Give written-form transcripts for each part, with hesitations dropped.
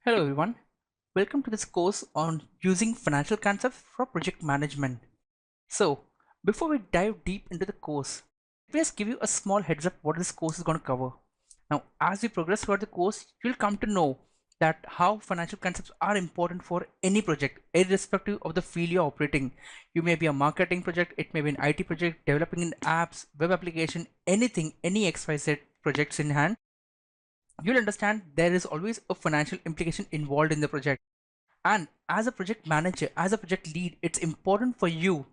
Hello everyone, welcome to this course on using financial concepts for project management. So, before we dive deep into the course, let me just give you a small heads up what this course is going to cover. Now, as we progress throughout the course, you'll come to know that how financial concepts are important for any project, irrespective of the field you're operating. You may be a marketing project, it may be an IT project, developing in apps, web application, anything, any XYZ projects in hand. You'll understand there is always a financial implication involved in the project. And as a project manager, as a project lead, it's important for you.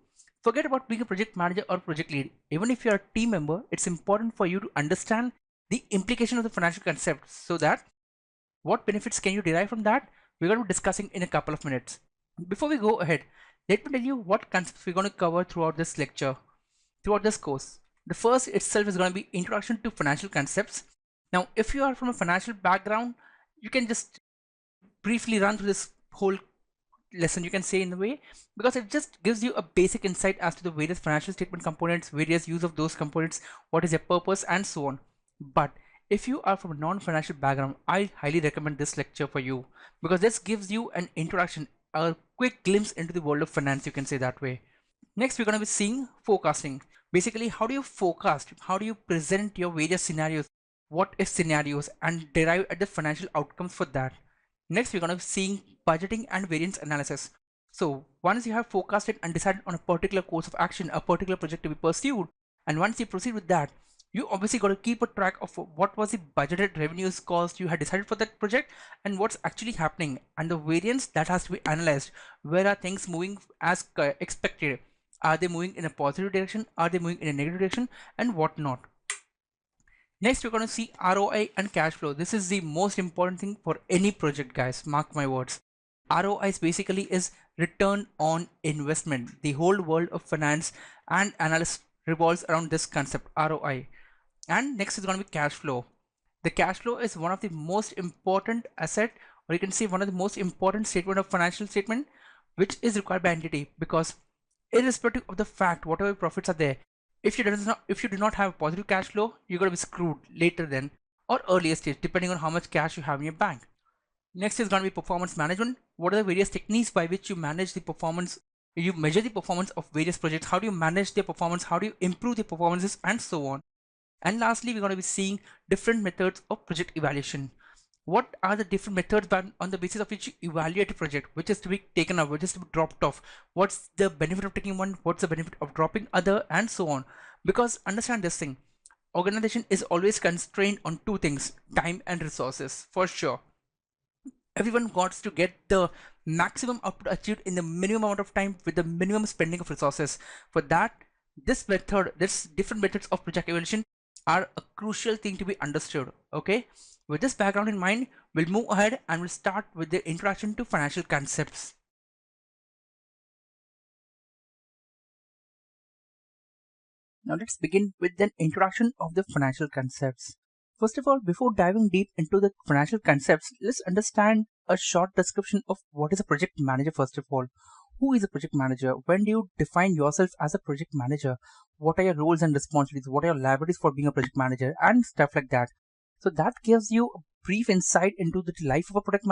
Forget about being a project manager or project lead. Even if you're a team member, it's important for you to understand the implication of the financial concept so that what benefits can you derive from that? We're going to be discussing in a couple of minutes. Before we go ahead, let me tell you what concepts we're going to cover throughout this lecture, throughout this course. The first itself is going to be introduction to financial concepts. Now, if you are from a financial background, you can just briefly run through this whole lesson, you can say, in a way, because it just gives you a basic insight as to the various financial statement components, various use of those components, what is their purpose, and so on. But if you are from a non-financial background, I highly recommend this lecture for you because this gives you an introduction, a quick glimpse into the world of finance, you can say that way. Next, we're going to be seeing forecasting. Basically, how do you forecast? How do you present your various scenarios, what if scenarios, and derive at the financial outcomes for that? Next, we're going to be seeing budgeting and variance analysis. So once you have forecasted and decided on a particular course of action, a particular project to be pursued, and once you proceed with that, you obviously got to keep a track of what was the budgeted revenues cost you had decided for that project and what's actually happening, and the variance that has to be analyzed. Where are things moving as expected? Are they moving in a positive direction? Are they moving in a negative direction? And whatnot. Next, we're going to see ROI and cash flow. This is the most important thing for any project, guys. Mark my words. ROI basically is return on investment. The whole world of finance and analysis revolves around this concept, ROI. And next is going to be cash flow. The cash flow is one of the most important asset, or you can say one of the most important statement of financial statement, which is required by entity, because irrespective of the fact, whatever profits are there, if you do not have a positive cash flow, you're going to be screwed later then or earlier stage, depending on how much cash you have in your bank. Next is going to be performance management. What are the various techniques by which you manage the performance? You measure the performance of various projects. How do you manage their performance? How do you improve their performances, and so on? And lastly, we're going to be seeing different methods of project evaluation. What are the different methods on the basis of which you evaluate a project, which is to be taken up, which is to be dropped off? What's the benefit of taking one? What's the benefit of dropping other, and so on? Because understand this thing, organization is always constrained on two things: time and resources, for sure. Everyone wants to get the maximum output achieved in the minimum amount of time with the minimum spending of resources. For that, this different methods of project evaluation are a crucial thing to be understood. Okay, with this background in mind, we'll move ahead and we'll start with the introduction to financial concepts. Now let's begin with an introduction of the financial concepts. First of all, before diving deep into the financial concepts, let's understand a short description of what is a project manager. First of all, who is a project manager? When do you define yourself as a project manager? What are your roles and responsibilities? What are your liabilities for being a project manager, and stuff like that? So that gives you a brief insight into the life of a project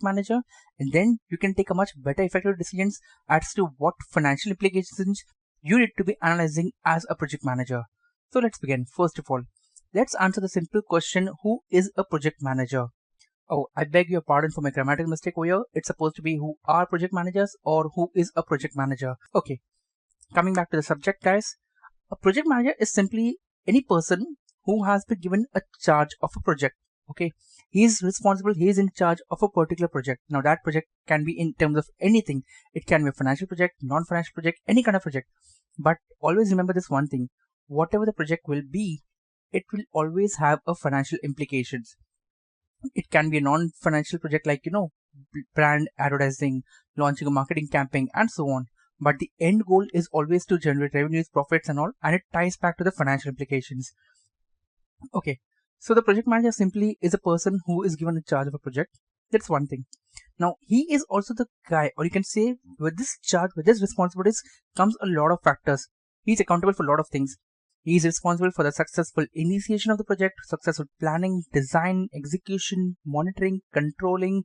manager, and then you can take a much better effective decisions as to what financial implications you need to be analyzing as a project manager. So let's begin. First of all, let's answer the simple question, who is a project manager? Oh, I beg your pardon for my grammatical mistake over here. It's supposed to be who are project managers or who is a project manager. Okay, coming back to the subject, guys. A project manager is simply any person who has been given a charge of a project. Okay, he is responsible, he is in charge of a particular project. Now that project can be in terms of anything. It can be a financial project, non-financial project, any kind of project. But always remember this one thing, whatever the project will be, it will always have a financial implications. It can be a non-financial project like, brand advertising, launching a marketing campaign, and so on. But the end goal is always to generate revenues, profits, and all, and it ties back to the financial implications. Okay, so the project manager simply is a person who is given a charge of a project. That's one thing. Now, he is also the guy, or you can say, with this charge, with his responsibilities comes a lot of factors. He's accountable for a lot of things. He is responsible for the successful initiation of the project, successful planning, design, execution, monitoring, controlling,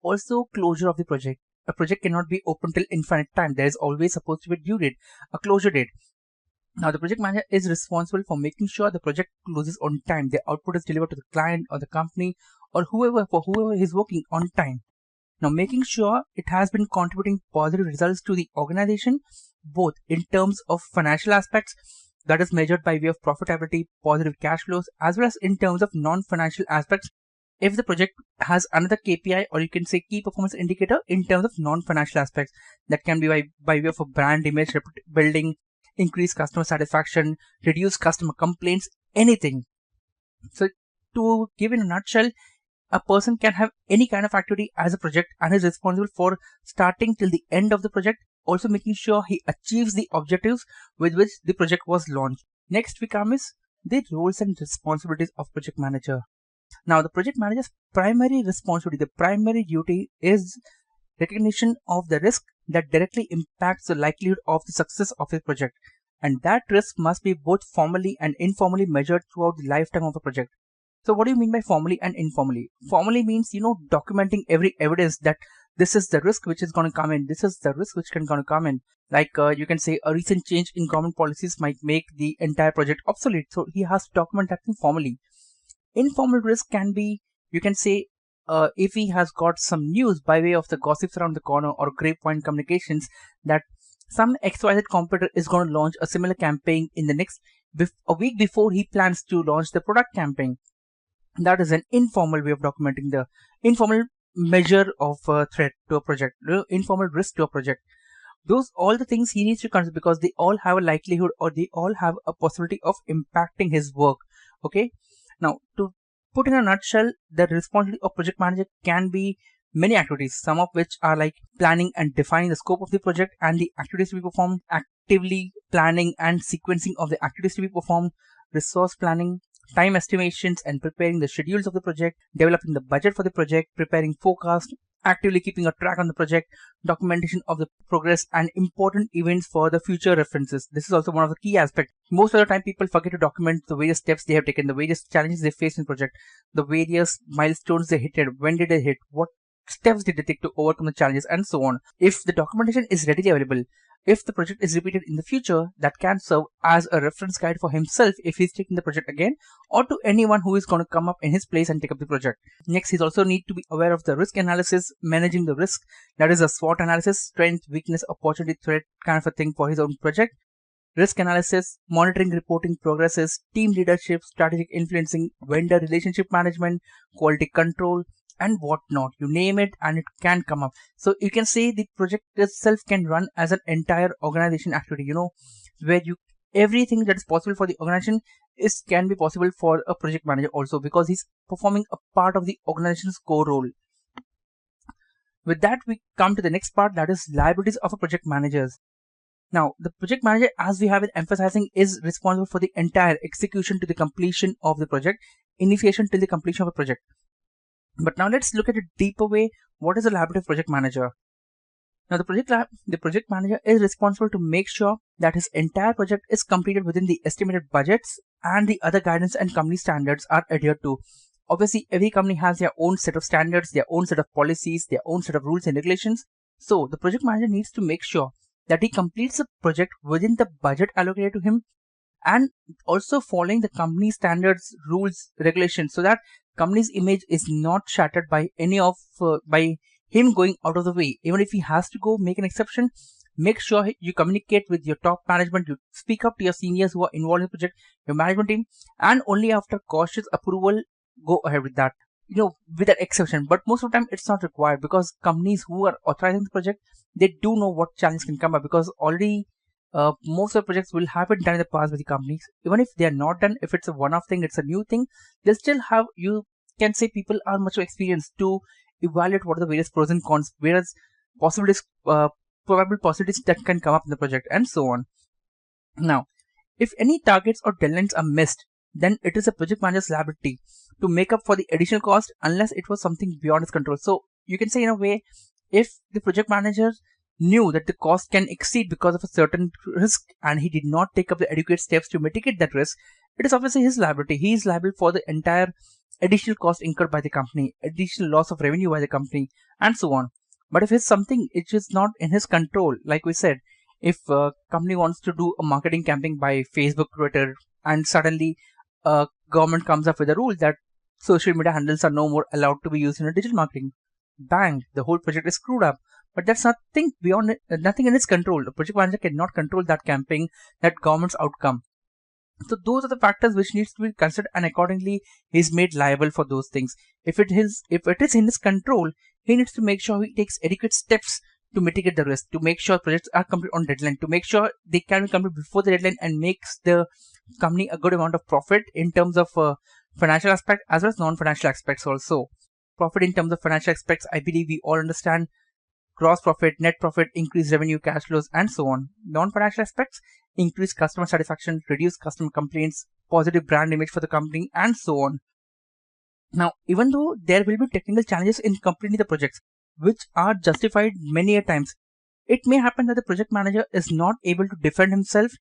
also closure of the project. A project cannot be open till infinite time. There is always supposed to be a due date, a closure date. Now, the project manager is responsible for making sure the project closes on time. The output is delivered to the client or the company or whoever is working on time. Now, making sure it has been contributing positive results to the organization, both in terms of financial aspects, that is measured by way of profitability, positive cash flows, as well as in terms of non-financial aspects. If the project has another KPI, or you can say key performance indicator, in terms of non-financial aspects, that can be by way of a brand image building, increase customer satisfaction, reduce customer complaints, anything. So to give in a nutshell, a person can have any kind of activity as a project and is responsible for starting till the end of the project, also making sure he achieves the objectives with which the project was launched. Next we come is the roles and responsibilities of project manager. Now, the project manager's primary responsibility, the primary duty is recognition of the risk that directly impacts the likelihood of the success of a project. And that risk must be both formally and informally measured throughout the lifetime of a project. So what do you mean by formally and informally? Formally means, documenting every evidence that this is the risk which is going to come in. This is the risk which can going to come in. Like you can say a recent change in government policies might make the entire project obsolete. So he has to document that thing formally. Informal risk can be, you can say, if he has got some news by way of the gossips around the corner or grapevine communications that some XYZ competitor is going to launch a similar campaign in the next a week before he plans to launch the product campaign. That is an informal way of documenting the informal measure of threat to a project, informal risk to a project. Those all the things he needs to consider because they all have a likelihood or they all have a possibility of impacting his work. Okay. Now, to put in a nutshell, the responsibility of project manager can be many activities, some of which are like planning and defining the scope of the project and the activities to be performed, actively planning and sequencing of the activities to be performed, resource planning, time estimations and preparing the schedules of the project, developing the budget for the project, preparing forecast, actively keeping a track on the project, documentation of the progress and important events for the future references. This is also one of the key aspects. Most of the time people forget to document the various steps they have taken, the various challenges they faced in the project, the various milestones they hit, when did they hit, what steps did they take to overcome the challenges and so on. If the documentation is readily available, if the project is repeated in the future, that can serve as a reference guide for himself if he's taking the project again or to anyone who is going to come up in his place and take up the project. Next, he's also need to be aware of the risk analysis, managing the risk, that is a SWOT analysis, strength, weakness, opportunity, threat kind of a thing for his own project. Risk analysis, monitoring, reporting progresses, team leadership, strategic influencing, vendor relationship management, quality control, and whatnot. You name it and it can come up. So you can say the project itself can run as an entire organization activity, where everything that is possible for the organization can be possible for a project manager also, because he's performing a part of the organization's core role. With that, we come to the next part, that is liabilities of a project manager. Now, the project manager, as we have been emphasizing, is responsible for the entire execution to the completion of the project, initiation till the completion of a project. But now let's look at a deeper way. What is a liability of project manager? Now, the project manager is responsible to make sure that his entire project is completed within the estimated budgets and the other guidance and company standards are adhered to. Obviously, every company has their own set of standards, their own set of policies, their own set of rules and regulations. So the project manager needs to make sure that he completes the project within the budget allocated to him and also following the company standards, rules, regulations, so that company's image is not shattered by by him going out of the way. Even if he has to go make an exception, make sure you communicate with your top management, you speak up to your seniors who are involved in the project, your management team, and only after cautious approval, go ahead with that. With that exception, but most of the time it's not required because companies who are authorizing the project, they do know what challenge can come up because already most of the projects will have been done in the past with the companies. Even if they are not done, if it's a one-off thing, it's a new thing, they'll still have, you can say people are much experienced to evaluate what are the various pros and cons, whereas possibilities, probable possibilities that can come up in the project and so on. Now, if any targets or deadlines are missed, then it is a project manager's liability to make up for the additional cost unless it was something beyond his control. So you can say in a way, if the project manager knew that the cost can exceed because of a certain risk and he did not take up the adequate steps to mitigate that risk, it is obviously his liability. He is liable for the entire additional cost incurred by the company, additional loss of revenue by the company, and so on. But if it's something which is not in his control, like we said, if a company wants to do a marketing campaign by Facebook, Twitter, and suddenly government comes up with a rule that social media handles are no more allowed to be used in a digital marketing, bang, the whole project is screwed up. But that's nothing beyond it, nothing in its control. The project manager cannot control that campaign, that government's outcome. So those are the factors which needs to be considered, and accordingly he is made liable for those things. If it is in his control, he needs to make sure he takes adequate steps to mitigate the risk, to make sure projects are complete on deadline, to make sure they can be complete before the deadline and makes the company a good amount of profit in terms of financial aspect as well as non-financial aspects also. Profit in terms of financial aspects, I believe we all understand: gross profit, net profit, increased revenue, cash flows, and so on. Non-financial aspects: increased customer satisfaction, reduced customer complaints, positive brand image for the company, and so on. Now, even though there will be technical challenges in completing the projects, which are justified many a times, it may happen that the project manager is not able to defend himself.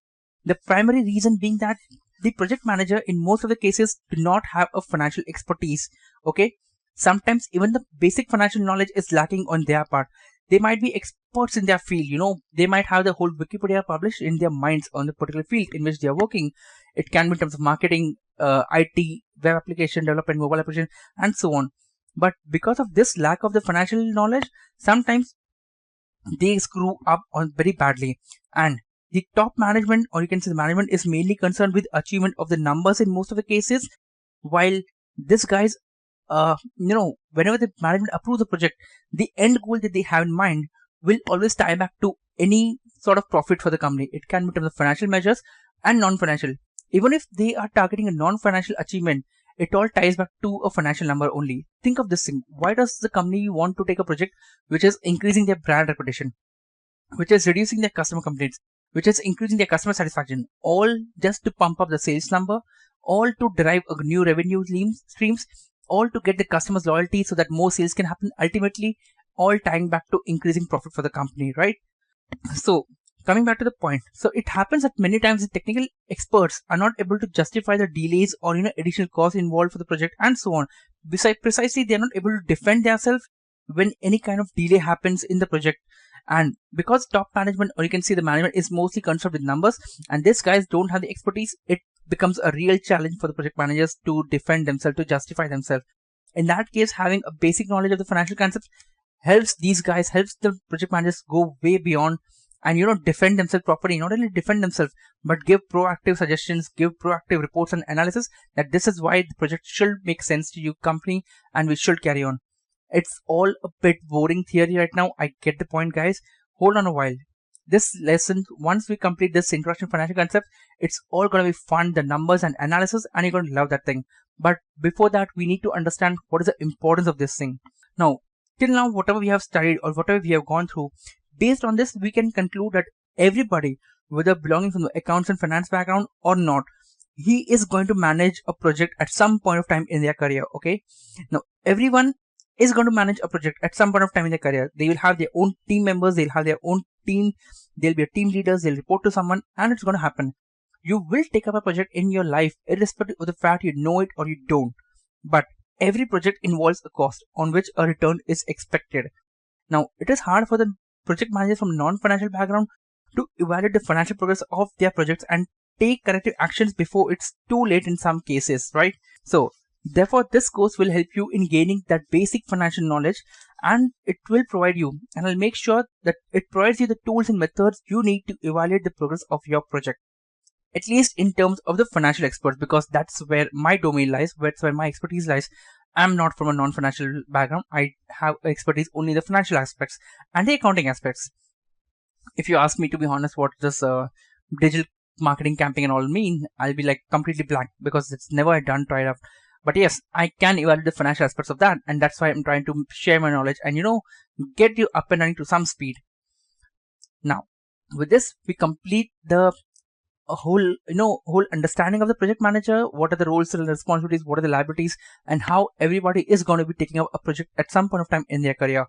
The primary reason being that the project manager in most of the cases do not have a financial expertise. Okay, sometimes even the basic financial knowledge is lacking on their part. They might be experts in their field, they might have the whole Wikipedia published in their minds on the particular field in which they are working. It can be in terms of marketing, IT, web application development, mobile application, and so on. But because of this lack of the financial knowledge, sometimes they screw up on very badly. And the top management, or you can say the management, is mainly concerned with achievement of the numbers in most of the cases, while this guys, whenever the management approves the project, the end goal that they have in mind will always tie back to any sort of profit for the company. It can be in terms of financial measures and non-financial. Even if they are targeting a non-financial achievement, it all ties back to a financial number only. Think of this thing. Why does the company want to take a project which is increasing their brand reputation, which is reducing their customer complaints, which is increasing their customer satisfaction, all just to pump up the sales number, all to derive a new revenue streams, all to get the customers' loyalty so that more sales can happen, ultimately all tying back to increasing profit for the company, right? So coming back to the point, so it happens that many times the technical experts are not able to justify the delays or additional costs involved for the project and so on. Besides, precisely, they are not able to defend themselves when any kind of delay happens in the project. And because top management, or you can see the management, is mostly concerned with numbers, and these guys don't have the expertise, it becomes a real challenge for the project managers to defend themselves, to justify themselves. In that case, having a basic knowledge of the financial concepts helps these guys, helps the project managers go way beyond and defend themselves properly. Not only defend themselves, but give proactive suggestions, give proactive reports and analysis that this is why the project should make sense to you company and we should carry on. It's all a bit boring theory right now. I get the point, guys. Hold on a while. This lesson, once we complete this introduction to financial concepts, it's all going to be fun, the numbers and analysis, and you're going to love that thing. But before that, we need to understand what is the importance of this thing. Now, till now, whatever we have studied or whatever we have gone through, based on this, we can conclude that everybody, whether belonging from the accounts and finance background or not, he is going to manage a project at some point of time in their career. Okay. Now, everyone is going to manage a project at some point of time in their career. They will have their own team members, they'll have their own team, they'll be a team leaders, they'll report to someone, and it's going to happen. You will take up a project in your life, irrespective of the fact you know it or you don't. But every project involves a cost on which a return is expected. Now, it is hard for the project managers from non-financial background to evaluate the financial progress of their projects and take corrective actions before it's too late in some cases, right? So, therefore, this course will help you in gaining that basic financial knowledge, and it will provide you, and I'll make sure that it provides you the tools and methods you need to evaluate the progress of your project, at least in terms of the financial experts, because that's where my domain lies, that's where my expertise lies. I'm not from a non-financial background. I have expertise only in the financial aspects and the accounting aspects. If you ask me, to be honest, what this digital marketing campaign and all mean, I'll be like completely blank because it's never done tried up. But yes, I can evaluate the financial aspects of that, and that's why I'm trying to share my knowledge and get you up and running to some speed. Now, with this, we complete the whole understanding of the project manager. What are the roles and responsibilities, what are the liabilities, and how everybody is going to be taking up a project at some point of time in their career.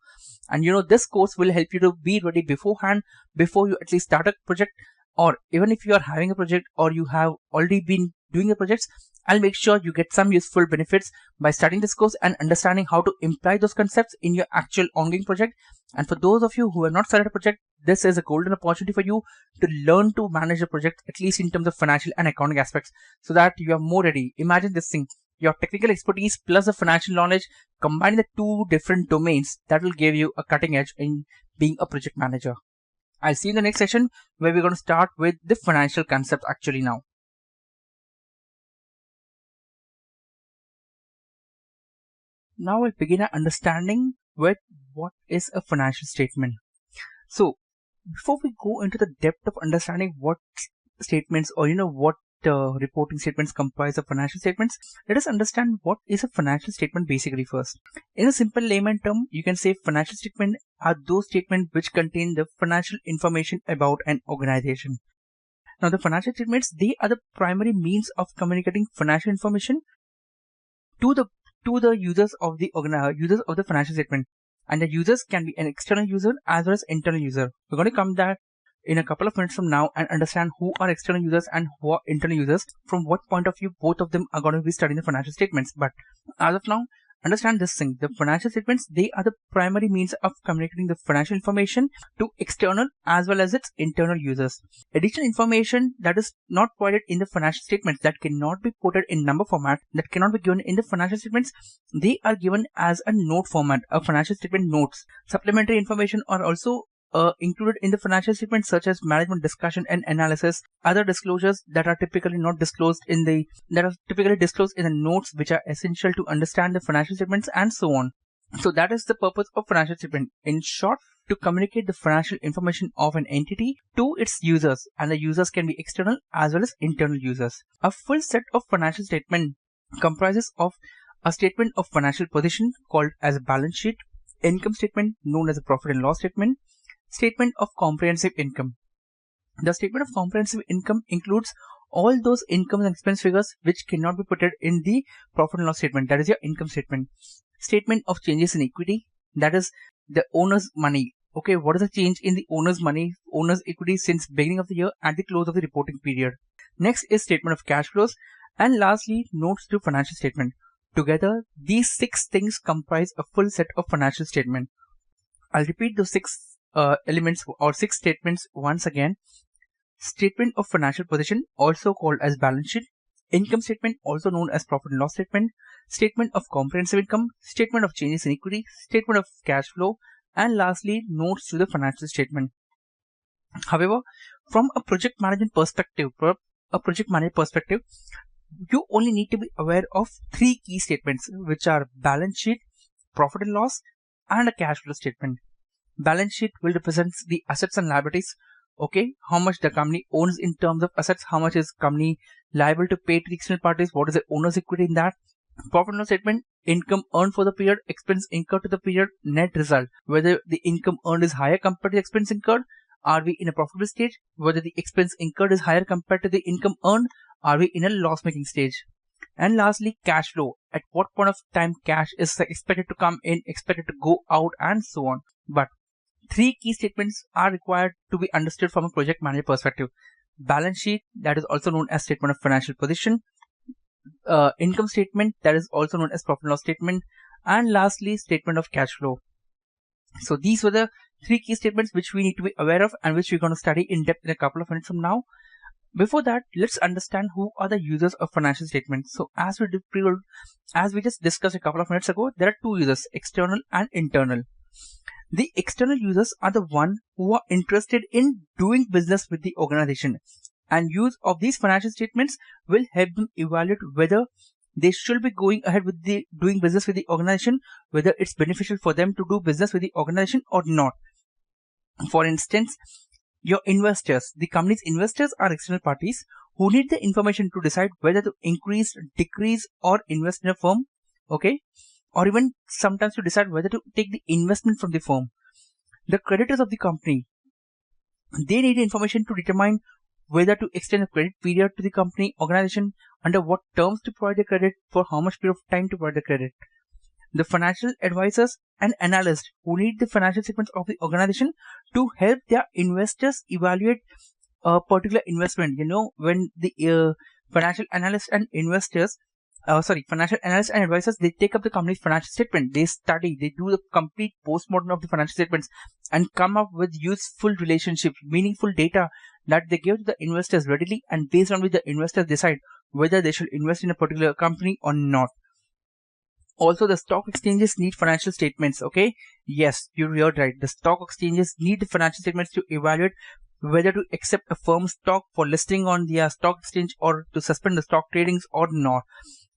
And this course will help you to be ready beforehand, before you at least start a project, or even if you are having a project or you have already been doing the projects, I'll make sure you get some useful benefits by studying this course and understanding how to imply those concepts in your actual ongoing project. And for those of you who have not started a project, this is a golden opportunity for you to learn to manage a project, at least in terms of financial and accounting aspects, so that you are more ready. Imagine this thing, your technical expertise plus the financial knowledge, combining the two different domains, that will give you a cutting edge in being a project manager. I'll see you in the next session where we're going to start with the financial concepts actually now. Now we'll begin our understanding with what is a financial statement. So before we go into the depth of understanding what statements or what reporting statements comprise of financial statements, let us understand what is a financial statement basically first. In a simple layman term, you can say financial statement are those statements which contain the financial information about an organization. Now the financial statements, they are the primary means of communicating financial information to the users of the users of the financial statement, and the users can be an external user as well as internal user. We're going to come that in a couple of minutes from now and understand who are external users and who are internal users, from what point of view both of them are going to be studying the financial statements. But as of now, understand this thing, the financial statements, they are the primary means of communicating the financial information to external as well as its internal users. Additional information that is not provided in the financial statements, that cannot be quoted in number format, that cannot be given in the financial statements, they are given as a note format, a financial statement notes. Supplementary information are also included in the financial statement, such as management discussion and analysis, other disclosures that are typically disclosed in the notes, which are essential to understand the financial statements, and so on. So that is the purpose of financial statement. In short, to communicate the financial information of an entity to its users, and the users can be external as well as internal users. A full set of financial statement comprises of a statement of financial position called as a balance sheet, income statement known as a profit and loss statement, statement of comprehensive income. The statement of comprehensive income includes all those income and expense figures which cannot be put in the profit and loss statement, that is your income statement. Statement of changes in equity, that is the owner's money. Okay, what is the change in the owner's money, owner's equity since beginning of the year at the close of the reporting period. Next is statement of cash flows, and lastly notes to financial statement. Together, these 6 things comprise a full set of financial statement. I'll repeat those 6 elements or 6 statements once again. Statement of financial position, also called as balance sheet, income statement, also known as profit and loss statement, statement of comprehensive income, statement of changes in equity, statement of cash flow, and lastly notes to the financial statement. However, from a project management perspective, you only need to be aware of 3 key statements, which are balance sheet, profit and loss, and a cash flow statement. Balance sheet will represent the assets and liabilities. Okay, how much the company owns in terms of assets, how much is company liable to pay to the external parties, what is the owner's equity in that. Profit and loss statement, income earned for the period, expense incurred to the period, net result, whether the income earned is higher compared to the expense incurred, are we in a profitable stage, whether the expense incurred is higher compared to the income earned, are we in a loss making stage. And lastly, cash flow, at what point of time cash is expected to come in, expected to go out, and so on. But 3 key statements are required to be understood from a project manager perspective. Balance sheet, that is also known as statement of financial position, income statement, that is also known as profit and loss statement, and lastly statement of cash flow. So these were the 3 key statements which we need to be aware of and which we're going to study in depth in a couple of minutes from now. Before that, let's understand who are the users of financial statements. So as we just discussed a couple of minutes ago, there are 2 users, external and internal. The external users are the one who are interested in doing business with the organization, and use of these financial statements will help them evaluate whether they should be going ahead with doing business with the organization, whether it's beneficial for them to do business with the organization or not. For instance, your investors, the company's investors, are external parties who need the information to decide whether to increase, decrease, or invest in a firm. Okay, or even sometimes to decide whether to take the investment from the firm. The creditors of the company, they need information to determine whether to extend a credit period to the company organization, under what terms to provide the credit, for how much period of time to provide the credit. The financial advisors and analysts who need the financial statements of the organization to help their investors evaluate a particular investment. When the financial analysts and investors, financial analysts and advisors, they take up the company's financial statement, they study, they do the complete postmortem of the financial statements and come up with useful relationships, meaningful data that they give to the investors readily, and based on which the investors decide whether they should invest in a particular company or not. Also, the stock exchanges need financial statements. Okay, yes, you heard right. The stock exchanges need the financial statements to evaluate whether to accept a firm's stock for listing on the stock exchange or to suspend the stock tradings or not.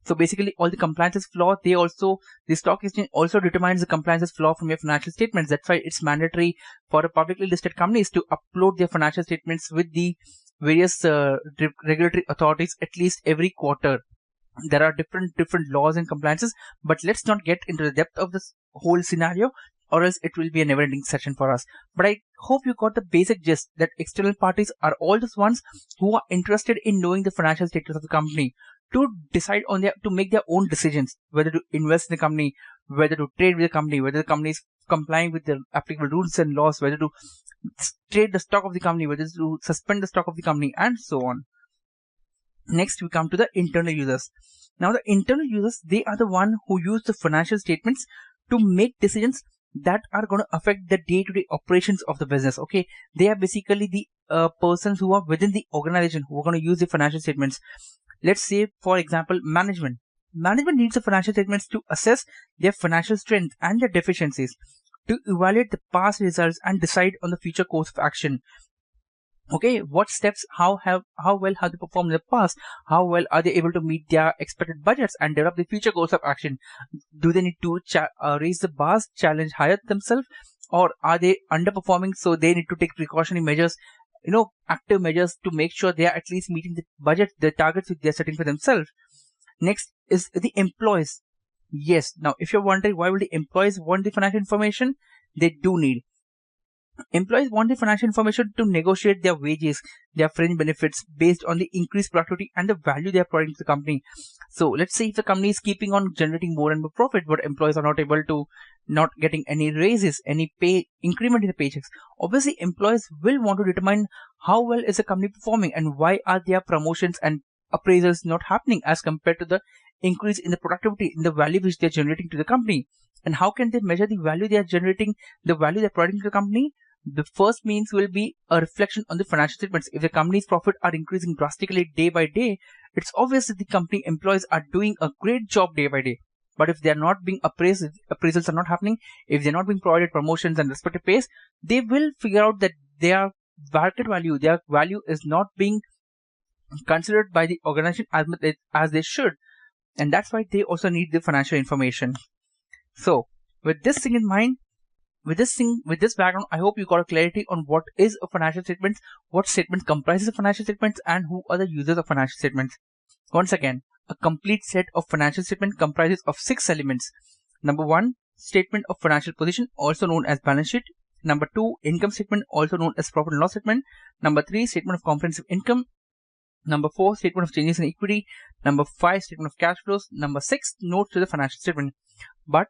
So basically, all the compliances flaw, the stock exchange also determines the compliances flaw from your financial statements. That's why it's mandatory for a publicly listed companies to upload their financial statements with the various regulatory authorities at least every quarter. There are different laws and compliances, but let's not get into the depth of this whole scenario, or else it will be a never-ending session for us. But I hope you got the basic gist that external parties are all those ones who are interested in knowing the financial status of the company to decide on to make their own decisions, whether to invest in the company, whether to trade with the company, whether the company is complying with the applicable rules and laws, whether to trade the stock of the company, whether to suspend the stock of the company, and so on. Next, we come to the internal users. Now, the internal users, they are the one who use the financial statements to make decisions that are going to affect the day-to-day operations of the business. Okay, they are basically the persons who are within the organization who are going to use the financial statements. Let's say, for example, management. Management needs the financial statements to assess their financial strength and their deficiencies, to evaluate the past results and decide on the future course of action. Okay, what steps, how well have they performed in the past, how well are they able to meet their expected budgets and develop the future course of action? Do they need to raise the bars, challenge higher themselves, or are they underperforming, so they need to take precautionary measures, active measures to make sure they are at least meeting the budget, the targets which they are setting for themselves. Next is the employees. Yes, now if you're wondering why will the employees want the financial information, they do need. Employees want the financial information to negotiate their wages, their fringe benefits based on the increased productivity and the value they are providing to the company. So let's say if the company is keeping on generating more and more profit, but employees are not getting any raises, any pay increment in the paychecks. Obviously, employees will want to determine how well is the company performing and why are their promotions and appraisals not happening as compared to the increase in the productivity, in the value which they are generating to the company. And how can they measure the value they are generating, the value they are providing to the company? The first means will be a reflection on the financial statements. If the company's profit are increasing drastically day by day, it's obvious that the company employees are doing a great job day by day. But if they are not being appraised, appraisals are not happening, if they're not being provided promotions and respective pays, they will figure out that their market value, their value is not being considered by the organization as much as they should. And that's why they also need the financial information. So with this thing in mind, with this background, I hope you got a clarity on what is a financial statement, what statement comprises of financial statements, and who are the users of financial statements. Once again, a complete set of financial statement comprises of 6 elements. Number 1, statement of financial position, also known as balance sheet. Number 2, income statement, also known as profit and loss statement. Number 3, statement of comprehensive income. Number 4, statement of changes in equity. Number 5, statement of cash flows. Number 6, notes to the financial statement. But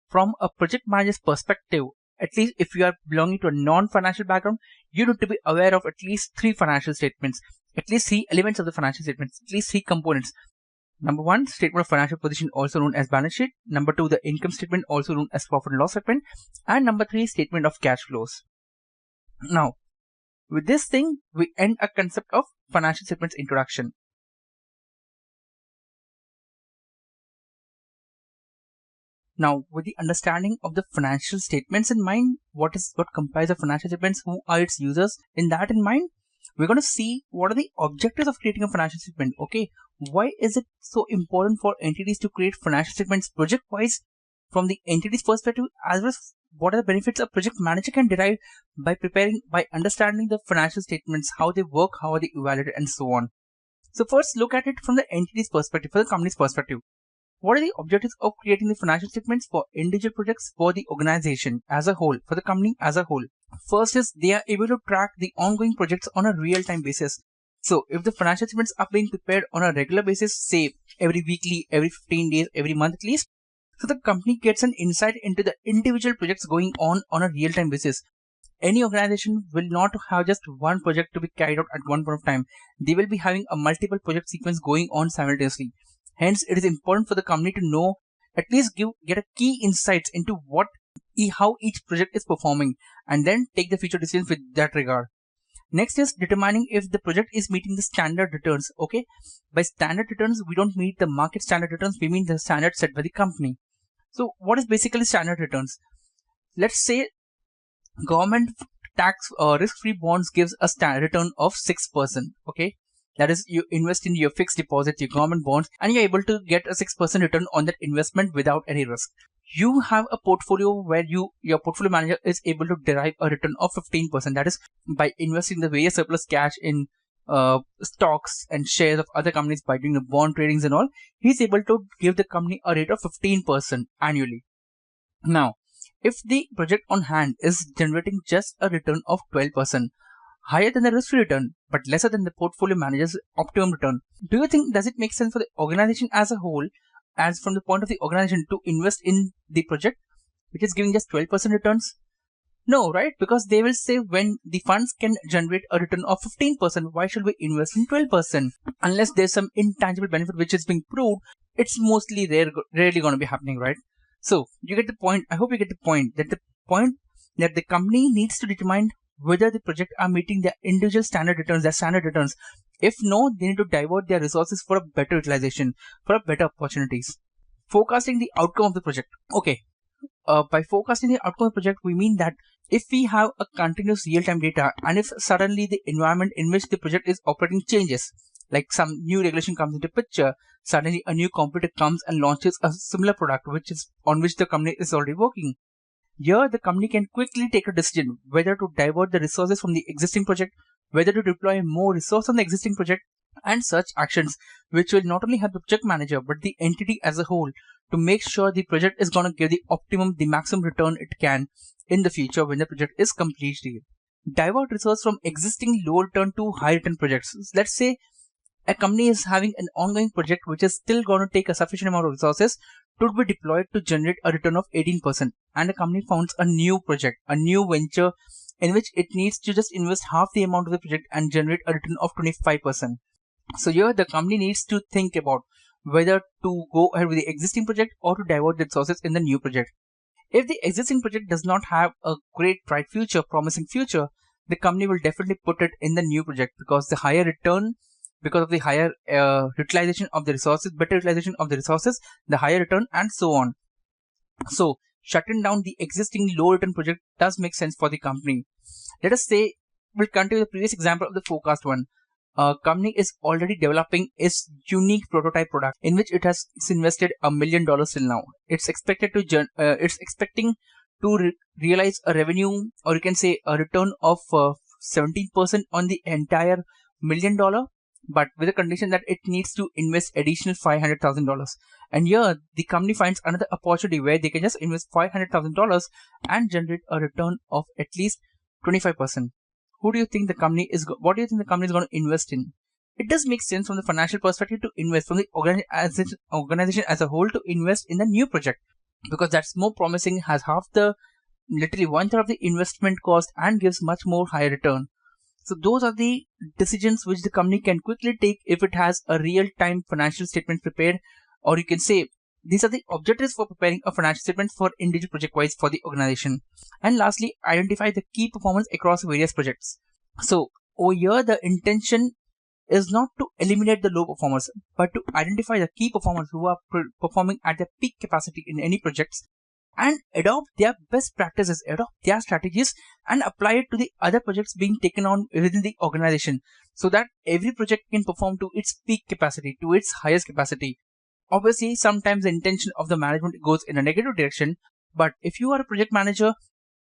from a project manager's perspective, at least if you are belonging to a non-financial background, you need to be aware of at least 3 financial statements, at least 3 elements of the financial statements, at least 3 components. Number 1, statement of financial position, also known as balance sheet. Number 2, the income statement, also known as profit and loss statement. And number 3, statement of cash flows. Now, with this thing, we end a concept of financial statements introduction. Now, with the understanding of the financial statements in mind, what comprises of financial statements, who are its users, in that in mind, we're going to see what are the objectives of creating a financial statement. Okay, why is it so important for entities to create financial statements project-wise from the entity's perspective, as well as what are the benefits a project manager can derive by understanding the financial statements, how they work, how are they evaluated, and so on. So first, look at it from the entity's perspective, for the company's perspective. What are the objectives of creating the financial statements for individual projects, for the organization as a whole, for the company as a whole? First is they are able to track the ongoing projects on a real-time basis. So if the financial statements are being prepared on a regular basis, say every weekly, every 15 days, every month at least, so the company gets an insight into the individual projects going on a real-time basis. Any organization will not have just one project to be carried out at one point of time. They will be having a multiple project sequence going on simultaneously. Hence, it is important for the company to know, at least get a key insights into how each project is performing, and then take the future decisions with that regard. Next is determining if the project is meeting the standard returns. Okay, by standard returns, we don't meet the market standard returns, we mean the standard set by the company. So what is basically standard returns? Let's say government tax risk-free bonds gives a standard return of 6%. Okay, that is, you invest in your fixed deposit, your government bonds, and you're able to get a 6% return on that investment without any risk. You have a portfolio where your portfolio manager is able to derive a return of 15%. That is, by investing the various surplus cash in stocks and shares of other companies, by doing the bond tradings and all, he's able to give the company a rate of 15% annually. Now, if the project on hand is generating just a return of 12%, higher than the risk-free return but lesser than the portfolio manager's optimum return, do you think, does it make sense for the organization as a whole, as from the point of the organization, to invest in the project which is giving just 12% returns? No, right? Because they will say, when the funds can generate a return of 15%, why should we invest in 12%? Unless there's some intangible benefit which is being proved, it's mostly rarely going to be happening, right? So you get the point. I hope you get the point that the company needs to determine whether the project are meeting their individual standard returns, their standard returns. If no, they need to divert their resources for a better utilization, for a better opportunities. Forecasting the outcome of the project. Okay, by forecasting the outcome of the project, we mean that if we have a continuous real-time data, and if suddenly the environment in which the project is operating changes, like some new regulation comes into picture, suddenly a new competitor comes and launches a similar product on which the company is already working. Here, the company can quickly take a decision whether to divert the resources from the existing project, whether to deploy more resource on the existing project, and such actions which will not only help the project manager but the entity as a whole to make sure the project is going to give the maximum return it can in the future when the project is completed. Divert resource from existing low return to high return projects. Let's say a company is having an ongoing project which is still going to take a sufficient amount of resources to be deployed to generate a return of 18%, and a company founds a new project, a new venture in which it needs to just invest half the amount of the project and generate a return of 25%. So here the company needs to think about whether to go ahead with the existing project or to divert the resources in the new project. If the existing project does not have a great bright future, promising future, the company will definitely put it in the new project, because the higher return, because of the higher utilization of the resources, better utilization of the resources, the higher return, and so on. So shutting down the existing low return project does make sense for the company. Let us say, we'll continue the previous example of the forecast one. A company is already developing its unique prototype product in which it has invested $1 million till now. It's expected to expecting to realize a revenue, or you can say a return of 17% on the entire $1 million, but with a condition that it needs to invest additional $500,000. And here the company finds another opportunity where they can just invest $500,000 and generate a return of at least 25%. What do you think the company is going to invest in? It does make sense from the financial perspective to invest, from the organization as a whole to invest in the new project, because that's more promising, has literally 1/3 of the investment cost, and gives much more higher return. So those are the decisions which the company can quickly take if it has a real-time financial statement prepared, or you can say these are the objectives for preparing a financial statement for individual project-wise for the organization. And lastly, identify the key performance across various projects. So over here, the intention is not to eliminate the low performers, but to identify the key performers who are performing at their peak capacity in any projects, and adopt their best practices, adopt their strategies, and apply it to the other projects being taken on within the organization, so that every project can perform to its peak capacity, to its highest capacity. Obviously, sometimes the intention of the management goes in a negative direction, but if you are a project manager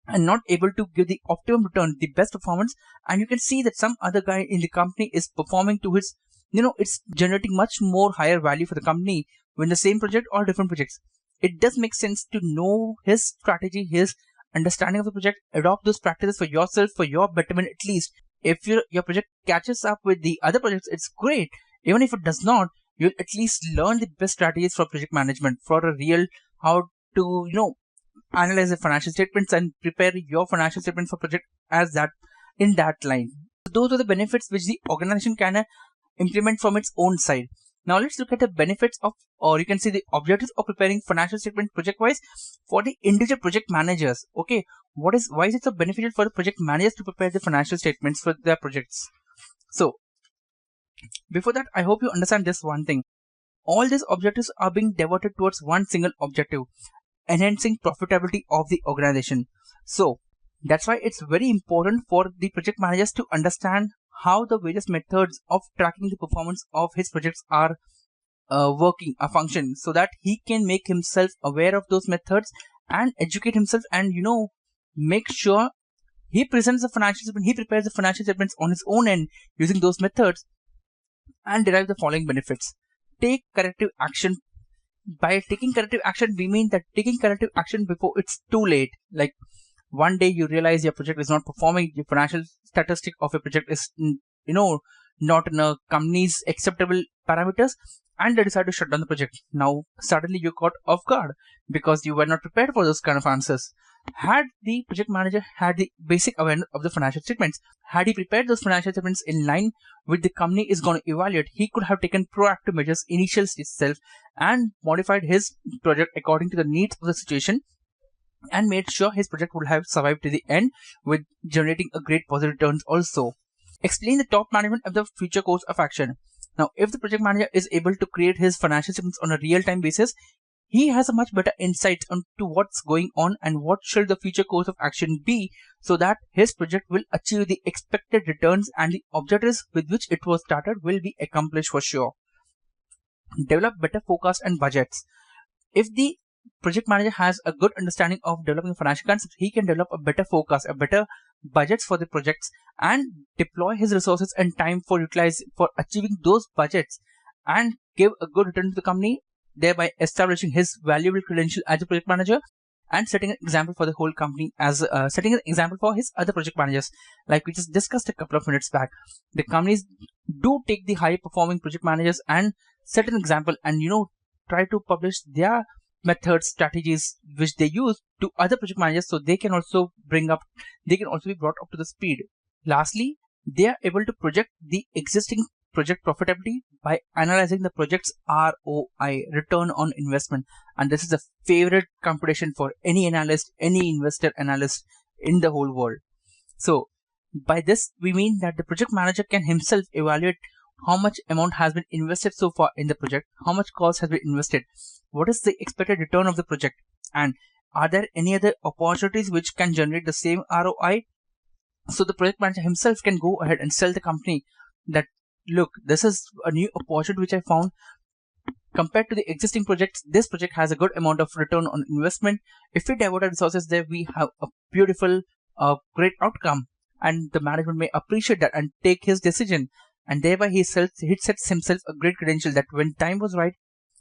and not able to give the optimum return, the best performance, and you can see that some other guy in the company is performing to its, it's generating much more higher value for the company when the same project or different projects, it does make sense to know his strategy, his understanding of the project, adopt those practices for yourself, for your betterment at least. If your project catches up with the other projects, it's great. Even if it does not, you'll at least learn the best strategies for project management, for a real, how to, analyze the financial statements and prepare your financial statement for project as that in that line. So those are the benefits which the organization can implement from its own side. Now let's look at the benefits of, or you can see the objectives of preparing financial statement project wise for the individual project managers. Okay, why is it so beneficial for the project managers to prepare the financial statements for their projects? So before that, I hope you understand this one thing. All these objectives are being diverted towards one single objective, enhancing profitability of the organization. So that's why it's very important for the project managers to understand how the various methods of tracking the performance of his projects are working, a function, so that he can make himself aware of those methods and educate himself, and make sure he presents the financial statement, he prepares the financial statements on his own end using those methods and derive the following benefits. Take corrective action. By taking corrective action, we mean that taking corrective action before it's too late. Like one day you realize your project is not performing, your financial statistic of your project is not in a company's acceptable parameters, and they decide to shut down the project. Now suddenly you got off guard because you were not prepared for those kind of answers. Had the project manager had the basic awareness of the financial statements, had he prepared those financial statements in line with the company is going to evaluate, he could have taken proactive measures initial itself and modified his project according to the needs of the situation, and made sure his project would have survived to the end with generating a great positive returns also. Explain the top management of the future course of action. Now, if the project manager is able to create his financial statements on a real-time basis, he has a much better insight into what's going on and what should the future course of action be, so that his project will achieve the expected returns and the objectives with which it was started will be accomplished for sure. Develop better forecast and budgets. If the project manager has a good understanding of developing financial concepts, he can develop a better forecast, a better budgets for the projects, and deploy his resources and time for achieving those budgets and give a good return to the company, thereby establishing his valuable credential as a project manager and setting an example for the whole company as setting an example for his other project managers. Like we just discussed a couple of minutes back, the companies do take the high performing project managers and set an example and try to publish their methods, strategies which they use to other project managers, so they can also be brought up to the speed. Lastly, they are able to project the existing project profitability by analyzing the project's ROI, return on investment, and this is a favorite computation for any analyst, any investor analyst in the whole world. So by this we mean that the project manager can himself evaluate how much amount has been invested so far in the project, how much cost has been invested, what is the expected return of the project, and are there any other opportunities which can generate the same ROI. So the project manager himself can go ahead and sell the company that, look, this is a new opportunity which I found. Compared to the existing projects, this project has a good amount of return on investment. If we divert our resources there, we have a beautiful, great outcome, and the management may appreciate that and take his decision. And thereby he sets himself a great credential that when time was right,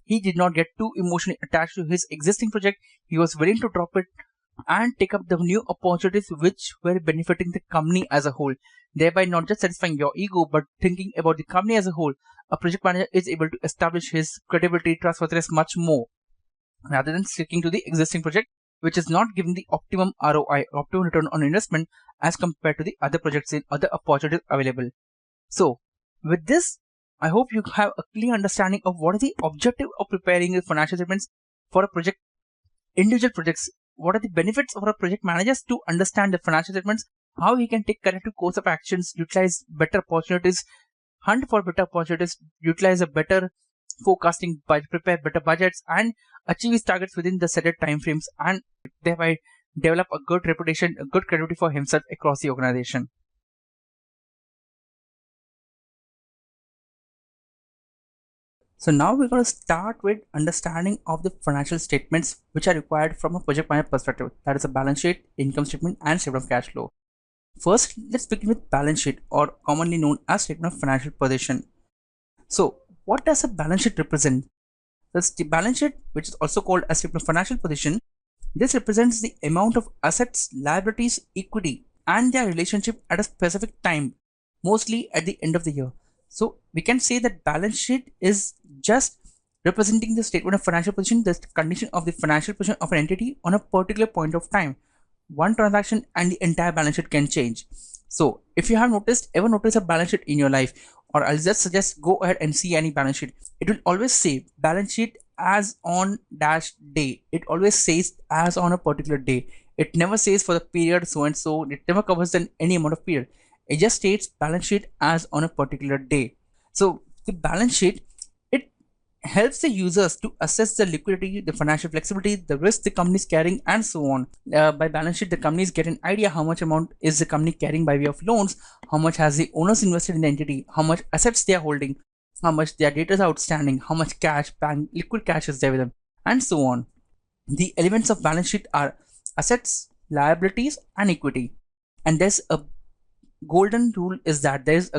he did not get too emotionally attached to his existing project. He was willing to drop it and take up the new opportunities which were benefiting the company as a whole, thereby not just satisfying your ego but thinking about the company as a whole. A project manager is able to establish his credibility, trustworthiness much more, rather than sticking to the existing project which is not giving the optimum ROI, optimum return on investment as compared to the other projects in other opportunities available. So with this, I hope you have a clear understanding of what is the objective of preparing the financial statements for a project, individual projects. What are the benefits for a project managers to understand the financial statements, how he can take corrective course of actions, utilize better opportunities, hunt for better opportunities, utilize a better forecasting, prepare better budgets, and achieve his targets within the set time frames, and thereby develop a good reputation, a good credibility for himself across the organization. So now we're going to start with understanding of the financial statements which are required from a project manager perspective. That is a balance sheet, income statement, and statement of cash flow. First, let's begin with balance sheet, or commonly known as statement of financial position. So what does a balance sheet represent? The balance sheet, which is also called as statement of financial position, this represents the amount of assets, liabilities, equity, and their relationship at a specific time, mostly at the end of the year. So we can say that balance sheet is just representing the statement of financial position, the condition of the financial position of an entity on a particular point of time. One transaction and the entire balance sheet can change. So if you have ever noticed a balance sheet in your life, or I'll just suggest go ahead and see any balance sheet, it will always say balance sheet as on dash day. It always says as on a particular day. It never says for the period so and so. It never covers any amount of period. It just states balance sheet as on a particular day. So the balance sheet, it helps the users to assess the liquidity, the financial flexibility, the risk the company is carrying, and so on. By balance sheet, the companies get an idea how much amount is the company carrying by way of loans, how much has the owners invested in the entity, how much assets they are holding, how much their data is outstanding, how much cash, bank, liquid cash is there with them, and so on. The elements of balance sheet are assets, liabilities, and equity. And there's a golden rule is that there's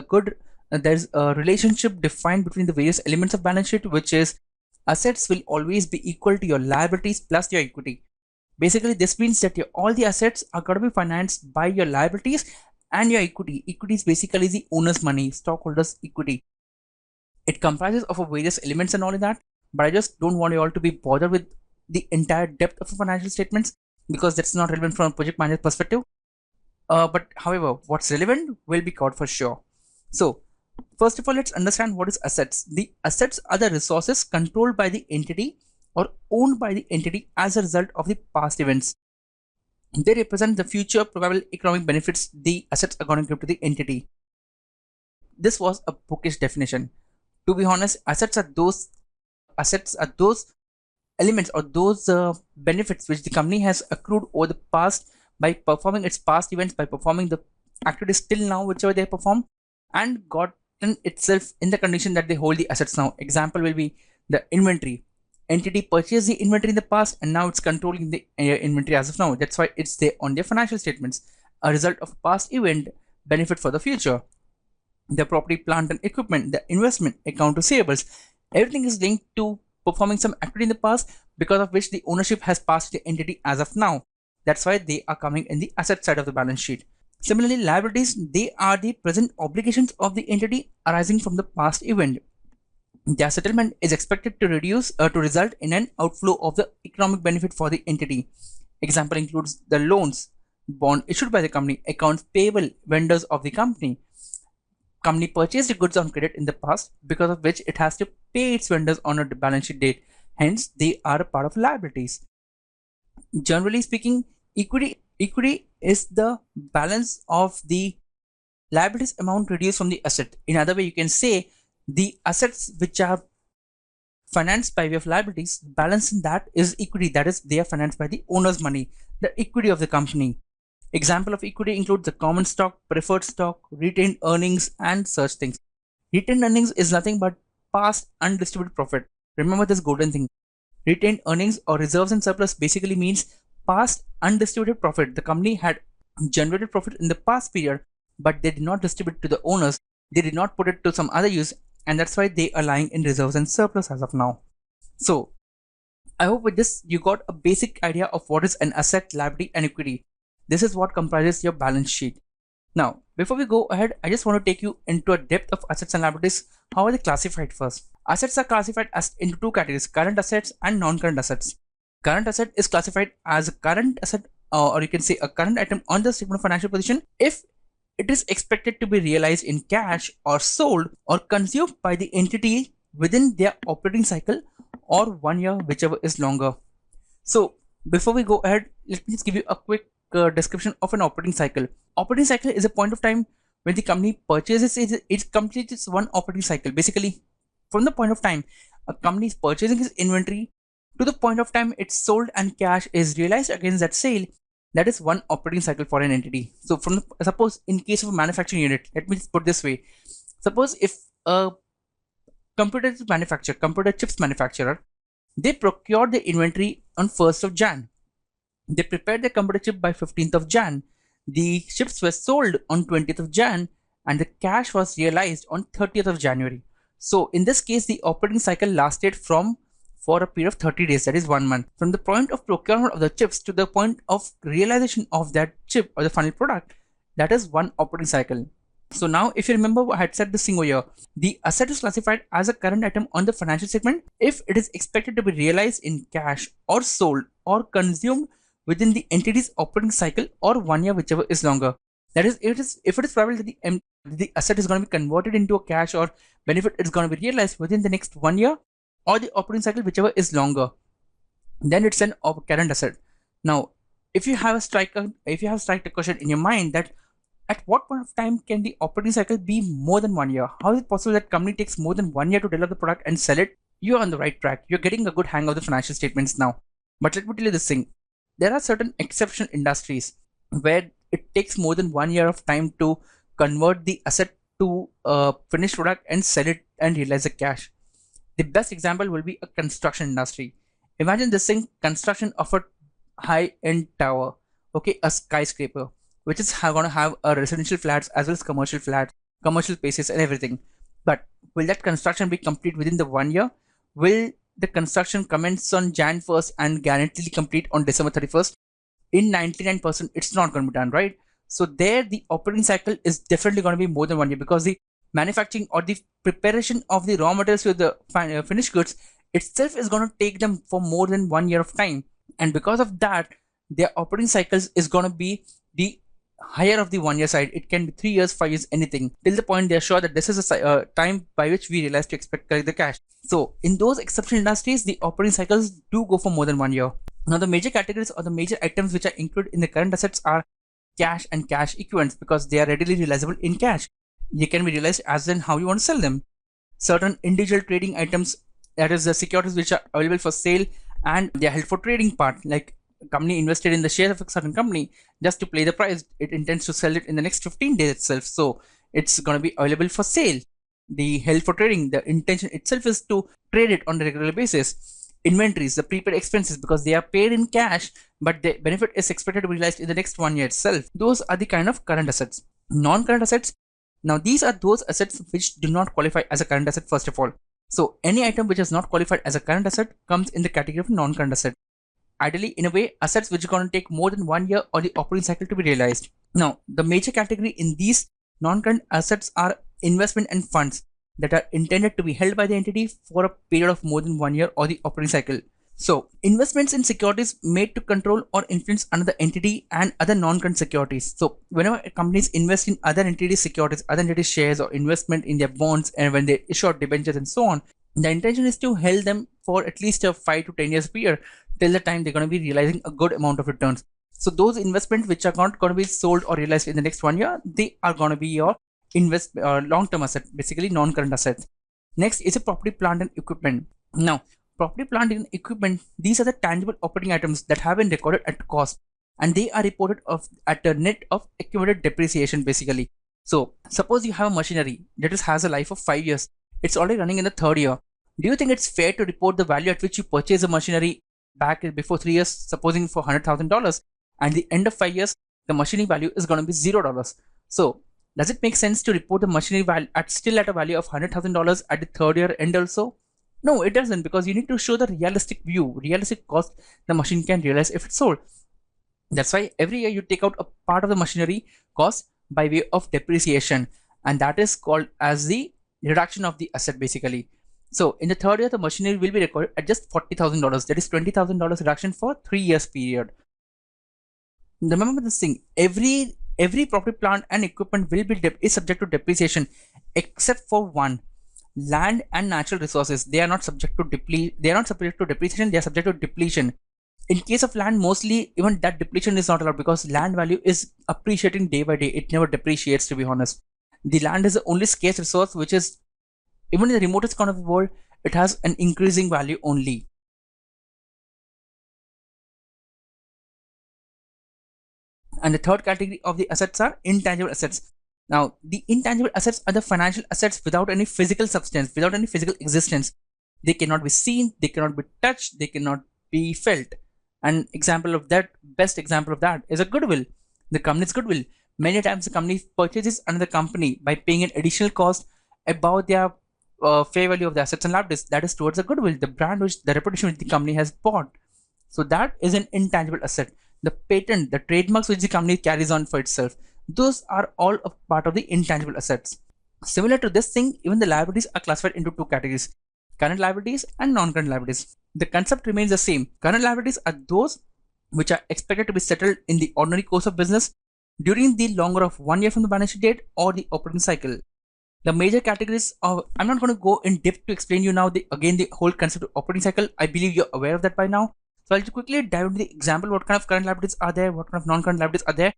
a relationship defined between the various elements of balance sheet, which is assets will always be equal to your liabilities plus your equity. Basically, this means that all the assets are going to be financed by your liabilities and your equity. Equity is basically the owner's money, stockholders' equity. It comprises of various elements and all of that, but I just don't want you all to be bothered with the entire depth of financial statements because that's not relevant from a project manager perspective. But however, what's relevant will be covered for sure. So first of all, let's understand what is assets. The assets are the resources controlled by the entity or owned by the entity as a result of the past events. They represent the future probable economic benefits the assets are going to give to the entity. This was a bookish definition. To be honest, assets are those elements or those benefits which the company has accrued over the past by performing its past events, by performing the activities till now, whichever they perform, and gotten itself in the condition that they hold the assets now. Example will be the inventory. Entity purchased the inventory in the past and now it's controlling the inventory as of now. That's why it's there on their financial statements. A result of past event, benefit for the future. The property, plant and equipment, the investment, account receivables, everything is linked to performing some activity in the past because of which the ownership has passed the entity as of now. That's why they are coming in the asset side of the balance sheet. Similarly, liabilities, they are the present obligations of the entity arising from the past event. Their settlement is expected to result in an outflow of the economic benefit for the entity. Example includes the loans, bond issued by the company, accounts payable, vendors of the company. Company purchased the goods on credit in the past because of which it has to pay its vendors on a balance sheet date. Hence, they are a part of liabilities. Generally speaking, equity is the balance of the liabilities amount reduced from the asset. In other way, you can say the assets which are financed by way of liabilities, balance in that is equity. That is, they are financed by the owner's money, the equity of the company. Example of equity includes the common stock, preferred stock, retained earnings, and such things. Retained earnings is nothing but past undistributed profit. Remember this golden thing. Retained earnings or reserves and surplus basically means past undistributed profit. The company had generated profit in the past period, but they did not distribute to the owners. They did not put it to some other use, and that's why they are lying in reserves and surplus as of now. So I hope with this you got a basic idea of what is an asset, liability, and equity. This is what comprises your balance sheet. Now, before we go ahead, I just want to take you into a depth of assets and liabilities. How are they classified first? Assets are classified as into two categories, current assets and non-current assets. Current asset is classified as a current asset or you can say a current item on the statement of financial position if it is expected to be realized in cash or sold or consumed by the entity within their operating cycle or 1 year, whichever is longer. So before we go ahead, let me just give you a quick description of an operating cycle. Operating cycle is a point of time when the company purchases it completes its one operating cycle. Basically, from the point of time a company is purchasing its inventory to the point of time it's sold and cash is realized against that sale, that is one operating cycle for an entity. So suppose in case of a manufacturing unit, let me just put this way. Suppose if a computer chips manufacturer, they procured the inventory on 1st of Jan. They prepared the computer chip by 15th of Jan. The chips were sold on 20th of Jan and the cash was realized on 30th of January. So in this case, the operating cycle lasted for a period of 30 days, that is 1 month. From the point of procurement of the chips to the point of realization of that chip or the final product, that is one operating cycle. So now if you remember, I had said this thing over here, the asset is classified as a current item on the financial statement if it is expected to be realized in cash or sold or consumed within the entity's operating cycle or 1 year, whichever is longer. That is, if it is probable that the asset is going to be converted into a cash or benefit is going to be realized within the next 1 year or the operating cycle, whichever is longer, then it's an current asset. Now, if you have a strike question in your mind that at what point of time can the operating cycle be more than 1 year? How is it possible that company takes more than 1 year to develop the product and sell it? You're on the right track. You're getting a good hang of the financial statements now. But let me tell you this thing. There are certain exceptional industries where it takes more than 1 year of time to convert the asset to a finished product and sell it and realize the cash. The best example will be a construction industry. Imagine this thing, construction of a high-end tower, okay, a skyscraper, which is going to have a residential flats as well as commercial flats, commercial spaces and everything. But will that construction be complete within the 1 year? Will the construction commence on Jan 1st and guaranteed complete on December 31st? In 99%, it's not going to be done, right? So there, the operating cycle is definitely going to be more than 1 year because the manufacturing or the preparation of the raw materials with the finished goods itself is going to take them for more than 1 year of time. And because of that, their operating cycles is going to be the higher of the 1 year side. It can be 3 years, 5 years, anything, till the point they are sure that this is a time by which we realize to expect collect the cash. So in those exceptional industries, the operating cycles do go for more than 1 year. Now the major categories or the major items which are included in the current assets are cash and cash equivalents because they are readily realizable in cash. They can be realized as in how you want to sell them. Certain individual trading items, that is the securities which are available for sale and they are held for trading part, like a company invested in the share of a certain company just to play the price. It intends to sell it in the next 15 days itself, so it's going to be available for sale. The held for trading, the intention itself is to trade it on a regular basis. Inventories, the prepaid expenses, because they are paid in cash but the benefit is expected to be realized in the next 1 year itself. Those are the kind of current assets. Non-current assets, now these are those assets which do not qualify as a current asset first of all. So any item which is not qualified as a current asset comes in the category of non-current asset. Ideally, in a way, assets which are going to take more than 1 year or the operating cycle to be realized. Now, the major category in these non-current assets are investment and funds that are intended to be held by the entity for a period of more than 1 year or the operating cycle. So, investments in securities made to control or influence another entity and other non-current securities. So, whenever companies invest in other entities' securities, other entities' shares or investment in their bonds, and when they issue debentures and so on, the intention is to hold them for at least a 5 to 10 years period till the time they're going to be realizing a good amount of returns. So those investments which are not going to be sold or realized in the next 1 year, they are going to be your long-term asset, basically non-current assets. Next is a property, plant and equipment. Now, property, plant and equipment, these are the tangible operating items that have been recorded at cost and they are reported at a net of accumulated depreciation basically. So suppose you have a machinery that has a life of 5 years. It's already running in the 3rd year. Do you think it's fair to report the value at which you purchase a machinery back before 3 years, supposing for $100,000, and the end of 5 years, the machinery value is going to be $0? So does it make sense to report the machinery value still at a value of $100,000 at the 3rd year end also? No, it doesn't, because you need to show the realistic cost the machine can realize if it's sold. That's why every year you take out a part of the machinery cost by way of depreciation, and that is called as the reduction of the asset basically. So in the 3rd year, the machinery will be recorded at just $40,000. That is $20,000 reduction for 3 years period. Remember this thing: every property, plant, and equipment will be is subject to depreciation, except for one: land and natural resources. They are not subject to They are not subject to depreciation. They are subject to depletion. In case of land, mostly even that depletion is not allowed because land value is appreciating day by day. It never depreciates, to be honest. The land is the only scarce resource which is, even in the remotest corner of the world, it has an increasing value only. And the third category of the assets are intangible assets. Now, the intangible assets are the financial assets without any physical substance, without any physical existence. They cannot be seen, they cannot be touched, they cannot be felt. An example of that, best example of that, is a goodwill. The company's goodwill. Many times the company purchases another company by paying an additional cost above their fair value of the assets and liabilities. That is towards the goodwill, the brand which the reputation which the company has bought. So that is an intangible asset. The patent, the trademarks which the company carries on for itself, Those are all a part of the intangible assets. Similar to this thing, even the liabilities are classified into two categories: current liabilities and non-current liabilities. The concept remains the same. Current liabilities are those which are expected to be settled in the ordinary course of business during the longer of 1 year from the balance sheet date or the operating cycle. The major categories of, I'm not going to go in depth to explain you now the whole concept of operating cycle. I believe you're aware of that by now. So I'll just quickly dive into the example, what kind of current liabilities are there, what kind of non-current liabilities are there,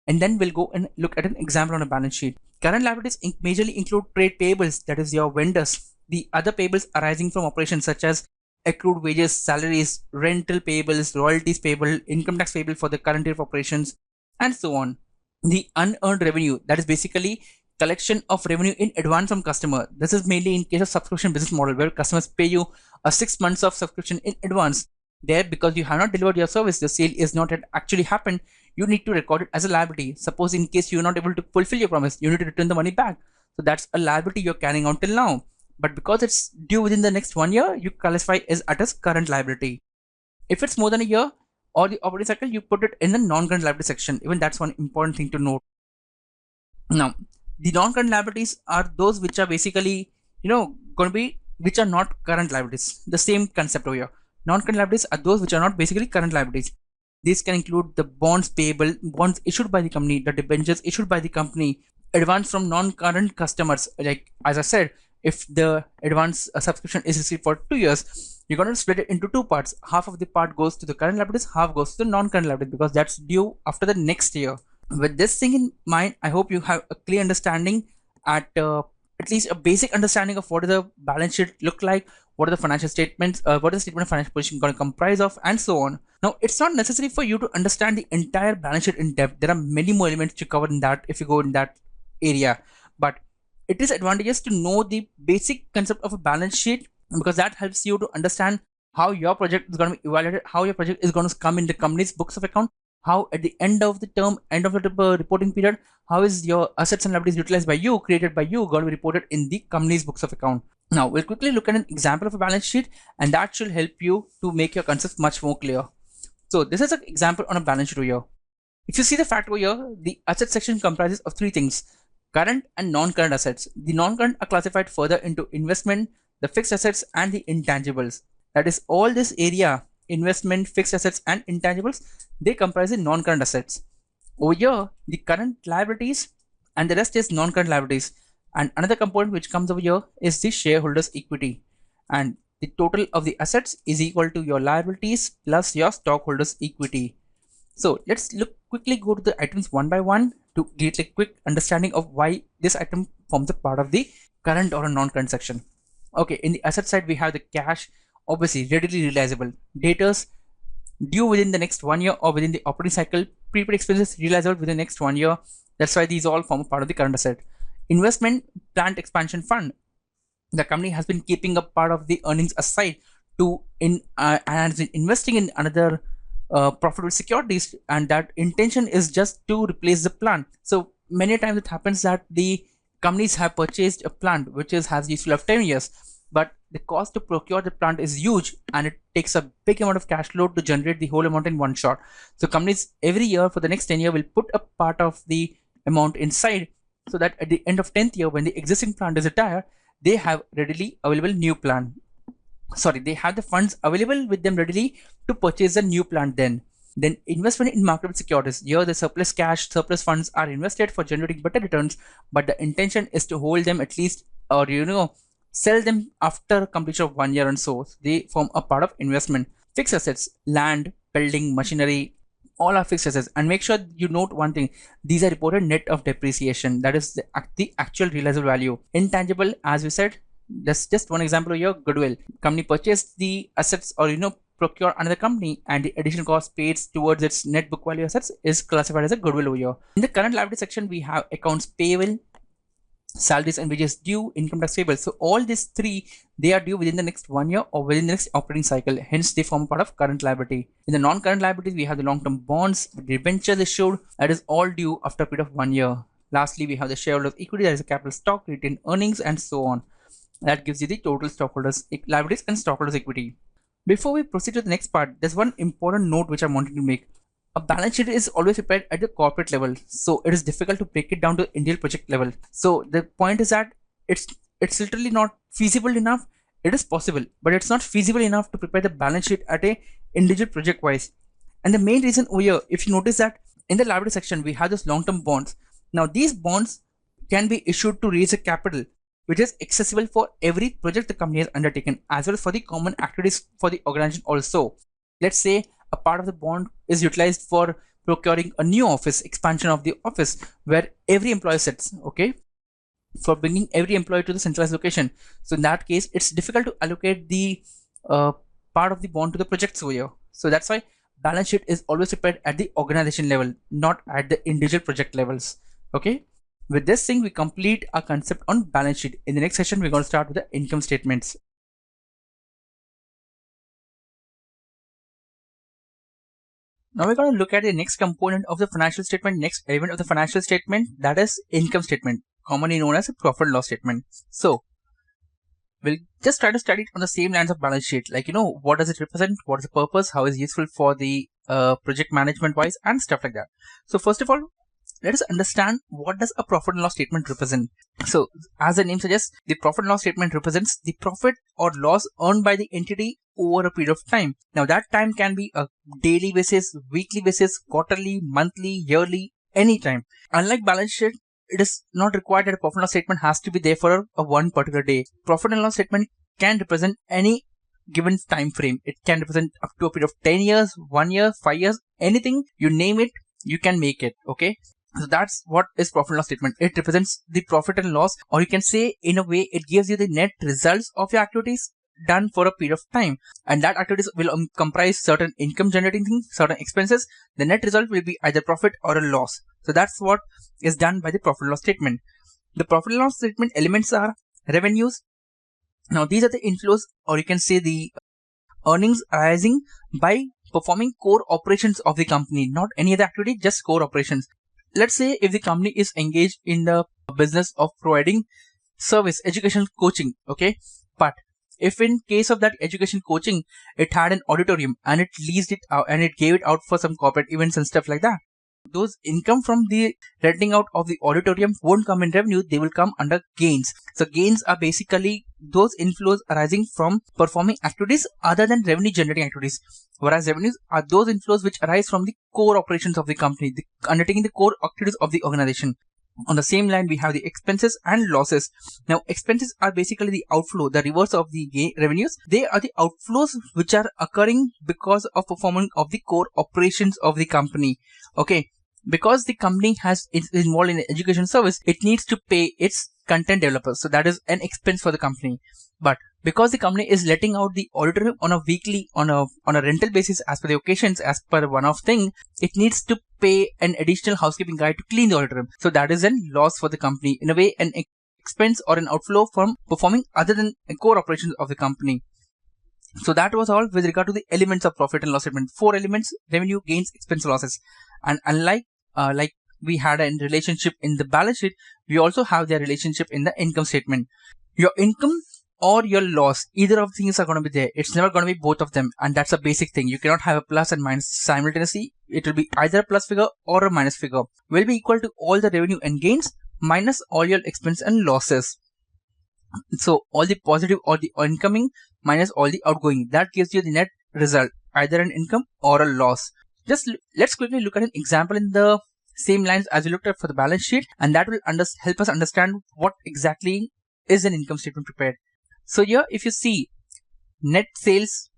and then we'll go and look at an example on a balance sheet. Current liabilities majorly include trade payables, that is your vendors, the other payables arising from operations such as accrued wages, salaries, rental payables, royalties payable, income tax payable for the current year of operations, and so on. The unearned revenue, that is basically collection of revenue in advance from customer. This is mainly in case of subscription business model where customers pay you a 6 months of subscription in advance. There, because you have not delivered your service, the sale is not yet actually happened, you need to record it as a liability. Suppose in case you're not able to fulfill your promise, you need to return the money back. So that's a liability you're carrying on till now. But because it's due within the next 1 year, you classify as current liability. If it's more than a year or the operating cycle, you put it in the non-current liability section. Even that's one important thing to note. Now, the non-current liabilities are those which are basically, going to be, which are not current liabilities. The same concept over here. Non-current liabilities are those which are not basically current liabilities. These can include the bonds payable, bonds issued by the company, the debentures issued by the company, advance from non-current customers. Like, as I said, if the advance subscription is received for 2 years, you're going to split it into two parts. Half of the part goes to the current liabilities, half goes to the non-current liabilities, because that's due after the next year. With this thing in mind, I hope you have a clear understanding at least a basic understanding of what does the balance sheet look like, what are the financial statements, what is the statement of financial position going to comprise of, and so on. Now, it's not necessary for you to understand the entire balance sheet in depth. There are many more elements to cover in that if you go in that area. But it is advantageous to know the basic concept of a balance sheet, because that helps you to understand how your project is going to be evaluated, how your project is going to come in the company's books of account, how at the end of the term, end of the reporting period, how is your assets and liabilities utilized by you, created by you, going to be reported in the company's books of account. Now, we'll quickly look at an example of a balance sheet, and that should help you to make your concepts much more clear. So this is an example on a balance sheet over here. If you see the fact over here, the asset section comprises of three things: current and non-current assets. The non-current are classified further into investment, the fixed assets, and the intangibles. That is, all this area, investment, fixed assets, and intangibles, they comprise the non-current assets. Over here, the current liabilities and the rest is non-current liabilities. And another component which comes over here is the shareholders' equity. And the total of the assets is equal to your liabilities plus your stockholders' equity. So let's quickly go to the items one by one to get a quick understanding of why this item forms a part of the current or a non-current section. Okay, in the asset side, we have the cash, obviously readily realizable. Debtors due within the next 1 year or within the operating cycle, prepaid expenses realizable within the next 1 year. That's why these all form a part of the current asset. Investment, plant expansion fund. The company has been keeping a part of the earnings aside to and has been investing in another profitable securities, and that intention is just to replace the plant. So many times it happens that the companies have purchased a plant which has useful of 10 years, but the cost to procure the plant is huge and it takes a big amount of cash flow to generate the whole amount in one shot. So companies every year for the next 10 years will put a part of the amount inside, so that at the end of 10th year, when the existing plant is retired, they have readily available new plant. Sorry, they have the funds available with them readily to purchase a new plant. Then investment in marketable securities. Here the surplus cash, surplus funds are invested for generating better returns, but the intention is to hold them at least, or sell them after completion of 1 year, and so they form a part of investment. Fixed assets, land, building, machinery, all are fixed assets. And make sure you note one thing: these are reported net of depreciation. That is the actual realizable value. Intangible, as we said, that's just one example here. Goodwill. Company purchased the assets, or procure another company, and the additional cost paid towards its net book value assets is classified as a goodwill over here. In the current liability section, we have accounts payable, salaries and wages due, income tax payable. So all these three, they are due within the next 1 year or within the next operating cycle. Hence, they form part of current liability. In the non-current liabilities, we have the long-term bonds, debentures issued. That is all due after a period of 1 year. Lastly, we have the shareholders' equity. That is a capital stock, retained earnings, and so on. That gives you the total stockholders' liabilities and stockholders' equity. Before we proceed to the next part, there's one important note which I wanted to make. a balance sheet is always prepared at the corporate level, so it is difficult to break it down to individual project level. So the point is that it's literally not feasible enough. It is possible, but it's not feasible enough to prepare the balance sheet at a individual project wise. And the main reason over here, if you notice that in the liability section we have this long-term bonds. Now these bonds can be issued to raise a capital which is accessible for every project the company has undertaken, as well as for the common activities for the organization also. Let's say a part of the bond is utilized for procuring a new office, expansion of the office where every employee sits, okay, for bringing every employee to the centralized location. So in that case, it's difficult to allocate the part of the bond to the projects over here. So that's why balance sheet is always prepared at the organization level, not at the individual project levels. Okay. With this thing, we complete our concept on balance sheet. In the next session, we're going to start with the income statements. Now we're going to look at the next component of the financial statement, next element of the financial statement, that is income statement, commonly known as a profit and loss statement. So we'll just try to study it on the same lines of balance sheet, like, what does it represent, what is the purpose, how is it useful for the project management wise, and stuff like that. So first of all, let us understand what does a profit and loss statement represent. So as the name suggests, the profit and loss statement represents the profit or loss earned by the entity over a period of time. Now that time can be a daily basis, weekly basis, quarterly, monthly, yearly, any time. Unlike balance sheet, it is not required that a profit and loss statement has to be there for a one particular day. Profit and loss statement can represent any given time frame. It can represent up to a period of 10 years, 1 year, 5 years, anything you name it, you can make it. Okay. So that's what is profit and loss statement. It represents the profit and loss, or you can say in a way it gives you the net results of your activities done for a period of time, and that activities will comprise certain income generating things, certain expenses. The net result will be either profit or a loss. So that's what is done by the profit and loss statement. The profit and loss statement elements are revenues. Now these are the inflows, or you can say the earnings arising by performing core operations of the company, not any other activity, just core operations. Let's say if the company is engaged in the business of providing service, education, coaching, okay, but if in case of that education coaching, it had an auditorium and it leased it out and it gave it out for some corporate events and stuff like that, those income from the renting out of the auditorium won't come in revenue, they will come under gains. So gains are basically those inflows arising from performing activities other than revenue generating activities, whereas revenues are those inflows which arise from the core operations of the company, undertaking the core activities of the organization. On the same line, we have the expenses and losses. Now expenses are basically the outflow, the reverse of the revenues. They are the outflows which are occurring because of performance of the core operations of the company. Okay, because the company is involved in education service, it needs to pay its content developers, so that is an expense for the company. But because the company is letting out the auditorium on a weekly, on a rental basis as per the occasions, as per one-off thing, it needs to pay an additional housekeeping guy to clean the auditorium, so that is a loss for the company, in a way an expense or an outflow from performing other than core operations of the company. So that was all with regard to the elements of profit and loss statement. 4 elements: revenue, gains, expense, losses. And unlike like we had a relationship in the balance sheet, we also have their relationship in the income statement. Your income or your loss, either of things are going to be there. It's never going to be both of them, and that's a basic thing. You cannot have a plus and minus simultaneously. It will be either a plus figure or a minus figure. Will be equal to all the revenue and gains minus all your expense and losses. So all the positive or the incoming minus all the outgoing, that gives you the net result, either an income or a loss. Just let's quickly look at an example in the same lines as we looked at for the balance sheet, and that will help us understand what exactly is an income statement prepared. So here, if you see net sales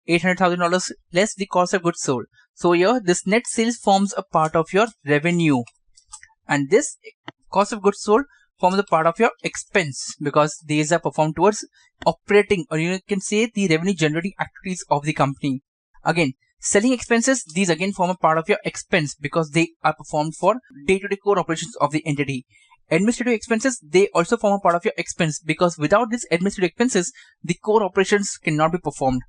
$800,000 less the cost of goods sold. So here this net sales forms a part of your revenue, and this cost of goods sold forms a part of your expense, because these are performed towards operating, or you can say the revenue generating activities of the company. Again, selling expenses, these again form a part of your expense because they are performed for day-to-day core operations of the entity. Administrative expenses, they also form a part of your expense because without these administrative expenses, the core operations cannot be performed.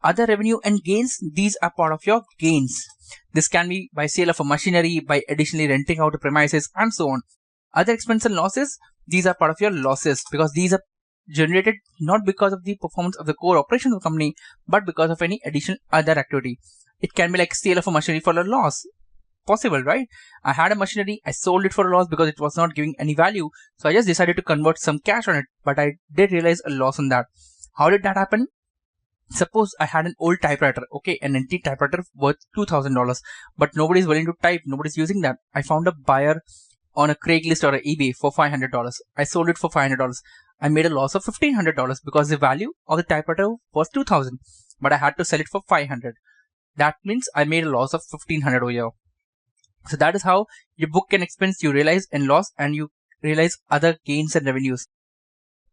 Other revenue and gains, these are part of your gains. This can be by sale of a machinery, by additionally renting out the premises, and so on. Other expense and losses, these are part of your losses because these are generated not because of the performance of the core operations of the company, but because of any additional other activity. It can be like sale of a machinery for a loss. Possible, right? I had a machinery, I sold it for a loss because it was not giving any value. So I just decided to convert some cash on it, but I did realize a loss on that. How did that happen? Suppose I had an old typewriter, okay, an antique typewriter worth $2,000, but nobody's willing to type, nobody's using that. I found a buyer on a Craigslist or a eBay for $500. I sold it for $500. I made a loss of $1,500 because the value of the typewriter was $2,000, but I had to sell it for $500. That means I made a loss of $1,500 over here. So that is how you book an expense, you realize and loss, and you realize other gains and revenues.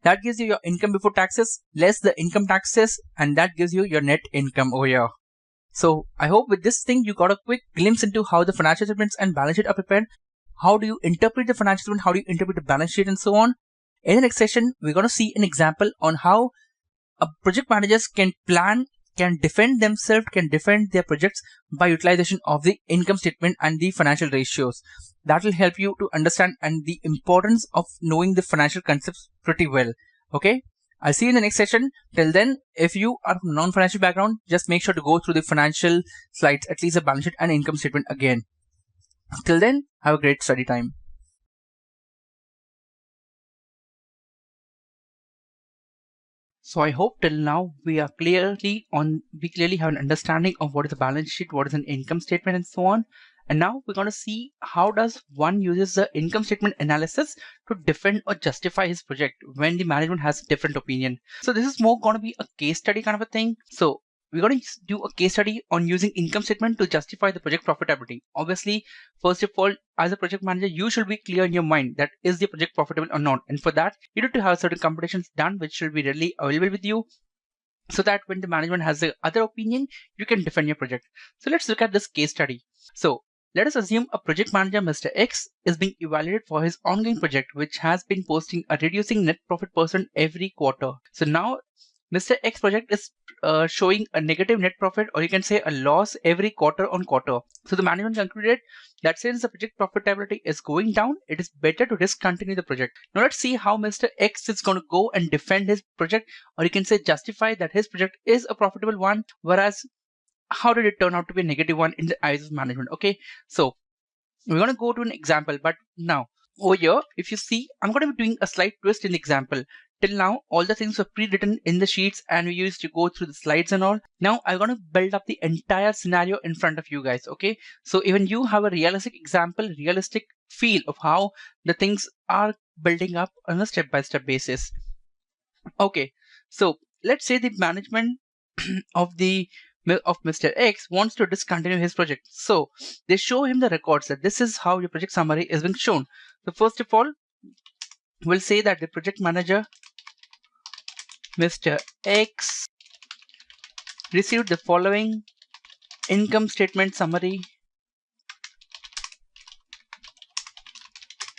That gives you your income before taxes, less the income taxes, and that gives you your net income over here. So I hope with this thing you got a quick glimpse into how the financial statements and balance sheet are prepared. How do you interpret the financial statement? How do you interpret the balance sheet and so on? In the next session, we're going to see an example on how a project managers can plan, can defend themselves, can defend their projects by utilization of the income statement and the financial ratios. That will help you to understand and the importance of knowing the financial concepts pretty well. Okay, I'll see you in the next session. Till then, if you are from non-financial background, just make sure to go through the financial slides, at least the balance sheet and income statement again. Till then, have a great study time. So I hope till now we clearly have an understanding of what is a balance sheet, what is an income statement, and so on. And now we're going to see how does one uses the income statement analysis to defend or justify his project when the management has a different opinion. So this is more going to be a case study kind of a thing. So we're going to do a case study on using income statement to justify the project profitability. Obviously, first of all, as a project manager, you should be clear in your mind that is the project profitable or not. And for that, you need to have certain computations done, which should be readily available with you, so that when the management has the other opinion, you can defend your project. So let's look at this case study. So let us assume a project manager, Mr. X, is being evaluated for his ongoing project, which has been posting a reducing net profit percent every quarter. So now Mr. X project is showing a negative net profit, or you can say a loss every quarter on quarter. So the management concluded that since the project profitability is going down, it is better to discontinue the project. Now let's see how Mr. X is going to go and defend his project, or you can say justify that his project is a profitable one, whereas how did it turn out to be a negative one in the eyes of management. Okay, so we're going to go to an example, but now over here, if you see, I'm going to be doing a slight twist in the example. Till now, all the things were pre-written in the sheets and we used to go through the slides and all. Now I'm going to build up the entire scenario in front of you guys. Okay, so even you have a realistic example, realistic feel of how the things are building up on a step-by-step basis. Okay, so let's say the management of Mr. X wants to discontinue his project. So they show him the records that this is how your project summary is being shown. So first of all, we'll say that the project manager, Mr. X, received the following income statement summary,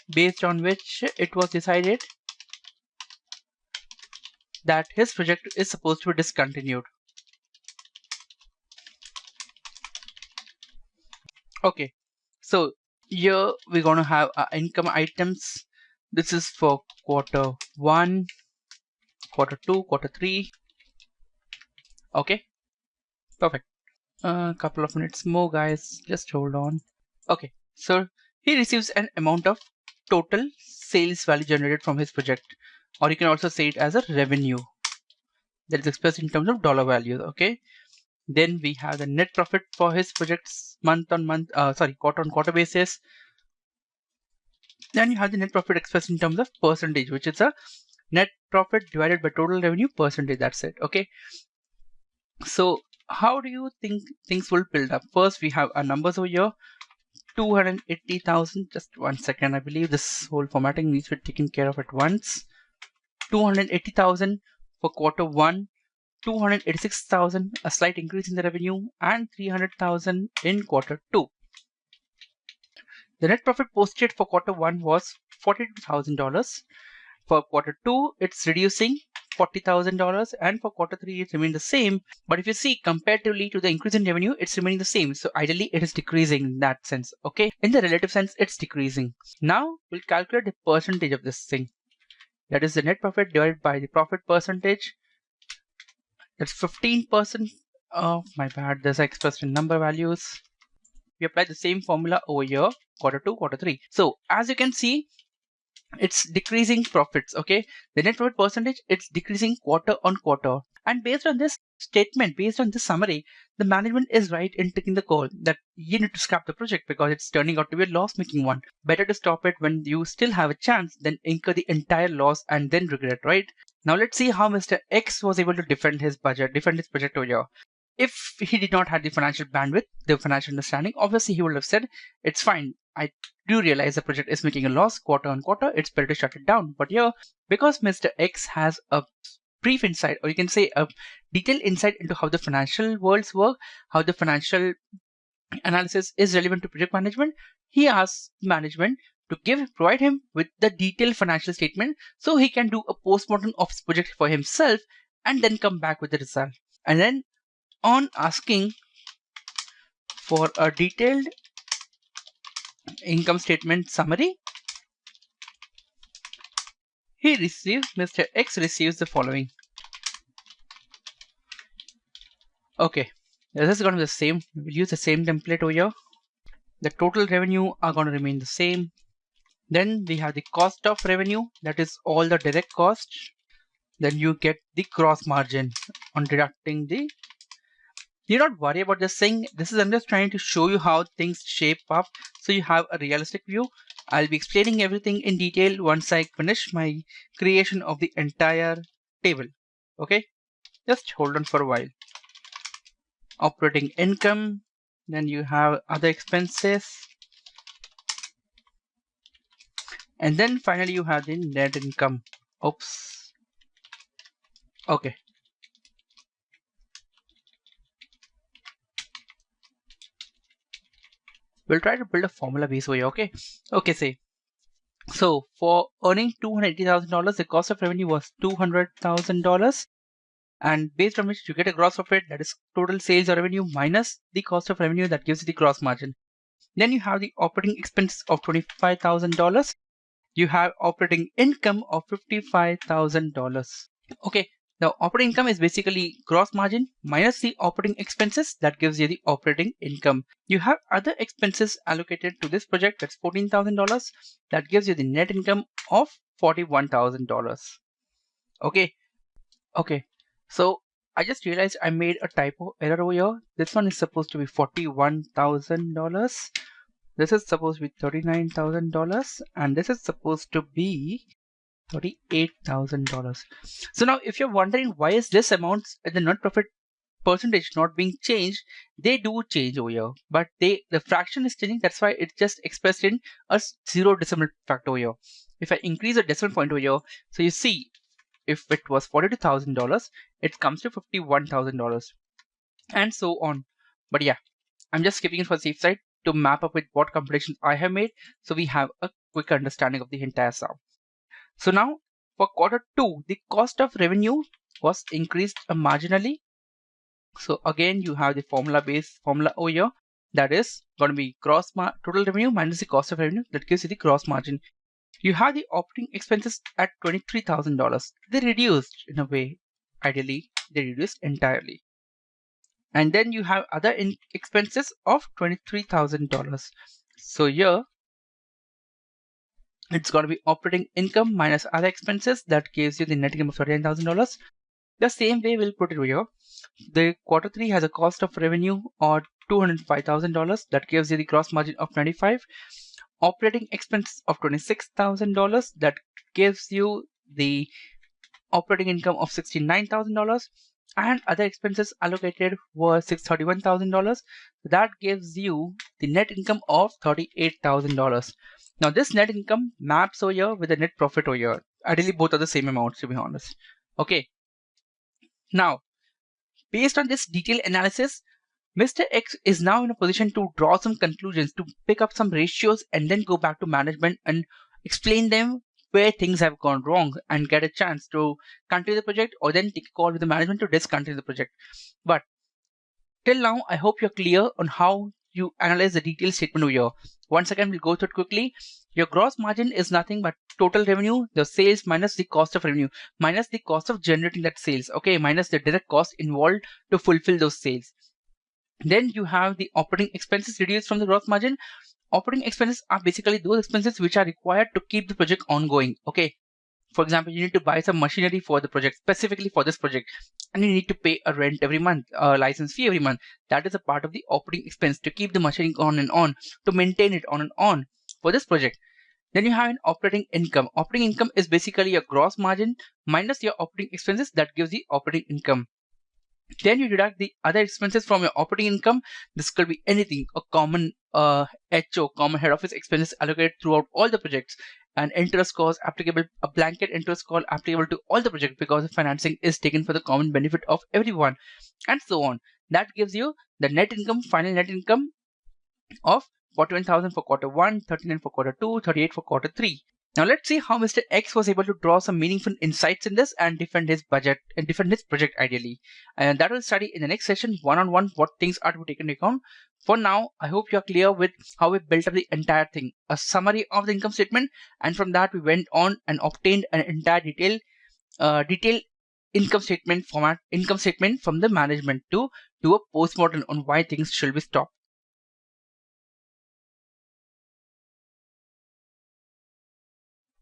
based on which it was decided that his project is supposed to be discontinued. Okay, so here we're going to have income items. This is for quarter 1, quarter 2, quarter 3. Okay, perfect. A couple of minutes more, guys. Just hold on. Okay, so he receives an amount of total sales value generated from his project, or you can also say it as a revenue that is expressed in terms of dollar values. Okay, then we have the net profit for his projects quarter on quarter basis. Then you have the net profit expressed in terms of percentage, which is a net profit divided by total revenue percentage. That's it. Okay, so how do you think things will build up? First, we have our numbers over here. 280,000. Just 1 second. I believe this whole formatting needs to be taken care of at once. 280,000 for quarter 1, 286,000, a slight increase in the revenue, and 300,000 in quarter 2. The net profit posted for quarter 1 was $42,000. For quarter 2, it's reducing $40,000, and for quarter 3, it remained the same. But if you see, comparatively to the increase in revenue, it's remaining the same. So ideally, it is decreasing in that sense. Okay, in the relative sense, it's decreasing. Now we'll calculate the percentage of this thing. That is the net profit divided by the profit percentage. That's 15%. Oh, my bad. There's expressed in number values. We apply the same formula over here, quarter 2, quarter 3. So as you can see, it's decreasing profits. Okay, the net profit percentage, it's decreasing quarter on quarter. And based on this statement, based on this summary, the management is right in taking the call that you need to scrap the project because it's turning out to be a loss making one. Better to stop it when you still have a chance than incur the entire loss and then regret, right? Now let's see how Mr. X was able to defend his project over here. If he did not have the financial bandwidth, the financial understanding, obviously he would have said, it's fine. I do realize the project is making a loss quarter on quarter. It's better to shut it down. But here, because Mr. X has a brief insight, or you can say a detailed insight into how the financial worlds work, how the financial analysis is relevant to project management, he asks management to provide him with the detailed financial statement so he can do a postmortem of his project for himself and then come back with the result. And then on asking for a detailed income statement summary, Mr. X receives the following. Okay, this is going to be the same. We'll use the same template over here. The total revenue are going to remain the same. Then we have the cost of revenue, that is all the direct costs. Then you get the gross margin on deducting the. Do not worry about this thing. I'm just trying to show you how things shape up so you have a realistic view. I'll be explaining everything in detail once I finish my creation of the entire table. Okay, just hold on for a while. Operating income, then you have other expenses, and then finally you have the net income. Oops. Okay. We'll try to build a formula base way, okay? Okay, say. So for earning $280,000, the cost of revenue was $200,000. And based on which you get a gross profit, that is total sales or revenue minus the cost of revenue, that gives you the gross margin. Then you have the operating expenses of $25,000. You have operating income of $55,000. Okay, now operating income is basically gross margin minus the operating expenses, that gives you the operating income. You have other expenses allocated to this project, that's $14,000. That gives you the net income of $41,000. Okay, okay. So I just realized I made a typo error over here. This one is supposed to be $41,000. This is supposed to be $39,000, and this is supposed to be $38,000. So now if you're wondering why is this amount in the net profit percentage not being changed, they do change over here, but the fraction is changing. That's why it's just expressed in a 0 decimal factor over here. If I increase a decimal point over here, so you see, if it was $42,000, it comes to $51,000 and so on. But yeah, I'm just skipping it for the safe side to map up with what computations I have made, so we have a quick understanding of the entire sum. So now for quarter 2, the cost of revenue was increased marginally. So again, you have the formula over here, that is going to be total revenue minus the cost of revenue, that gives you the gross margin. You have the operating expenses at $23,000. They reduced in a way. Ideally, they reduced entirely. And then you have other expenses of $23,000. So here, it's going to be operating income minus other expenses, that gives you the net income of $39,000. The same way we'll put it here. The quarter 3 has a cost of revenue or $205,000, that gives you the gross margin of 95. Operating expenses of $26,000, that gives you the operating income of $69,000, and other expenses allocated were $631,000. That gives you the net income of $38,000. Now this net income maps over here with the net profit over here. Ideally both are the same amounts, to be honest. Okay. Now, based on this detailed analysis, Mr. X is now in a position to draw some conclusions, to pick up some ratios and then go back to management and explain them where things have gone wrong and get a chance to continue the project or then take a call with the management to discontinue the project. But till now, I hope you're clear on how you analyze the detailed statement over here. Once again, we'll go through it quickly. Your gross margin is nothing but total revenue, the sales minus the cost of revenue, minus the cost of generating that sales, okay, minus the direct cost involved to fulfill those sales. Then you have the operating expenses reduced from the gross margin. Operating expenses are basically those expenses which are required to keep the project ongoing, okay. For example, you need to buy some machinery for the project, specifically for this project, and you need to pay a rent every month, a license fee every month. That is a part of the operating expense to keep the machinery on and on, to maintain it on and on for this project. Then you have an operating income. Operating income is basically your gross margin minus your operating expenses that gives the operating income. Then you deduct the other expenses from your operating income. This could be anything, a common HO, common head office expenses allocated throughout all the projects, an interest cost applicable, a blanket interest cost applicable to all the projects because the financing is taken for the common benefit of everyone, and so on. That gives you the net income, final net income of 41,000 for quarter 1, 39 for quarter 2, 38 for quarter 3. Now let's see how Mr. X was able to draw some meaningful insights in this and defend his budget and defend his project ideally. And that will study in the next session one-on-one what things are to be taken into account. For now, I hope you are clear with how we built up the entire thing, a summary of the income statement, and from that we went on and obtained an entire detailed income statement from the management to do a postmortem on why things should be stopped.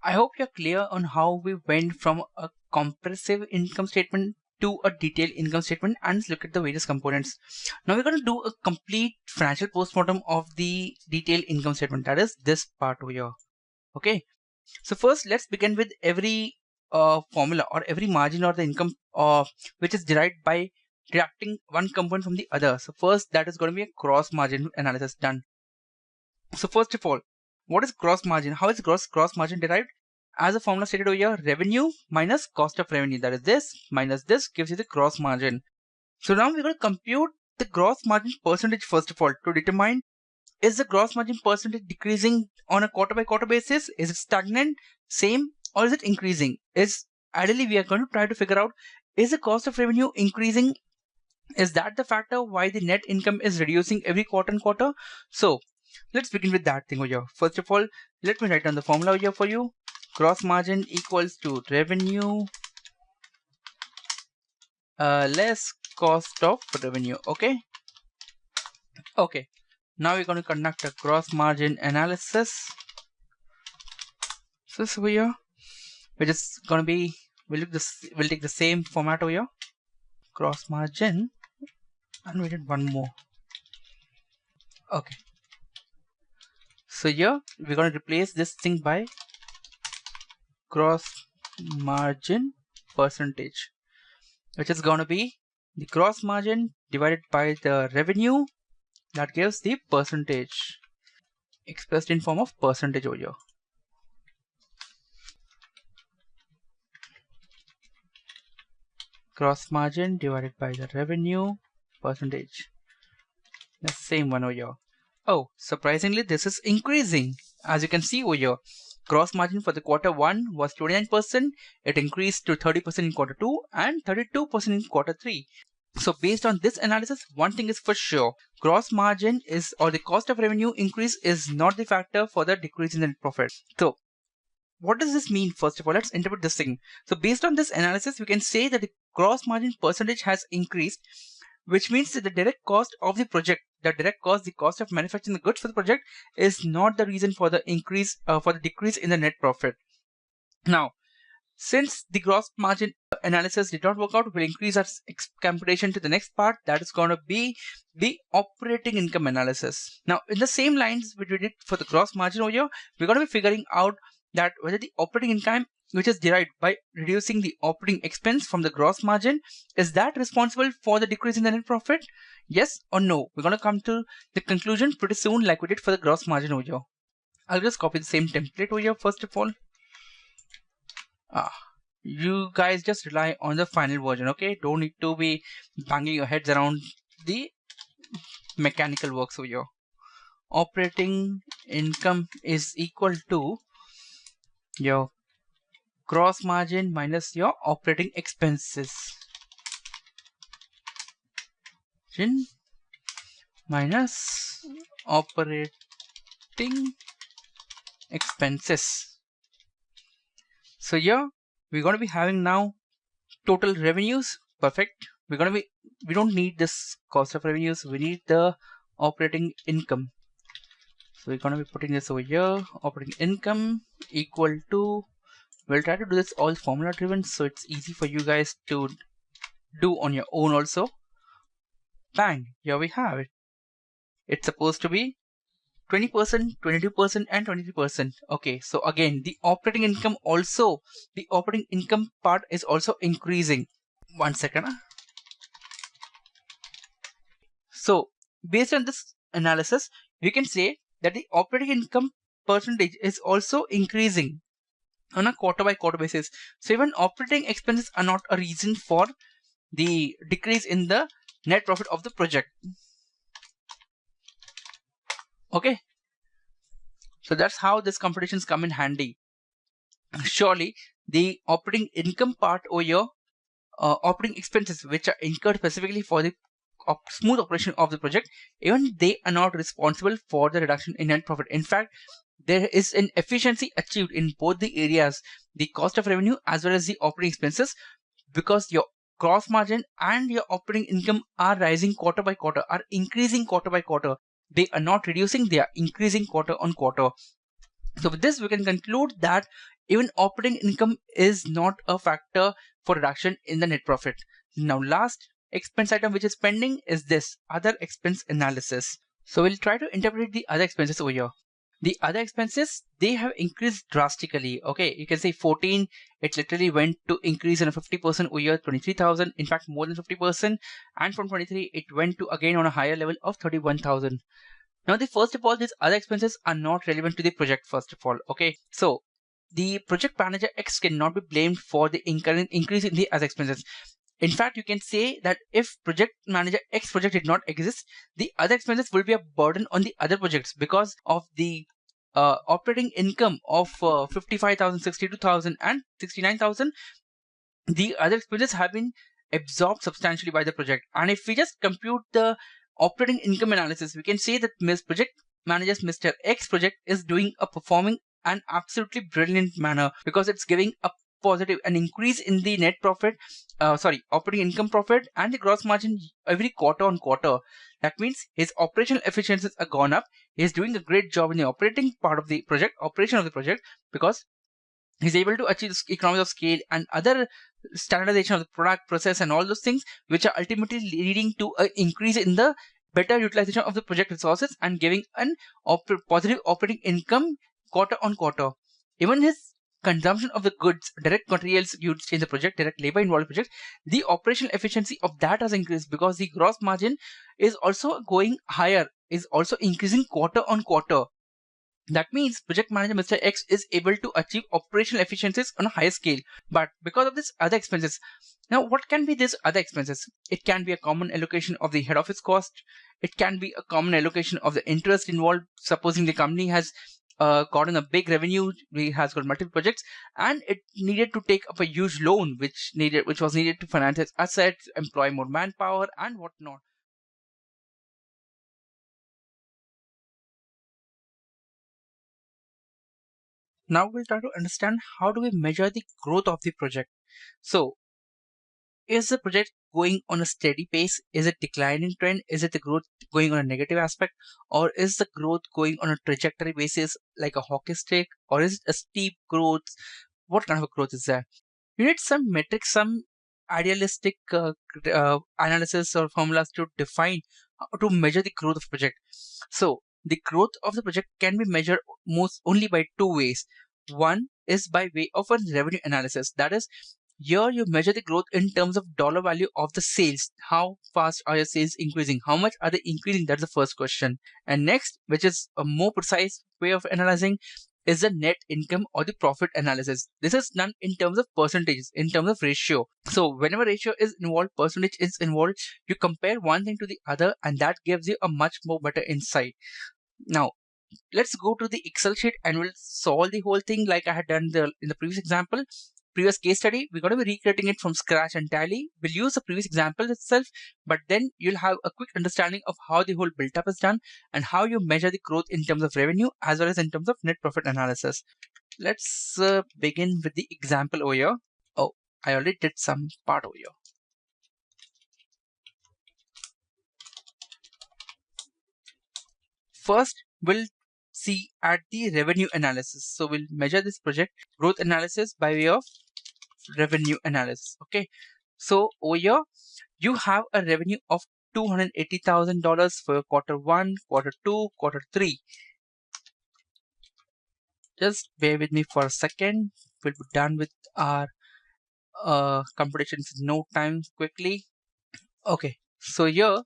I hope you're clear on how we went from a comprehensive income statement to a detailed income statement and look at the various components. Now we're going to do a complete financial postmortem of the detailed income statement. That is this part over here. Okay. So first, let's begin with every formula or every margin or the income which is derived by deducting one component from the other. So first, that is going to be a gross margin analysis done. So first of all, what is gross margin? How is gross margin derived? As a formula stated over here, revenue minus cost of revenue. That is this minus this gives you the gross margin. So now we're going to compute the gross margin percentage first of all to determine, is the gross margin percentage decreasing on a quarter by quarter basis? Is it stagnant, same, or is it increasing? Ideally we are going to try to figure out, is the cost of revenue increasing? Is that the factor why the net income is reducing every quarter and quarter? So let's begin with that thing over here. First of all, let me write down the formula over here for you. Gross margin equals to revenue less cost of revenue. Okay. Okay. Now we're going to conduct a gross margin analysis. So this over here, which is going to be, we'll take the same format over here. Gross margin, and we did one more. Okay. So here we're going to replace this thing by gross margin percentage, which is going to be the gross margin divided by the revenue, that gives the percentage expressed in form of percentage over here. Gross margin divided by the revenue percentage, the same one over here. Oh, surprisingly this is increasing. As you can see over here, gross margin for the quarter 1 was 29%, it increased to 30% in quarter 2 and 32% in quarter 3. So based on this analysis, one thing is for sure, gross margin is, or the cost of revenue increase is not the factor for the decrease in the net profit. So what does this mean? First of all, let's interpret this thing. So based on this analysis, we can say that the gross margin percentage has increased, which means that the direct cost of the project, the cost of manufacturing the goods for the project, is not the reason for the increase, for the decrease in the net profit. Now, since the gross margin analysis did not work out, we'll increase our computation to the next part, that is going to be the operating income analysis. Now, in the same lines which we did for the gross margin over here, we're going to be figuring out that whether the operating income, which is derived by reducing the operating expense from the gross margin, is that responsible for the decrease in the net profit? Yes or no? We're going to come to the conclusion pretty soon, like we did for the gross margin over here. I'll just copy the same template over here first of all. You guys just rely on the final version, okay? Don't need to be banging your heads around the mechanical works over here. Operating income is equal to your gross margin minus your operating expenses. Minus operating expenses. So here we're going to be having now total revenues. Perfect. We don't need this cost of revenues. We need the operating income. So we're going to be putting this over here. Operating income equal to, we'll try to do this all formula driven so it's easy for you guys to do on your own also. Bang, here we have it. It's supposed to be 20%, 22%, and 23%. Okay, so again, the operating income part is also increasing. 1 second. So based on this analysis, we can say that the operating income percentage is also increasing on a quarter by quarter basis. So even operating expenses are not a reason for the decrease in the net profit of the project. Okay, so that's how these computations come in handy. Surely the operating income part over here, operating expenses which are incurred specifically for the smooth operation of the project, even they are not responsible for the reduction in net profit. In fact, there is an efficiency achieved in both the areas, the cost of revenue as well as the operating expenses, because your gross margin and your operating income are rising quarter by quarter, are increasing quarter by quarter. They are not reducing, they are increasing quarter on quarter. So with this, we can conclude that even operating income is not a factor for reduction in the net profit. Now, last expense item which is pending is this other expense analysis. So we'll try to interpret the other expenses over here. The other expenses, they have increased drastically. Okay, you can say 14, it literally went to increase on a 50% over here, 23,000, in fact more than 50%, and from 23 it went to again on a higher level of 31,000. Now, first of all, these other expenses are not relevant to the project, first of all. Okay, so the project manager X cannot be blamed for the increase in the other expenses. In fact, you can say that if project manager X project did not exist, the other expenses will be a burden on the other projects because of the operating income of 55,000, 62,000, and 69,000. The other expenses have been absorbed substantially by the project. And if we just compute the operating income analysis, we can say that project manager's Mr. X project is performing an absolutely brilliant manner because it's giving a positive, an increase in the net profit, operating income profit and the gross margin every quarter on quarter. That means his operational efficiencies are gone up. He's doing a great job in the operating part of the project, operation of the project, because he's able to achieve economies of scale and other standardization of the product process and all those things, which are ultimately leading to an increase in the better utilization of the project resources and giving an positive operating income quarter on quarter. Even his consumption of the goods, direct materials used in the project, direct labor involved in the project, the operational efficiency of that has increased because the gross margin is also going higher, is also increasing quarter on quarter. That means project manager Mr. X is able to achieve operational efficiencies on a higher scale. But because of this other expenses, now what can be these other expenses? It can be a common allocation of the head office cost. It can be a common allocation of the interest involved. Supposing the company has gotten a big revenue, it has got multiple projects, and it needed to take up a huge loan, which was needed to finance its assets, employ more manpower, and whatnot. Now we'll try to understand how do we measure the growth of the project. So, is the project going on a steady pace? Is it declining trend? Is it the growth going on a negative aspect? Or is the growth going on a trajectory basis like a hockey stick? Or is it a steep growth? What kind of a growth is there? You need some metrics, some idealistic analysis or formulas to define to measure the growth of project. So the growth of the project can be measured most only by two ways. One is by way of a revenue analysis. That is, here you measure the growth in terms of dollar value of the sales. How fast are your sales increasing? How much are they increasing? That's the first question. And next, which is a more precise way of analyzing, is the net income or the profit analysis. This is done in terms of percentages, in terms of ratio. So whenever ratio is involved, percentage is involved, you compare one thing to the other and that gives you a much more better insight. Now, let's go to the Excel sheet and we'll solve the whole thing like I had done in the previous example. previous case study, we're going to be recreating it from scratch entirely. We'll use the previous example itself, but then you'll have a quick understanding of how the whole build-up is done and how you measure the growth in terms of revenue as well as in terms of net profit analysis. Let's begin with the example over here. Oh, I already did some part over here. First, we'll see at the revenue analysis. So we'll measure this project growth analysis by way of revenue analysis. Okay, so over here you have a revenue of $280,000 for quarter 1, quarter 2, quarter 3. Just bear with me for a second. We'll be done with our computations in no time quickly. Okay, so here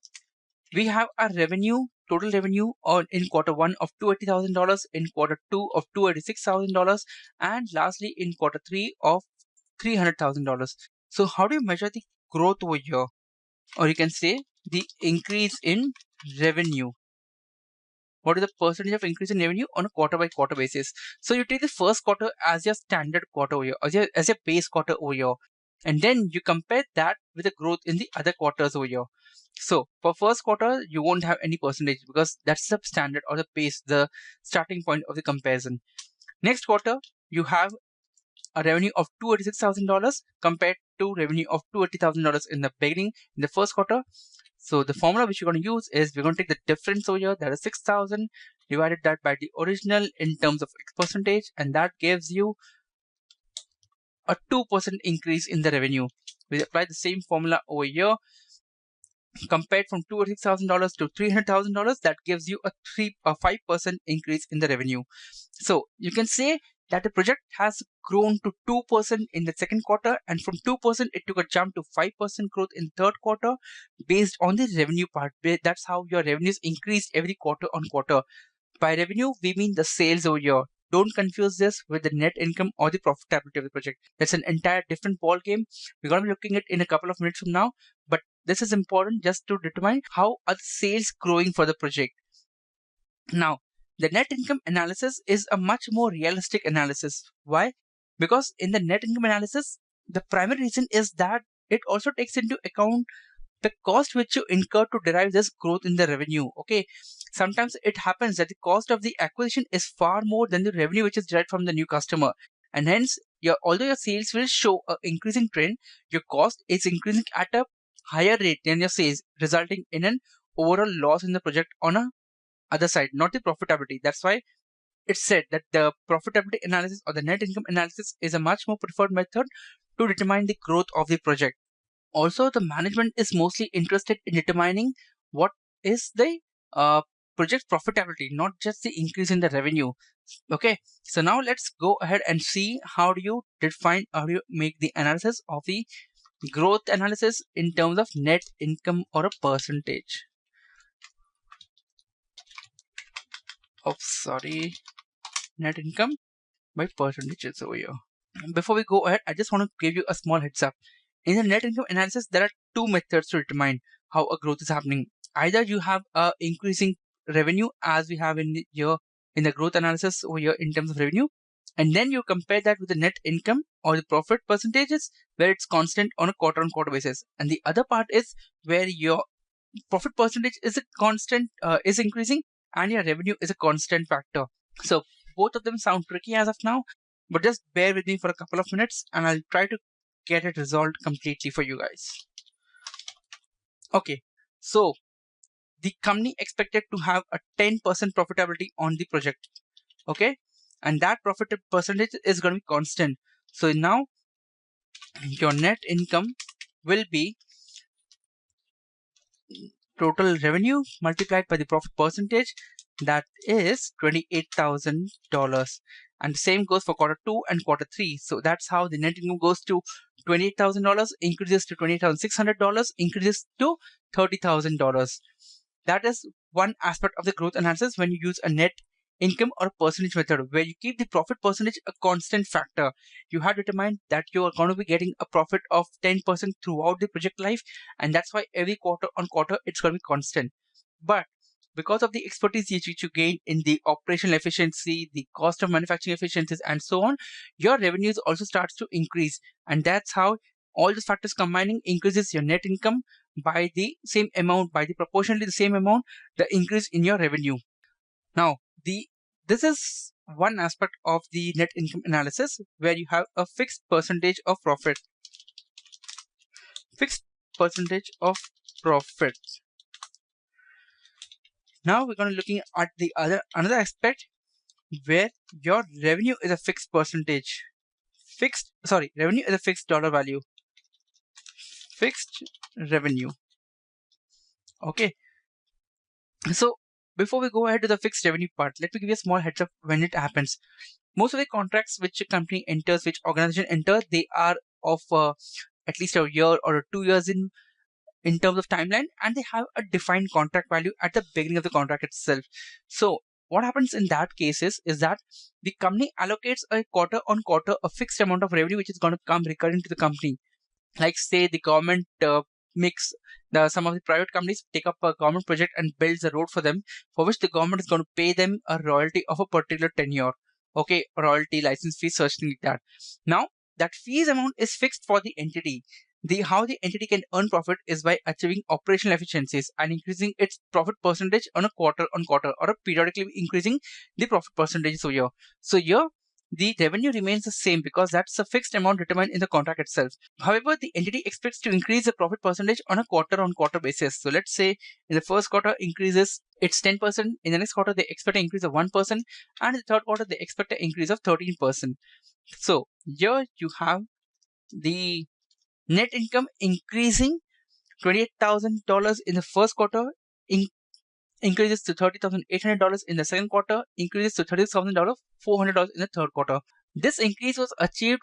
we have a revenue, total revenue in quarter 1 of $280,000, in quarter 2 of $286,000, and lastly in quarter 3 of $300,000. So how do you measure the growth over here? Or you can say the increase in revenue. What is the percentage of increase in revenue on a quarter by quarter basis? So you take the first quarter as your standard quarter over here, as your base quarter over here, and then you compare that with the growth in the other quarters over here. So for first quarter, you won't have any percentage because that's the standard or the base, the starting point of the comparison. Next quarter, you have a revenue of $286,000 compared to revenue of $280,000 in the beginning in the first quarter. So the formula which you're going to use is we're going to take the difference over here, that is 6,000, divided that by the original in terms of X percentage, and that gives you a 2% increase in the revenue. We apply the same formula over here. Compared from $286,000 to $300,000, that gives you a 5% increase in the revenue. So you can say that the project has grown to 2% in the second quarter, and from 2% it took a jump to 5% growth in third quarter based on the revenue part. That's how your revenues increased every quarter on quarter. By revenue, we mean the sales over here. Don't confuse this with the net income or the profitability of the project. That's an entire different ball game. We're going to be looking at it in a couple of minutes from now, but this is important just to determine how are the sales growing for the project. Now, the net income analysis is a much more realistic analysis. Why? Because in the net income analysis, the primary reason is that it also takes into account the cost which you incur to derive this growth in the revenue. Okay, sometimes it happens that the cost of the acquisition is far more than the revenue which is derived from the new customer, and hence although your sales will show an increasing trend, your cost is increasing at a higher rate than your sales, resulting in an overall loss in the project on a other side, not the profitability. That's why it's said that the profitability analysis or the net income analysis is a much more preferred method to determine the growth of the project. Also, the management is mostly interested in determining what is the project profitability, not just the increase in the revenue. Okay, so now let's go ahead and see how do you make the analysis of the growth analysis in terms of net income or a percentage. Net income by percentages over here. Before we go ahead, I just want to give you a small heads up. In the net income analysis, there are two methods to determine how a growth is happening. Either you have a increasing revenue as we have in the growth analysis over here in terms of revenue, and then you compare that with the net income or the profit percentages where it's constant on a quarter on quarter basis. And the other part is where your profit percentage is a constant, is increasing, and your revenue is a constant factor. So both of them sound tricky as of now, but just bear with me for a couple of minutes and I'll try to get it resolved completely for you guys. Okay, so the company expected to have a 10% profitability on the project. Okay, and that profit percentage is going to be constant. So now your net income will be total revenue multiplied by the profit percentage, that is $28,000. And the same goes for quarter 2 and quarter 3. So that's how the net income goes to $28,000, increases to $28,600, increases to $30,000. That is one aspect of the growth analysis when you use a net income or percentage method, where you keep the profit percentage a constant factor. You have determined that you are going to be getting a profit of 10% throughout the project life, and that's why every quarter on quarter it's going to be constant. But because of the expertise which you gain in the operational efficiency, the cost of manufacturing efficiencies, and so on, your revenues also starts to increase. And that's how all these factors combining increases your net income by the same amount, by the proportionally the same amount, the increase in your revenue. Now, this is one aspect of the net income analysis where you have a fixed percentage of profit. Fixed percentage of profit. Now we're going to looking at the another aspect where your revenue is a fixed percentage. Revenue is a fixed dollar value. Fixed revenue. Okay. So before we go ahead to the fixed revenue part, let me give you a small heads up when it happens. Most of the contracts which a company enters, which organization enter, they are of at least a year or 2 years in terms of timeline, and they have a defined contract value at the beginning of the contract itself. So what happens in that case is that the company allocates a quarter on quarter a fixed amount of revenue which is going to come recurring to the company. Like say the government makes some of the private companies take up a government project and builds a road for them, for which the government is going to pay them a royalty of a particular tenure. Okay, royalty, license fees, such thing like that. Now that fees amount is fixed for the entity. How the entity can earn profit is by achieving operational efficiencies and increasing its profit percentage on a quarter on quarter, or a periodically increasing the profit percentage over here. So here the revenue remains the same because that's a fixed amount determined in the contract itself. However, the entity expects to increase the profit percentage on a quarter on quarter basis. So let's say in the first quarter increases it's 10%, in the next quarter they expect an increase of 1%, and in the third quarter they expect an increase of 13%. So here you have the net income increasing $28,000 in the first quarter, increases to $30,800 in the second quarter, increases to $36,400 in the third quarter. This increase was achieved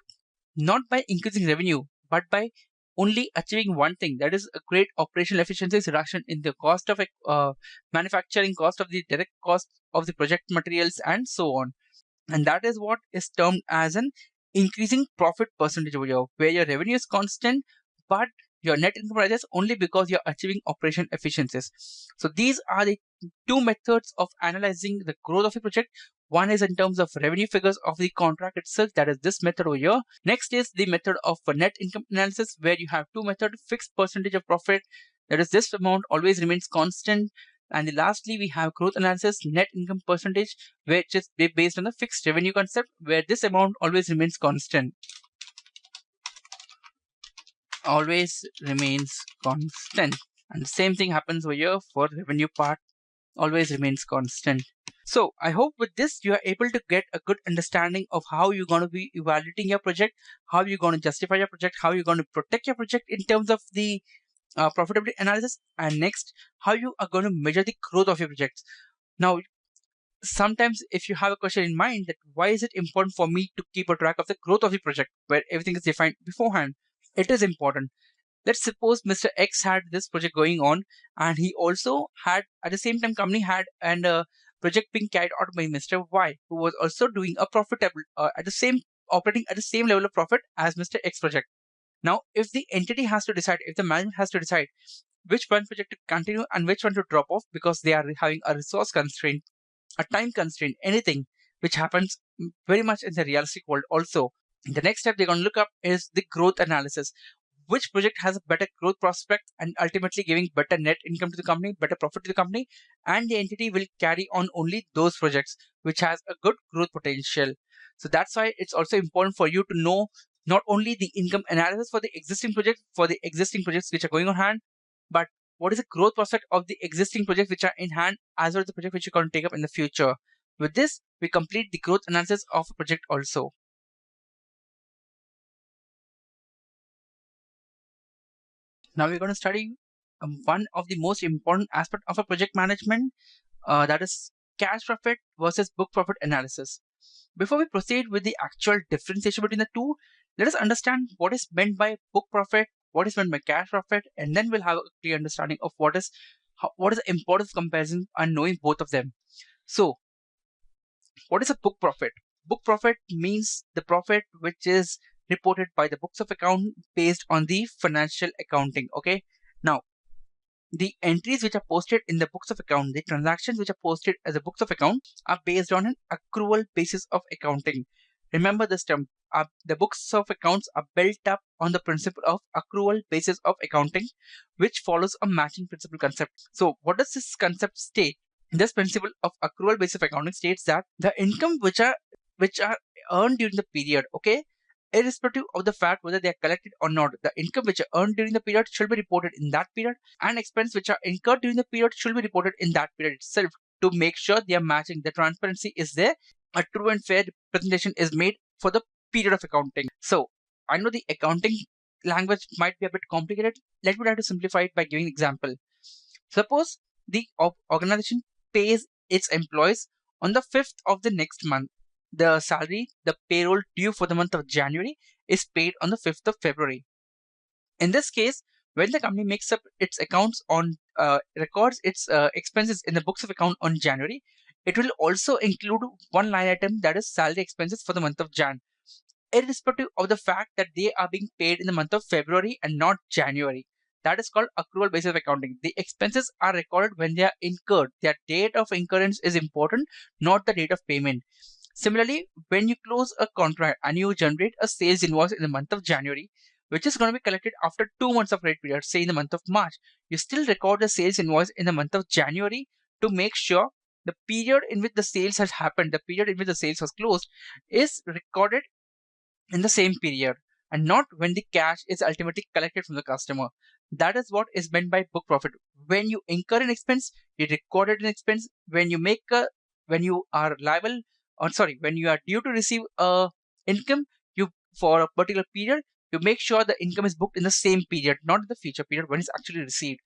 not by increasing revenue, but by only achieving one thing, that is a great operational efficiencies reduction in the cost of manufacturing, cost of the direct cost of the project materials, and so on. And that is what is termed as an increasing profit percentage over here, where your revenue is constant, but your net income rises only because you're achieving operation efficiencies. So these are the two methods of analyzing the growth of a project. One is in terms of revenue figures of the contract itself, that is this method over here. Next is the method of net income analysis, where you have two methods: fixed percentage of profit, that is this amount always remains constant, and lastly we have growth analysis, net income percentage, which is based on the fixed revenue concept, where this amount always remains constant. Always remains constant. And the same thing happens over here for revenue part, always remains constant. So I hope with this you are able to get a good understanding of how you're going to be evaluating your project, how you're going to justify your project, how you're going to protect your project in terms of the profitability analysis, and next how you are going to measure the growth of your projects. Now sometimes if you have a question in mind that why is it important for me to keep a track of the growth of the project where everything is defined beforehand, it is important. Let's suppose Mr. X had this project going on, and he also had at the same time company had and project being carried out by Mr. Y, who was also doing a profitable at the same operating at the same level of profit as Mr. X project. Now if the entity has to decide, if the management has to decide which one project to continue and which one to drop off because they are having a resource constraint, a time constraint, anything which happens very much in the realistic world also, the next step they're going to look up is the growth analysis. Which project has a better growth prospect and ultimately giving better net income to the company, better profit to the company, and the entity will carry on only those projects which has a good growth potential. So that's why it's also important for you to know not only the income analysis for the existing project, for the existing projects which are going on hand, but what is the growth prospect of the existing projects which are in hand, as well as the project which you're going to take up in the future. With this, we complete the growth analysis of a project also. Now we're going to study one of the most important aspect of a project management, that is cash profit versus book profit analysis. Before we proceed with the actual differentiation between the two, let us understand what is meant by book profit, what is meant by cash profit, and then we'll have a clear understanding of what is the importance of comparison and knowing both of them. So, what is a book profit? Book profit means the profit which is reported by the books of account based on the financial accounting. Okay. Now, the entries which are posted in the books of account, the transactions which are posted as a books of account are based on an accrual basis of accounting. Remember this term. The books of accounts are built up on the principle of accrual basis of accounting, which follows a matching principle concept. So what does this concept state? This principle of accrual basis of accounting states that the income which are earned during the period, okay, irrespective of the fact whether they are collected or not, the income which are earned during the period should be reported in that period, and expense which are incurred during the period should be reported in that period itself, to make sure they are matching. The transparency is there, a true and fair presentation is made for the period of accounting. So I know the accounting language might be a bit complicated. Let me try to simplify it by giving an example. Suppose the organization pays its employees on the 5th of the next month. The salary, the payroll due for the month of January is paid on the 5th of February. In this case, when the company makes up its accounts on records its expenses in the books of account on January, it will also include one line item, that is salary expenses for the month of Jan, irrespective of the fact that they are being paid in the month of February and not January. That is called accrual basis of accounting. The expenses are recorded when they are incurred. Their date of incurrence is important, not the date of payment. Similarly, when you close a contract and you generate a sales invoice in the month of January, which is going to be collected after 2 months of credit period, say in the month of March, you still record the sales invoice in the month of January to make sure the period in which the sales has happened, the period in which the sales was closed, is recorded in the same period and not when the cash is ultimately collected from the customer. That is what is meant by book profit. When you incur an expense, you record it an expense. When you are liable, or sorry, when you are due to receive a income, you for a particular period, you make sure the income is booked in the same period, not in the future period when it's actually received.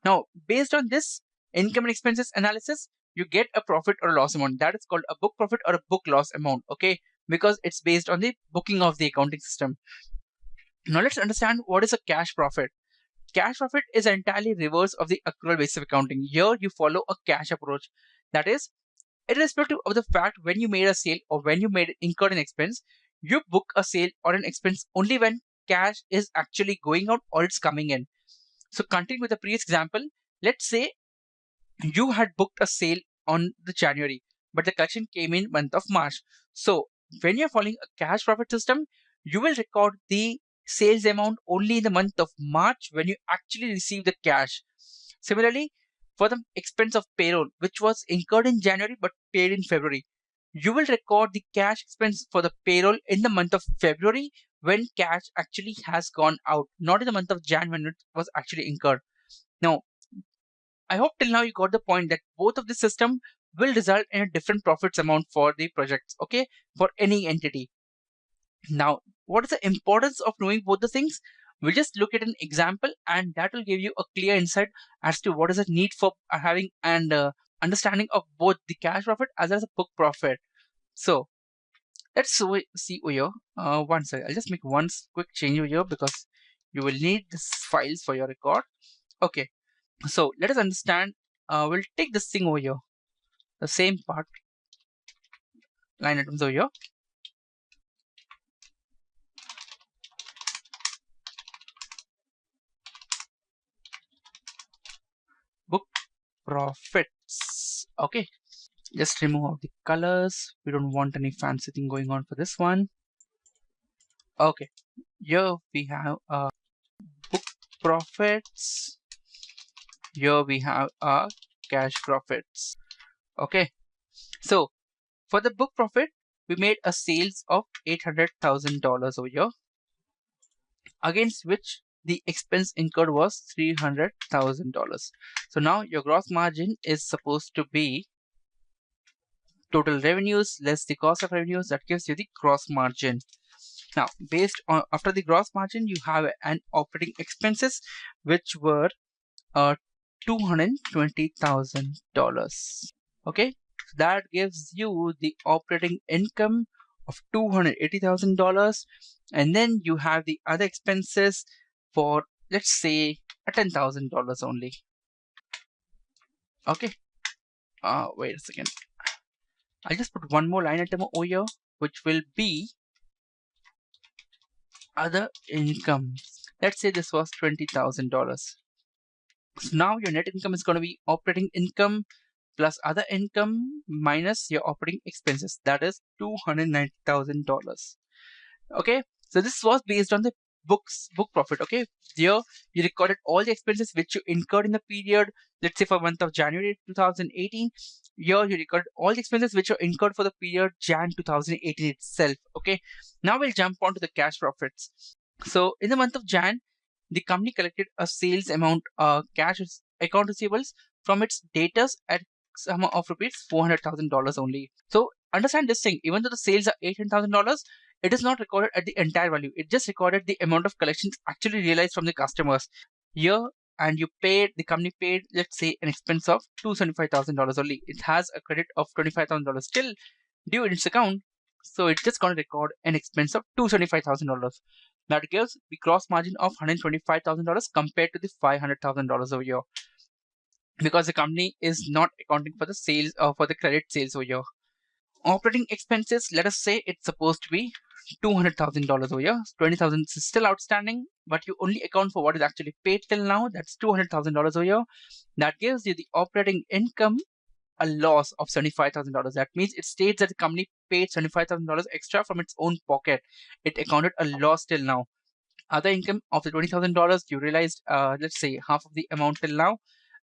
Now, based on this income and expenses analysis, you get a profit or a loss amount. That is called a book profit or a book loss amount, okay? Because it's based on the booking of the accounting system. Now let's understand what is a cash profit. Cash profit is entirely reverse of the accrual basis of accounting. Here you follow a cash approach. That is, irrespective of the fact when you made a sale or when you made incurred an expense, you book a sale or an expense only when cash is actually going out or it's coming in. So continuing with the previous example, let's say you had booked a sale on the January, but the collection came in month of March. So when you're following a cash profit system, you will record the sales amount only in the month of March when you actually receive the cash. Similarly, for the expense of payroll, which was incurred in January but paid in February, you will record the cash expense for the payroll in the month of February when cash actually has gone out, not in the month of Jan when it was actually incurred. Now, I hope till now you got the point that both of the system will result in a different profits amount for the projects, okay, for any entity. Now, what is the importance of knowing both the things? We'll just look at an example and that will give you a clear insight as to what is the need for having and understanding of both the cash profit as well as the book profit. So let's see over here. One second, I'll just make one quick change over here because you will need this files for your record. Okay, so let us understand. We'll take this thing over here, the same part, line items over here. Book profits. Okay, just remove all the colors. We don't want any fancy thing going on for this one. Okay, here we have book profits. Here we have cash profits. Okay, so for the book profit, we made a sales of $800,000 over here, against which the expense incurred was $300,000. So now your gross margin is supposed to be total revenues less the cost of revenues. That gives you the gross margin. Now, based on after the gross margin, you have an operating expenses which were $220,000. Okay, so that gives you the operating income of $280,000, and then you have the other expenses for, let's say, $10,000 only. Okay, wait a second. I'll just put one more line item over here, which will be other income. Let's say this was $20,000. So now your net income is going to be operating income plus other income minus your operating expenses. That is $290,000. Okay, so this was based on the book profit. Okay, here you recorded all the expenses which you incurred in the period. Let's say for month of January 2018, here you recorded all the expenses which are incurred for the period Jan 2018 itself. Okay, now we'll jump on to the cash profits. So in the month of Jan, the company collected a sales amount, cash account receivables from its debtors at sum of rupees $400,000 only. So understand this thing, even though the sales are $800,000, it is not recorded at the entire value. It just recorded the amount of collections actually realized from the customers. Here, and you paid, the company paid, let's say, an expense of $275,000 only. It has a credit of $25,000 still due in its account. So it's just going to record an expense of $275,000. That gives the gross margin of $125,000 compared to the $500,000 over here, because the company is not accounting for the sales or for the credit sales over here. Operating expenses, let us say it's supposed to be $200,000 over here. $20,000 is still outstanding, but you only account for what is actually paid till now. That's $200,000 over here. That gives you the operating income a loss of $75,000. That means it states that the company paid $75,000 extra from its own pocket. It accounted a loss till now. Other income of the $20,000, you realized, let's say, half of the amount till now,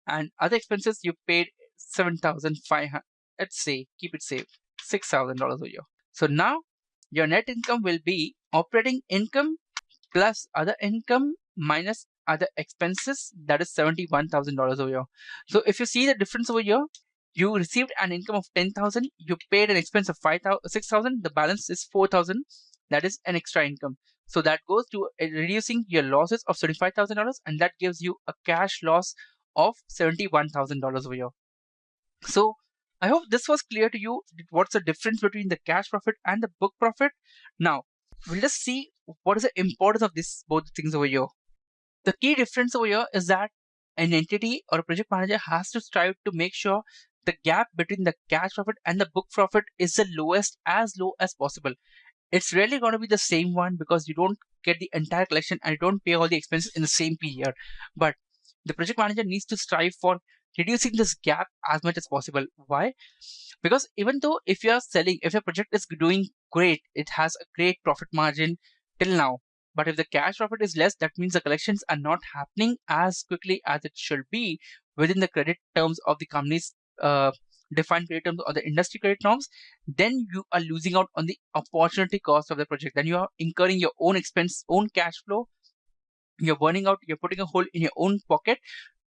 and other expenses you paid 7,500. Let's say, keep it safe, $6,000 a year. So now your net income will be operating income plus other income minus other expenses, that is $71,000 over here. So if you see the difference over here, you received an income of 10,000, you paid an expense of 6,000, the balance is 4,000, that is an extra income. So that goes to reducing your losses of $75,000, and that gives you a cash loss of $71,000 over here. So I hope this was clear to you. What's the difference between the cash profit and the book profit? Now we'll just see what is the importance of this both things over here. The key difference over here is that an entity or a project manager has to strive to make sure the gap between the cash profit and the book profit is the lowest, as low as possible. It's rarely going to be the same one, because you don't get the entire collection and you don't pay all the expenses in the same period. But the project manager needs to strive for reducing this gap as much as possible. Why? Because even though if you are selling, if your project is doing great, it has a great profit margin till now, but if the cash profit is less, that means the collections are not happening as quickly as it should be within the credit terms of the company's defined credit terms or the industry credit norms. Then you are losing out on the opportunity cost of the project. Then you are incurring your own expense, own cash flow. You're burning out, you're putting a hole in your own pocket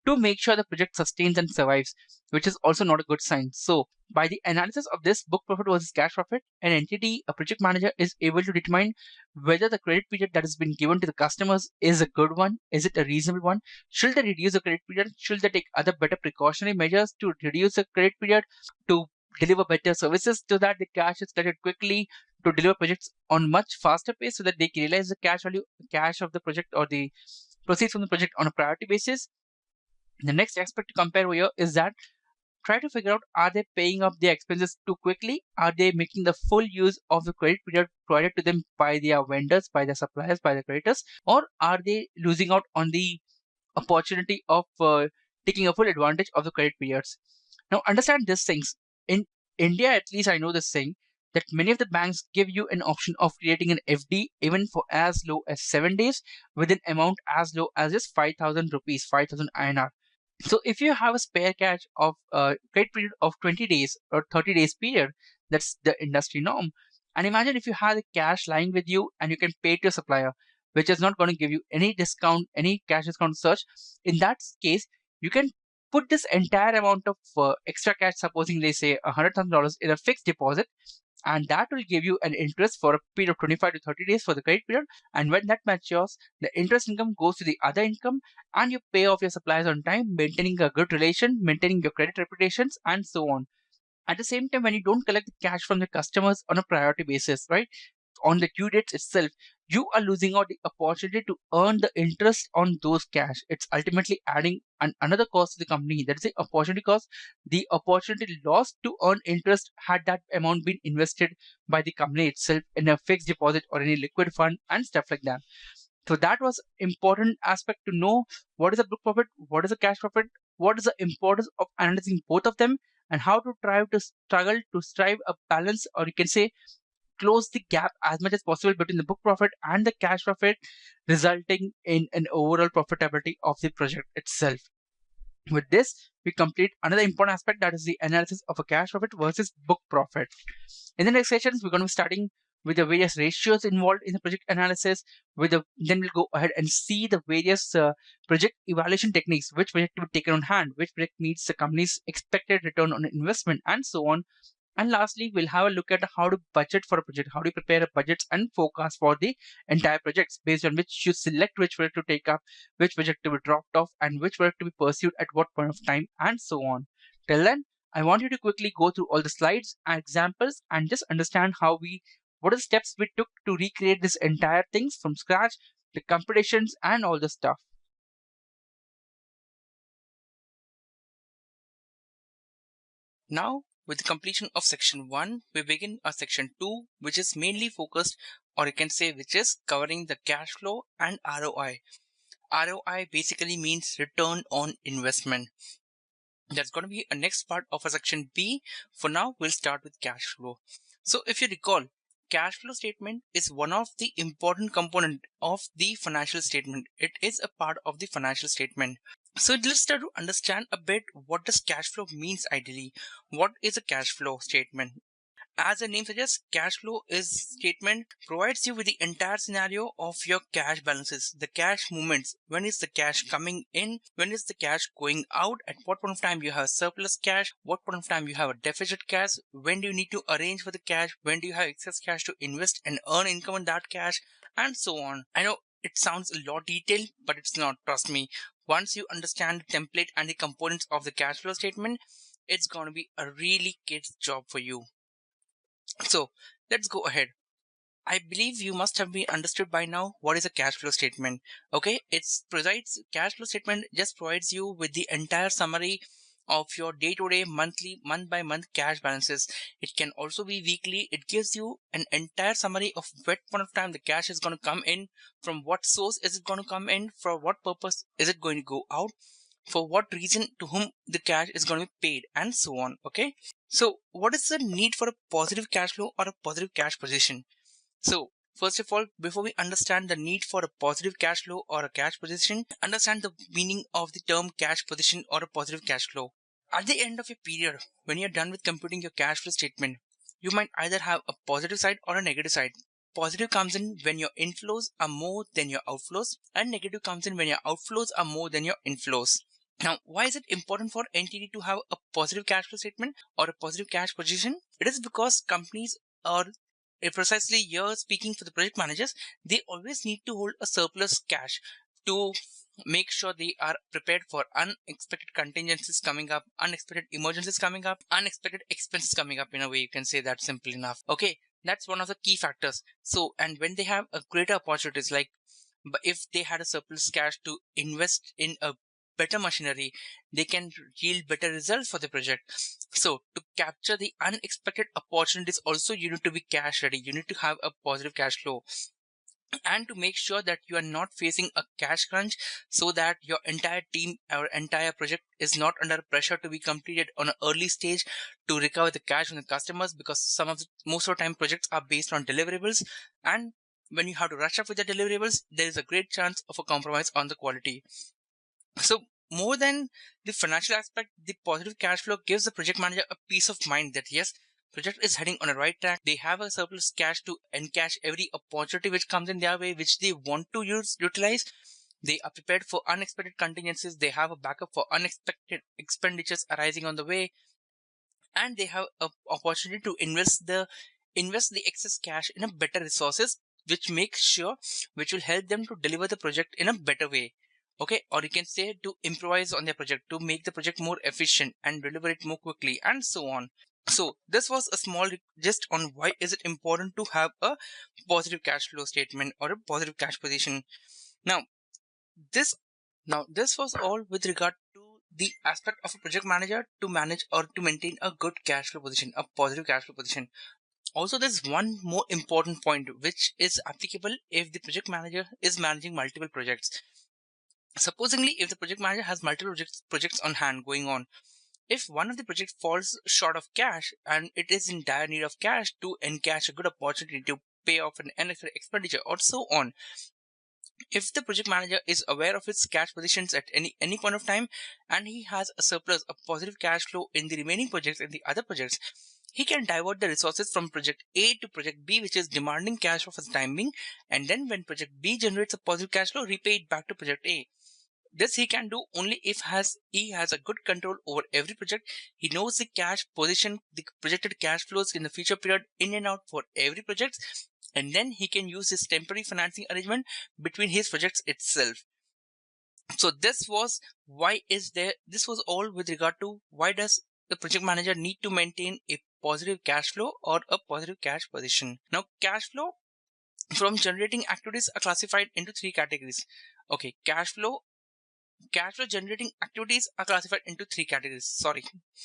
to make sure the project sustains and survives, which is also not a good sign. So, by the analysis of this book profit versus cash profit, an entity, a project manager, is able to determine whether the credit period that has been given to the customers is a good one, is it a reasonable one, should they reduce the credit period, should they take other better precautionary measures to reduce the credit period, to deliver better services so that the cash is collected quickly, to deliver projects on much faster pace so that they can realize the cash value, cash of the project or the proceeds from the project on a priority basis. The next aspect to compare here is that try to figure out, are they paying up their expenses too quickly? Are they making the full use of the credit period provided to them by their vendors, by their suppliers, by their creditors? Or are they losing out on the opportunity of taking a full advantage of the credit periods? Now understand these things. In India, at least I know this thing, that many of the banks give you an option of creating an FD even for as low as 7 days with an amount as low as just 5,000 rupees, 5,000 INR. So if you have a spare cash of credit period of 20 days or 30 days period, that's the industry norm. And imagine if you have the cash lying with you and you can pay to your supplier, which is not going to give you any discount, any cash discount such. In that case, you can put this entire amount of extra cash, supposing they say $100,000, in a fixed deposit, and that will give you an interest for a period of 25 to 30 days for the credit period. And when that matures, the interest income goes to the other income, and you pay off your suppliers on time, maintaining a good relation, maintaining your credit reputations, and so on. At the same time, when you don't collect the cash from the customers on a priority basis, right, on the due dates itself, you are losing out the opportunity to earn the interest on those cash. It's ultimately adding another cost to the company. That is the opportunity cost, the opportunity lost to earn interest had that amount been invested by the company itself in a fixed deposit or any liquid fund and stuff like that. So that was important aspect to know what is a book profit, what is a cash profit, what is the importance of analyzing both of them, and how to try to struggle to strive a balance, or you can say close the gap as much as possible between the book profit and the cash profit, resulting in an overall profitability of the project itself. With this, we complete another important aspect, that is the analysis of a cash profit versus book profit. In the next sessions, we're going to be starting with the various ratios involved in the project analysis. Then we'll go ahead and see the various project evaluation techniques, which project to be taken on hand, which project needs the company's expected return on investment, and so on. And lastly, we'll have a look at how to budget for a project, how do you prepare a budget and forecast for the entire projects, based on which you select which project to take up, which project to be dropped off, and which project to be pursued at what point of time, and so on. Till then, I want you to quickly go through all the slides and examples and just understand what are the steps we took to recreate this entire things from scratch, the computations and all the stuff. Now, with the completion of section 1, we begin our section 2, which is mainly focused, or you can say, which is covering the cash flow and ROI. ROI basically means return on investment. That's going to be a next part of a section B. For now, we'll start with cash flow. So if you recall, cash flow statement is one of the important component of the financial statement. It is a part of the financial statement. So let's start to understand a bit what does cash flow means ideally. What is a cash flow statement? As the name suggests, cash flow is statement provides you with the entire scenario of your cash balances, the cash movements. When is the cash coming in? When is the cash going out? At what point of time you have surplus cash? What point of time you have a deficit cash? When do you need to arrange for the cash? When do you have excess cash to invest and earn income on that cash? And so on. I know it sounds a lot detailed, but it's not. Trust me. Once you understand the template and the components of the cash flow statement, it's going to be a really kid's job for you. So let's go ahead. I believe you must have been understood by now what is a cash flow statement. Okay, cash flow statement just provides you with the entire summary of your day-to-day, monthly, month-by-month cash balances. It can also be weekly. It gives you an entire summary of what point of time the cash is going to come in, from what source is it going to come in, for what purpose is it going to go out, for what reason, to whom the cash is going to be paid, and so on. Okay, so what is the need for a positive cash flow or a positive cash position? So first of all, before we understand the need for a positive cash flow or a cash position, understand the meaning of the term cash position or a positive cash flow. At the end of a period, when you're done with computing your cash flow statement, you might either have a positive side or a negative side. Positive comes in when your inflows are more than your outflows, and negative comes in when your outflows are more than your inflows. Now, why is it important for entity to have a positive cash flow statement or a positive cash position? It is because companies, or precisely here speaking for the project managers, they always need to hold a surplus cash to make sure they are prepared for unexpected contingencies coming up, unexpected emergencies coming up, unexpected expenses coming up. In a way, you can say that simple enough. Okay, that's one of the key factors. So, and when they have a greater opportunities, like but if they had a surplus cash to invest in a better machinery, they can yield better results for the project. So to capture the unexpected opportunities, also you need to be cash ready. You need to have a positive cash flow, and to make sure that you are not facing a cash crunch, so that your entire team or entire project is not under pressure to be completed on an early stage to recover the cash from the customers, because most of the time projects are based on deliverables, and when you have to rush up with the deliverables, there is a great chance of a compromise on the quality. So more than the financial aspect, the positive cash flow gives the project manager a peace of mind that yes, project is heading on a right track. They have a surplus cash to encash every opportunity which comes in their way, which they want to utilize. They are prepared for unexpected contingencies. They have a backup for unexpected expenditures arising on the way, and they have an opportunity to invest the excess cash in a better resources, which will help them to deliver the project in a better way. Okay, or you can say to improvise on their project to make the project more efficient and deliver it more quickly, and so on. So this was a small gist on why is it important to have a positive cash flow statement or a positive cash position. Now this this was all with regard to the aspect of a project manager to manage or to maintain a good cash flow position, a positive cash flow position. Also, there's one more important point which is applicable if the project manager is managing multiple projects. Supposingly, if the project manager has multiple projects on hand going on, if one of the projects falls short of cash and it is in dire need of cash to encash a good opportunity to pay off an unnecessary expenditure or so on, if the project manager is aware of its cash positions at any point of time and he has a surplus of positive cash flow in the remaining projects and the other projects, he can divert the resources from project A to project B, which is demanding cash for the time being, and then when project B generates a positive cash flow, repay it back to project A. This he can do only if he has a good control over every project. He knows the cash position, the projected cash flows in the future period in and out for every project, and then he can use this temporary financing arrangement between his projects itself. So this was this was all with regard to why does the project manager need to maintain a positive cash flow or a positive cash position. Now, cash flow from generating activities are classified into three categories. Okay, cash flow generating activities are classified into three categories.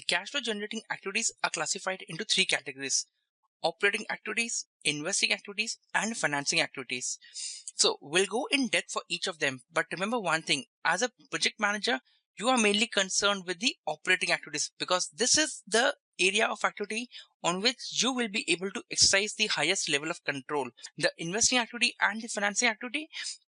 Cash flow generating activities are classified into three categories: operating activities, investing activities, and financing activities. So we'll go in depth for each of them. But remember one thing, as a project manager, you are mainly concerned with the operating activities because this is the area of activity on which you will be able to exercise the highest level of control. The investing activity and the financing activity,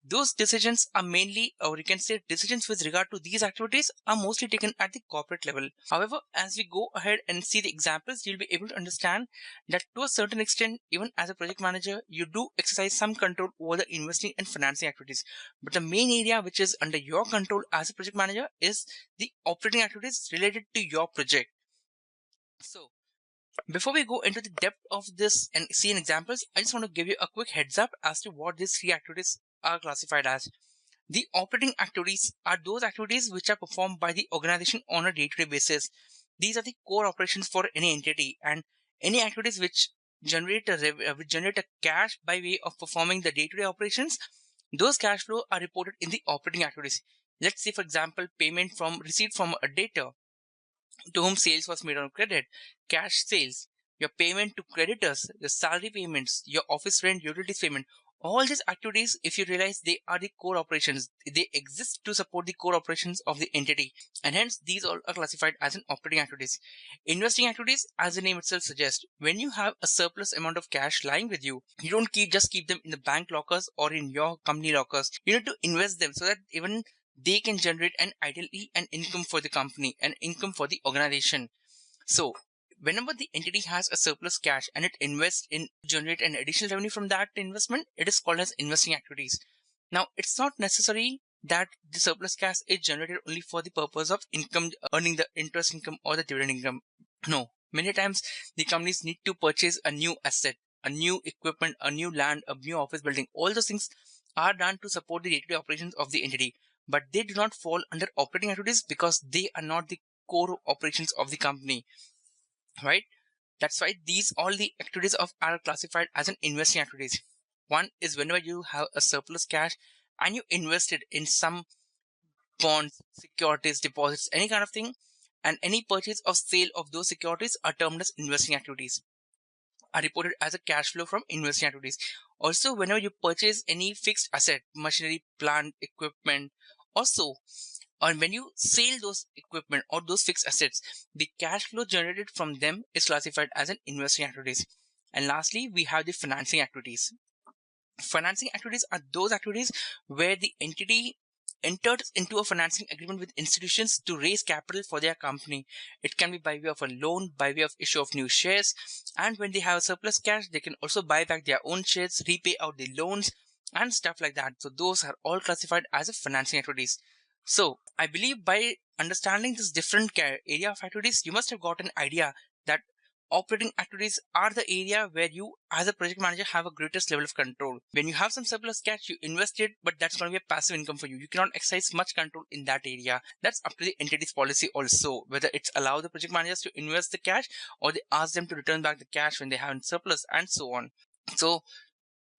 those decisions are mainly, or you can say decisions with regard to these activities are mostly taken at the corporate level. However, as we go ahead and see the examples, you'll be able to understand that to a certain extent, even as a project manager, you do exercise some control over the investing and financing activities. But the main area which is under your control as a project manager is the operating activities related to your project. So before we go into the depth of this and see an examples, I just want to give you a quick heads up as to what these three activities are classified as. The operating activities are those activities which are performed by the organization on a day-to-day basis. These are the core operations for any entity, and any activities which generate a cash by way of performing the day-to-day operations, those cash flow are reported in the operating activities. Let's say, for example, payment from receipt from a debtor to whom sales was made on credit, cash sales, your payment to creditors, the salary payments, your office rent, utilities payment. All these activities, if you realize, they are the core operations. They exist to support the core operations of the entity, and hence these all are classified as an operating activities. Investing activities, as the name itself suggests, when you have a surplus amount of cash lying with you, you don't just keep them in the bank lockers or in your company lockers. You need to invest them so that even they can generate ideally an income for the company, an income for the organization. So whenever the entity has a surplus cash and it invests in generate an additional revenue from that investment, it is called as investing activities. Now, it's not necessary that the surplus cash is generated only for the purpose of income, earning the interest income or the dividend income. No, many times the companies need to purchase a new asset, a new equipment, a new land, a new office building. All those things are done to support the day-to-day operations of the entity, but they do not fall under operating activities because they are not the core operations of the company, right? That's why all the activities are classified as an investing activities. One is whenever you have a surplus cash and you invest it in some bonds, securities, deposits, any kind of thing, and any purchase or sale of those securities are termed as investing activities, are reported as a cash flow from investing activities. Also, whenever you purchase any fixed asset, machinery, plant, equipment, also, or when you sell those equipment or those fixed assets, the cash flow generated from them is classified as an investing activities. And lastly, we have the financing activities. Financing activities are those activities where the entity enters into a financing agreement with institutions to raise capital for their company. It can be by way of a loan, by way of issue of new shares, and when they have a surplus cash, they can also buy back their own shares, repay out the loans, and stuff like that. So those are all classified as a financing activities. So I believe by understanding this different area of activities, you must have got an idea that operating activities are the area where you as a project manager have a greatest level of control. When you have some surplus cash, you invest it, but that's going to be a passive income for you. You cannot exercise much control in that area. That's up to the entity's policy also, whether it's allow the project managers to invest the cash or they ask them to return back the cash when they have surplus and so on. So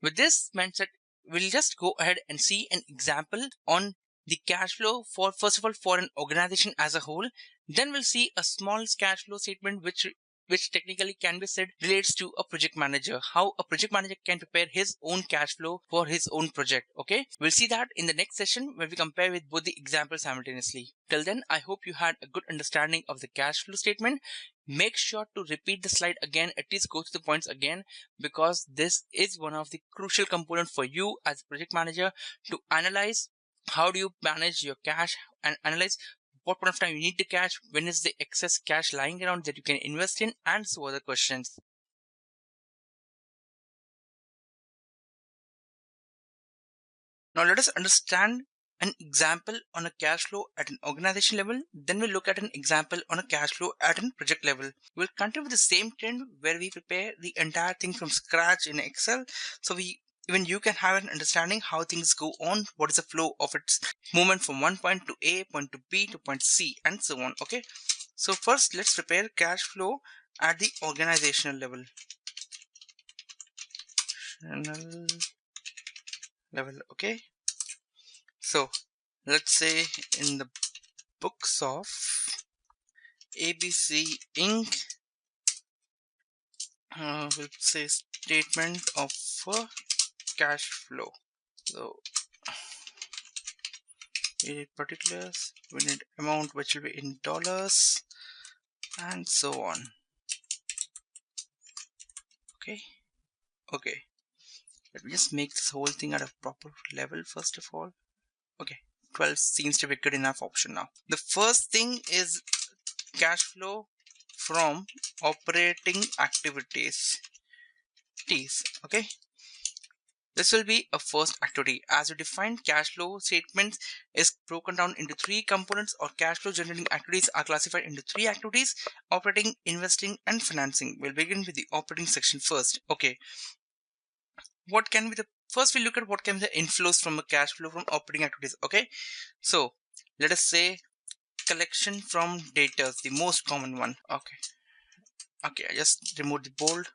with this mindset, we'll just go ahead and see an example on the cash flow for, first of all, for an organization as a whole. Then we'll see a small cash flow statement which which technically can be said relates to a project manager, how a project manager can prepare his own cash flow for his own project. Okay, we'll see that in the next session where we compare with both the examples simultaneously. Till then, I hope you had a good understanding of the cash flow statement. Make sure to repeat the slide again, at least go through the points again, because this is one of the crucial components for you as a project manager to analyze how do you manage your cash and analyze what point of time you need the cash, when is the excess cash lying around that you can invest in, and so other questions. Now let us understand an example on a cash flow at an organization level. Then we'll look at an example on a cash flow at a project level. We'll continue with the same trend where we prepare the entire thing from scratch in Excel. So even you can have an understanding how things go on, what is the flow of its movement from one point to A, point to B to point C, and so on. Okay. So first let's prepare cash flow at the organizational level. Okay. So let's say in the books of ABC Inc. We'll say statement of cash flow. So we need particulars, we need amount which will be in dollars, and so on. Okay, let me just make this whole thing at a proper level first of all. Okay, 12 seems to be good enough option now. The first thing is cash flow from operating activities. Okay, this will be a first activity. As you defined, cash flow statements is broken down into three components, or cash flow generating activities are classified into three activities: operating, investing, and financing. We'll begin with the operating section first. Okay, what can be the first we look at what can be the inflows from a cash flow from operating activities. Okay, so let us say collection from debtors, the most common one. Okay, I just remove the bold.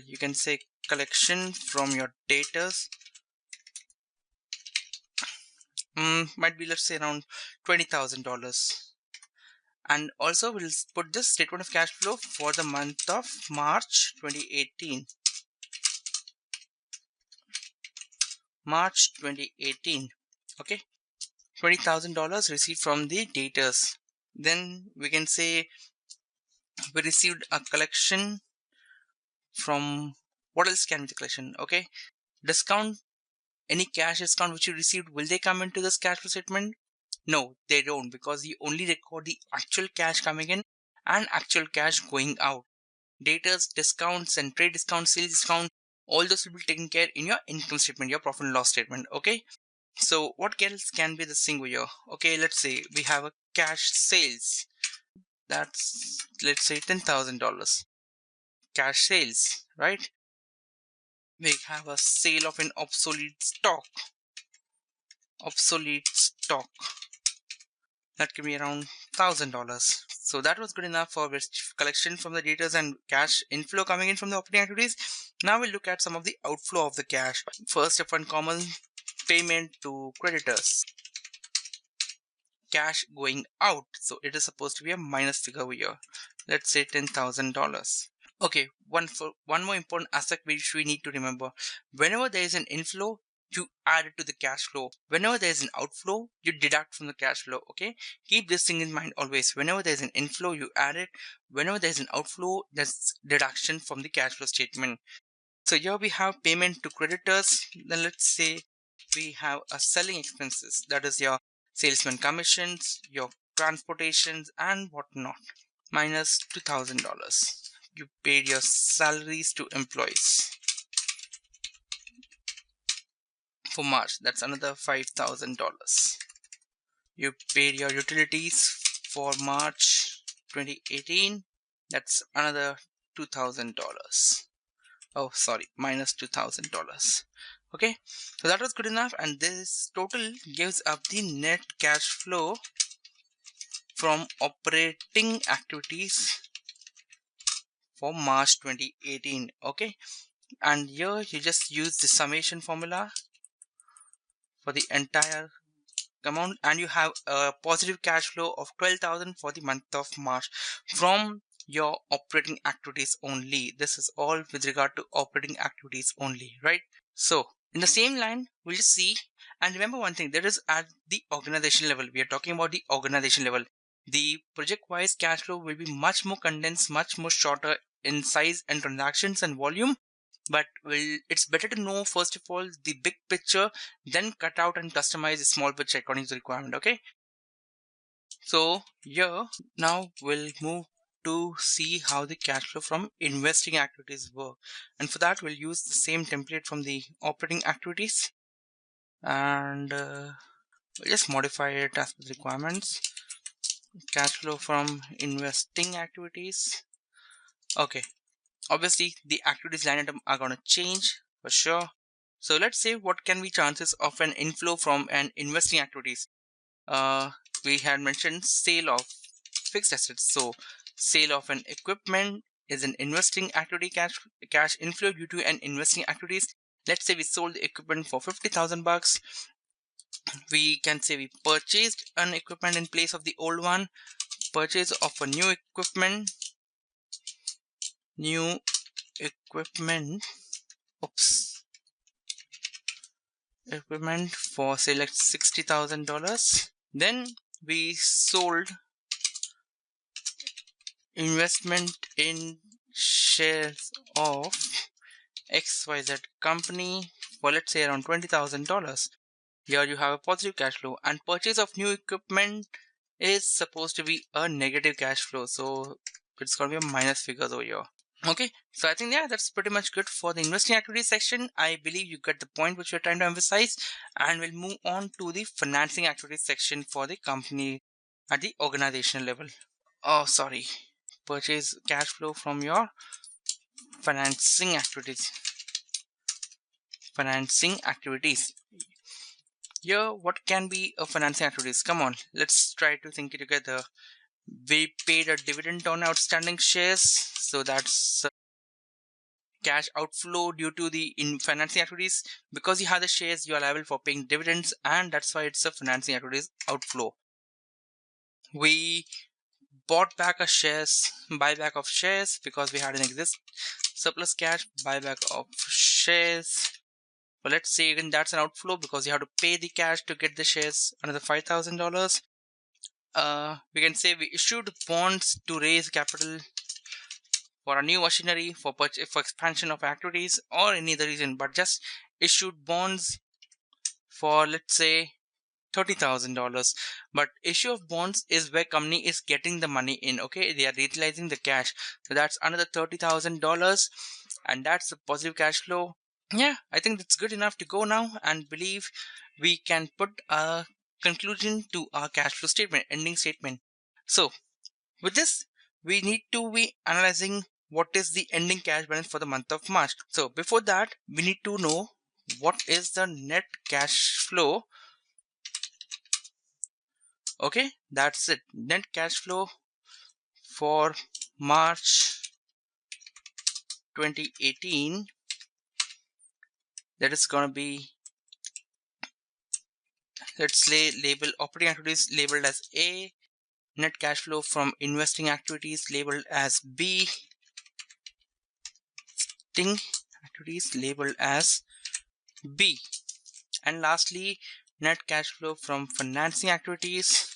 You can say collection from your debtors. Might be, let's say, around $20,000. And also we'll put this statement of cash flow for the month of March 2018. Okay, $20,000 received from the debtors. Then we can say we received a collection from, what else can be the collection? Okay, discount, any cash discount which you received, will they come into this cash flow statement? No, they don't, because you only record the actual cash coming in and actual cash going out. Debtors, discounts, and trade discounts, sales discount, all those will be taken care in your income statement, your profit and loss statement. Okay, so what else can be the thing here? Okay, let's say we have a cash sales. That's, let's say, $10,000 cash sales, right? We have a sale of an obsolete stock. That can be around $1,000. So that was good enough for collection from the debtors and cash inflow coming in from the operating activities. Now we'll look at some of the outflow of the cash. First, a common payment to creditors. Cash going out, so it is supposed to be a minus figure over here. Let's say $10,000. Okay, one more important aspect which we need to remember: whenever there is an inflow, you add it to the cash flow. Whenever there is an outflow, you deduct from the cash flow. Okay, keep this thing in mind always. Whenever there is an inflow, you add it. Whenever there is an outflow, there's deduction from the cash flow statement. So here we have payment to creditors. Then let's say we have a selling expenses, that is your salesman commissions, your transportations, and whatnot, minus $2,000. You paid your salaries to employees for March, that's another $5,000. You paid your utilities for March 2018, that's another $2,000. Oh, sorry, minus $2,000. Okay, so that was good enough, and this total gives up the net cash flow from operating activities for March 2018. Okay, and here you just use the summation formula for the entire amount, and you have a positive cash flow of 12,000 for the month of March from your operating activities only. This is all with regard to operating activities only, right? So in the same line, we'll just see, and remember one thing, that is at the organization level. We are talking about the organization level. The project-wise cash flow will be much more condensed, much more shorter in size and transactions and volume. But it's better to know first of all the big picture, then cut out and customize a small picture according to the requirement. Okay. So here now we'll move to see how the cash flow from investing activities work, and for that we'll use the same template from the operating activities, and we'll just modify it as per the requirements. Cash flow from investing activities. Okay, obviously the activities line item are going to change for sure. So let's say what can be chances of an inflow from an investing activities. We had mentioned sale of fixed assets. So sale of an equipment is an investing activity. Cash inflow due to an investing activities. Let's say we sold the equipment for 50,000 bucks. We can say we purchased an equipment in place of the old one. Purchase of a new equipment. Oops. Equipment for say like $60,000. Then we sold investment in shares of XYZ company for let's say around $20,000. Here you have a positive cash flow, and purchase of new equipment is supposed to be a negative cash flow, so it's gonna be a minus figures over here. Okay, so I think, yeah, that's pretty much good for the investing activity section. I believe you get the point which we're trying to emphasize, and we'll move on to the financing activity section for the company at the organizational level. Oh, sorry. Purchase cash flow from your financing activities. Financing activities. Here, what can be a financing activities? Come on, let's try to think it together. We paid a dividend on outstanding shares, so that's cash outflow due to the financing activities. Because you have the shares, you are liable for paying dividends, and that's why it's a financing activities outflow. We bought back buyback of shares because we had an surplus cash. Buyback of shares, well, let's say again that's an outflow because you have to pay the cash to get the shares, another $5,000. We can say we issued bonds to raise capital for a new machinery, for purchase, for expansion of activities, or any other reason, but just issued bonds for let's say $30,000. But issue of bonds is where company is getting the money in. Okay, they are utilizing the cash, so that's another $30,000, and that's a positive cash flow. Yeah, I think that's good enough to go now, and believe we can put a conclusion to our cash flow statement, ending statement. So with this, we need to be analyzing what is the ending cash balance for the month of March. So before that, we need to know what is the net cash flow. Okay, that's it. Net cash flow for March 2018. That is going to be, let's label operating activities labeled as A, net cash flow from investing activities labeled as B, activities labeled as B, and lastly net cash flow from financing activities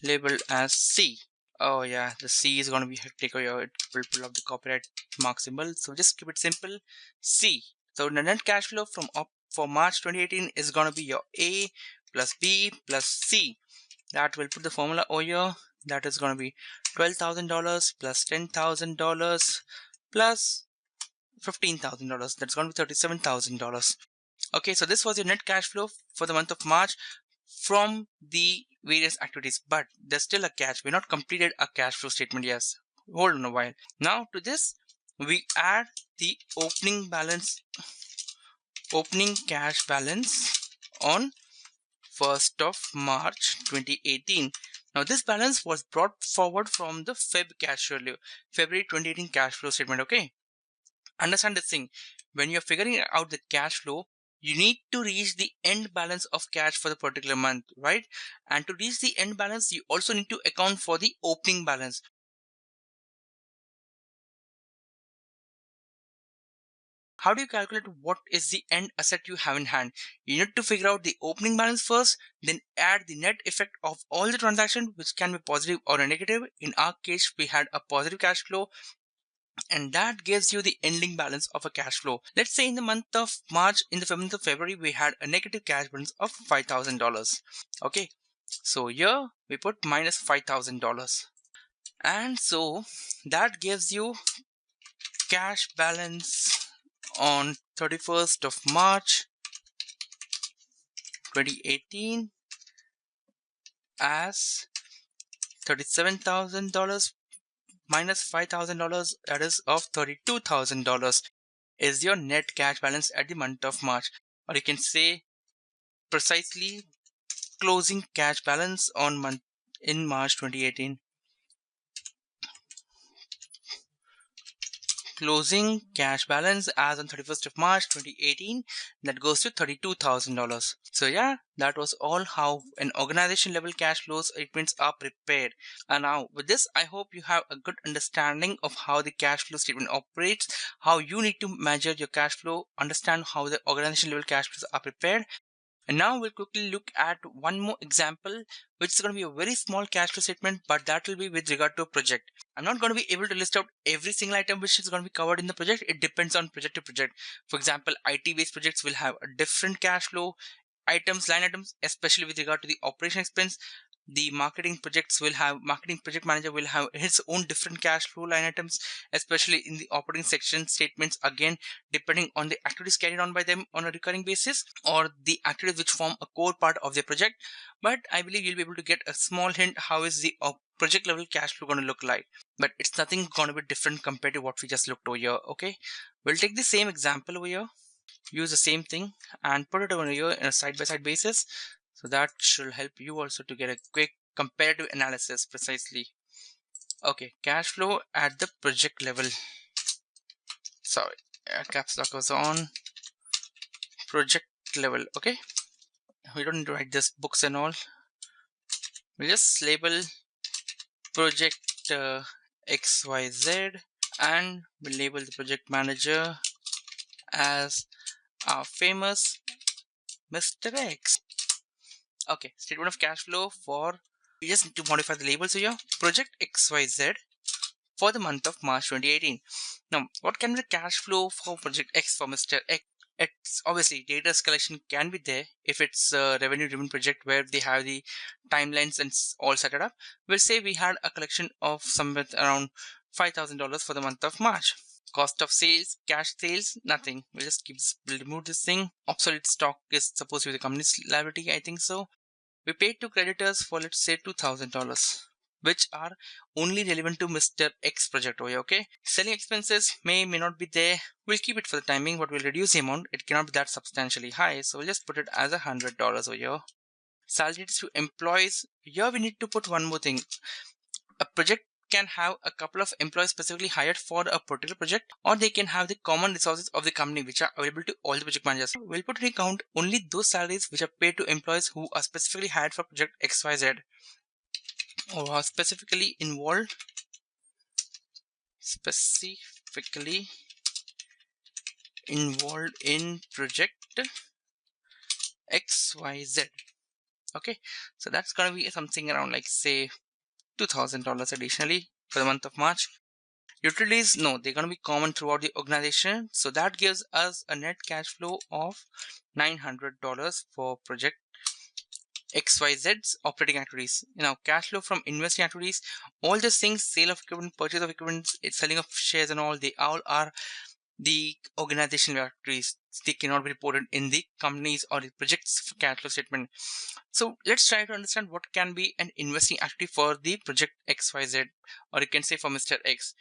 labeled as C. Oh yeah, the C is going to be hectic, or it will pull up the copyright mark symbol, so just keep it simple, C. So the net cash flow from for March 2018 is going to be your A plus B plus C. That will put the formula over here. That is going to be $12,000 plus $10,000 plus $15,000. That's going to be $37,000. Okay, so this was your net cash flow for the month of March from the various activities, but there's still a catch. We're not completed a cash flow statement. Yes, hold on a while. Now to this, we add the opening cash balance on 1st of March 2018. Now this balance was brought forward from the February 2018 cash flow statement. Okay, understand this thing. When you're figuring out the cash flow, you need to reach the end balance of cash for the particular month, right? And to reach the end balance, you also need to account for the opening balance. How do you calculate what is the end asset you have in hand? You need to figure out the opening balance first, then add the net effect of all the transactions, which can be positive or a negative. In our case, we had a positive cash flow, and that gives you the ending balance of a cash flow. Let's say in the month of March, in the month of February, we had a negative cash balance of $5,000. Okay, so here we put minus $5,000. And so that gives you cash balance on 31st of March 2018 as $37,000 minus $5,000, that is of $32,000 is your net cash balance at the month of March. Or you can say precisely closing cash balance on month in March 2018. Closing cash balance as on 31st of March 2018, that goes to $32,000. So yeah, that was all how an organization level cash flows statements are prepared. And now with this, I hope you have a good understanding of how the cash flow statement operates, how you need to measure your cash flow, understand how the organization level cash flows are prepared. And now we'll quickly look at one more example, which is going to be a very small cash flow statement, but that will be with regard to a project. I'm not going to be able to list out every single item which is going to be covered in the project. It depends on project to project. For example, IT-based projects will have a different cash flow items, line items, especially with regard to the operation expense. The marketing project manager will have his own different cash flow line items, especially in the operating section statements, again depending on the activities carried on by them on a recurring basis or the activities which form a core part of their project. But I believe you'll be able to get a small hint how is the project level cash flow going to look like, but it's nothing going to be different compared to what we just looked over here. Okay, we'll take the same example over here, use the same thing and put it over here in a side-by-side basis. So that should help you also to get a quick comparative analysis precisely. Okay, cash flow at the project level. Sorry, caps lock was on. Project level. Okay, we don't need to write this books and all. We'll just label project XYZ and we'll label the project manager as our famous Mr. X. Okay, statement of cash flow for, we just need to modify the labels here, project XYZ for the month of March 2018. Now, what can be the cash flow for project X for Mr. X? It's obviously data collection can be there if it's a revenue driven project where they have the timelines and all set it up. We'll say we had a collection of somewhere around $5,000 for the month of March. Cost of sales, cash sales, nothing. We'll remove this thing. Obsolete stock is supposed to be the company's liability, I think so. We paid to creditors for, let's say, $2,000, which are only relevant to Mr. X project over here. Okay, selling expenses may not be there. We'll keep it for the timing, but we'll reduce the amount. It cannot be that substantially high, so we'll just put it as $100 over here. Salaries to employees. Here we need to put one more thing. A project can have a couple of employees specifically hired for a particular project, or they can have the common resources of the company which are available to all the project managers. We'll put into account only those salaries which are paid to employees who are specifically hired for project XYZ or are specifically involved in project XYZ. Okay, so that's gonna be something around like say $2,000 additionally for the month of March. Utilities, no, they're going to be common throughout the organization. So that gives us a net cash flow of $900 for project XYZ's operating activities. Now, cash flow from investing activities, all these things, sale of equipment, purchase of equipment, selling of shares and all, they all are the organizational activities. They cannot be reported in the company's or the project's cash flow statement. So let's try to understand what can be an investing activity for the project XYZ, or you can say for Mr. X.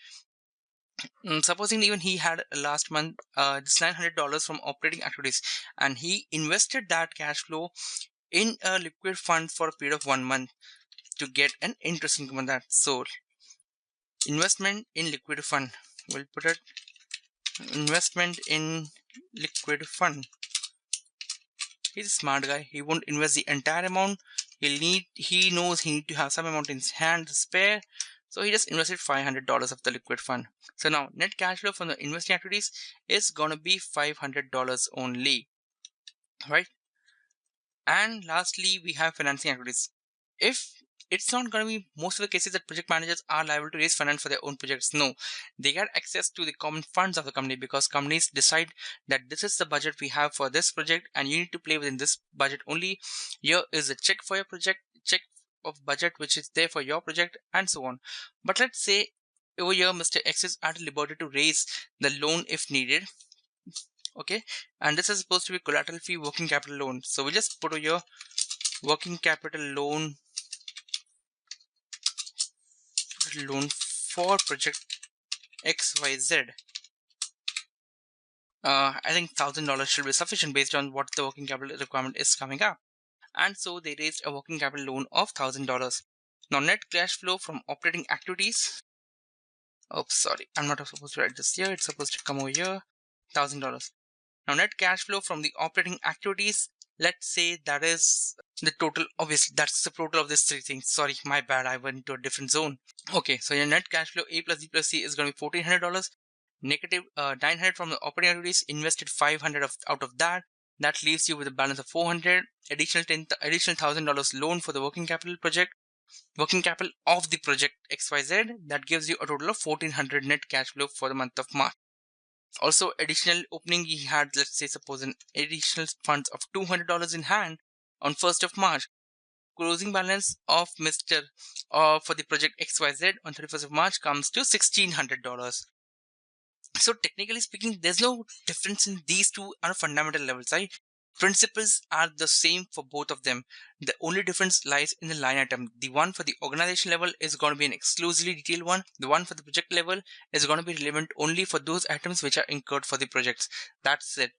Supposing even he had last month this $900 from operating activities and he invested that cash flow in a liquid fund for a period of 1 month to get an interest income on that. So investment in liquid fund, we'll put it investment in liquid fund. He's a smart guy. He won't invest the entire amount. He knows he need to have some amount in his hand to spare. So he just invested $500 of the liquid fund. So now net cash flow from the investing activities is gonna be $500 only, right? And lastly, we have financing activities. If it's not going to be most of the cases that project managers are liable to raise finance for their own projects. No, they get access to the common funds of the company because companies decide that this is the budget we have for this project and you need to play within this budget only. Here is a check for your project, check of budget which is there for your project, and so on. But let's say over here Mr. X is at liberty to raise the loan if needed. Okay, and this is supposed to be collateral free working capital loan. So we just put over here working capital loan for project XYZ. I think $1,000 should be sufficient based on what the working capital requirement is coming up. And so they raised a working capital loan of $1,000. Now net cash flow from operating activities. Oops, sorry, I'm not supposed to write this here. It's supposed to come over here. $1,000. Now net cash flow from the operating activities. Let's say that is the total. Obviously, that's the total of these three things. Sorry, my bad. I went to a different zone. Okay, so your net cash flow A plus B plus C is going to be $1,400. Negative 900 from the operating activities. Invested 500 out of that. That leaves you with a balance of 400. Additional $1,000 loan for the working capital of the project XYZ. That gives you a total of 1,400 net cash flow for the month of March. Also, additional opening, he had, let's say, suppose an additional funds of $200 in hand on 1st of March. Closing balance of Mr. For the project XYZ on 31st of March comes to $1,600. So technically speaking, there's no difference in these two on a fundamental levels, right? Principles are the same for both of them. The only difference lies in the line item. The one for the organization level is going to be an exclusively detailed one. The one for the project level is going to be relevant only for those items which are incurred for the projects. That's it.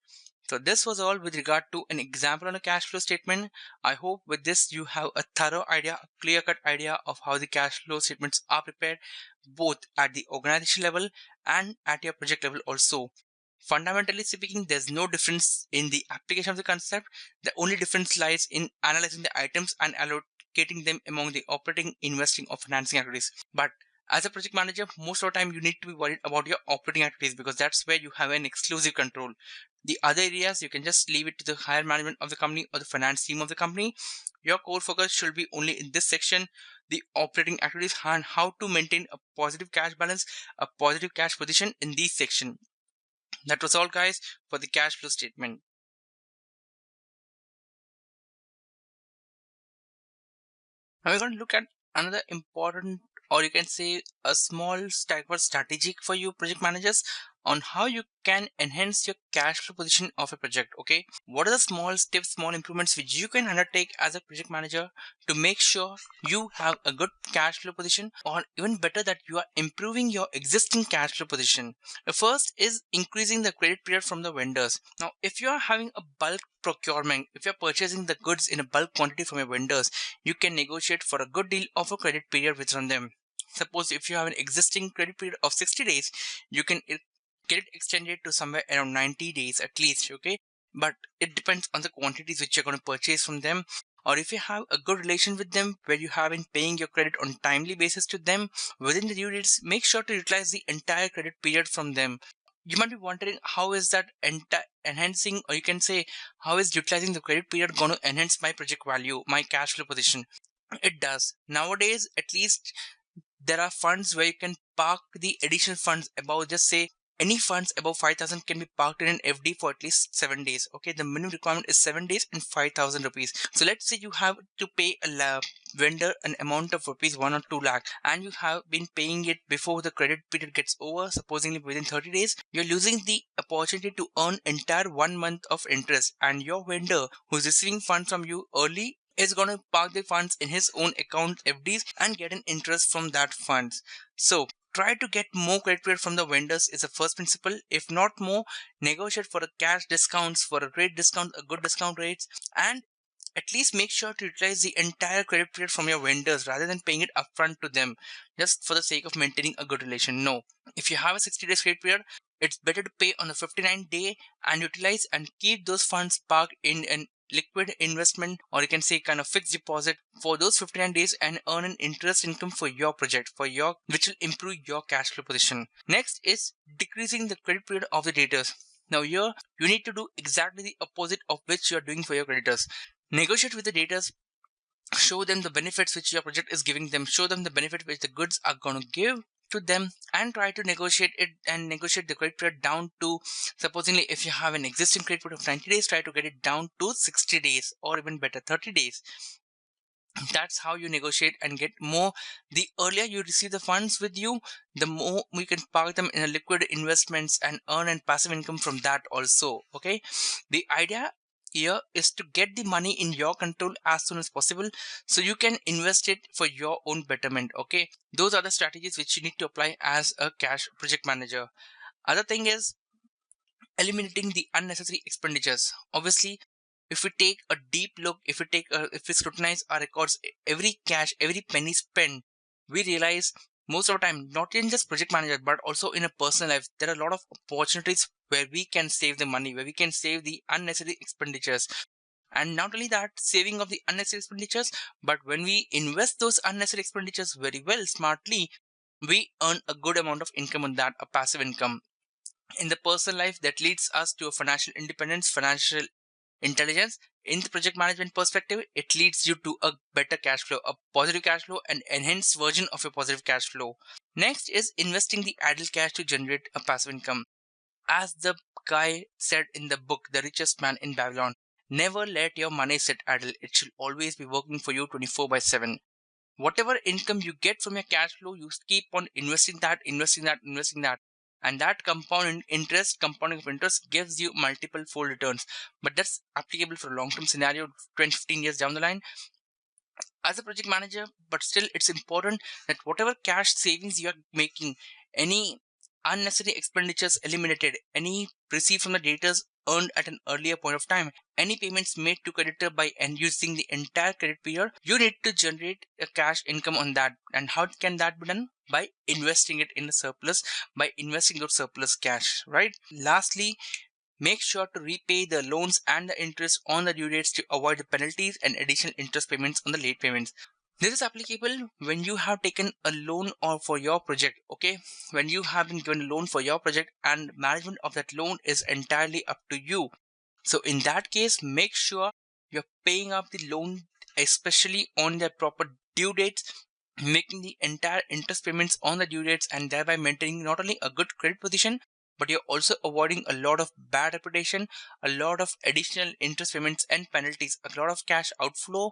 So this was all with regard to an example on a cash flow statement. I hope with this you have a thorough idea, a clear-cut idea of how the cash flow statements are prepared, both at the organization level and at your project level also. Fundamentally speaking, there's no difference in the application of the concept. The only difference lies in analyzing the items and allocating them among the operating, investing, or financing activities. But as a project manager, most of the time you need to be worried about your operating activities because that's where you have an exclusive control. The other areas, you can just leave it to the higher management of the company or the finance team of the company. Your core focus should be only in this section, the operating activities and how to maintain a positive cash balance, a positive cash position in these section. That was all, guys, for the cash flow statement. Now we're going to look at another important, or you can say a small type of strategic for you project managers on how you can enhance your cash flow position of a project. Okay, what are the small steps, small improvements which you can undertake as a project manager to make sure you have a good cash flow position, or even better that you are improving your existing cash flow position. The first is increasing the credit period from the vendors. Now if you are having a bulk procurement, if you're purchasing the goods in a bulk quantity from your vendors, you can negotiate for a good deal of a credit period within them. Suppose if you have an existing credit period of 60 days, you can get it extended to somewhere around 90 days at least. Okay, but it depends on the quantities which you're going to purchase from them. Or if you have a good relation with them where you have been paying your credit on timely basis to them within the due dates, make sure to utilize the entire credit period from them. You might be wondering how is that enhancing, or you can say how is utilizing the credit period going to enhance my project value, my cash flow position. It does nowadays. At least there are funds where you can park the additional funds above, just say any funds above 5,000 can be parked in an FD for at least 7 days. Okay, the minimum requirement is 7 days and 5,000 rupees. So let's say you have to pay a vendor an amount of rupees 1 or 2 lakh and you have been paying it before the credit period gets over, supposedly within 30 days, you're losing the opportunity to earn entire 1 month of interest, and your vendor who's receiving funds from you early is going to park the funds in his own account FDs and get an interest from that funds. So try to get more credit period from the vendors is the first principle. If not more, negotiate for a cash discounts, for a great discount, a good discount rates, and at least make sure to utilize the entire credit period from your vendors rather than paying it upfront to them just for the sake of maintaining a good relation. No, if you have a 60 days credit period, it's better to pay on the 59th day and utilize and keep those funds parked in an liquid investment, or you can say kind of fixed deposit for those 59 days and earn an interest income for your project, which will improve your cash flow position. Next is decreasing the credit period of the debtors. Now here you need to do exactly the opposite of which you are doing for your creditors. Negotiate with the debtors, show them the benefits which your project is giving them, show them the benefit which the goods are going to give to them, and try to negotiate it and negotiate the credit period down to, supposedly if you have an existing credit period of 90 days, try to get it down to 60 days or even better 30 days. That's how you negotiate and get more. The earlier you receive the funds with you, the more you can park them in a liquid investments and earn and passive income from that also. Okay, the idea here is to get the money in your control as soon as possible so you can invest it for your own betterment. Okay, those are the strategies which you need to apply as a cash project manager. Other thing is eliminating the unnecessary expenditures. Obviously, if we take a deep look, if we scrutinize our records, every penny spent, we realize most of the time, not in just project manager but also in a personal life, there are a lot of opportunities where we can save the money, where we can save the unnecessary expenditures. And not only that, saving of the unnecessary expenditures, but when we invest those unnecessary expenditures very well, smartly, we earn a good amount of income on that, a passive income. In the personal life, that leads us to a financial independence, financial intelligence. In the project management perspective, it leads you to a better cash flow, a positive cash flow, an enhanced version of your positive cash flow. Next is investing the idle cash to generate a passive income. As the guy said in the book, The Richest Man in Babylon, never let your money sit idle. It should always be working for you 24/7. Whatever income you get from your cash flow, you keep on investing that, and that compounding of interest gives you multiple fold returns. But that's applicable for a long-term scenario, 20 15 years down the line as a project manager. But still, it's important that whatever cash savings you are making, any unnecessary expenditures eliminated, any received from the debtors earned at an earlier point of time, any payments made to creditor by and using the entire credit period, you need to generate a cash income on that. And how can that be done? By investing it in the surplus, by investing those surplus cash, right? Lastly, make sure to repay the loans and the interest on the due dates to avoid the penalties and additional interest payments on the late payments. This is applicable when you have taken a loan or for your project. Okay, when you have been given a loan for your project and management of that loan is entirely up to you. So in that case, make sure you're paying up the loan, especially on the proper due dates, making the entire interest payments on the due dates, and thereby maintaining not only a good credit position, but you're also avoiding a lot of bad reputation, a lot of additional interest payments and penalties, a lot of cash outflow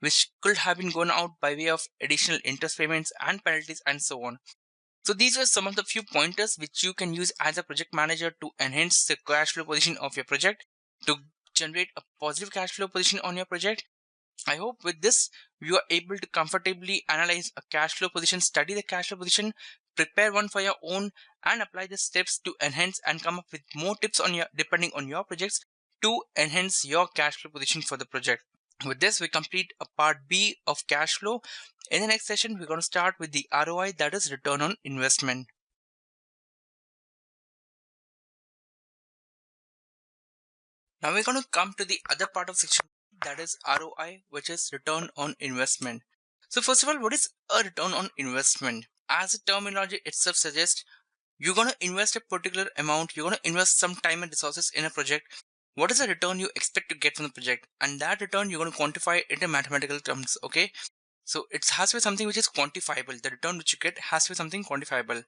which could have been gone out by way of additional interest payments and penalties and so on. So these are some of the few pointers which you can use as a project manager to enhance the cash flow position of your project, to generate a positive cash flow position on your project. I hope with this you are able to comfortably analyze a cash flow position, study the cash flow position, prepare one for your own, and apply the steps to enhance and come up with more tips on your depending on your projects to enhance your cash flow position for the project. With this, we complete a part B of cash flow. In the next session, we're going to start with the ROI, that is return on investment. Now we're going to come to the other part of section, that is ROI, which is return on investment. So first of all, what is a return on investment? As the terminology itself suggests, you're going to invest a particular amount, you're going to invest some time and resources in a project. What is the return you expect to get from the project? And that return you're going to quantify it in mathematical terms. Okay, so it has to be something which is quantifiable. The return which you get has to be something quantifiable.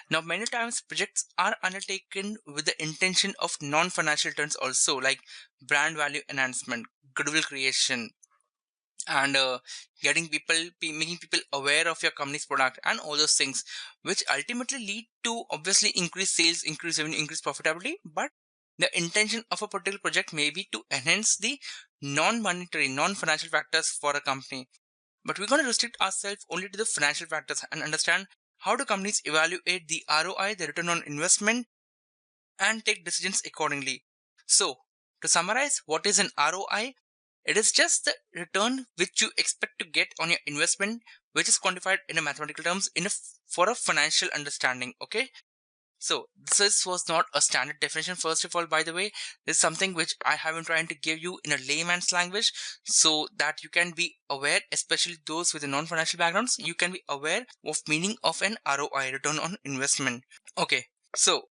Now, many times projects are undertaken with the intention of non-financial returns also, like brand value enhancement, goodwill creation, and making people aware of your company's product and all those things, which ultimately lead to obviously increase sales, increase revenue, increase profitability. But the intention of a particular project may be to enhance the non-monetary, non-financial factors for a company. But we're going to restrict ourselves only to the financial factors and understand how do companies evaluate the ROI, the return on investment, and take decisions accordingly. So, to summarize, what is an ROI? It is just the return which you expect to get on your investment, which is quantified in a mathematical terms for a financial understanding. Okay. So this was not a standard definition, first of all, by the way. This is something which I have been trying to give you in a layman's language so that you can be aware, especially those with a non-financial backgrounds, you can be aware of meaning of an ROI, return on investment. Okay, so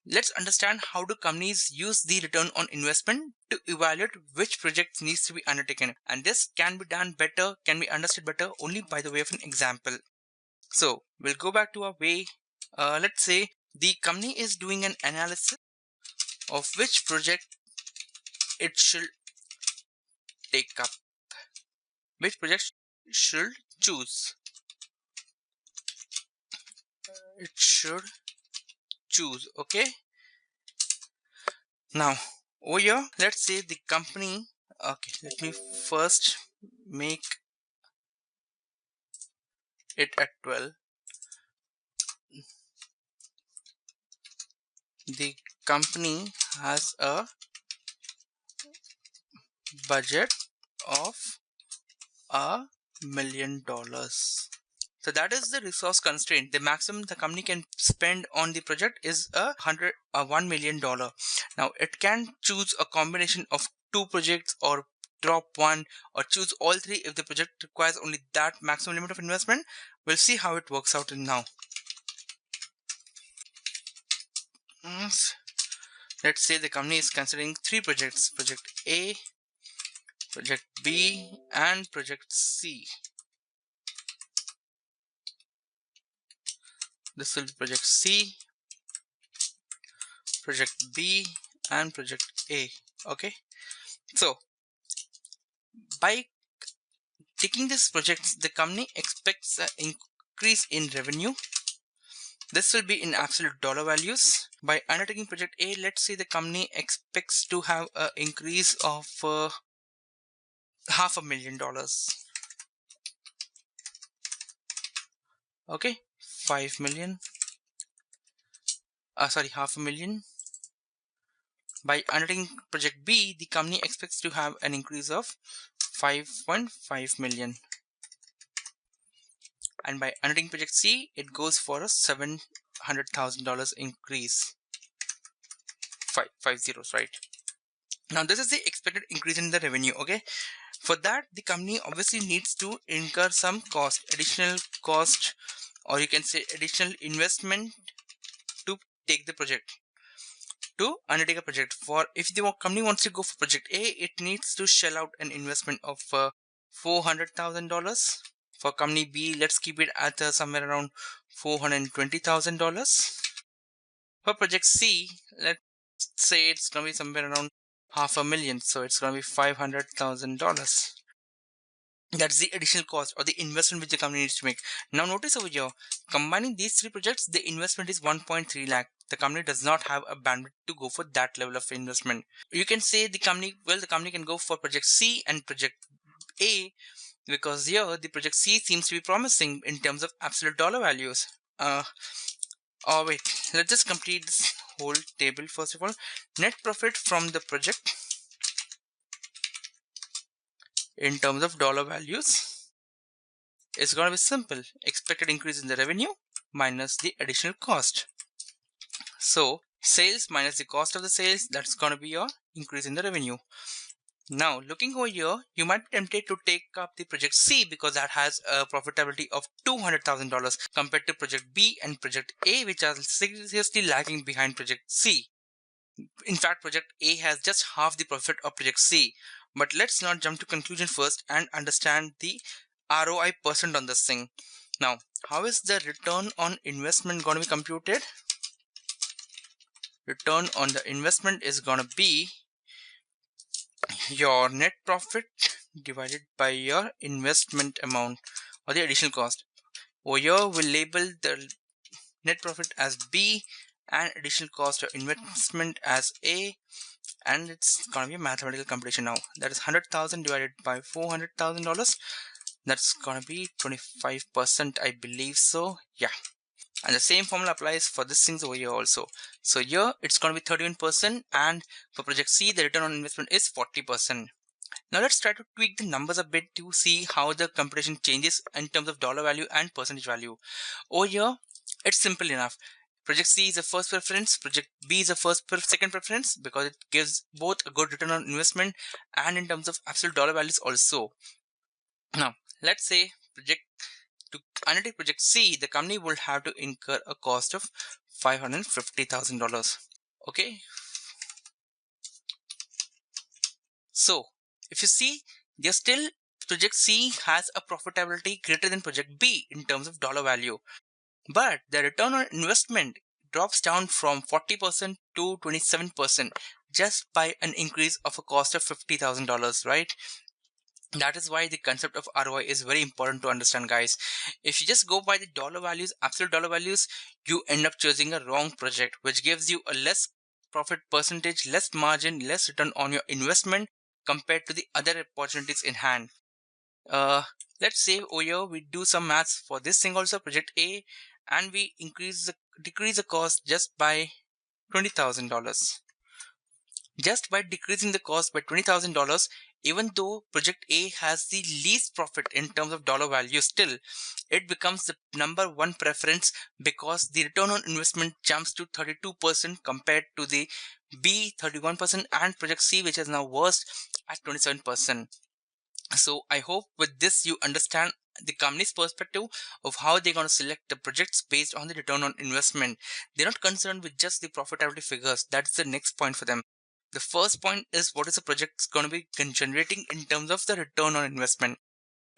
let's understand how do companies use the return on investment to evaluate which project needs to be undertaken. And this can be done better, can be understood better only by the way of an example. So we'll go back to our way. Let's say the company is doing an analysis of which project it should take up, which project should choose. It should choose. Okay. Now over here, let's say the company. Okay, let me first make it at 12. The company has a budget of $1 million. So that is the resource constraint. The maximum the company can spend on the project is $1 million. Now it can choose a combination of two projects or drop one or choose all three if the project requires only that maximum limit of investment. We'll see how it works out in now. Let's say the company is considering three projects: project A, project B, and project C. This will be project C, project B, and project A. Okay, so by taking these projects, the company expects an increase in revenue. This will be in absolute dollar values. By undertaking project A, let's say the company expects to have an increase of $500,000. Okay, 5 million. Sorry, 500,000. By undertaking project B, the company expects to have an increase of 5.5 million. And by undertaking project C, it goes for a $700,000 increase. Five zeros, right? Now this is the expected increase in the revenue. Okay, for that the company obviously needs to incur some cost, additional cost, or you can say additional investment to take the project, to undertake a project. For if the company wants to go for project A, it needs to shell out an investment of $400,000. For company B, let's keep it at somewhere around $420,000. For project C, let's say it's gonna be somewhere around $500,000, so it's gonna be $500,000. That's the additional cost or the investment which the company needs to make. Now notice over here, combining these three projects, the investment is 1.3 lakh. The company does not have a bandwidth to go for that level of investment. You can say the company can go for project C and project A, because here the project C seems to be promising in terms of absolute dollar values. Oh wait, let's just complete this whole table first of all. Net profit from the project in terms of dollar values is going to be simple. Expected increase in the revenue minus the additional cost. So sales minus the cost of the sales, that's going to be your increase in the revenue. Now looking over here, you might be tempted to take up the project C because that has a profitability of $200,000 compared to project B and project A, which are seriously lagging behind project C. In fact, project A has just half the profit of project C. But let's not jump to conclusion first and understand the ROI percent on this thing. Now, how is the return on investment going to be computed? Return on the investment is going to be your net profit divided by your investment amount or the additional cost. Over here, we'll label the net profit as B and additional cost or investment as A, and it's gonna be a mathematical computation now. That is 100,000 divided by $400,000. That's gonna be 25%, I believe so. Yeah, and the same formula applies for this things over here also. So here it's gonna be 31%, and for project C the return on investment is 40%. Now let's try to tweak the numbers a bit to see how the computation changes in terms of dollar value and percentage value. Over here, it's simple enough. Project C is a first preference, project B is a second preference, because it gives both a good return on investment and in terms of absolute dollar values also. Now, let's say to undertake project C, the company will have to incur a cost of $550,000. Okay, so if you see, there's still project C has a profitability greater than project B in terms of dollar value, but the return on investment drops down from 40% to 27% just by an increase of a cost of $50,000, right? That is why the concept of ROI is very important to understand, guys. If you just go by the dollar values, absolute dollar values, you end up choosing a wrong project, which gives you a less profit percentage, less margin, less return on your investment compared to the other opportunities in hand. uh let's say over here we do some maths for this thing also, project A, and we decrease the cost just by $20,000. Just by decreasing the cost by $20,000, even though project A has the least profit in terms of dollar value, still it becomes the number one preference because the return on investment jumps to 32% compared to the B 31% and project C, which is now worst at 27%. So I hope with this you understand the company's perspective of how they're going to select the projects based on the return on investment. They're not concerned with just the profitability figures. That's the next point for them. The first point is what is the project going to be generating in terms of the return on investment.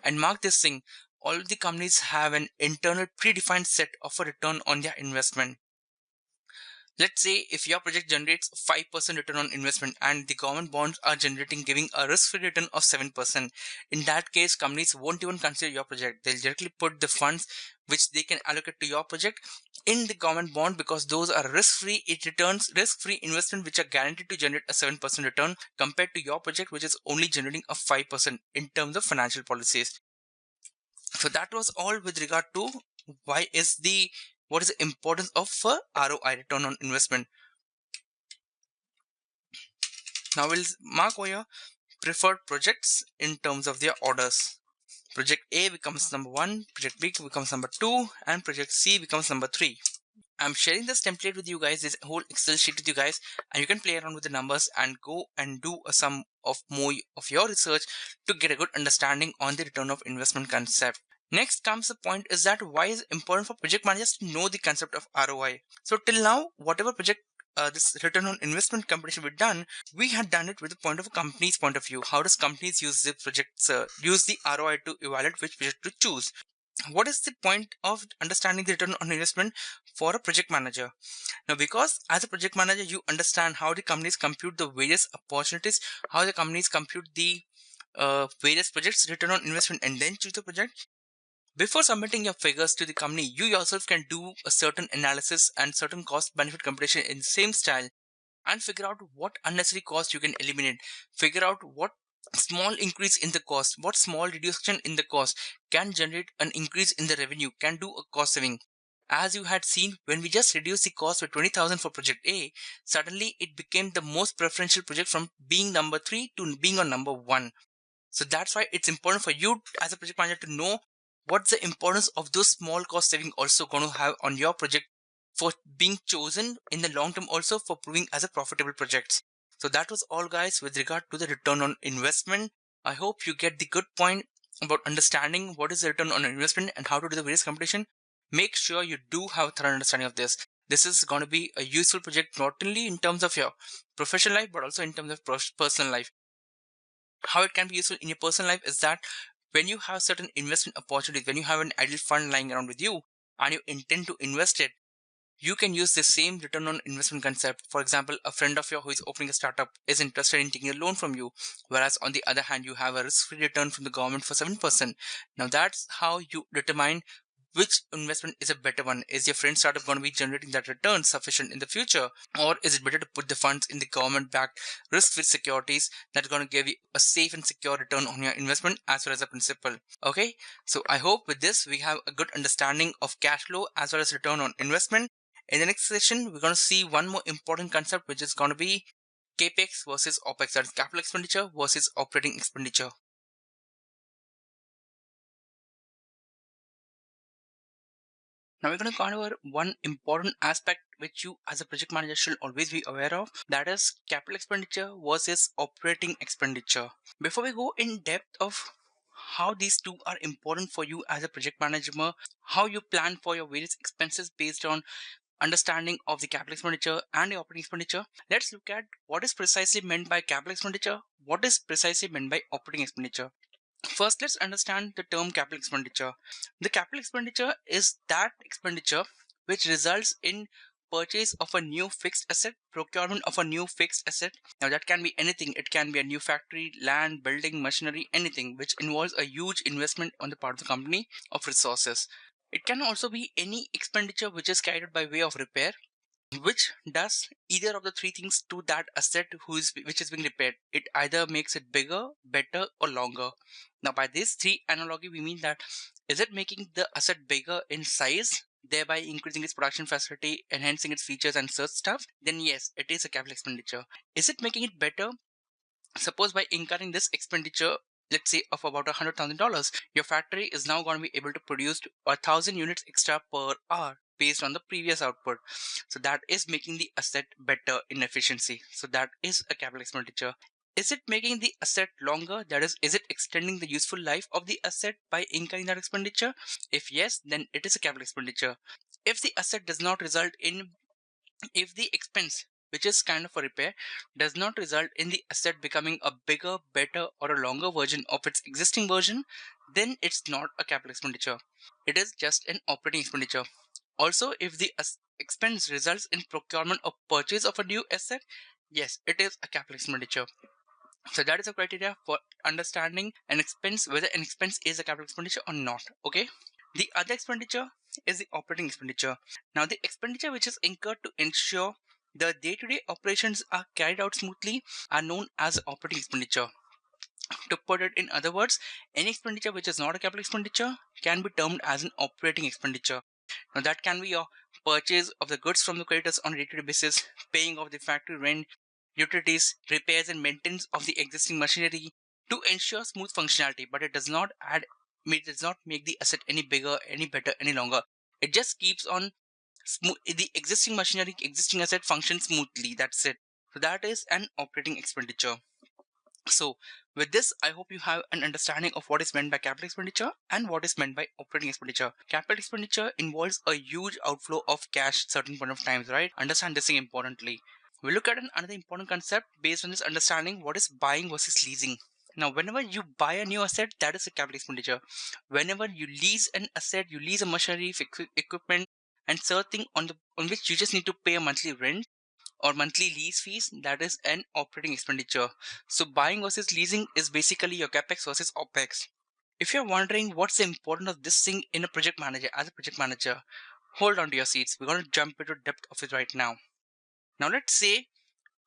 And mark this thing, all the companies have an internal predefined set of a return on their investment. Let's say if your project generates 5% return on investment and the government bonds are giving a risk-free return of 7%. In that case, companies won't even consider your project. They'll directly put the funds which they can allocate to your project in the government bond because those are risk-free. It returns risk-free investment which are guaranteed to generate a 7% return compared to your project which is only generating a 5% in terms of financial policies. So that was all with regard to what is the importance of ROI, return on investment. Now we'll mark over your preferred projects in terms of their orders. Project A becomes number 1, project B becomes number 2, and project C becomes number 3. I'm sharing this template with you guys, this whole Excel sheet with you guys, and you can play around with the numbers and go and do a sum of more of your research to get a good understanding on the return of investment concept. Next comes the point is that why is it important for project managers to know the concept of ROI. So till now, whatever project this return on investment competition we've done, we had done it with the point of a company's point of view. How does companies use the projects, use the ROI to evaluate which project to choose? What is the point of understanding the return on investment for a project manager? Now, because as a project manager, you understand how the companies compute the various opportunities, how the companies compute the various projects return on investment, and then choose the project. Before submitting your figures to the company, you yourself can do a certain analysis and certain cost benefit comparison in the same style and figure out what unnecessary cost you can eliminate. Figure out what small increase in the cost, what small reduction in the cost can generate an increase in the revenue, can do a cost saving. As you had seen, when we just reduced the cost by 20,000 for project A, suddenly it became the most preferential project from being number 3 to being on number 1. So that's why it's important for you as a project manager to know what's the importance of those small cost saving also going to have on your project for being chosen in the long term, also for proving as a profitable project. So that was all, guys, with regard to the return on investment. I hope you get the good point about understanding what is the return on investment and how to do the various computation. Make sure you do have a thorough understanding of this. This is going to be a useful project not only in terms of your professional life but also in terms of personal life. How it can be useful in your personal life is that when you have certain investment opportunities, when you have an idle fund lying around with you and you intend to invest it, you can use the same return on investment concept. For example, a friend of yours who is opening a startup is interested in taking a loan from you, whereas on the other hand, you have a risk-free return from the government for 7%. Now that's how you determine which investment is a better one. Is your friend startup going to be generating that return sufficient in the future, or is it better to put the funds in the government-backed risk-free securities that are going to give you a safe and secure return on your investment as well as a principal? Okay, so I hope with this we have a good understanding of cash flow as well as return on investment. In the next session, we're going to see one more important concept, which is going to be Capex versus Opex, that is capital expenditure versus operating expenditure. Now we're going to cover one important aspect which you as a project manager should always be aware of, that is capital expenditure versus operating expenditure. Before we go in depth of how these two are important for you as a project manager, how you plan for your various expenses based on understanding of the capital expenditure and the operating expenditure, let's look at what is precisely meant by capital expenditure, what is precisely meant by operating expenditure. First, let's understand the term capital expenditure. The capital expenditure is that expenditure which results in purchase of a new fixed asset, procurement of a new fixed asset. Now that can be anything. It can be a new factory, land, building, machinery, anything which involves a huge investment on the part of the company of resources. It can also be any expenditure which is carried out by way of repair, which does either of the three things to that asset which is being repaired. It either makes it bigger, better, or longer. Now by this three analogy, we mean that is it making the asset bigger in size, thereby increasing its production facility, enhancing its features and such stuff, then yes, it is a capital expenditure. Is it making it better? Suppose by incurring this expenditure, let's say of about $100,000, your factory is now going to be able to produce 1,000 units extra per hour based on the previous output. So that is making the asset better in efficiency. So that is a capital expenditure. Is it making the asset longer? That is it extending the useful life of the asset by incurring that expenditure? If yes, then it is a capital expenditure. If the asset does not result in, if the expense, which is kind of a repair, does not result in the asset becoming a bigger, better, or a longer version of its existing version, then it's not a capital expenditure. It is just an operating expenditure. Also, if the expense results in procurement or purchase of a new asset, yes, it is a capital expenditure. So that is a criteria for understanding an expense, whether an expense is a capital expenditure or not. Okay. The other expenditure is the operating expenditure. Now, the expenditure which is incurred to ensure the day-to-day operations are carried out smoothly are known as operating expenditure. To put it in other words, any expenditure which is not a capital expenditure can be termed as an operating expenditure. Now, that can be your purchase of the goods from the creditors on a day-to-day basis, paying of the factory rent, utilities, repairs and maintenance of the existing machinery to ensure smooth functionality, but it does not make the asset any bigger, any better, any longer. It just keeps on the existing machinery, existing asset functions smoothly. That's it. So that is an operating expenditure. So with this, I hope you have an understanding of what is meant by capital expenditure and what is meant by operating expenditure. Capital expenditure involves a huge outflow of cash certain point of times, right? Understand this thing importantly. We look at another important concept based on this understanding, what is buying versus leasing. Now, whenever you buy a new asset, that is a capital expenditure. Whenever you lease an asset, you lease a machinery, equipment, and certain on which you just need to pay a monthly rent or monthly lease fees, that is an operating expenditure. So buying versus leasing is basically your Capex versus Opex. If you're wondering what's the importance of this thing in a project manager, as a project manager, hold on to your seats. We're going to jump into depth of it right now. Now let's say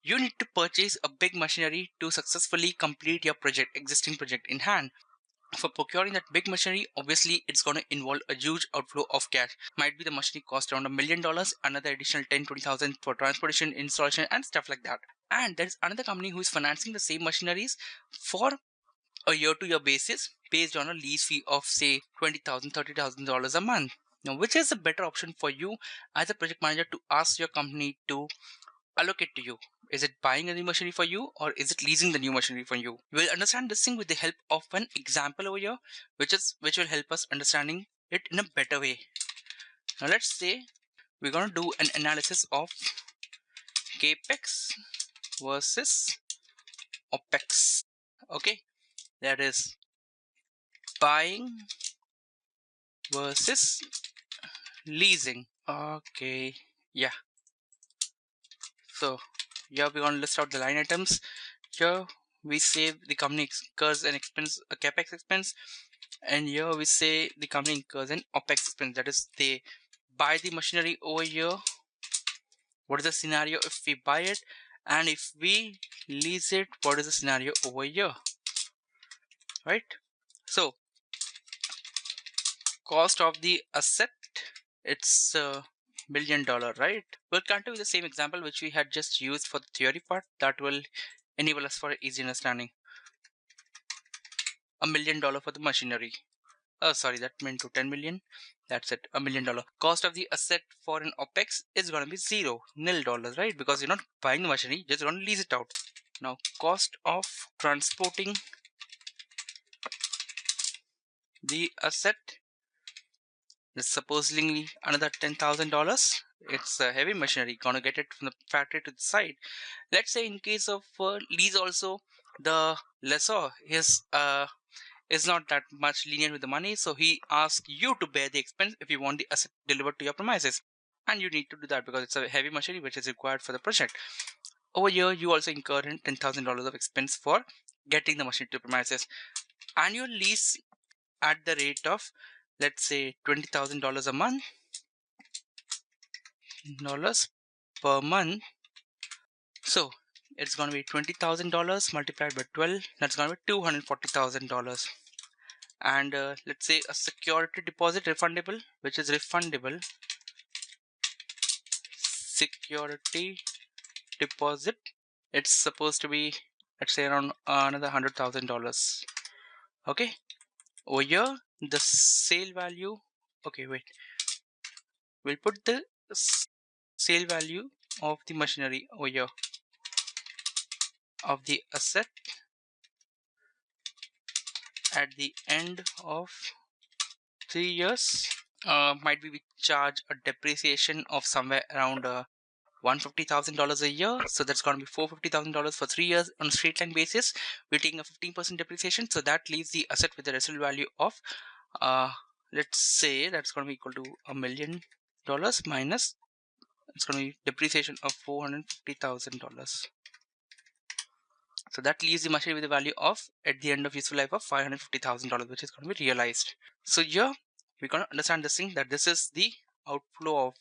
you need to purchase a big machinery to successfully complete your existing project in hand. For procuring that big machinery, obviously it's going to involve a huge outflow of cash. Might be the machinery cost around $1 million, another additional 10-20,000 for transportation, installation, and stuff like that. And there is another company who is financing the same machineries for a year-to-year basis based on a lease fee of say $20,000, $30,000 a month. Now, which is a better option for you as a project manager to ask your company to allocate to you? Is it buying a new machinery for you or is it leasing the new machinery for you? We'll understand this thing with the help of an example over here, which will help us understanding it in a better way. Now let's say we're going to do an analysis of Capex versus Opex. Okay, that is buying versus leasing. Okay, yeah. So here we're going to list out the line items. Here we say the company incurs an expense, a capex expense, and here we say the company incurs an opex expense. That is, they buy the machinery over here. What is the scenario if we buy it, and if we lease it, what is the scenario over here, right? So cost of the asset, it's $1 million, right? We'll continue with the same example which we had just used for the theory part. That will enable us for easy understanding. $1 million for the machinery. Sorry, that meant to 10 million. That's it, $1 million. Cost of the asset for an Opex is going to be nil dollars, right? Because you're not buying the machinery, you're just going to lease it out. Now, cost of transporting the asset is supposedly another $10,000. It's a heavy machinery, gonna get it from the factory to the site. Let's say in case of lease also, the lessor is not that much lenient with the money, so he asks you to bear the expense if you want the asset delivered to your premises, and you need to do that because it's a heavy machinery which is required for the project. Over here, you also incur in $10,000 of expense for getting the machine to the premises. Annual lease at the rate of, let's say, $20,000 a month, dollars per month. So it's going to be $20,000 multiplied by 12. That's going to be $240,000. And let's say a security deposit refundable, which is refundable security deposit. It's supposed to be, let's say, around another $100,000. Okay. Over here, the sale value. Okay, wait. We'll put the sale value of the machinery over here, of the asset at the end of 3 years. Might be we charge a depreciation of somewhere around $150,000 a year. So that's going to be $450,000 for 3 years on a straight line basis. We're taking a 15% depreciation. So that leaves the asset with a residual value of, let's say that's going to be equal to $1 million minus, it's going to be depreciation of $450,000. So that leaves the machinery with a value of, at the end of useful life, of $550,000, which is going to be realized. So here we're going to understand this thing, that this is the outflow of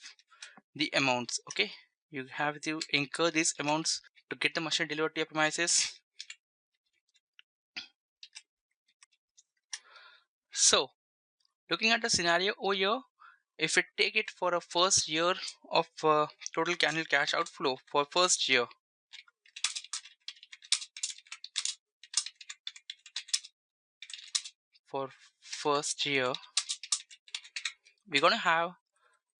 the amounts. Okay, you have to incur these amounts to get the machine delivered to your premises. So looking at the scenario over here, if we take it for a first year of total annual cash outflow for first year, we're going to have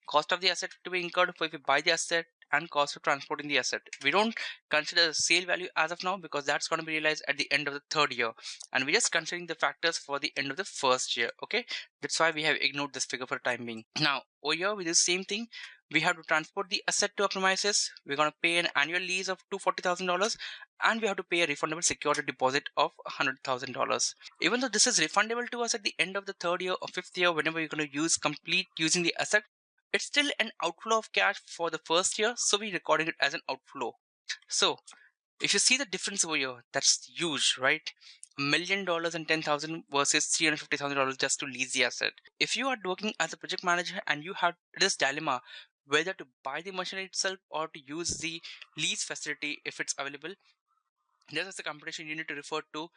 cost of the asset to be incurred if we buy the asset and cost of transporting the asset. We don't consider the sale value as of now because that's going to be realized at the end of the third year, and we're just considering the factors for the end of the first year. Okay, that's why we have ignored this figure for the time being. Now over here we do the same thing. We have to transport the asset to our premises. We're going to pay an annual lease of $240,000, and we have to pay a refundable security deposit of $100,000. Even though this is refundable to us at the end of the third year or fifth year, whenever you're going to complete using the asset, it's still an outflow of cash for the first year, so we're recording it as an outflow. So if you see the difference over here, that's huge, right? $1 million and 10,000 versus $350,000 just to lease the asset. If you are working as a project manager and you have this dilemma whether to buy the machinery itself or to use the lease facility if it's available, this is the competition you need to refer to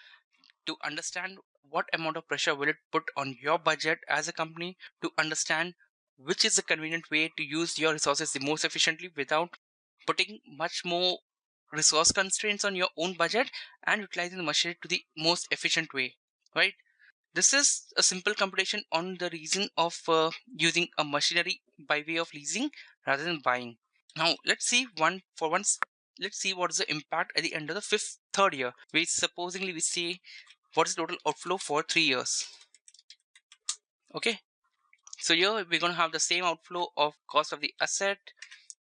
understand what amount of pressure will it put on your budget as a company, to understand which is the convenient way to use your resources the most efficiently without putting much more resource constraints on your own budget, and utilizing the machinery to the most efficient way, right? This is a simple computation on the reason of using a machinery by way of leasing rather than buying. Now let's see let's see what is the impact at the end of the third year. We see what is the total outflow for 3 years. Okay, so here we're going to have the same outflow of cost of the asset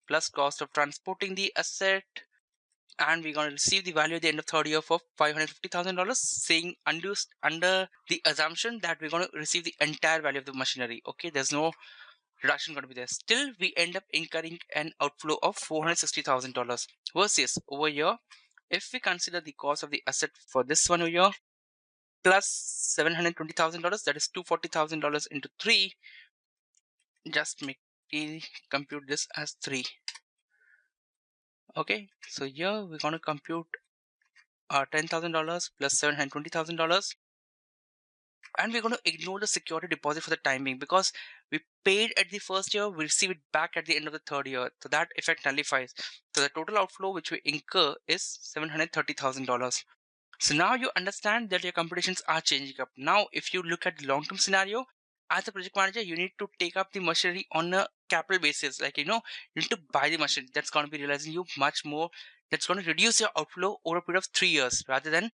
plus cost of transporting the asset, and we're going to receive the value at the end of third year for $550,000, saying under the assumption that we're going to receive the entire value of the machinery. Okay, there's no reduction going to be there. Still we end up incurring an outflow of $460,000 versus over here, if we consider the cost of the asset for this one over here plus $720,000, that is $240,000 into 3. Just make me compute this as 3. Okay, so here we're going to compute $10,000 plus $720,000, and we're going to ignore the security deposit for the time being because we paid at the first year, we receive it back at the end of the third year, so that effect nullifies. So the total outflow which we incur is $730,000. So now you understand that your computations are changing up. Now if you look at the long-term scenario, as a project manager, you need to take up the machinery on a capital basis. Like, you need to buy the machinery. That's going to be realizing you much more. That's going to reduce your outflow over a period of 3 years rather than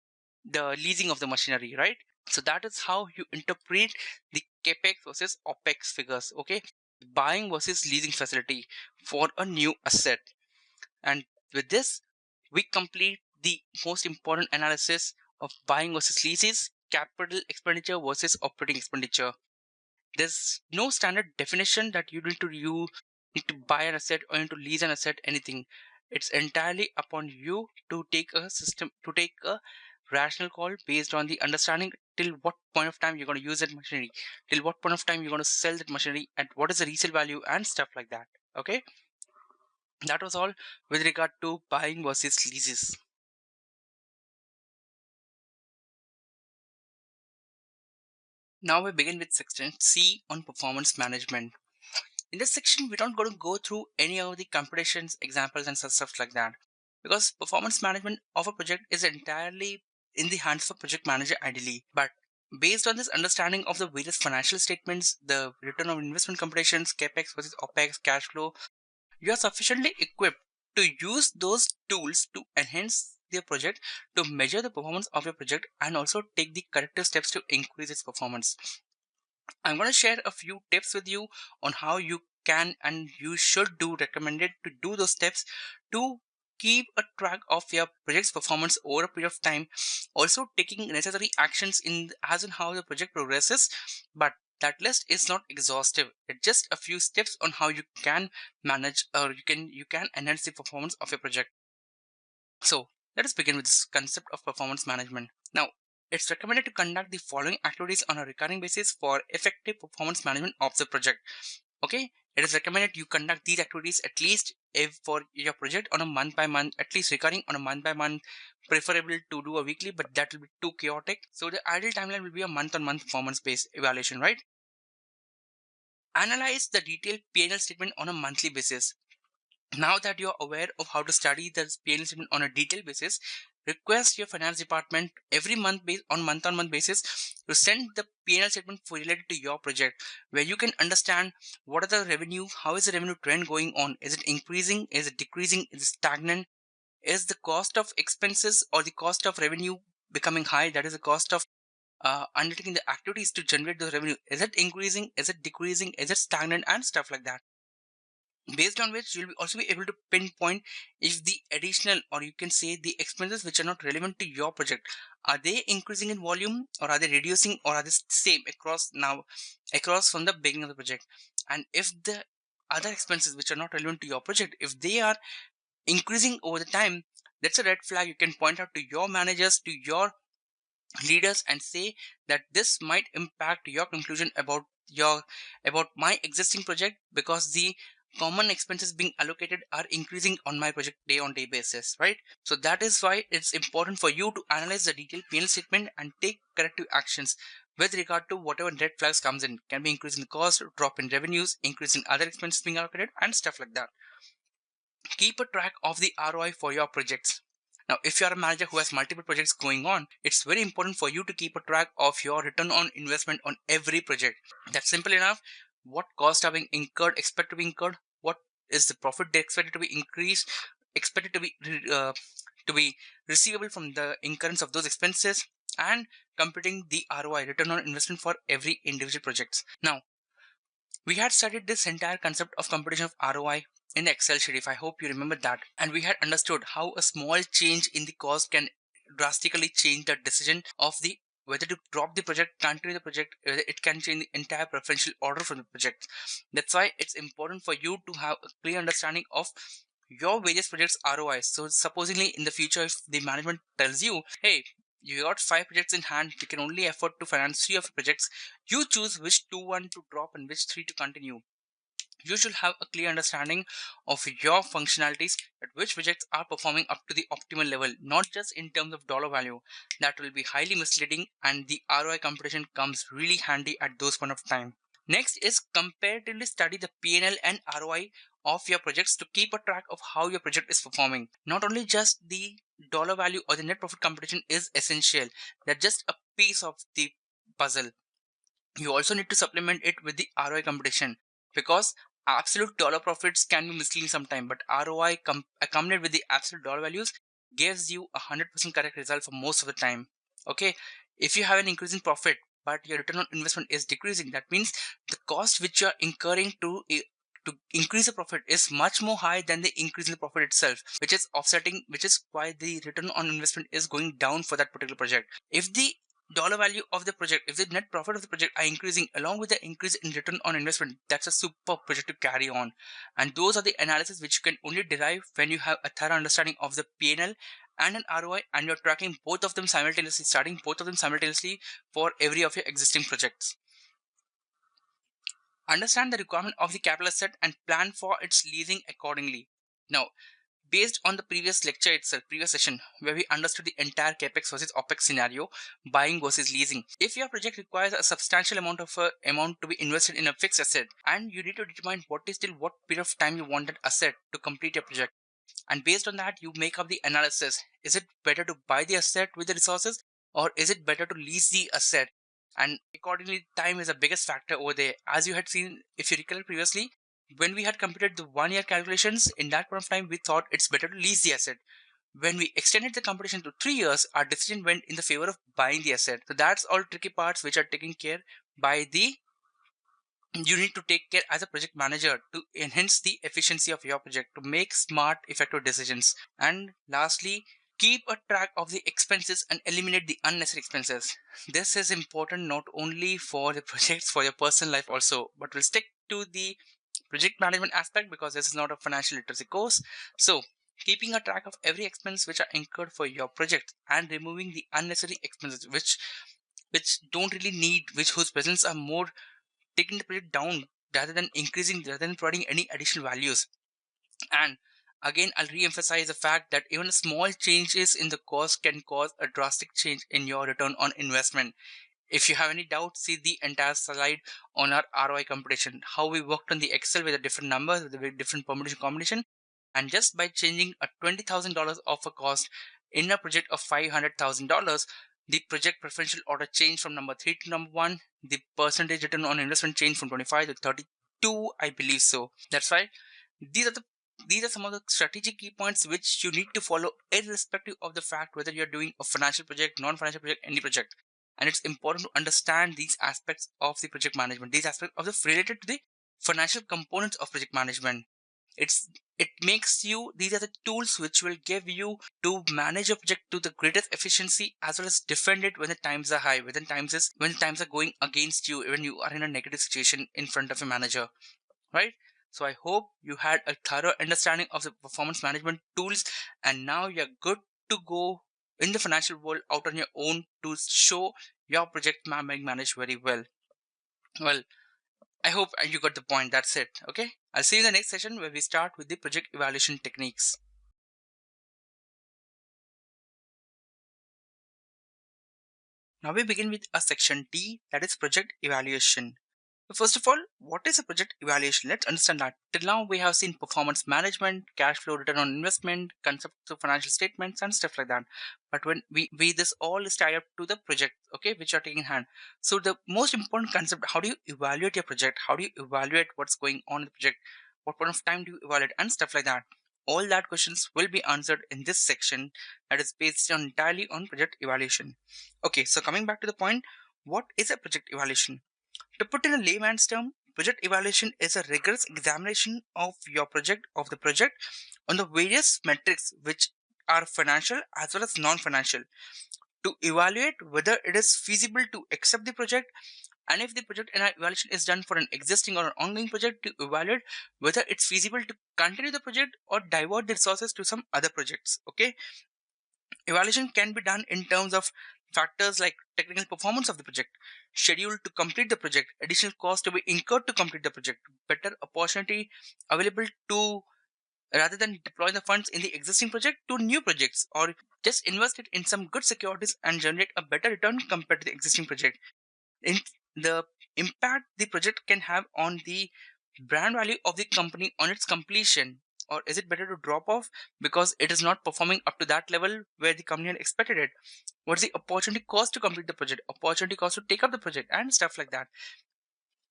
the leasing of the machinery, right? So that is how you interpret the Capex versus Opex figures, okay? Buying versus leasing facility for a new asset. And with this, we complete the most important analysis of buying versus leases, capital expenditure versus operating expenditure. There's no standard definition that you need to buy an asset or need to lease an asset, anything. It's entirely upon you to take a rational call based on the understanding till what point of time you're going to use that machinery, till what point of time you're going to sell that machinery, and what is the resale value and stuff like that. Okay, that was all with regard to buying versus leases. Now we begin with section C on performance management. In this section, we're not going to go through any of the computations, examples, and such stuff like that, because performance management of a project is entirely in the hands of a project manager ideally. But based on this understanding of the various financial statements, the return on investment computations, capex versus opex, cash flow, you are sufficiently equipped to use those tools to enhance your project, to measure the performance of your project, and also take the corrective steps to increase its performance. I'm going to share a few tips with you on how you can and you should do recommended to do those steps to keep a track of your project's performance over a period of time, also taking necessary actions in as and how the project progresses. But that list is not exhaustive. It's just a few steps on how you can manage or you can enhance the performance of your project. So let us begin with this concept of performance management. Now, it's recommended to conduct the following activities on a recurring basis for effective performance management of the project. Okay, it is recommended you conduct these activities at least if for your project on a month by month, at least recurring on a month by month, preferable to do a weekly, but that will be too chaotic. So the ideal timeline will be a month on month performance based evaluation, right? Analyze the detailed P&L statement on a monthly basis. Now that you're aware of how to study the P&L statement on a detailed basis, request your finance department every month on month basis to send the P&L statement for related to your project, where you can understand what are the revenue, how is the revenue trend going on, is it increasing, is it decreasing, is it stagnant, is the cost of expenses or the cost of revenue becoming high, that is the cost of undertaking the activities to generate the revenue, is it increasing, is it decreasing, is it stagnant, and stuff like that, based on which you'll also be able to pinpoint if the additional or you can say the expenses which are not relevant to your project, are they increasing in volume or are they reducing or are they same across from the beginning of the project. And if the other expenses which are not relevant to your project, if they are increasing over the time, that's a red flag. You can point out to your managers, to your leaders, and say that this might impact your conclusion about my existing project, because the common expenses being allocated are increasing on my project day on day basis, right? So that is why it's important for you to analyze the detailed P&L statement and take corrective actions with regard to whatever red flags comes in. Can be increase in cost, drop in revenues, increase in other expenses being allocated, and stuff like that. Keep a track of the ROI for your projects. Now, if you are a manager who has multiple projects going on, it's very important for you to keep a track of your return on investment on every project. That's simple enough. What costs are being incurred, expected to be incurred? What is the profit they expected to be increased, expected to be receivable from the incurrence of those expenses, and computing the ROI, return on investment, for every individual projects. Now, we had studied this entire concept of computation of ROI in the Excel sheet, if I hope you remember that. And we had understood how a small change in the cost can drastically change the decision of the whether to drop the project, continue the project, whether it can change the entire preferential order for the project. That's why it's important for you to have a clear understanding of your various projects ROI. So supposedly in the future, if the management tells you, hey, you got 5 projects in hand, you can only afford to finance 3 of the projects, you choose which 1 to drop and which 3 to continue. You should have a clear understanding of your functionalities, at which projects are performing up to the optimal level, not just in terms of dollar value. That will be highly misleading, and the ROI computation comes really handy at those point of time. Next is comparatively study the P&L and ROI of your projects to keep a track of how your project is performing. Not only just the dollar value or the net profit computation is essential, that's just a piece of the puzzle. You also need to supplement it with the ROI competition, because absolute dollar profits can be misleading sometimes, but ROI accompanied with the absolute dollar values gives you 100% correct result for most of the time. Okay, if you have an increase in profit but your return on investment is decreasing, that means the cost which you are incurring to increase the profit is much more high than the increase in the profit itself, which is offsetting, which is why the return on investment is going down for that particular project. If the dollar value of the project, if the net profit of the project are increasing along with the increase in return on investment, that's a super project to carry on. And those are the analysis which you can only derive when you have a thorough understanding of the P&L and an ROI, and you're tracking both of them simultaneously, starting both of them simultaneously for every of your existing projects. Understand the requirement of the capital asset and plan for its leasing accordingly. Now, based on the previous lecture itself, previous session, where we understood the entire Capex versus Opex scenario, buying versus leasing. If your project requires a substantial amount to be invested in a fixed asset, and you need to determine what period of time you want that asset to complete your project. And based on that, you make up the analysis. Is it better to buy the asset with the resources, or is it better to lease the asset? And accordingly, time is the biggest factor over there. As you had seen, if you recall previously, when we had completed the 1 year calculations, in that point of time, we thought it's better to lease the asset. When we extended the competition to 3 years, our decision went in the favor of buying the asset. So that's all tricky parts which are taken care by the you need to take care as a project manager to enhance the efficiency of your project, to make smart effective decisions. And lastly, keep a track of the expenses and eliminate the unnecessary expenses. This is important not only for the projects, for your personal life also, but we'll stick to the project management aspect because this is not a financial literacy course. So keeping a track of every expense which are incurred for your project and removing the unnecessary expenses which don't really need, which whose presence are more taking the project down rather than providing any additional values. And again, I'll re-emphasize the fact that even small changes in the cost can cause a drastic change in your return on investment. If you have any doubt, see the entire slide on our ROI computation, how we worked on the Excel with the different numbers, with the very different permutation combination. And just by changing a $20,000 of a cost in a project of $500,000, the project preferential order changed from number 3 to number 1. The percentage return on investment changed from 25 to 32, I believe so. That's right. These are the these are some of the strategic key points which you need to follow irrespective of the fact whether you're doing a financial project, non-financial project, any project. And it's important to understand these aspects of the project management, these aspects of the related to the financial components of project management. It makes you, these are the tools which will give you to manage your project to the greatest efficiency, as well as defend it when the times are high, when the times are going against you, when you are in a negative situation in front of a manager, right? So I hope you had a thorough understanding of the performance management tools, and now you're good to go in the financial world out on your own to show your project being managed very well. Well, I hope you got the point. That's it. Okay. I'll see you in the next session where we start with the project evaluation techniques. Now we begin with a section D, that is project evaluation. So first of all, what is a project evaluation? Let's understand that. Till now, we have seen performance management, cash flow, return on investment, concepts of financial statements, and stuff like that. But when we this all is tied up to the project, okay, which are taking in hand. So the most important concept: how do you evaluate your project? How do you evaluate what's going on in the project? What point of time do you evaluate, and stuff like that. All that questions will be answered in this section that is based on entirely on project evaluation. Okay, so coming back to the point, what is a project evaluation? To put in a layman's term, project evaluation is a rigorous examination of the project, on the various metrics which are financial as well as non-financial, to evaluate whether it is feasible to accept the project, and if the project evaluation is done for an existing or an ongoing project, to evaluate whether it's feasible to continue the project or divert the resources to some other projects. Okay, evaluation can be done in terms of factors like technical performance of the project, schedule to complete the project, additional cost to be incurred to complete the project, better opportunity available to, rather than deploy the funds in the existing project to new projects, or just invest it in some good securities and generate a better return compared to the existing project. In the impact the project can have on the brand value of the company on its completion, or is it better to drop off because it is not performing up to that level where the company had expected it? What's the opportunity cost to complete the project, opportunity cost to take up the project, and stuff like that.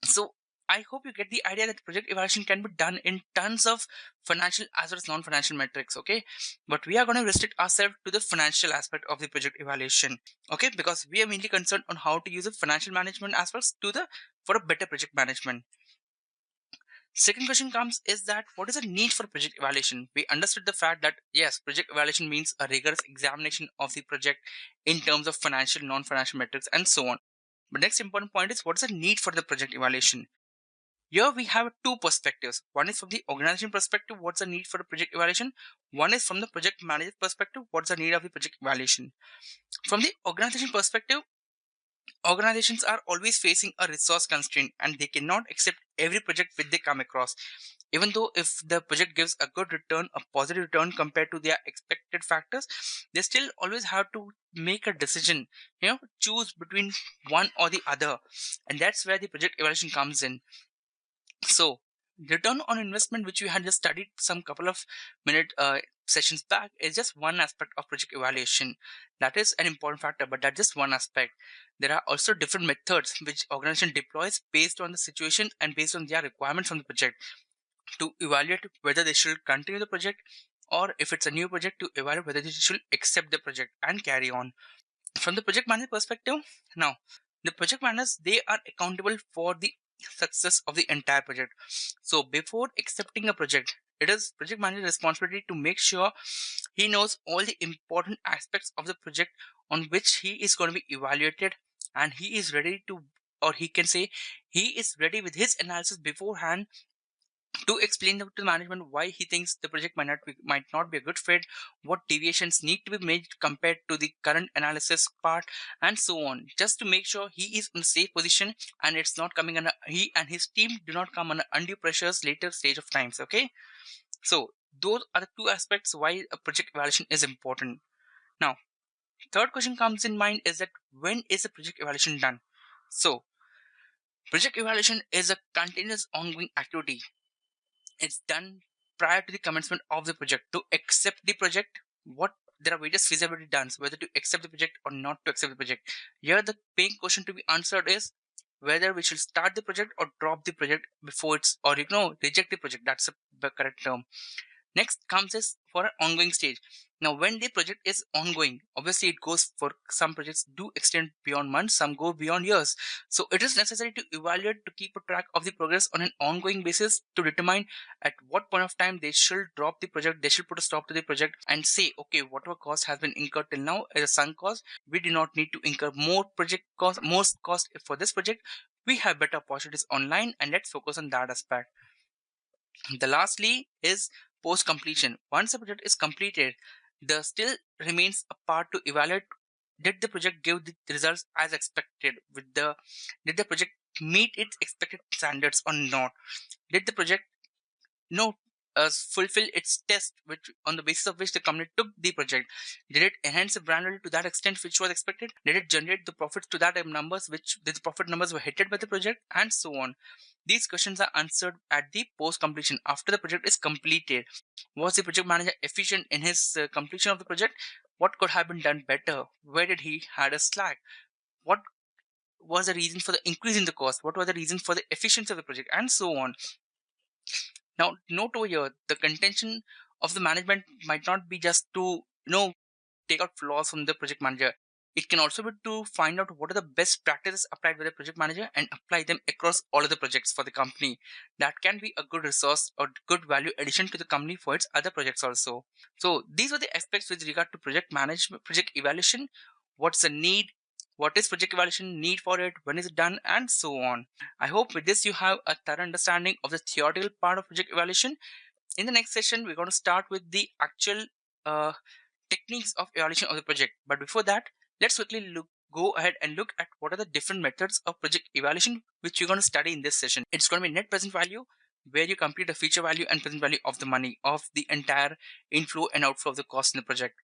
So I hope you get the idea that project evaluation can be done in tons of financial as well as non-financial metrics, okay? But we are going to restrict ourselves to the financial aspect of the project evaluation, okay? Because we are mainly concerned on how to use the financial management aspects for a better project management. Second question comes is that what is the need for project evaluation? We understood the fact that yes, project evaluation means a rigorous examination of the project in terms of financial, non-financial metrics, and so on. But next important point is what is the need for the project evaluation? Here we have two perspectives. One is from the organization perspective, what's the need for the project evaluation? One is from the project manager perspective, what's the need of the project evaluation? From the organization perspective, organizations are always facing a resource constraint and they cannot accept every project which they come across. Even though if the project gives a good return, a positive return compared to their expected factors, they still always have to make a decision, choose between one or the other. And that's where the project evaluation comes in. So return on investment, which we had just studied some couple of minute sessions back, is just one aspect of project evaluation. That is an important factor, but that's just one aspect. There are also different methods which organization deploys based on the situation and based on their requirements from the project to evaluate whether they should continue the project, or if it's a new project, to evaluate whether they should accept the project and carry on. From the project manager perspective, now the project managers, they are accountable for the success of the entire project. So before accepting a project, it is project manager's responsibility to make sure he knows all the important aspects of the project on which he is going to be evaluated, and he is ready to, or he can say he is ready with his analysis beforehand to explain to the management why he thinks the project might not be a good fit, what deviations need to be made compared to the current analysis part, and so on, just to make sure he is in a safe position and it's not coming under, he and his team do not come under undue pressures later stage of times, okay? So those are the two aspects why a project evaluation is important. Now, third question comes in mind is that when is the project evaluation done? So project evaluation is a continuous ongoing activity. It's done prior to the commencement of the project. To accept the project, what there are various feasibility done, whether to accept the project or not to accept the project. Here the main question to be answered is whether we should start the project or drop the project before it's, or reject the project. That's the correct term. Next comes is for an ongoing stage. Now, when the project is ongoing, obviously it goes for some projects do extend beyond months, some go beyond years. So it is necessary to evaluate to keep a track of the progress on an ongoing basis to determine at what point of time they should drop the project, they should put a stop to the project and say, okay, whatever cost has been incurred till now is a sunk cost. We do not need to incur more project cost, more cost for this project. We have better opportunities online and let's focus on that aspect. The lastly is post completion. Once the project is completed, there still remains a part to evaluate. Did the project give the results as expected? Did the project meet its expected standards or not? Did the project no fulfill its test, which on the basis of which the company took the project? Did it enhance the brand value to that extent which was expected? Did it generate the profits to that numbers which the profit numbers were hit by the project, and so on? These questions are answered at the post completion, after the project is completed. Was the project manager efficient in his completion of the project? What could have been done better? Where did he had a slack? What was the reason for the increase in the cost? What were the reasons for the efficiency of the project, and so on? Now, note over here, the contention of the management might not be just to, take out flaws from the project manager. It can also be to find out what are the best practices applied by the project manager and apply them across all of the projects for the company. That can be a good resource or good value addition to the company for its other projects also. So these are the aspects with regard to project management, project evaluation. What's the need? What is project evaluation? Need for it? When is it done? And so on. I hope with this you have a thorough understanding of the theoretical part of project evaluation. In the next session, we're going to start with the actual techniques of evaluation of the project. But before that, let's quickly go ahead and look at what are the different methods of project evaluation which you're going to study in this session. It's going to be net present value, where you compute the future value and present value of the money, of the entire inflow and outflow of the cost in the project.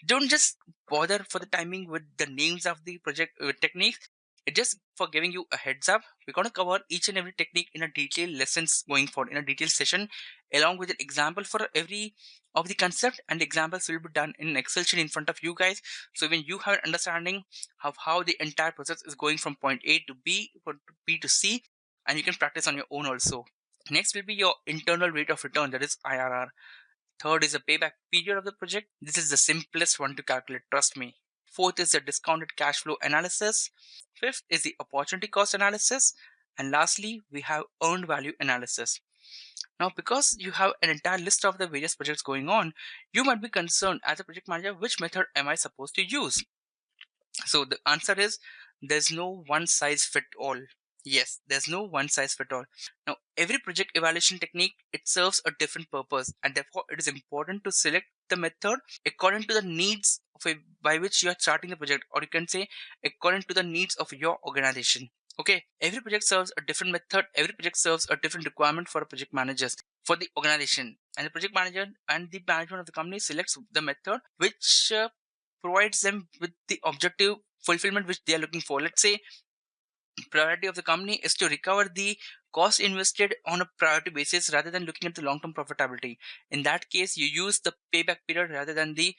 Don't just bother for the timing with the names of the project techniques. It just for giving you a heads up, we're going to cover each and every technique in a detailed lessons going forward in a detailed session, along with an example for every of the concept, and examples will be done in an Excel sheet in front of you guys. So when you have an understanding of how the entire process is going from point A to B, or B to C, and you can practice on your own also. Next will be your internal rate of return, that is IRR. Third is the payback period of the project. This is the simplest one to calculate, trust me. Fourth is the discounted cash flow analysis. Fifth is the opportunity cost analysis. And lastly, we have earned value analysis. Now, because you have an entire list of the various projects going on, you might be concerned as a project manager, which method am I supposed to use? So the answer is there's no one size fit all. Yes, there's no one size fit all. Now, every project evaluation technique, it serves a different purpose, and therefore it is important to select the method according to the needs of by which you are starting the project, or you can say according to the needs of your organization. Okay, every project serves a different method, every project serves a different requirement for a project manager, for the organization, and the project manager and the management of the company selects the method which provides them with the objective fulfillment which they are looking for. Let's say priority of the company is to recover the cost invested on a priority basis rather than looking at the long-term profitability. In that case, you use the payback period rather than the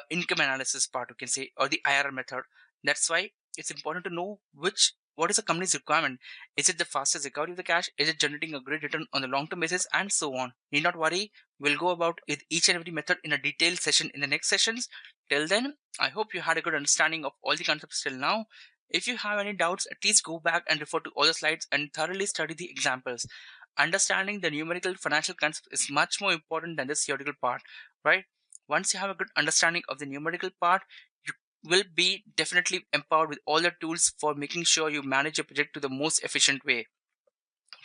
income analysis part, you can say, or the IRR method. That's why it's important to know what is the company's requirement. Is it the fastest recovery of the cash? Is it generating a great return on the long-term basis, and so on? Need not worry. We'll go about with each and every method in a detailed session in the next sessions. Till then, I hope you had a good understanding of all the concepts till now. If you have any doubts, at least go back and refer to all the slides and thoroughly study the examples. Understanding the numerical financial concept is much more important than the theoretical part, right? Once you have a good understanding of the numerical part, you will be definitely empowered with all the tools for making sure you manage your project to the most efficient way.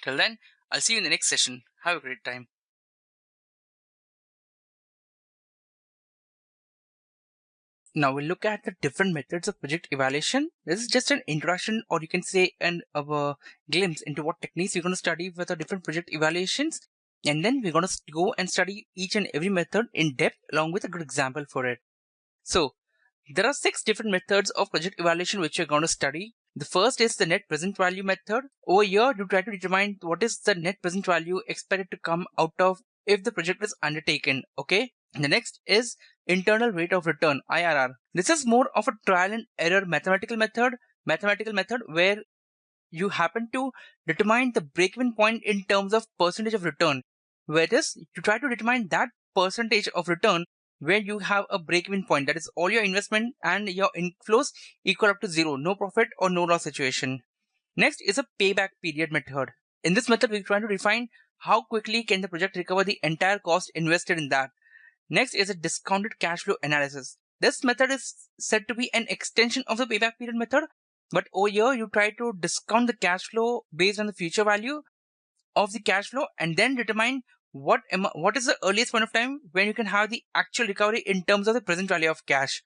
Till then, I'll see you in the next session. Have a great time. Now we'll look at the different methods of project evaluation. This is just an introduction, or you can say a glimpse into what techniques we're going to study with the different project evaluations. And then we're going to go and study each and every method in depth along with a good example for it. So there are 6 different methods of project evaluation which you're going to study. The first is the net present value method. Over here, you try to determine what is the net present value expected to come out of if the project is undertaken. Okay. The next is internal rate of return, IRR. This is more of a trial and error mathematical method where you happen to determine the break-even point in terms of percentage of return. Whereas you try to determine that percentage of return where you have a break-even point, that is all your investment and your inflows equal up to zero, no profit or no loss situation. Next is a payback period method. In this method, we're trying to define how quickly can the project recover the entire cost invested in that. Next is a discounted cash flow analysis. This method is said to be an extension of the payback period method, but over here you try to discount the cash flow based on the future value of the cash flow and then determine what is the earliest point of time when you can have the actual recovery in terms of the present value of cash.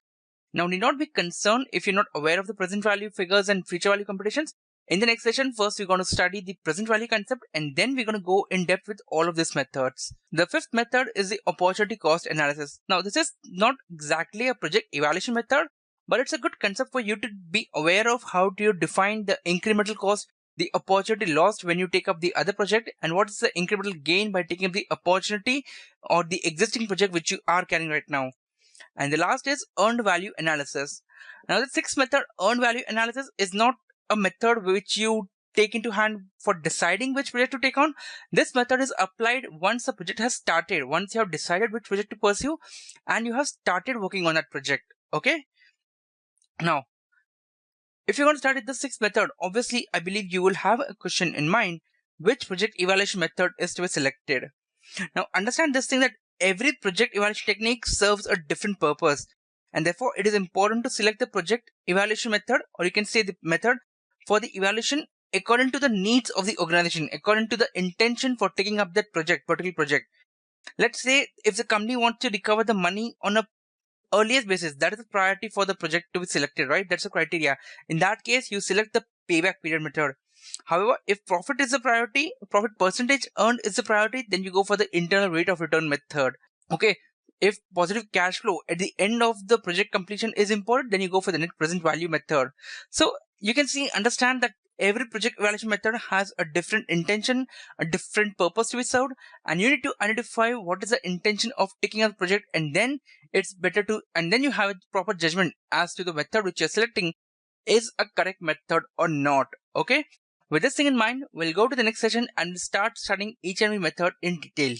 Now, need not be concerned if you're not aware of the present value figures and future value computations. In the next session, first we're going to study the present value concept and then we're going to go in depth with all of these methods. The fifth method is the opportunity cost analysis. Now, this is not exactly a project evaluation method, but it's a good concept for you to be aware of how do you define the incremental cost, the opportunity lost when you take up the other project, and what is the incremental gain by taking up the opportunity or the existing project which you are carrying right now. And the last is earned value analysis. Now, the sixth method, earned value analysis, is not a method which you take into hand for deciding which project to take on. This method is applied once the project has started, once you have decided which project to pursue and you have started working on that project. Okay. Now, if you're going to start with the sixth method, obviously, I believe you will have a question in mind which project evaluation method is to be selected. Now, understand this thing that every project evaluation technique serves a different purpose, and therefore it is important to select the project evaluation method, or you can say the method for the evaluation according to the needs of the organization, according to the intention for taking up that particular project. Let's say if the company wants to recover the money on a earliest basis, that is a priority for the project to be selected, right? That's a criteria. In that case, you select the payback period method. However, if profit is the priority, profit percentage earned is the priority, then you go for the internal rate of return method. Okay. if positive cash flow at the end of the project completion is important, then you go for the net present value method. So you can understand that every project evaluation method has a different intention, a different purpose to be served, and you need to identify what is the intention of taking out the project, and then you have a proper judgment as to the method which you're selecting is a correct method or not. Okay. With this thing in mind, we'll go to the next session and start studying each and every method in detail.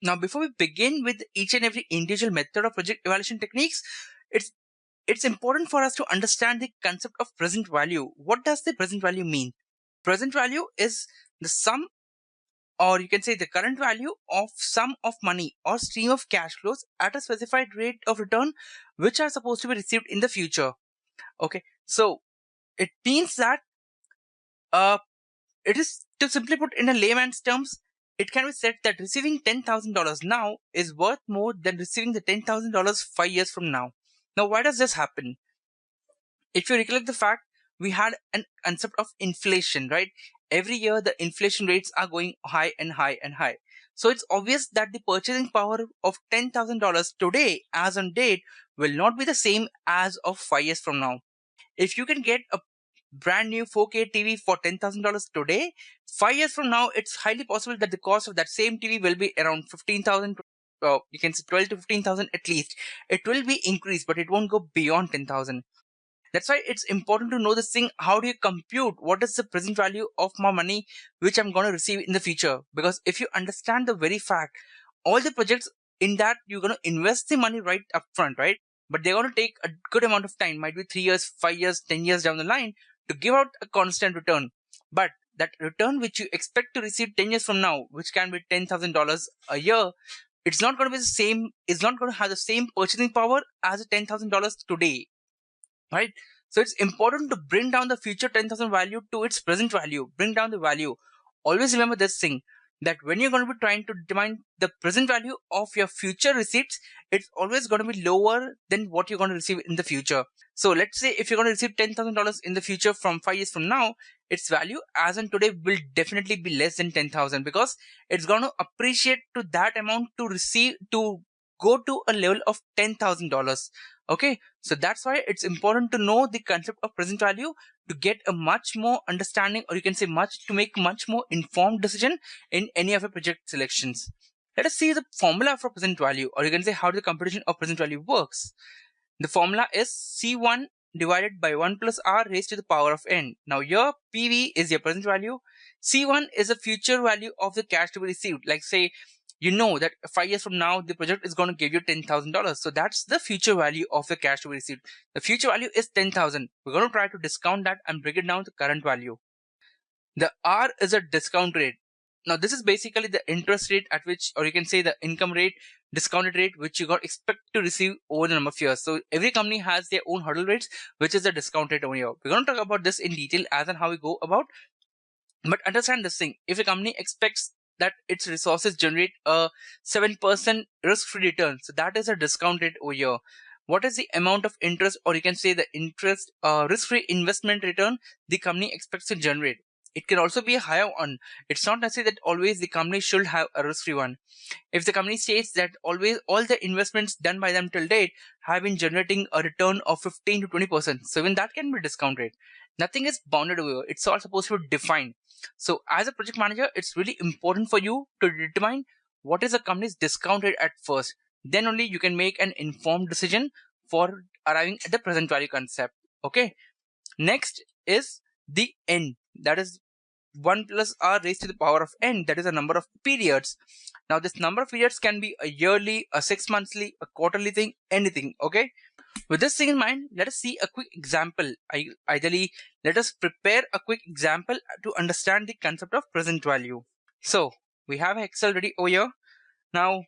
Now, before we begin with each and every individual method of project evaluation techniques, it's it's important for us to understand the concept of present value. What does the present value mean? Present value is the sum, or you can say the current value of sum of money or stream of cash flows at a specified rate of return, which are supposed to be received in the future. Okay, so it means that uh, it is, to simply put in a layman's terms, it can be said that receiving $10,000 now is worth more than receiving the $10,000 5 years from now. Now, why does this happen? If you recollect the fact, we had an concept of inflation, right? Every year, the inflation rates are going high and high and high. So it's obvious that the purchasing power of $10,000 today, as on date, will not be the same as of 5 years from now. If you can get a brand new 4K TV for $10,000 today, 5 years from now, it's highly possible that the cost of that same TV will be around 15,000. You can say 12 to 15,000 at least. It will be increased, but it won't go beyond 10,000. That's why it's important to know this thing. How do you compute what is the present value of my money which I'm going to receive in the future? Because if you understand the very fact, all the projects in that you're going to invest the money right up front, right? But they're going to take a good amount of time, might be 3 years, 5 years, 10 years down the line to give out a constant return. But that return which you expect to receive 10 years from now, which can be $10,000 a year, it's not going to be the same, it's not going to have the same purchasing power as a $10,000 today, right? So it's important to bring down the future 10,000 value to its present value, bring down the value. Always remember this thing, that when you're going to be trying to determine the present value of your future receipts, it's always going to be lower than what you're going to receive in the future. So let's say if you're going to receive $10,000 in the future from 5 years from now, its value as on today will definitely be less than 10,000, because it's going to appreciate to that amount to receive, to go to a level of $10,000. Okay, so that's why it's important to know the concept of present value to get a much more understanding, or you can say much, to make much more informed decision in any of your project selections. Let us see the formula for present value, or you can say how the computation of present value works. The formula is C1 divided by 1 plus R raised to the power of n. Now your PV is your present value. C1 is the future value of the cash to be received. Like say, you know that 5 years from now, the project is going to give you $10,000. So that's the future value of the cash to be received. The future value is 10,000. We're going to try to discount that and bring it down to current value. The R is a discount rate. Now this is basically the interest rate at which, or you can say the income rate, discounted rate, which you got expect to receive over the number of years. So every company has their own hurdle rates, which is the discount rate over here. We're going to talk about this in detail as and how we go about. But understand this thing, if a company expects that its resources generate a 7% risk-free return, so that is a discount rate over here. What is the amount of interest, or you can say the interest risk-free investment return the company expects to generate? It can also be a higher one. It's not necessary that always the company should have a risk-free one. If the company states that always all the investments done by them till date have been generating a return of 15 to 20%, so even that can be discount rate. Nothing is bounded over. It's all supposed to be defined. So as a project manager, it's really important for you to determine what is a company's discount rate at first. Then only you can make an informed decision for arriving at the present value concept. Okay. Next is the N. That is 1 plus R raised to the power of N. That is a number of periods. Now this number of periods can be a yearly, a 6 monthly, a quarterly thing, anything. Okay. With this thing in mind, let us see a quick example. Ideally, let us prepare a quick example to understand the concept of present value. So we have Excel ready over here. Now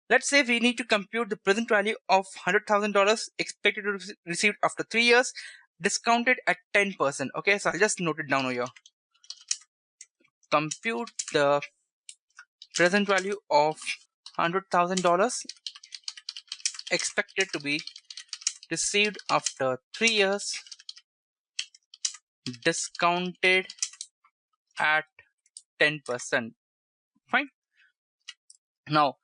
let's say we need to compute the present value of $100,000 expected to receive after 3 years, discounted at 10%. Okay, so I'll just note it down over here. Compute the present value of $100,000 expected to be received after 3 years, discounted at 10%. Fine. Now,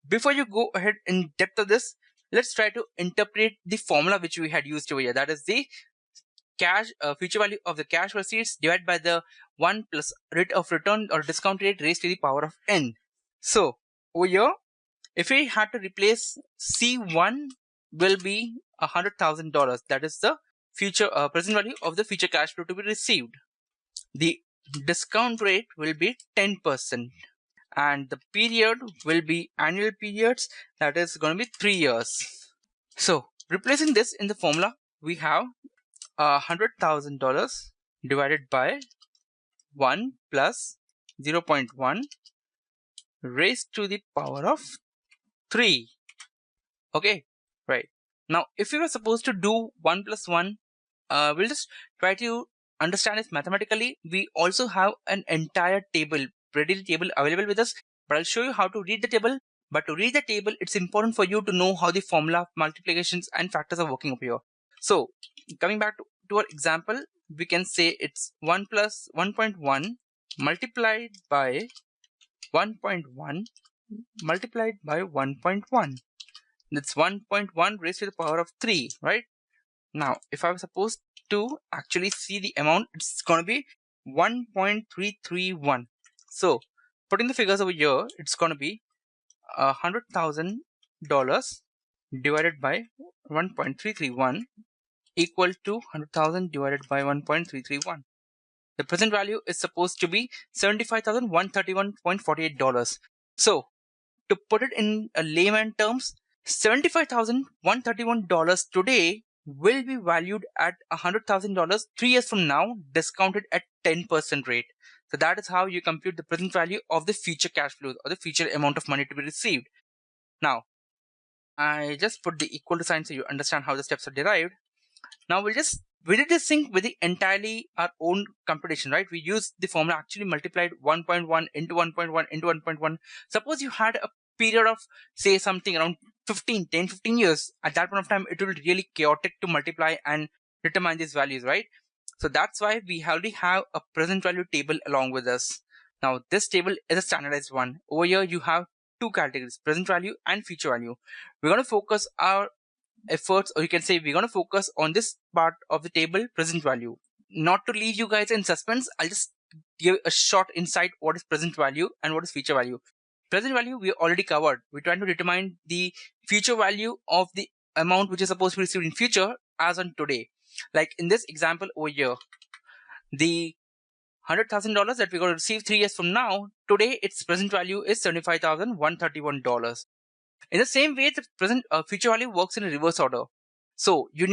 before you go ahead in depth of this, let's try to interpret the formula which we had used over here. That is the cash future value of the cash receipts divided by the 1 plus rate of return or discount rate raised to the power of n. So over here, if we had to replace C1 will be $100,000. That is the future present value of the future cash flow to be received. The discount rate will be 10%, and the period will be annual periods. That is going to be 3 years. So replacing this in the formula, we have $100,000 divided by 1 plus 0.1 raised to the power of 3. Okay, right. Now, if we were supposed to do 1 plus 1, we'll just try to understand this mathematically. We also have an entire table, ready table available with us, but I'll show you how to read the table. But to read the table, it's important for you to know how the formula, multiplications, and factors are working up here. So, coming back to our example, we can say it's 1 plus 1.1 multiplied by 1.1 multiplied by 1.1. That's 1.1 raised to the power of 3, right? Now, if I was supposed to actually see the amount, it's going to be 1.331. So, putting the figures over here, it's going to be $100,000 divided by 1.331 equal to 100,000 divided by 1.331. The present value is supposed to be $75,131.48. So, to put it in a layman terms, $75,131 today will be valued at $100,000 3 years from now, discounted at 10% rate. So that is how you compute the present value of the future cash flows or the future amount of money to be received. Now, I just put the equal to sign so you understand how the steps are derived. Now we did this thing with the entirely our own computation, right? We used the formula, actually multiplied 1.1 into 1.1 into 1.1. Suppose you had a period of, say, something around 10, 15 years. At that point of time, it will be really chaotic to multiply and determine these values, right? So that's why we already have a present value table along with us. Now this table is a standardized one. Over here you have two categories, present value and future value. We're going to focus our efforts, or you can say we're going to focus on this part of the table, present value. Not to leave you guys in suspense, I'll just give a short insight what is present value and what is future value. Present value we already covered. We're trying to determine the future value of the amount which is supposed to be received in future as on today. Like in this example over here, the $100,000 that we're going to receive 3 years from now, today its present value is $75,131. In the same way, the present future value works in a reverse order. So you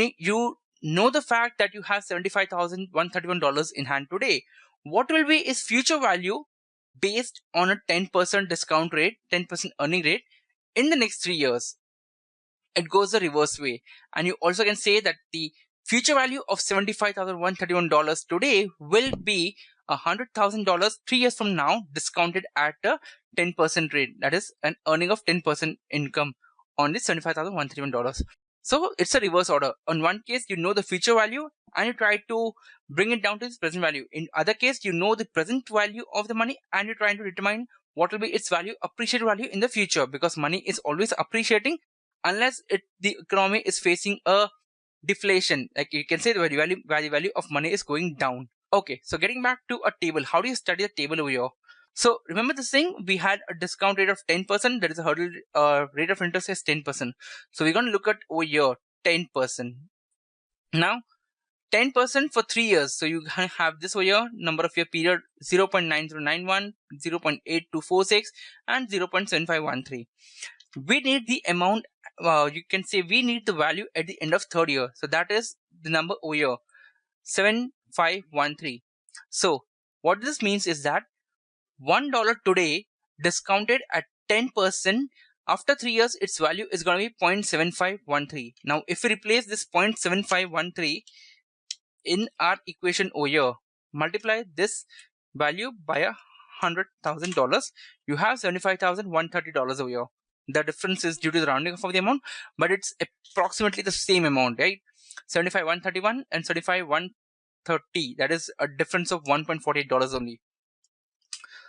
know the fact that you have $75,131 in hand today. What will be its future value based on a 10% discount rate, 10% earning rate in the next 3 years? It goes the reverse way. And you also can say that the future value of $75,131 today will be $100,000 3 years from now, discounted at a 10% rate. That is an earning of 10% income on this $75,131. So it's a reverse order. On one case, you know the future value and you try to bring it down to its present value. In other case, you know the present value of the money and you're trying to determine what will be its value, appreciated value in the future, because money is always appreciating unless the economy is facing a deflation. Like you can say the value of money is going down. Okay, so getting back to a table, how do you study the table over here? So remember this thing, we had a discount rate of 10%, that is a hurdle rate of interest is 10%. So we're going to look at over here 10%. Now 10% for 3 years. So you have this over here, number of year period 0.9091, 0.8246 and 0.7513. We need the amount, you can say we need the value at the end of third year. So that is the number over here, 7513. So what this means is that $1 today discounted at 10%, after 3 years its value is going to be 0.7513. Now if we replace this 0.7513 in our equation over here, multiply this value by $100,000, you have $75,130 over here. The difference is due to the rounding of the amount, but it's approximately the same amount, right? 75,131 and 75,130. That is a difference of $1.48 only.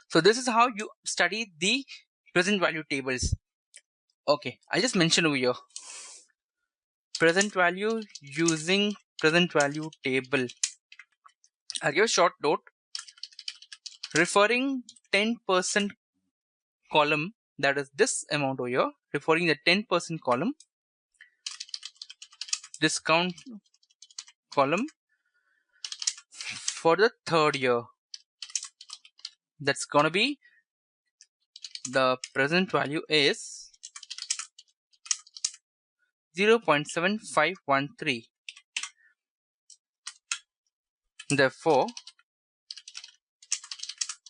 So this is how you study the present value tables. Okay, I just mentioned over here present value using present value table. I'll give a short note referring 10% column, that is this amount over here, referring the 10% column, discount column for the third year. That's gonna be the present value is 0.7513. Therefore,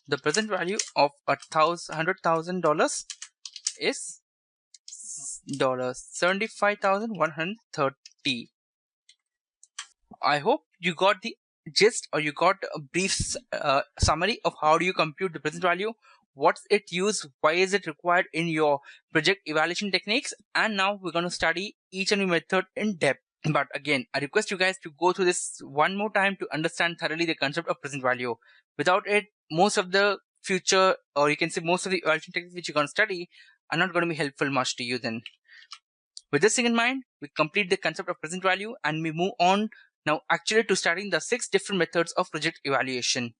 the present value of $100,000 is $75,130. I hope you got the gist, or you got a brief summary of how do you compute the present value, what's it used, why is it required in your project evaluation techniques, and now we're going to study each and every method in depth. But again, I request you guys to go through this one more time to understand thoroughly the concept of present value. Without it, most of the future, or you can say most of the evaluation techniques which you're going to study are not going to be helpful much to you then. With this thing in mind, we complete the concept of present value and we move on now actually to studying the 6 different methods of project evaluation.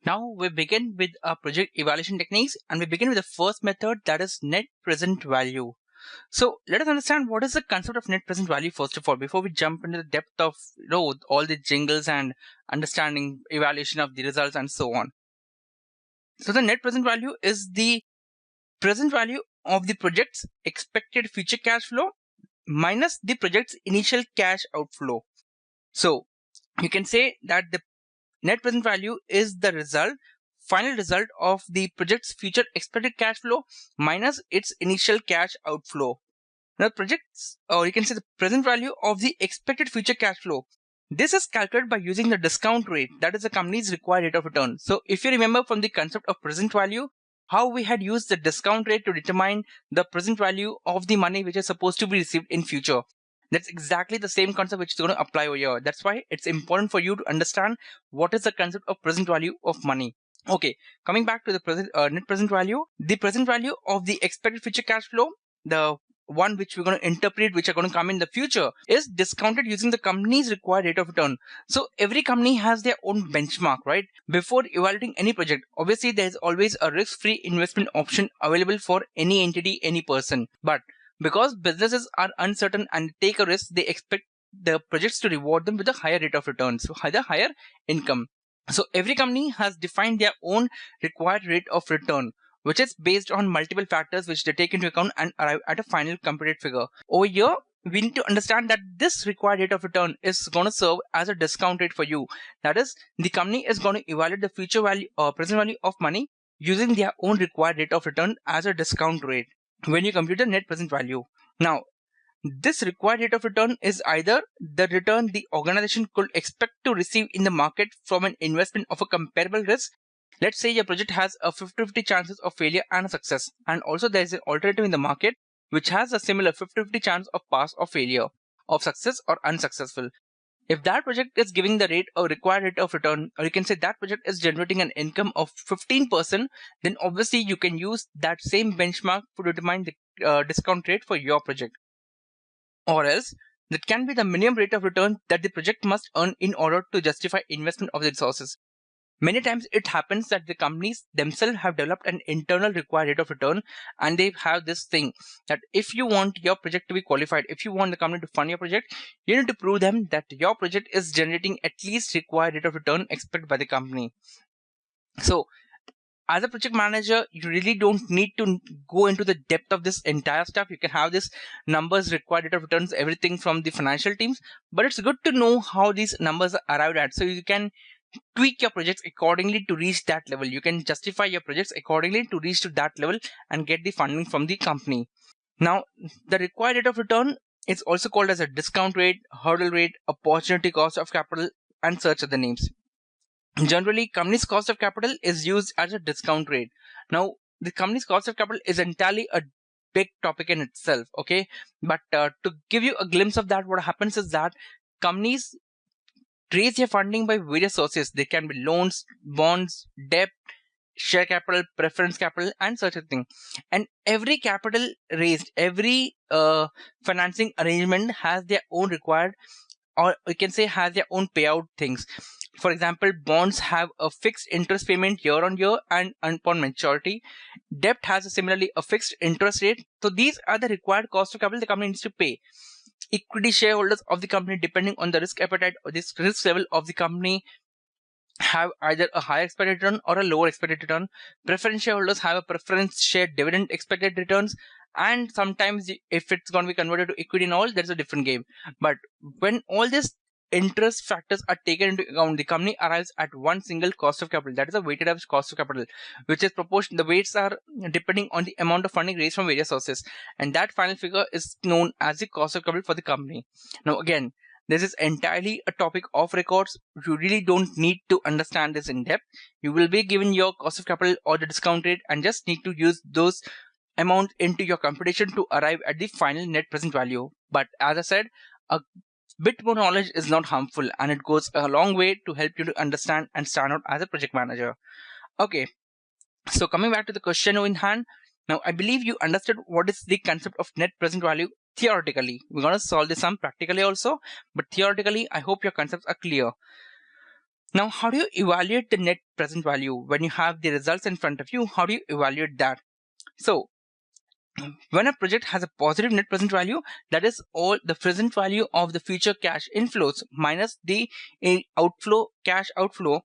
Now we begin with our project evaluation techniques, and we begin with the first method, that is net present value. So let us understand what is the concept of net present value first of all, before we jump into the depth of all the jingles and understanding evaluation of the results and so on. So the net present value is the present value of the project's expected future cash flow minus the project's initial cash outflow. So you can say that the net present value is the final result of the project's future expected cash flow minus its initial cash outflow. Now projects, or you can say the present value of the expected future cash flow. This is calculated by using the discount rate, that is the company's required rate of return. So if you remember from the concept of present value, how we had used the discount rate to determine the present value of the money which is supposed to be received in future. That's exactly the same concept which is going to apply over here. That's why it's important for you to understand what is the concept of present value of money. Okay, coming back to the net present value, the present value of the expected future cash flow, the one which we're going to interpret, which are going to come in the future, is discounted using the company's required rate of return. So every company has their own benchmark, right? Before evaluating any project, obviously there's always a risk-free investment option available for any entity, any person. But because businesses are uncertain and take a risk, they expect the projects to reward them with a higher rate of return, so either higher income. So every company has defined their own required rate of return, which is based on multiple factors which they take into account and arrive at a final computed figure. Over here, we need to understand that this required rate of return is going to serve as a discount rate for you. That is, the company is going to evaluate the future value or present value of money using their own required rate of return as a discount rate when you compute the net present value. Now, this required rate of return is either the return the organization could expect to receive in the market from an investment of a comparable risk. Let's say your project has a 50-50 chances of failure and a success, and also there is an alternative in the market which has a similar 50-50 chance of pass or failure, of success or unsuccessful. If that project is giving the rate or required rate of return, or you can say that project is generating an income of 15%, then obviously you can use that same benchmark to determine the discount rate for your project. Or else, that can be the minimum rate of return that the project must earn in order to justify investment of the resources. Many times it happens that the companies themselves have developed an internal required rate of return, and they have this thing that if you want your project to be qualified, if you want the company to fund your project, you need to prove them that your project is generating at least required rate of return expected by the company. So as a project manager, you really don't need to go into the depth of this entire stuff. You can have this numbers, required rate of returns, everything from the financial teams, but it's good to know how these numbers are arrived at, so you can tweak your projects accordingly to reach that level. You can justify your projects accordingly to reach to that level and get the funding from the company. Now, the required rate of return is also called as a discount rate, hurdle rate, opportunity cost of capital, and such other names. Generally, company's cost of capital is used as a discount rate. Now, the company's cost of capital is entirely a big topic in itself, okay? But to give you a glimpse of that, what happens is that companies raise your funding by various sources. They can be loans, bonds, debt, share capital, preference capital, and such a thing. And every capital raised, every financing arrangement has their own required, or we can say has their own payout things. For example, bonds have a fixed interest payment year on year and upon maturity. Debt has similarly a fixed interest rate. So these are the required cost of capital the company needs to pay. Equity shareholders of the company, depending on the risk appetite or this risk level of the company, have either a higher expected return or a lower expected return. Preference shareholders have a preference share dividend expected returns, and sometimes if it's going to be converted to equity and all, that's a different game. But when all these interest factors are taken into account, the company arrives at one single cost of capital. That is a weighted average cost of capital, which is proportion. The weights are depending on the amount of funding raised from various sources, and that final figure is known as the cost of capital for the company. Now again, this is entirely a topic of records. You really don't need to understand this in depth. You will be given your cost of capital or the discount rate and just need to use those amounts into your computation to arrive at the final net present value. But as I said, a bit more knowledge is not harmful, and it goes a long way to help you to understand and stand out as a project manager. Okay, so coming back to the question in hand, now I believe you understood what is the concept of net present value theoretically. We're going to solve this sum practically also, but theoretically, I hope your concepts are clear. Now, how do you evaluate the net present value when you have the results in front of you? How do you evaluate that? So, when a project has a positive net present value, that is all the present value of the future cash inflows minus the cash outflow,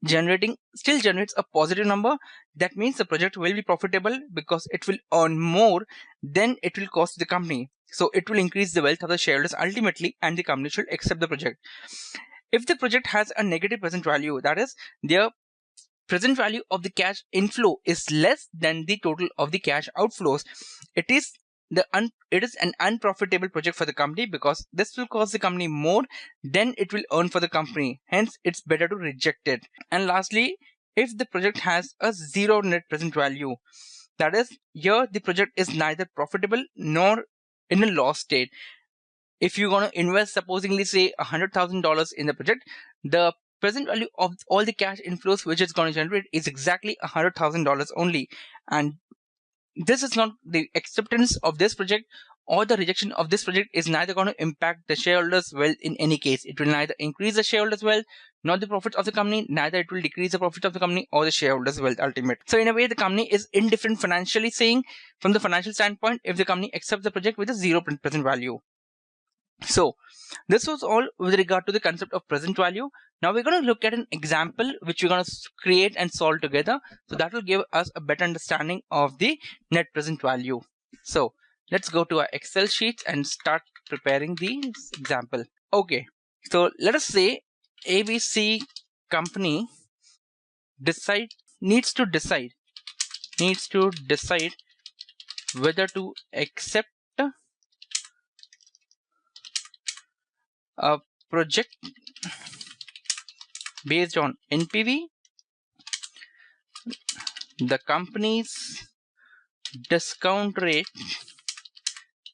still generates a positive number. That means the project will be profitable because it will earn more than it will cost the company. So it will increase the wealth of the shareholders ultimately, and the company should accept the project. If the project has a negative present value, that is their present value of the cash inflow is less than the total of the cash outflows, it is an unprofitable project for the company, because this will cost the company more than it will earn for the company. Hence, it's better to reject it. And lastly, if the project has a zero net present value, that is, here the project is neither profitable nor in a loss state. If you're going to invest, supposedly say $100,000 in the project, the present value of all the cash inflows which it's going to generate is exactly $100,000 only. And this is not the acceptance of this project or the rejection of this project is neither going to impact the shareholders' wealth in any case. It will neither increase the shareholders' wealth nor the profits of the company, neither it will decrease the profit of the company or the shareholders' wealth ultimate. So in a way, the company is indifferent financially, saying from the financial standpoint, if the company accepts the project with a zero present value. So this was all with regard to the concept of present value. Now we're going to look at an example which we're going to create and solve together. So that will give us a better understanding of the net present value. So let's go to our Excel sheets and start preparing the example. Okay, so let us say ABC company needs to decide whether to accept a project based on NPV. The company's discount rate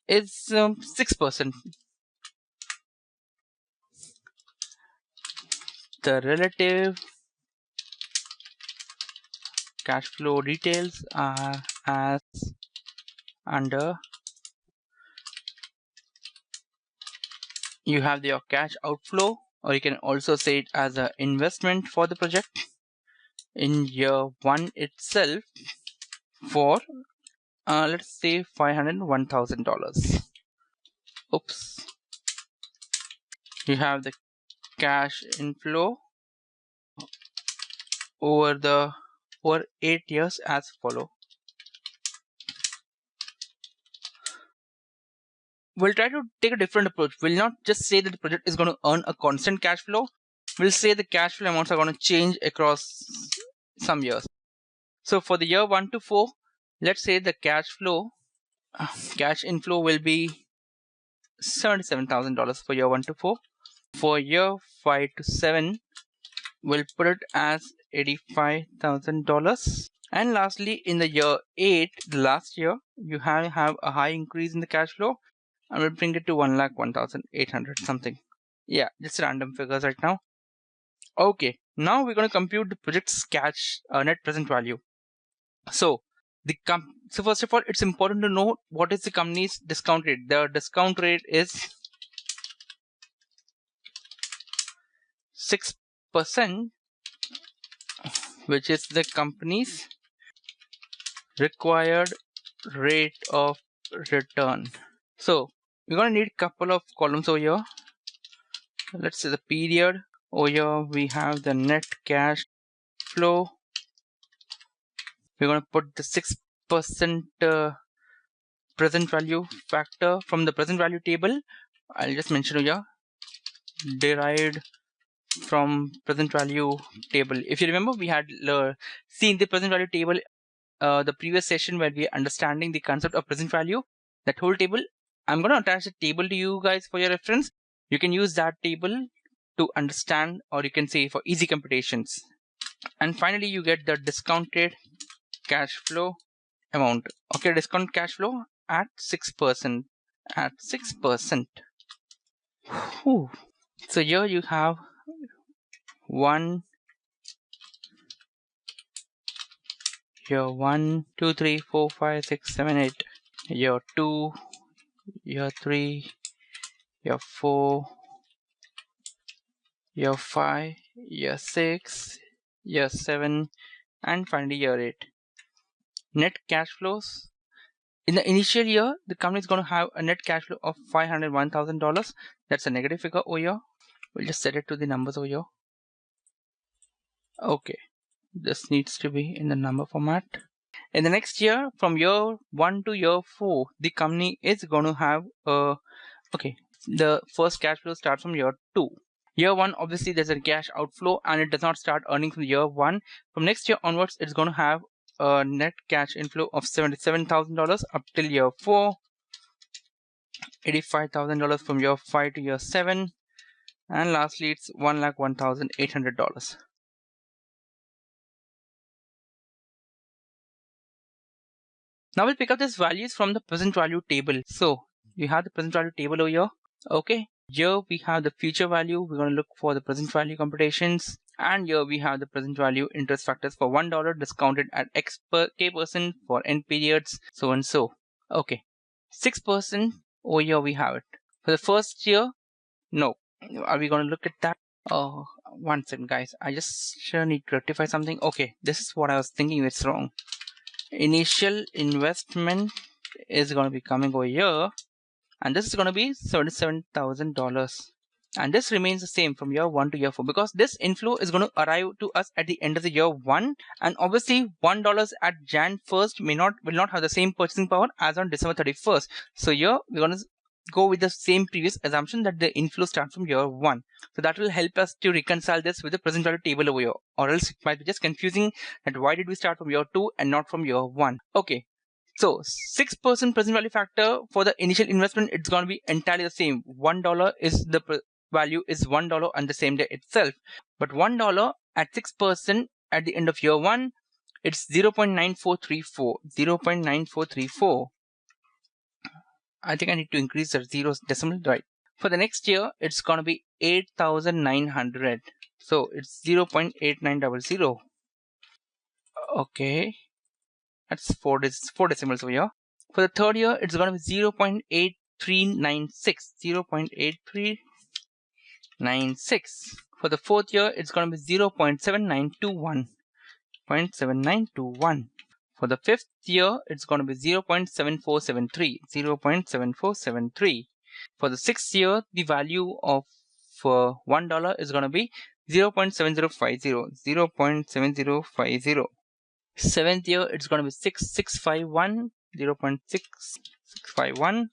is 6%. The relative cash flow details are as under. You have your cash outflow, or you can also say it as an investment for the project in year one itself for let's say $501,000. Oops. You have the cash inflow over 8 years as follow. We'll try to take a different approach. We'll not just say that the project is going to earn a constant cash flow. We'll say the cash flow amounts are going to change across some years. So for the year 1 to 4, let's say the cash inflow will be $77,000 for year 1 to 4. For year 5 to 7, we'll put it as $85,000. And lastly, in the year 8, the last year, you have a high increase in the cash flow, and we'll bring it to 1,01,800 something. Yeah, just random figures right now. Okay, now we're going to compute the project's cash net present value. So so first of all, it's important to know what is the company's discount rate. The discount rate is 6%, which is the company's required rate of return. So we're going to need a couple of columns over here. Let's say the period. Over here we have the net cash flow. We're going to put the 6% present value factor from the present value table. I'll just mention here, derived from present value table. If you remember, we had seen the present value table the previous session where we are understanding the concept of present value. That whole table, I'm going to attach a table to you guys for your reference. You can use that table to understand, or you can say for easy computations. And finally, you get the discounted cash flow amount. Okay, discount cash flow at 6%. At 6%. Whew. So here you have 1, here 1, 2, 3, 4, 5, 6, 7, 8. Here 2, here 3, here 4, here 5, here 6, here 7, and finally here 8. Net cash flows. In the initial year, the company is going to have a net cash flow of $501,000. That's a negative figure over here. We'll just set it to the numbers over here. Okay, this needs to be in the number format. In the next year, from year 1 to year 4, the company is going to have the first cash flow starts from year 2. Year 1, obviously there's a cash outflow and it does not start earning from year 1. From next year onwards, it's going to have a net cash inflow of $77,000 up till year 4, $85,000 from year 5 to year 7, and lastly it's $101,800. Now we'll pick up these values from the present value table. So you have the present value table over here. Okay, here we have the future value. We're going to look for the present value computations, and here we have the present value interest factors for $1 discounted at X per K percent for N periods, so and so. Okay, 6% over here we have it. For the first year, no. Are we going to look at that? Oh, one second guys, I just sure need to rectify something. Okay, this is what I was thinking, it's wrong. Initial investment is going to be coming over here, and this is going to be $77,000, and this remains the same from year 1 to year 4 because this inflow is going to arrive to us at the end of the year 1, and obviously $1 at Jan 1st will not have the same purchasing power as on December 31st. So here we're going to go with the same previous assumption that the inflow starts from year 1. So that will help us to reconcile this with the present value table over here, or else it might be just confusing that why did we start from year 2 and not from year 1. Okay, so 6% present value factor for the initial investment, it's going to be entirely the same. $1 is the value is $1 on the same day itself, but $1 at 6% at the end of year 1, it's 0.9434. 0.9434. I think I need to increase the zeros decimal, right? For the next year, it's going to be 8,900. So it's 0.8900. Okay, that's four decimals over here. For the third year, it's going to be 0.8396. 0.8396. For the fourth year, it's going to be 0.7921. 0.7921. For the fifth year, it's going to be 0.7473. 0.7473. For the sixth year, the value of $1 is going to be 0.7050. 0.7050. Seventh year, it's going to be 6651. 0.6651.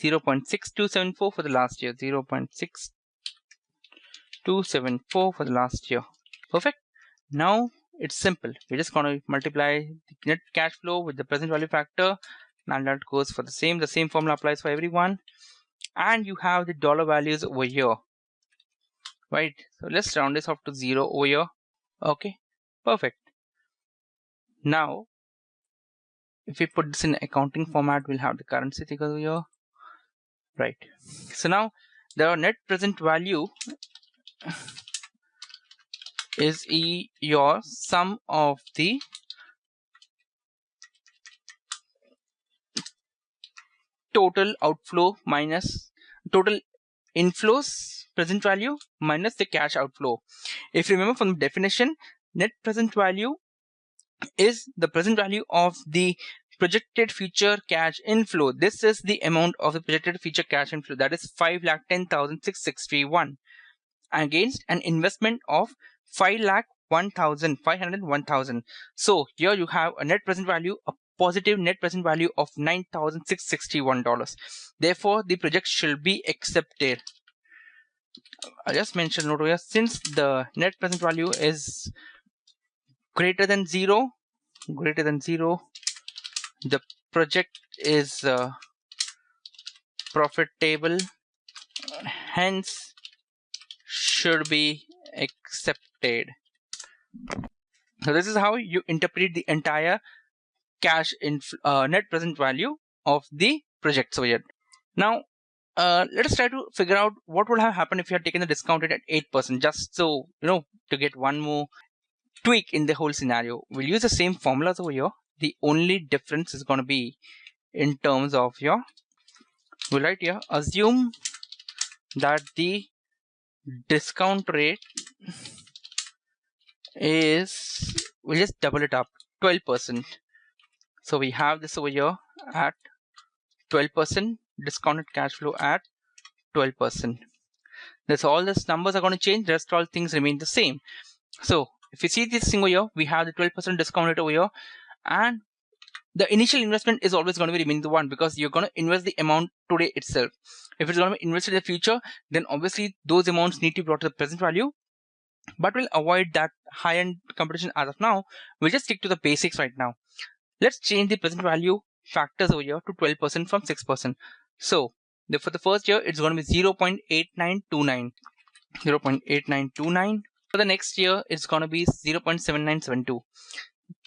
0.6274 for the last year. 0.6274 for the last year. Perfect. Now it's simple. We're just going to multiply the net cash flow with the present value factor, and that goes for the same. The same formula applies for everyone. And you have the dollar values over here, right? So let's round this off to 0 over here. Okay, perfect. Now if we put this in accounting format, we'll have the currency figure over here, right? So now the net present value is your sum of the total outflow minus total inflows present value minus the cash outflow. If you remember from the definition, net present value is the present value of the projected future cash inflow. This is the amount of the projected future cash inflow, that is 5,10,661 against an investment of 5,01,501,000. So here you have a net present value, a positive net present value of $9,661. Therefore, the project should be accepted. I just mentioned note here, since the net present value is greater than zero, the project is profitable, hence should be accepted. So this is how you interpret the entire cash net present value of the project. So here now let us try to figure out what would have happened if you had taken the discount rate at 8%, just so to get one more tweak in the whole scenario. We'll use the same formulas over here. The only difference is going to be in terms of we'll write here, assume that the discount rate is, we'll just double it up, 12%. So we have this over here at 12%, discounted cash flow at 12%. That's all. These numbers are going to change, rest all things remain the same. So if you see this thing over here, we have the 12% discount rate over here, and the initial investment is always going to be remain the one, because you're going to invest the amount today itself. If it's going to be invested in the future, then obviously those amounts need to be brought to the present value, but we'll avoid that high-end competition as of now. We'll just stick to the basics right now. Let's change the present value factors over here to 12% from 6%. So for the first year, it's going to be 0.8929. 0.8929. For the next year, it's going to be 0.7972.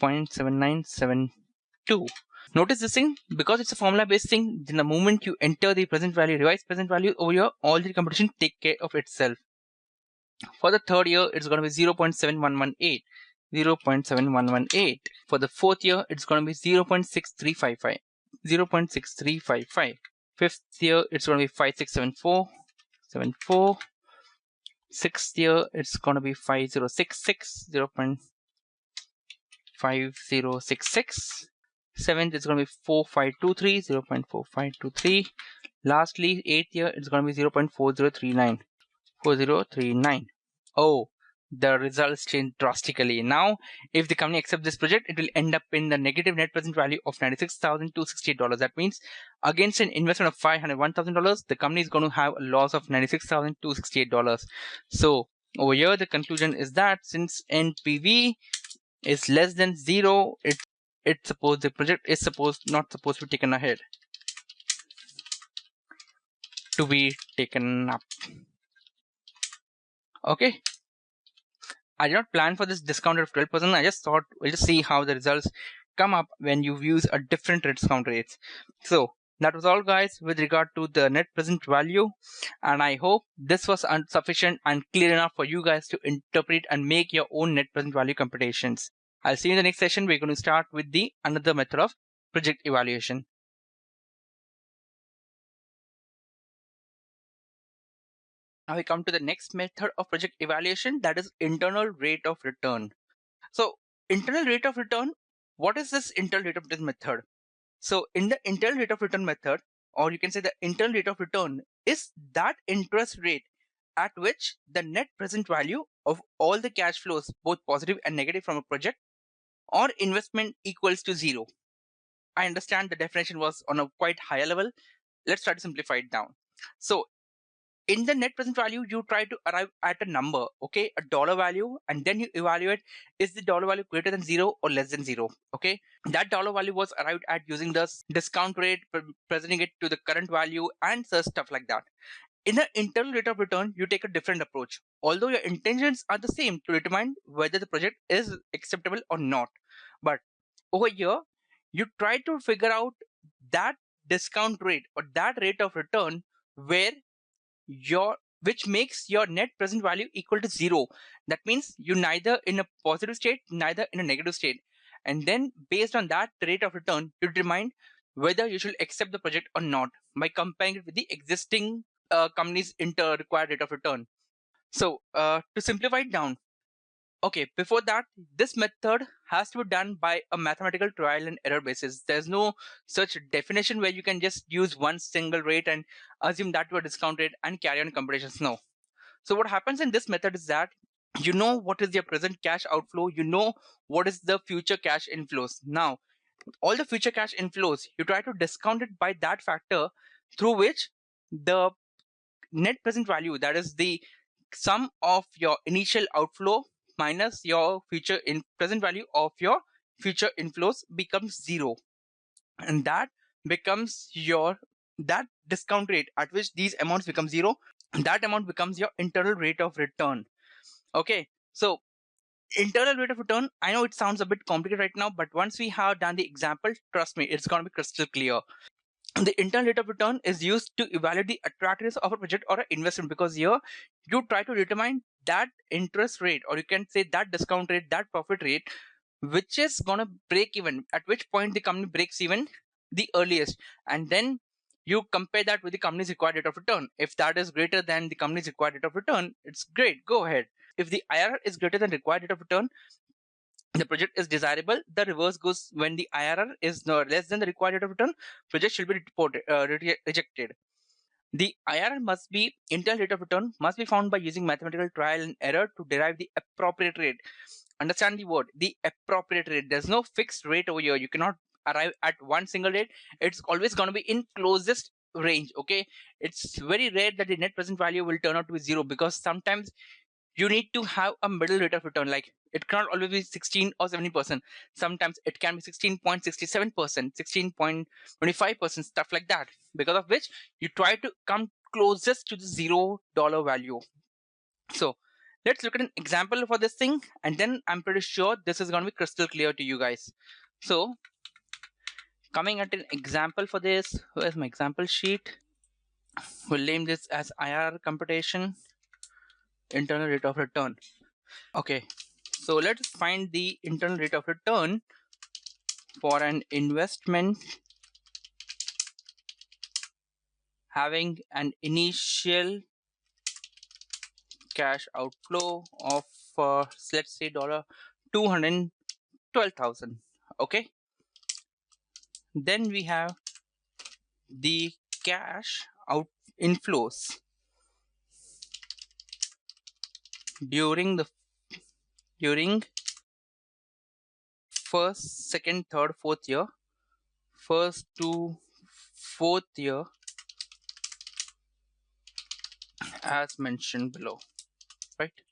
0.7972. Notice this thing, because it's a formula based thing, then the moment you enter the present value, revised present value over here, all the competition take care of itself. For the third year, it's going to be 0.7118. 0.7118. For the fourth year, it's going to be 0.6355. 0.6355. Fifth year, it's going to be 5674. Sixth year, it's going to be 5066. 0.5066. Seventh, it's going to be 4523. 0.4523. Lastly, eighth year, it's going to be 0.4039. 4039. Oh, the results change drastically. Now, if the company accepts this project, it will end up in the negative net present value of $96,268. That means against an investment of $501,000, the company is going to have a loss of $96,268. So over here, the conclusion is that since NPV is less than zero, the project is not supposed to be taken ahead, to be taken up. Okay, I did not plan for this discount rate of 12%. I just thought we'll just see how the results come up when you use a different discount rates. So that was all, guys, with regard to the net present value, and I hope this was sufficient and clear enough for you guys to interpret and make your own net present value computations. I'll see you in the next session. We're going to start with another method of project evaluation. Now we come to the next method of project evaluation, that is internal rate of return. So internal rate of return, what is this internal rate of return method? So in the internal rate of return method, or you can say the internal rate of return is that interest rate at which the net present value of all the cash flows, both positive and negative from a project or investment, equals to zero. I understand the definition was on a quite higher level. Let's try to simplify it down. So in the net present value, you try to arrive at a number, okay, a dollar value, and then you evaluate, is the dollar value greater than zero or less than zero? Okay, that dollar value was arrived at using the discount rate, presenting it to the current value, and such stuff like that. In the internal rate of return, you take a different approach, although your intentions are the same to determine whether the project is acceptable or not. But over here, you try to figure out that discount rate or that rate of return where which makes your net present value equal to 0. That means you're neither in a positive state, neither in a negative state. And then based on that rate of return, you determine whether you should accept the project or not by comparing it with the existing company's required rate of return. So to simplify it down, okay, before that, this method has to be done by a mathematical trial and error basis. There's no such definition where you can just use one single rate and assume that to a discount rate and carry on computations. No. So what happens in this method is that you know what is your present cash outflow, you know what is the future cash inflows. Now, all the future cash inflows, you try to discount it by that factor through which the net present value, that is the sum of your initial outflow minus your future in present value of your future inflows, becomes 0, and that becomes your that discount rate at which these amounts become 0, that amount becomes your internal rate of return. Okay, so internal rate of return, I know it sounds a bit complicated right now, but once we have done the example, trust me, it's going to be crystal clear. The internal rate of return is used to evaluate the attractiveness of a project or an investment, because here you try to determine that interest rate, or you can say that discount rate, that profit rate, which is going to break even, at which point the company breaks even the earliest, and then you compare that with the company's required rate of return. If that is greater than the company's required rate of return, it's great, go ahead. If the IRR is greater than required rate of return, the project is desirable. The reverse goes when the IRR is less than the required rate of return, project should be rejected. The IRR must be, internal rate of return must be found by using mathematical trial and error to derive the appropriate rate. Understand the word, the appropriate rate. There's no fixed rate over here. You cannot arrive at one single rate. It's always going to be in closest range. Okay, it's very rare that the net present value will turn out to be 0, because sometimes you need to have a middle rate of return. Like, it cannot always be 16 or 70%. Sometimes it can be 16.67%, 16.25%, stuff like that, because of which you try to come closest to the $0 value. So let's look at an example for this thing, and then I'm pretty sure this is going to be crystal clear to you guys. So coming at an example for this, where's my example sheet? We'll name this as IR computation, internal rate of return. Okay, so let's find the internal rate of return for an investment having an initial cash outflow of let's say $212,000. Okay, then we have the cash out inflows during first, second, third, fourth year, first to fourth year, as mentioned below, right?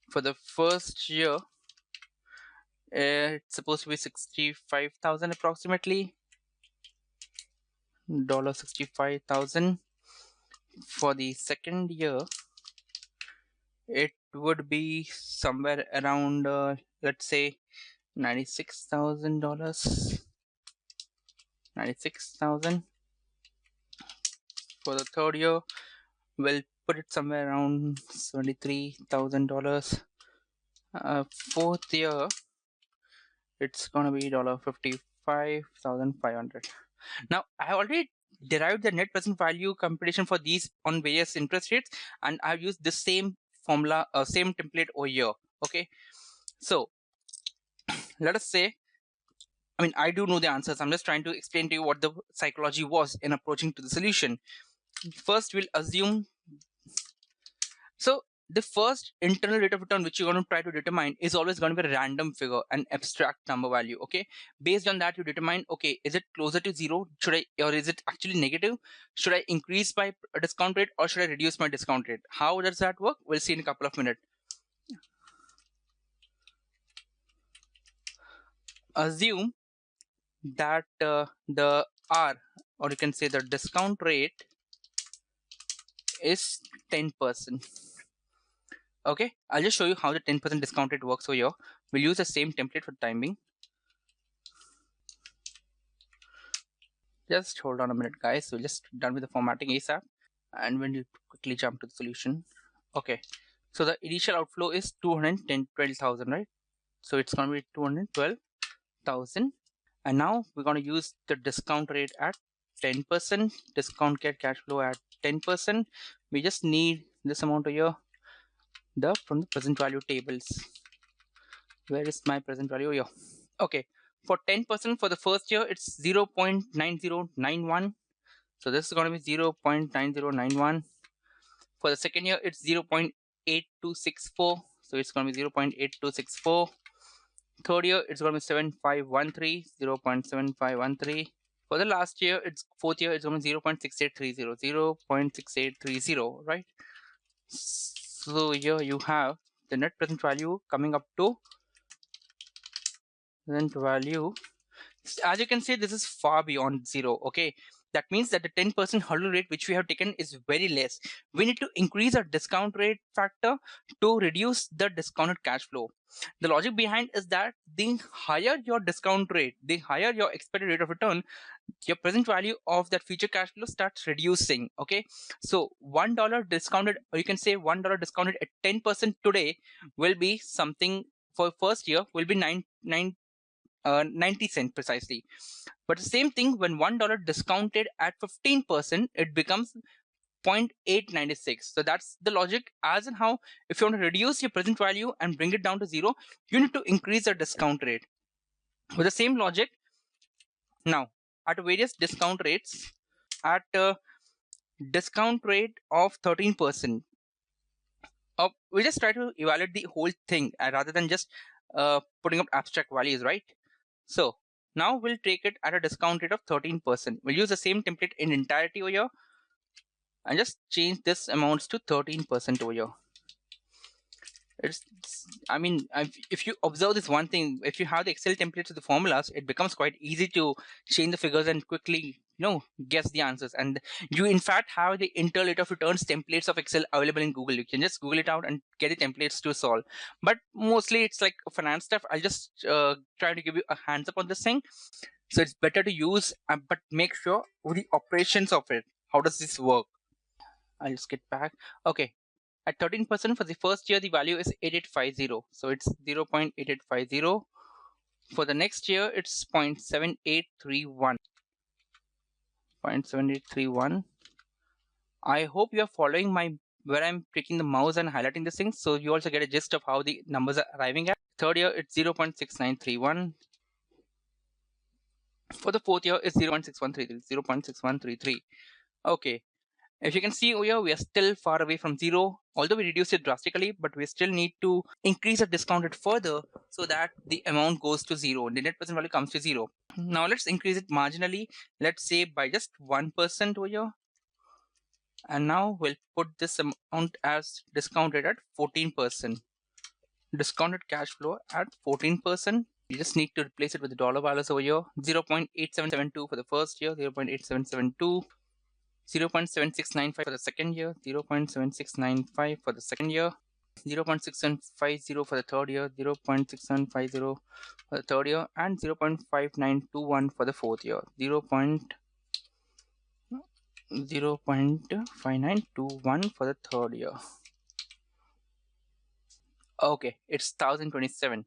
For the first year, it's supposed to be 65,000 approximately, $65,000. For the second year, it would be somewhere around let's say $96,000. 96,000. For the third year, we'll put it somewhere around $73,000. Fourth year, it's gonna be $55,500. Now, I have already derived the net present value computation for these on various interest rates, and I've used the same formula, same template over here. Okay, so let us say, I mean, I do know the answers. I'm just trying to explain to you what the psychology was in approaching to the solution. First, we'll assume, so the first internal rate of return which you're going to try to determine is always going to be a random figure, an abstract number value. Okay, based on that you determine, okay, is it closer to 0, should I, or is it actually negative, should I increase my discount rate or should I reduce my discount rate? How does that work? We'll see in a couple of minutes. Assume that the R, or you can say the discount rate, is 10%. Okay, I'll just show you how the 10% discount rate works over here. We'll use the same template for time being. Just hold on a minute, guys. We're just done with the formatting ASAP. And when you quickly jump to the solution, okay, so the initial outflow is 212,000, right? So it's going to be 212,000, and now we're going to use the discount rate at 10%, discount get cash flow at 10%. We just need this amount here, from the present value tables. Where is my present value here? Okay, for 10% for the first year, it's 0.9091. So this is going to be 0.9091. For the second year, it's 0.8264. So it's going to be 0.8264. Third year, it's going to be 7513, 0.7513. For the last year, fourth year, it's going to be 0.6830, 0.6830, right? So here you have the net present value coming up to present value. As you can see, this is far beyond zero. Okay, that means that the 10% hurdle rate which we have taken is very less. We need to increase our discount rate factor to reduce the discounted cash flow. The logic behind is that the higher your discount rate, the higher your expected rate of return, your present value of that future cash flow starts reducing. Okay, so $1 discounted, or you can say $1 discounted at 10% today will be something, for first year will be 90 cents precisely. But the same thing, when $1 discounted at 15%, it becomes 0.896. So that's the logic, as in how if you want to reduce your present value and bring it down to zero, you need to increase the discount rate. With the same logic, now at various discount rates, at a discount rate of 13%, we just try to evaluate the whole thing rather than just putting up abstract values, right? So now we'll take it at a discount rate of 13%. We'll use the same template in entirety over here and just change this amounts to 13% over here. I mean, if you observe this one thing, if you have the Excel templates of the formulas, it becomes quite easy to change the figures and quickly, guess the answers. And you in fact have the internal rate of returns templates of Excel available in Google. You can just Google it out and get the templates to solve. But mostly it's like finance stuff. I'll just try to give you a hands up on this thing. So it's better to use, but make sure with the operations of it. How does this work? I'll just get back. Okay. At 13% for the first year, the value is 8850. So it's 0.8850. For the next year, it's 0.7831. 0.7831. I hope you are following where I'm clicking the mouse and highlighting this thing, so you also get a gist of how the numbers are arriving at. Third year, it's 0.6931. For the fourth year, it's 0.6133. 0.6133. Okay. If you can see over here, we are still far away from zero, although we reduced it drastically, but we still need to increase the discount rate further so that the amount goes to zero. The net present value comes to zero. Now let's increase it marginally. Let's say by just 1% over here. And now we'll put this amount as discount rate at 14%. Discounted cash flow at 14%. You just need to replace it with the dollar values over here. 0.8772 for the first year, 0.8772. 0.7695 for the second year, 0.7695 for the second year, 0.6750 for the third year, 0.6750 for the third year, and 0.5921 for the fourth year, 0.5921 for the third year. Okay, it's 1027.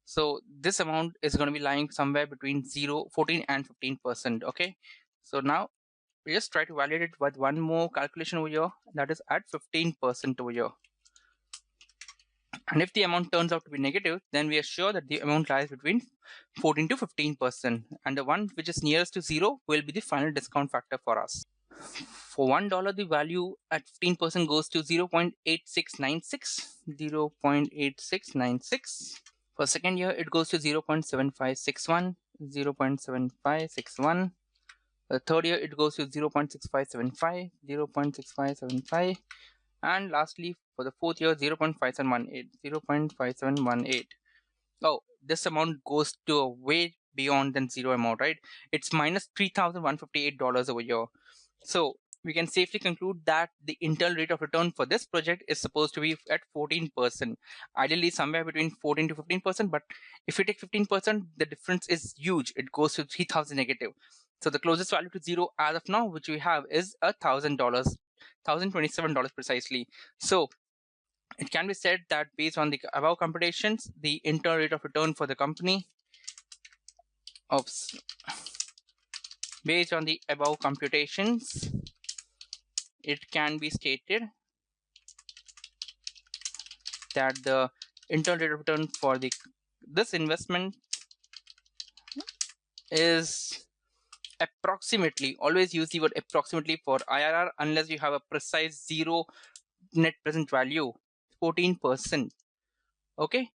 So this amount is going to be lying somewhere between 14 and 15%. Okay, so now we just try to validate it with one more calculation over here, that is at 15% over here. And if the amount turns out to be negative, then we are sure that the amount lies between 14 to 15%, and the one which is nearest to zero will be the final discount factor for us. For $1, the value at 15% goes to 0.8696. 0.8696. For second year, it goes to 0.7561. 0.7561. The third year, it goes to 0.6575, 0.6575, and lastly, for the fourth year, 0.5718, 0.5718. Oh, this amount goes to a way beyond than zero amount, right? It's minus $3,158 over here. So we can safely conclude that the internal rate of return for this project is supposed to be at 14%, ideally somewhere between 14 to 15%. But if you take 15%, the difference is huge. It goes to 3,000 negative. So the closest value to zero as of now, which we have, is $1,000. $1,027 precisely. So it can be said that based on the above computations, the internal rate of return for the company, oops, based on the above computations, it can be stated that the internal rate of return for this investment is approximately, always use the word approximately for IRR unless you have a precise zero net present value, 14%. Okay,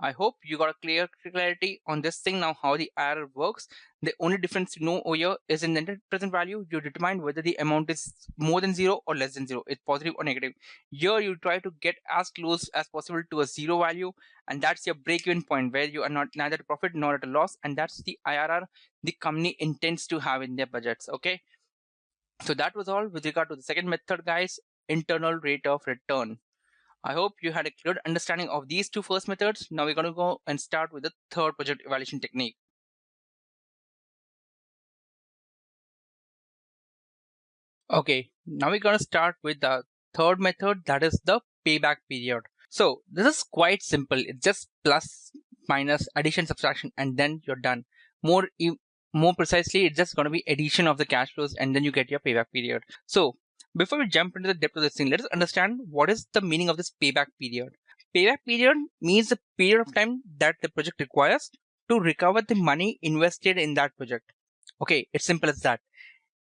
I hope you got a clear clarity on this thing now, how the IRR works. The only difference you know over here is in the net present value. You determine whether the amount is more than zero or less than zero. It's positive or negative. Here you try to get as close as possible to a zero value, and that's your break-even point where you are not neither at a profit nor at a loss, and that's the IRR the company intends to have in their budgets. Okay, so that was all with regard to the second method, guys, internal rate of return. I hope you had a clear understanding of these two first methods. Now we're going to go and start with the third project evaluation technique. Okay, now we're going to start with the third method, that is the payback period. So this is quite simple. It's just plus, minus, addition, subtraction, and then you're done. More precisely, it's just going to be addition of the cash flows, and then you get your payback period. So before we jump into the depth of this thing, let us understand what is the meaning of this payback period. Payback period means the period of time that the project requires to recover the money invested in that project. Okay, it's simple as that.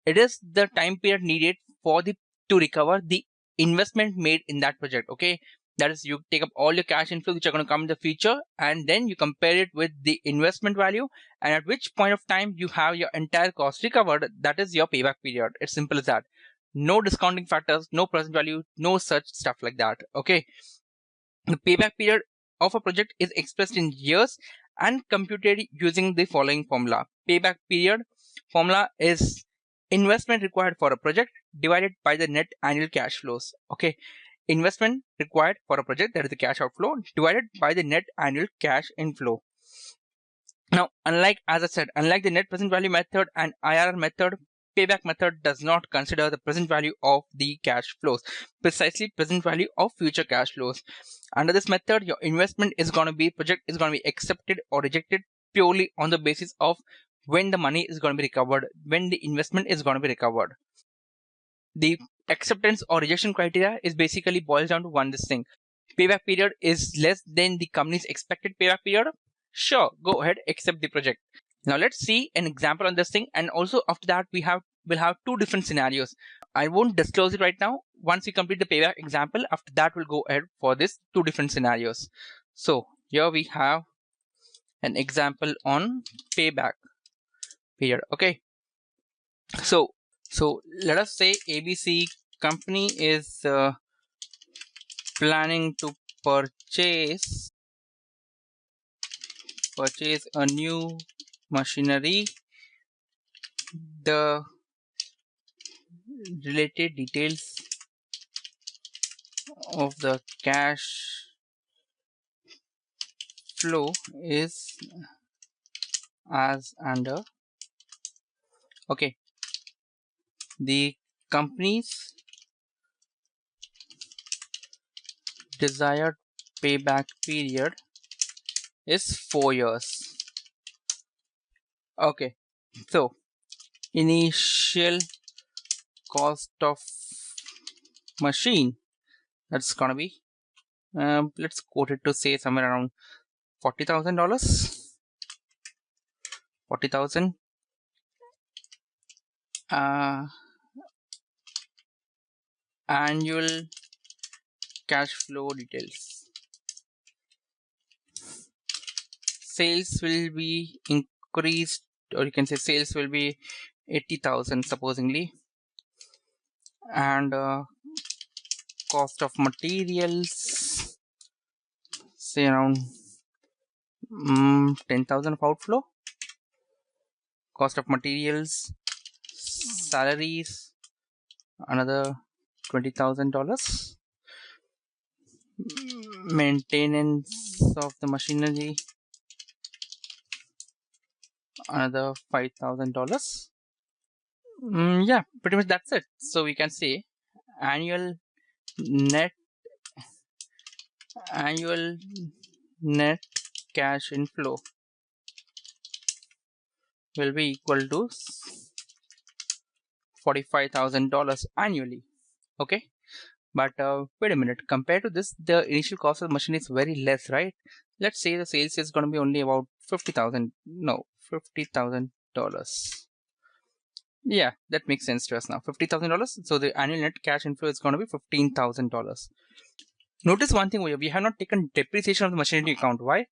It is the time period needed for the to recover the investment made in that project. Okay, that is, you take up all your cash inflows which are going to come in the future, and then you compare it with the investment value, and at which point of time you have your entire cost recovered. That is your payback period. It's simple as that. No discounting factors, no present value, no such stuff like that. Okay, the payback period of a project is expressed in years and computed using the following formula. Payback period formula is investment required for a project divided by the net annual cash flows. Okay, investment required for a project, that is the cash outflow, divided by the net annual cash inflow. Now, as I said, unlike the net present value method and IRR method, payback method does not consider the present value of the cash flows, precisely present value of future cash flows. Under this method, your investment is going to be project is going to be accepted or rejected purely on the basis of when the money is going to be recovered, when the investment is going to be recovered. The acceptance or rejection criteria is basically boils down to one this thing. Payback period is less than the company's expected payback period. Sure, go ahead, accept the project. Now let's see an example on this thing, and also after that we'll have two different scenarios. I won't disclose it right now. Once we complete the payback example, after that we'll go ahead for this two different scenarios. So here we have an example on payback period. Okay, so let us say ABC company is planning to purchase a new machinery. The related details of the cash flow is as under. Okay, the company's desired payback period is 4 years. Okay, so initial cost of machine, that's gonna be let's quote it to say somewhere around $40,000. 40,000. Annual cash flow details. Sales will be increased, or you can say sales will be 80,000 supposingly, and cost of materials say around 10,000 of outflow. Cost of materials, salaries another $20,000. Maintenance of the machinery another $5,000. Yeah, pretty much that's it. So we can say annual net annual net cash inflow will be equal to $45,000 annually. Okay, but wait a minute. Compared to this, the initial cost of the machine is very less, right? Let's say the sales is going to be only about 50,000. No, $50,000. Yeah, that makes sense to us now. $50,000. So the annual net cash inflow is going to be $15,000. Notice one thing, we have not taken depreciation of the machine into account. Why?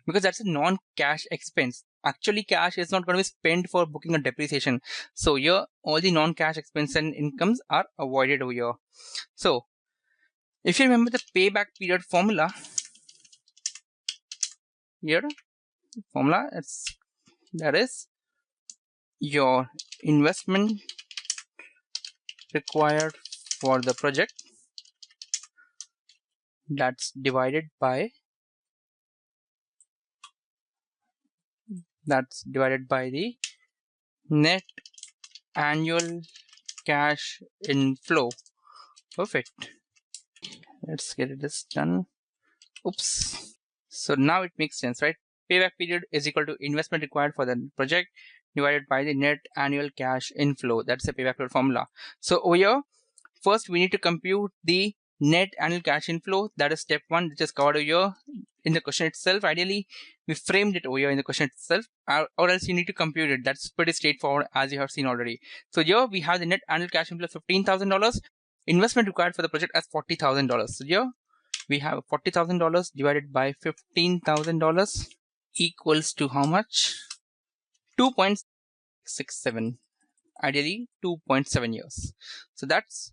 Because that's a non-cash expense. Actually, cash is not going to be spent for booking a depreciation. So here, all the non-cash expenses and incomes are avoided over here. So if you remember the payback period formula, here formula, that is your investment required for the project, that's divided by the net annual cash inflow. Perfect. Let's get this done. Oops. So now it makes sense, right? Payback period is equal to investment required for the project divided by the net annual cash inflow. That's the payback period formula. So over here, first we need to compute the net annual cash inflow. That is step one, which is covered over here in the question itself. Ideally, we framed it over here in the question itself, or else you need to compute it. That's pretty straightforward, as you have seen already. So here we have the net annual cash inflow of $15,000. Investment required for the project as $40,000. So here we have $40,000 divided by $15,000 equals to how much? 2.67. Ideally 2.7 years. So that's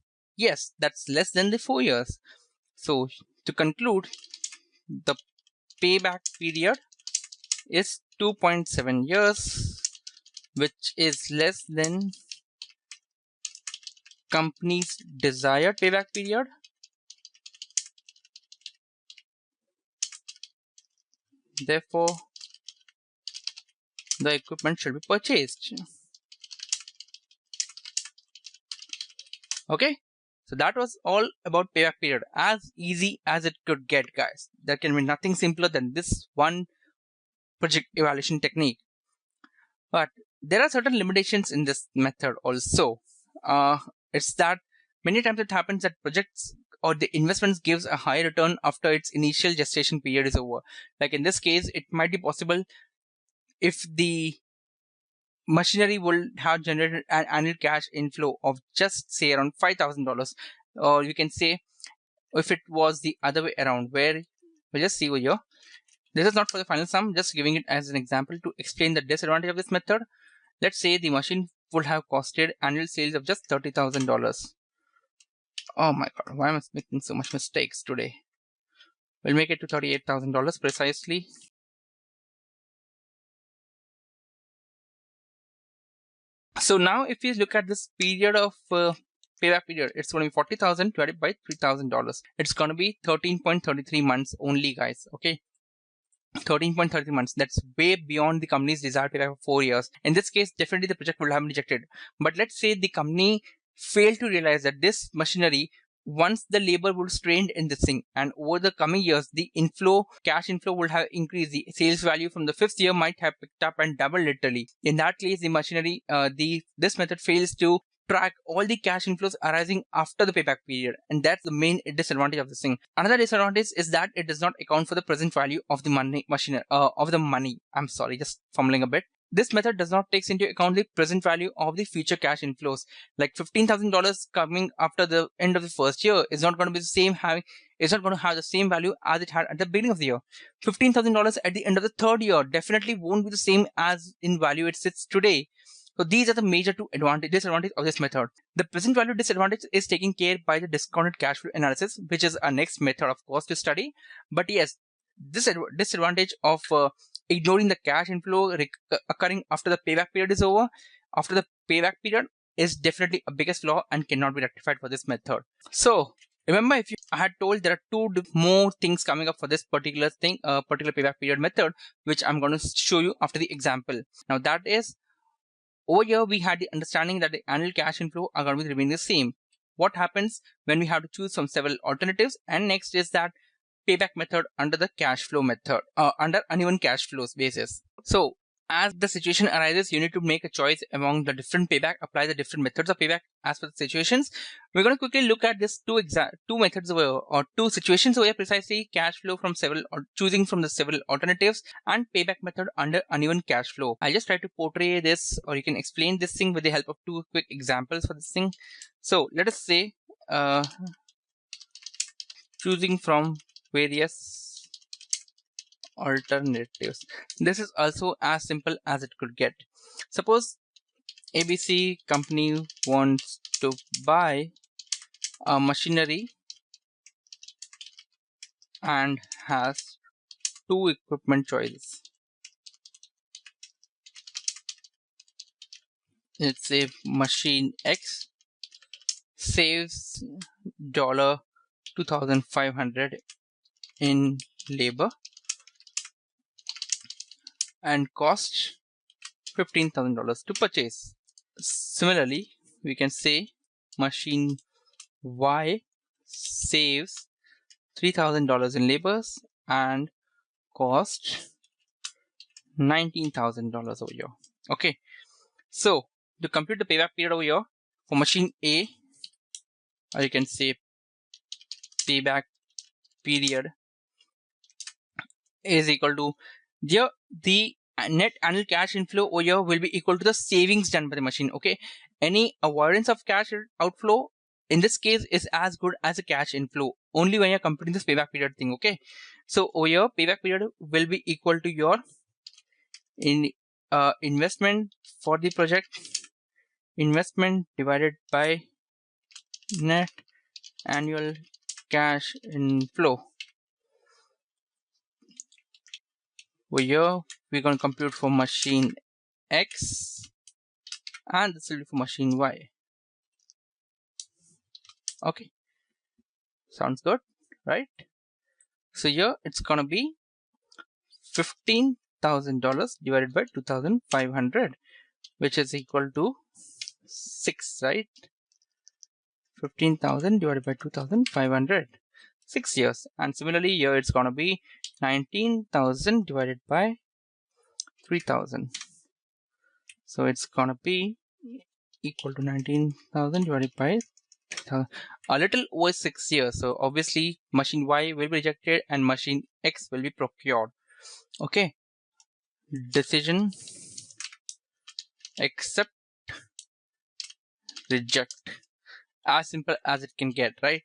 less than the 4 years. So to conclude, the payback period is 2.7 years, which is less than company's desired payback period. Therefore, the equipment should be purchased. Okay, so that was all about payback period. As easy as it could get, guys. There can be nothing simpler than this one project evaluation technique. But there are certain limitations in this method also. It's that many times it happens that projects or the investments gives a high return after its initial gestation period is over. Like in this case, it might be possible if the machinery will have generated an annual cash inflow of just say around $5,000, or you can say if it was the other way around, where we'll just see over here. This is not for the final sum, just giving it as an example to explain the disadvantage of this method. Let's say the machine would have costed annual sales of just $30,000. Oh my god, why am I making so much mistakes today? We'll make it to $38,000 precisely. So now if you look at this period of payback period, it's going to be 40,000 divided by $3,000. It's going to be 13.33 months only, guys. Okay, 13.33 months. That's way beyond the company's desired payback of 4 years. In this case, definitely the project will have been rejected. But let's say the company failed to realize that this machinery, once the labor would strained in this thing, and over the coming years, the cash inflow would have increased. The sales value from the fifth year might have picked up and doubled literally. In that case, the machinery, this method fails to track all the cash inflows arising after the payback period, and that's the main disadvantage of this thing. Another disadvantage is that it does not account for the present value of the money. I'm sorry, just fumbling a bit. This method does not take into account the present value of the future cash inflows. Like $15,000 coming after the end of the first year is not going to be the same it's not going to have the same value as it had at the beginning of the year. $15,000 at the end of the third year definitely won't be the same as in value it sits today. So these are the major two disadvantages of this method. The present value disadvantage is taken care by the discounted cash flow analysis, which is our next method, of course, to study. But yes, this disadvantage of ignoring the cash inflow occurring after the payback period is over, after the payback period, is definitely a biggest flaw and cannot be rectified for this method. So remember, I had told there are two more things coming up for this particular thing, particular payback period method, which I'm going to show you after the example. Now that is over here we had the understanding that the annual cash inflow are going to remain the same. What happens when we have to choose from several alternatives? And next is that payback method under the cash flow method, under uneven cash flows basis. So as the situation arises, you need to make a choice among the different payback, apply the different methods of payback as per the situations. We're going to quickly look at this two methods over, or two situations over here, precisely cash flow from several, or choosing from the several alternatives, and payback method under uneven cash flow. I'll just try to portray this, or you can explain this thing with the help of two quick examples for this thing. So let us say choosing from various alternatives. This is also as simple as it could get. Suppose ABC company wants to buy a machinery and has two equipment choices. Let's say machine X saves $2,500 in labor and costs $15,000 to purchase. Similarly, we can say machine Y saves $3,000 in labors and cost $19,000 over here. Okay, so to compute the payback period over here for machine A, or you can say payback period is equal to here the net annual cash inflow over here will be equal to the savings done by the machine. Okay, any avoidance of cash outflow in this case is as good as a cash inflow only when you're computing this payback period thing. Okay, so over here payback period will be equal to your investment for the project, investment divided by net annual cash inflow. Over here we're going to compute for machine X and this will be for machine Y. Okay, sounds good, right? So here it's gonna be $15,000 divided by 2,500, which is equal to 6, right? 15,000 divided by 2,500, 6 years. And similarly here it's gonna be 19,000 divided by 3,000. So it's gonna be equal to 19,000 divided by 3,000. A little over 6 years. So obviously machine Y will be rejected and machine X will be procured. Okay. Decision accept, reject. As simple as it can get, right?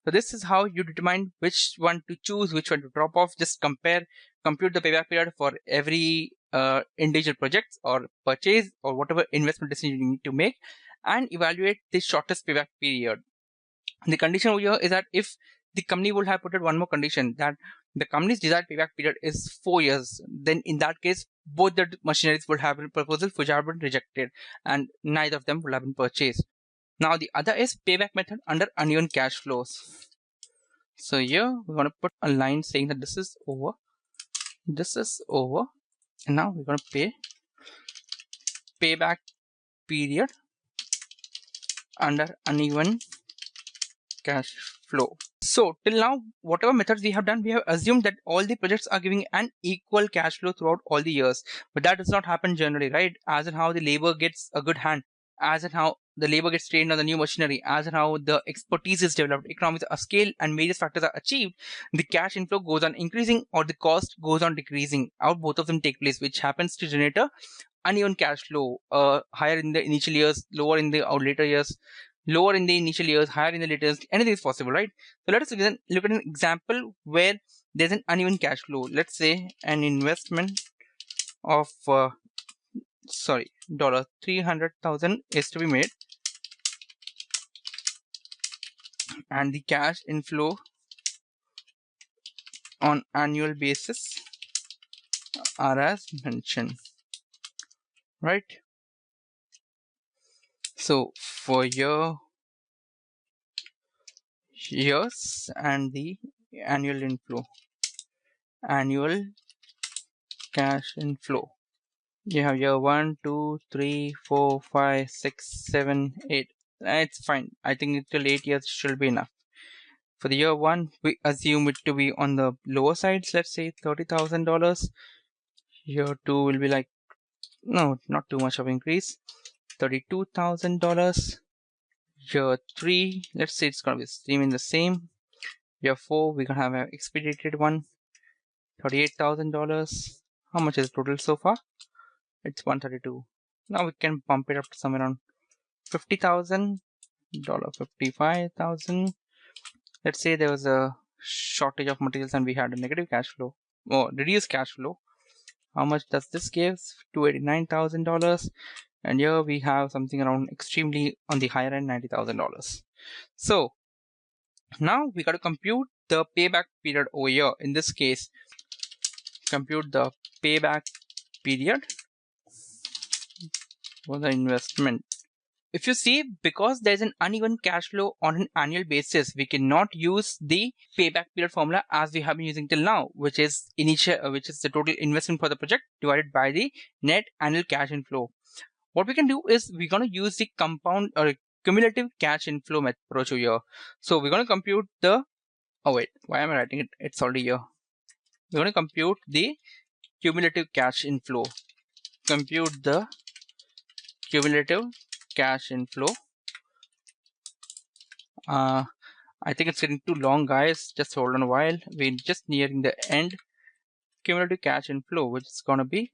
So this is how you determine which one to choose, which one to drop off. Just compute the payback period for every individual projects or purchase or whatever investment decision you need to make, and evaluate the shortest payback period. The condition over here is that if the company would have put it one more condition, that the company's desired payback period is 4 years, then in that case both the machineries would have been proposals which have been rejected and neither of them would have been purchased. Now the other is payback method under uneven cash flows. So here we're going to put a line saying that this is over, and now we're going to pay payback period under uneven cash flow. So till now, whatever methods we have done, we have assumed that all the projects are giving an equal cash flow throughout all the years, but that does not happen generally, right? As in how the labor gets a good hand, as in how the labor gets trained on the new machinery, as in how the expertise is developed, economies of scale and various factors are achieved, the cash inflow goes on increasing or the cost goes on decreasing, or both of them take place, which happens to generate a uneven cash flow, higher in the initial years, lower in the later years, lower in the initial years, higher in the later years. Anything is possible, right? So let us look at an example where there's an uneven cash flow. Let's say an investment of $300,000 is to be made, and the cash inflow on annual basis are as mentioned, right? So for years and the annual cash inflow You have year 1, 2, 3, 4, 5, 6, 7, 8. It's fine. I think till 8 years should be enough. For the year 1, we assume it to be on the lower sides, let's say $30,000. Year 2 will be like, no, not too much of increase, $32,000. Year 3, let's say it's going to be remain the same. Year 4, we're going to have an expedited one, $38,000. How much is the total so far? It's 132. Now we can bump it up to somewhere around $50,000, 55,000. Let's say there was a shortage of materials and we had a negative cash flow or reduced cash flow. How much does this give? $289,000. And here we have something around extremely on the higher end, $90,000. So now we got to compute the payback period over here. In this case, compute the payback period for the investment. If you see, because there's an uneven cash flow on an annual basis, we cannot use the payback period formula as we have been using till now, which is the total investment for the project divided by the net annual cash inflow. What we can do is we're going to use the compound or cumulative cash inflow approach here. So we're going to compute the, oh wait, why am I writing it? It's already here. We're going to compute the cumulative cash inflow. Compute the cumulative cash inflow. I think it's getting too long, guys. Just hold on a while. We're just nearing the end. Cumulative cash inflow, which is going to be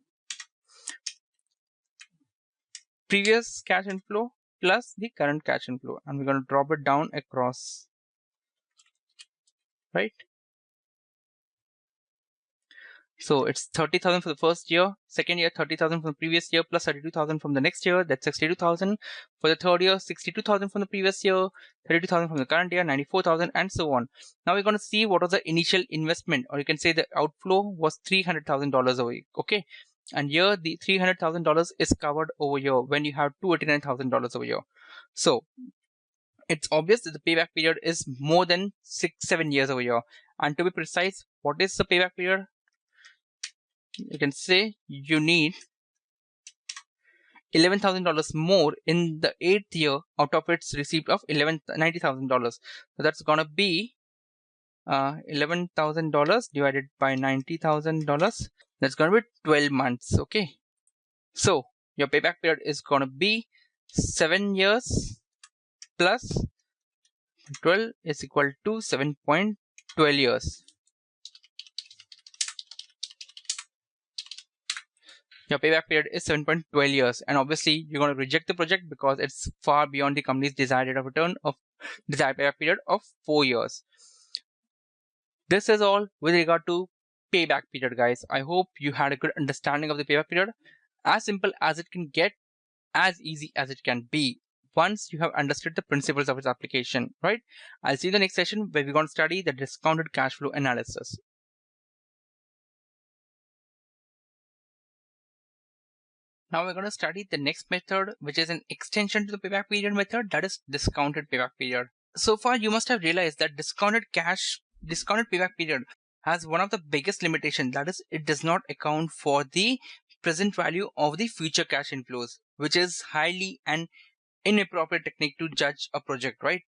previous cash inflow plus the current cash inflow, and we're going to drop it down across, right? So it's 30,000 for the first year, second year 30,000 from the previous year plus 32,000 from the next year, that's 62,000. For the third year, 62,000 from the previous year, 32,000 from the current year, 94,000, and so on. Now we're going to see what was the initial investment, or you can say the outflow was $300,000 over here, okay? And here the $300,000 is covered over here when you have $289,000 over here. So it's obvious that the payback period is more than 6-7 years over here. And to be precise, what is the payback period? You can say you need $11,000 more in the 8th year out of its receipt of $90,000. So that's gonna be $11,000 divided by $90,000. That's gonna be 12 months. Okay. So your payback period is gonna be 7 years plus 12 is equal to 7.12 years. Your payback period is 7.12 years, and obviously you're going to reject the project because it's far beyond the company's desired rate of return of desired payback period of 4 years. This is all with regard to payback period, guys. I hope you had a good understanding of the payback period. As simple as it can get, as easy as it can be, once you have understood the principles of its application, right? I'll see you in the next session where we're going to study the discounted cash flow analysis. Now we're going to study the next method, which is an extension to the payback period method, that is discounted payback period. So far, you must have realized that discounted payback period has one of the biggest limitations, that is, it does not account for the present value of the future cash inflows, which is highly an inappropriate technique to judge a project, right?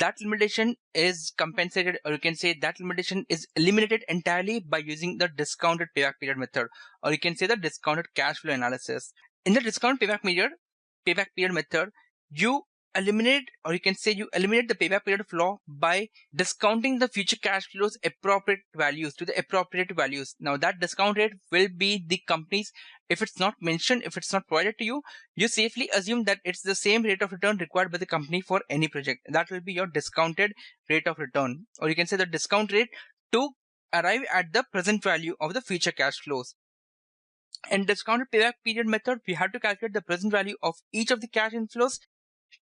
That limitation is compensated, or you can say that limitation is eliminated entirely by using the discounted payback period method, or you can say the discounted cash flow analysis. In the discounted payback period method, you eliminate, or you can say you eliminate the payback period flaw by discounting the future cash flows appropriate values to the appropriate values. Now that discount rate will be the company's, if it's not mentioned, if it's not provided to you, you safely assume that it's the same rate of return required by the company for any project. That will be your discounted rate of return, or you can say the discount rate to arrive at the present value of the future cash flows. In discounted payback period method, we have to calculate the present value of each of the cash inflows,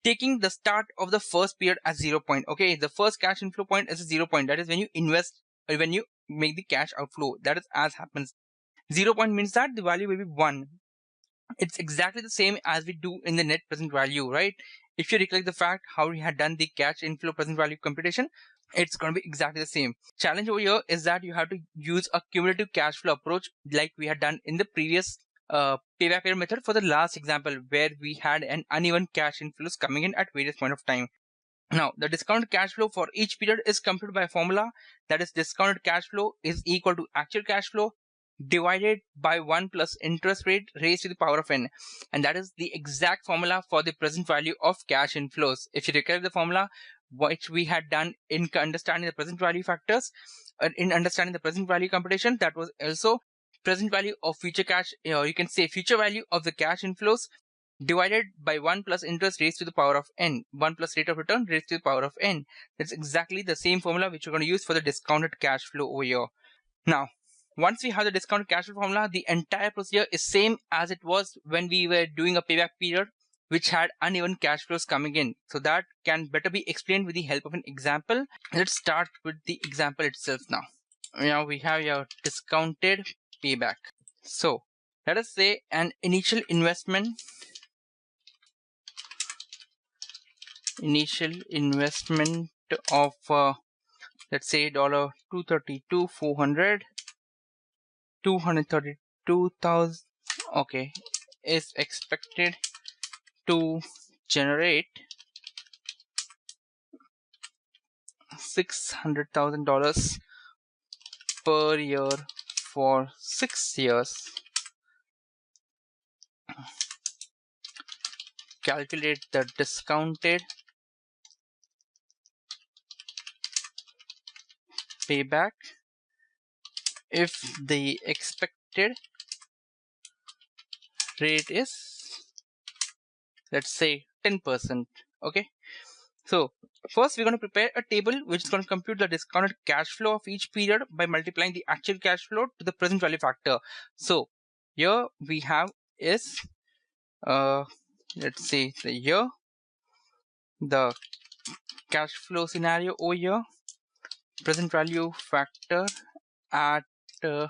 taking the start of the first period as 0 point. Okay, the first cash inflow point is a 0 point. That is when you invest or when you make the cash outflow. That is as happens. 0 point means that the value will be 1. It's exactly the same as we do in the net present value, right? If you recollect the fact how we had done the cash inflow present value computation, it's going to be exactly the same. Challenge over here is that you have to use a cumulative cash flow approach like we had done in the previous payback period method for the last example where we had an uneven cash inflows coming in at various point of time. Now, the discounted cash flow for each period is computed by a formula, that is discounted cash flow is equal to actual cash flow divided by 1 plus interest rate raised to the power of n, and that is the exact formula for the present value of cash inflows. If you recall the formula which we had done in understanding the present value factors, in understanding the present value computation, that was also present value of future cash, you can say future value of the cash inflows divided by 1 plus interest raised to the power of n, 1 plus rate of return raised to the power of n. That's exactly the same formula which we're going to use for the discounted cash flow over here. Now, once we have the discounted cash flow formula, the entire procedure is same as it was when we were doing a payback period which had uneven cash flows coming in. So that can better be explained with the help of an example. Let's start with the example itself now. Now we have your discounted payback. So let us say an initial investment of let's say $232,000 okay, is expected to generate $600,000 per year for 6 years. Calculate the discounted payback if the expected rate is, let's say, 10%. Okay, so first we're going to prepare a table which is going to compute the discounted cash flow of each period by multiplying the actual cash flow to the present value factor. So here we have is let's say the year, the cash flow scenario over here, present value factor at 10%.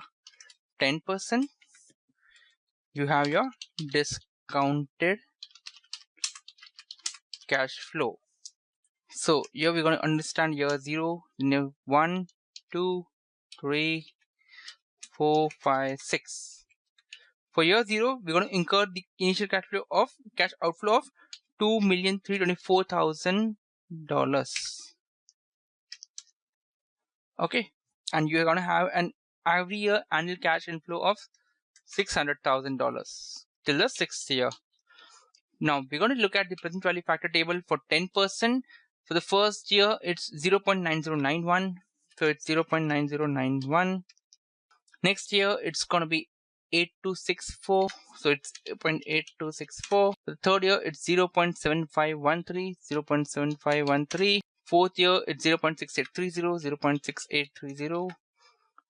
You have your discounted cash flow. So here we're going to understand year 0, 1, 2, 3, 4, 5, 6. For year 0, we're going to incur the initial cash outflow of $2,324,000. Okay, and you're going to have an every year annual cash inflow of $600,000 till the 6th year. Now we're going to look at the present value factor table for 10%. For the first year, it's 0.9091. So it's 0.9091. Next year, it's going to be 8264. So it's 0.8264. The third year, it's 0.7513. 0.7513. Fourth year, it's 0.6830. 0.6830.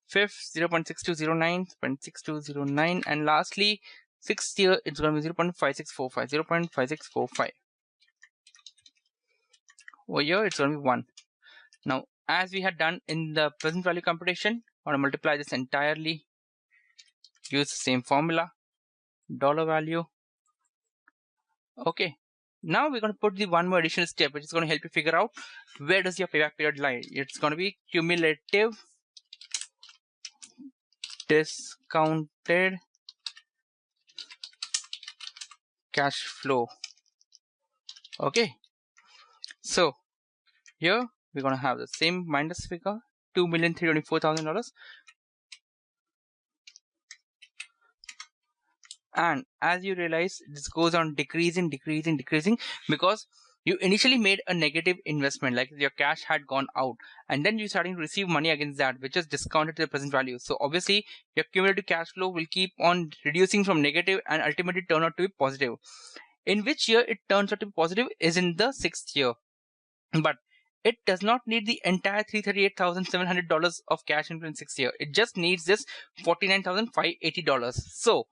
Fifth, 0.6209. 0.6209. And lastly, sixth year, it's going to be 0.5645. 0.5645. Over here, it's going to be 1. Now, as we had done in the present value computation, I want to multiply this entirely. Use the same formula, dollar value. Okay. Now we're going to put the one more additional step, which is going to help you figure out where does your payback period lie. It's going to be cumulative discounted cash flow. Okay. So here we're going to have the same minus figure, $2,324,000. And as you realize, this goes on decreasing because you initially made a negative investment, like your cash had gone out, and then you're starting to receive money against that, which is discounted to the present value. So obviously your cumulative cash flow will keep on reducing from negative and ultimately turn out to be positive. In which year it turns out to be positive is in the 6th year. But it does not need the entire $338,700 of cash inflow in 6th year. It just needs this $49,580. So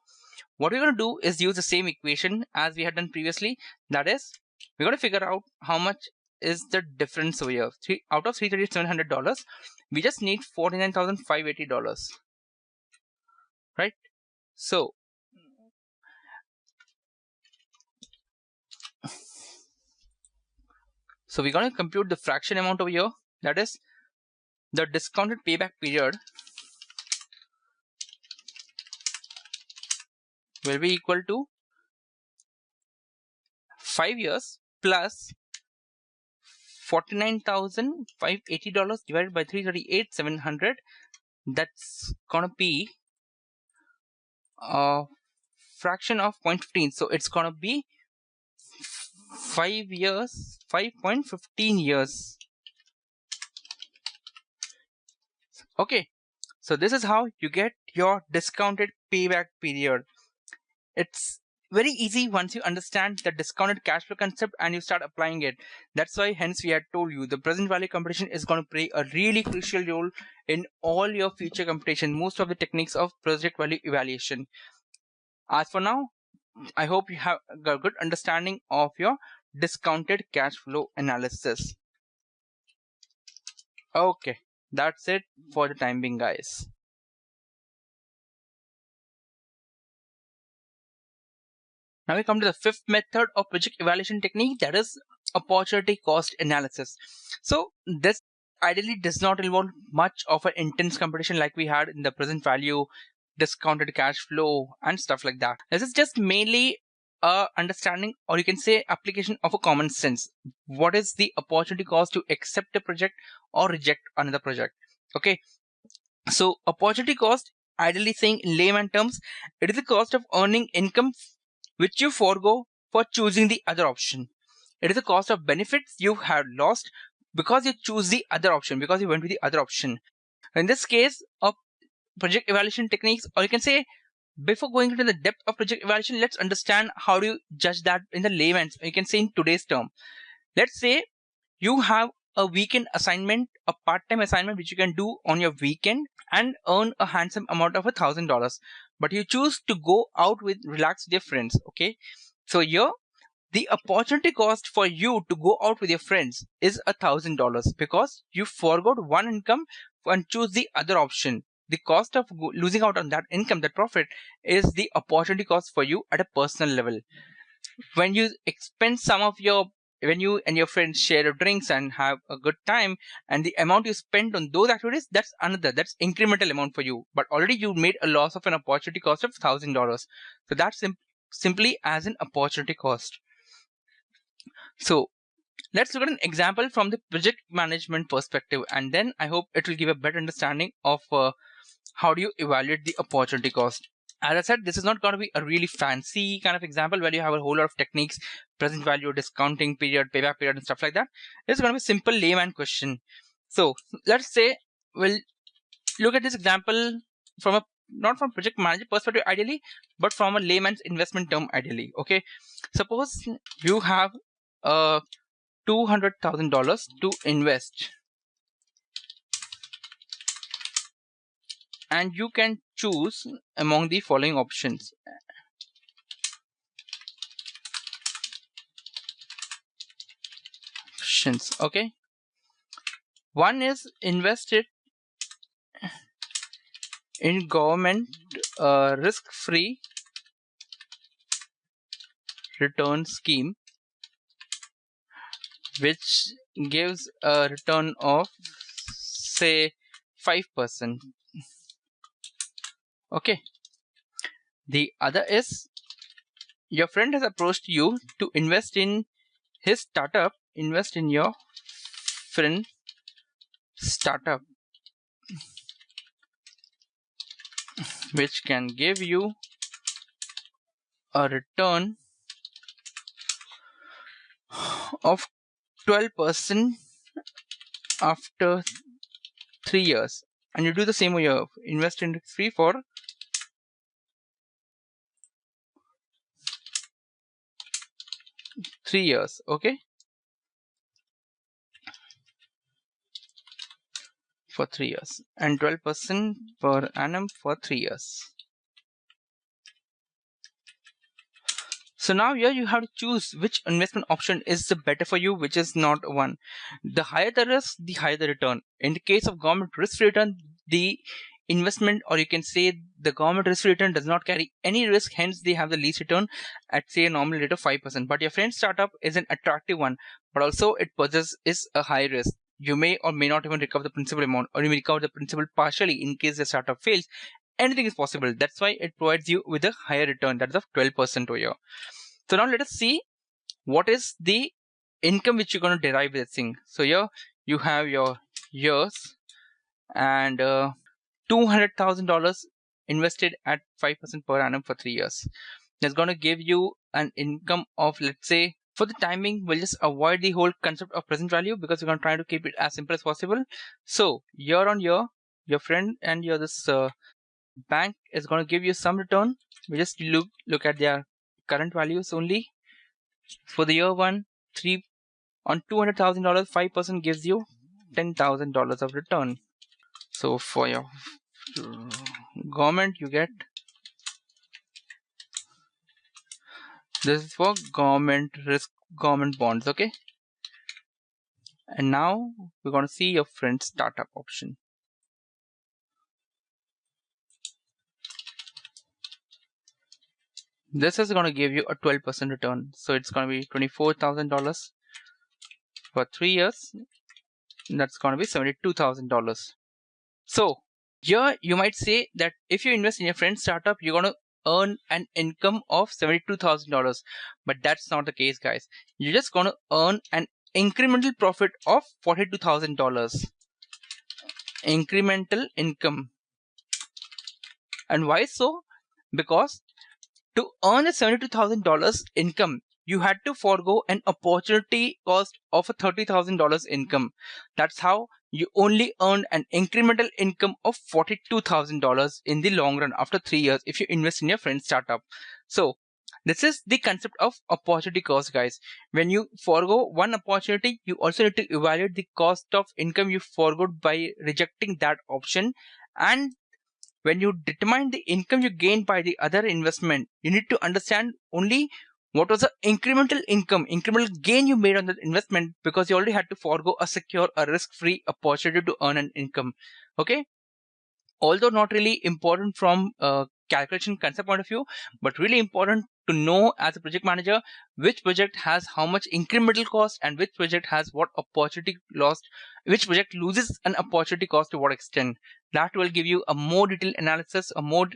what we're going to do is use the same equation as we had done previously. That is, we're going to figure out how much is the difference over here. Out of $338,700, we just need $49,580. Right? So we're going to compute the fraction amount over here. That is the discounted payback period will be equal to 5 years plus $49,580 divided by 338,700. That's gonna be a fraction of 0.15. So it's gonna be 5 years, 5.15 years. Okay, so this is how you get your discounted payback period. It's very easy once you understand the discounted cash flow concept and you start applying it. That's why hence we had told you the present value computation is going to play a really crucial role in all your future computation, most of the techniques of project value evaluation. As for now, I hope you have a good understanding of your discounted cash flow analysis. Okay, that's it for the time being, guys. Now we come to the fifth method of project evaluation technique, that is opportunity cost analysis. So this ideally does not involve much of an intense computation like we had in the present value, discounted cash flow, and stuff like that. This is just mainly a understanding, or you can say application of a common sense. What is the opportunity cost to accept a project or reject another project? Okay, so opportunity cost, ideally saying in layman terms, it is the cost of earning income which you forego for choosing the other option. It is the cost of benefits you have lost because you choose the other option, because you went with the other option. In this case of project evaluation techniques, or you can say before going into the depth of project evaluation, let's understand how do you judge that in the layman's, you can say in today's term. Let's say you have a weekend assignment, a part-time assignment which you can do on your weekend and earn a handsome amount of $1,000, but you choose to go out with relax with your friends. Okay, so here the opportunity cost for you to go out with your friends is $1,000 because you forgot one income and choose the other option. The cost of losing out on that income, that profit, is the opportunity cost for you at a personal level. When you expense some of your, when you and your friends share drinks and have a good time, and the amount you spend on those activities, that's another, that's incremental amount for you, but already you made a loss of an opportunity cost of $1,000. So that's simply as an opportunity cost. So let's look at an example from the project management perspective, and then I hope it will give a better understanding of how do you evaluate the opportunity cost. As I said, this is not going to be a really fancy kind of example where you have a whole lot of techniques, present value, discounting period, payback period, and stuff like that. This is going to be a simple layman question. So let's say we'll look at this example from a, not from project manager perspective ideally, but from a layman's investment term ideally. Okay, suppose you have $200,000 to invest, and you can choose among the following options. Okay, one is invested in government risk-free return scheme, which gives a return of say 5%. Okay, the other is your friend has approached you to invest in his startup, invest in your friend startup, which can give you a return of 12% after 3 years. And you do the same way, you invest in free for 3 years. Okay, for 3 years, and 12% per annum for 3 years. So now here you have to choose which investment option is the better for you, which is not one. The higher the risk, the higher the return. In the case of government risk return, the investment, or you can say the government risk return, does not carry any risk, hence they have the least return at say a normal rate of 5%. But your friend's startup is an attractive one, but also it possesses a high risk. You may or may not even recover the principal amount, or you may recover the principal partially in case the startup fails, anything is possible. That's why it provides you with a higher return, that is of 12% a year. So now let us see what is the income which you're going to derive with this thing. So here you have your years and $200,000 invested at 5% per annum for 3 years. That's going to give you an income of, let's say, for the timing, we'll just avoid the whole concept of present value because we're going to try to keep it as simple as possible. So year on year, your friend and your this bank is going to give you some return. We just look at their current values only. For the year one, 3 on $200,000, 5% gives you $10,000 of return. So for your government, you get, this is for government risk, government bonds, okay? And now we're going to see your friend's startup option. This is going to give you a 12% return. So it's going to be $24,000 for 3 years. That's going to be $72,000. So here you might say that if you invest in your friend's startup, you're going to earn an income of $72,000. But that's not the case, guys. You're just going to earn an incremental profit of $42,000. Incremental income. And why so? Because to earn a $72,000 income, you had to forego an opportunity cost of a $30,000 income. That's how you only earn an incremental income of $42,000 in the long run after 3 years if you invest in your friend's startup. So this is the concept of opportunity cost, guys. When you forego one opportunity, you also need to evaluate the cost of income you forgot by rejecting that option. And when you determine the income you gain by the other investment, you need to understand only what was the incremental income, incremental gain you made on that investment, because you already had to forego a secure, a risk-free opportunity to earn an income. Okay, although not really important from a calculation concept point of view, but really important to know as a project manager which project has how much incremental cost and which project has what opportunity lost, which project loses an opportunity cost to what extent. That will give you a more detailed analysis, a more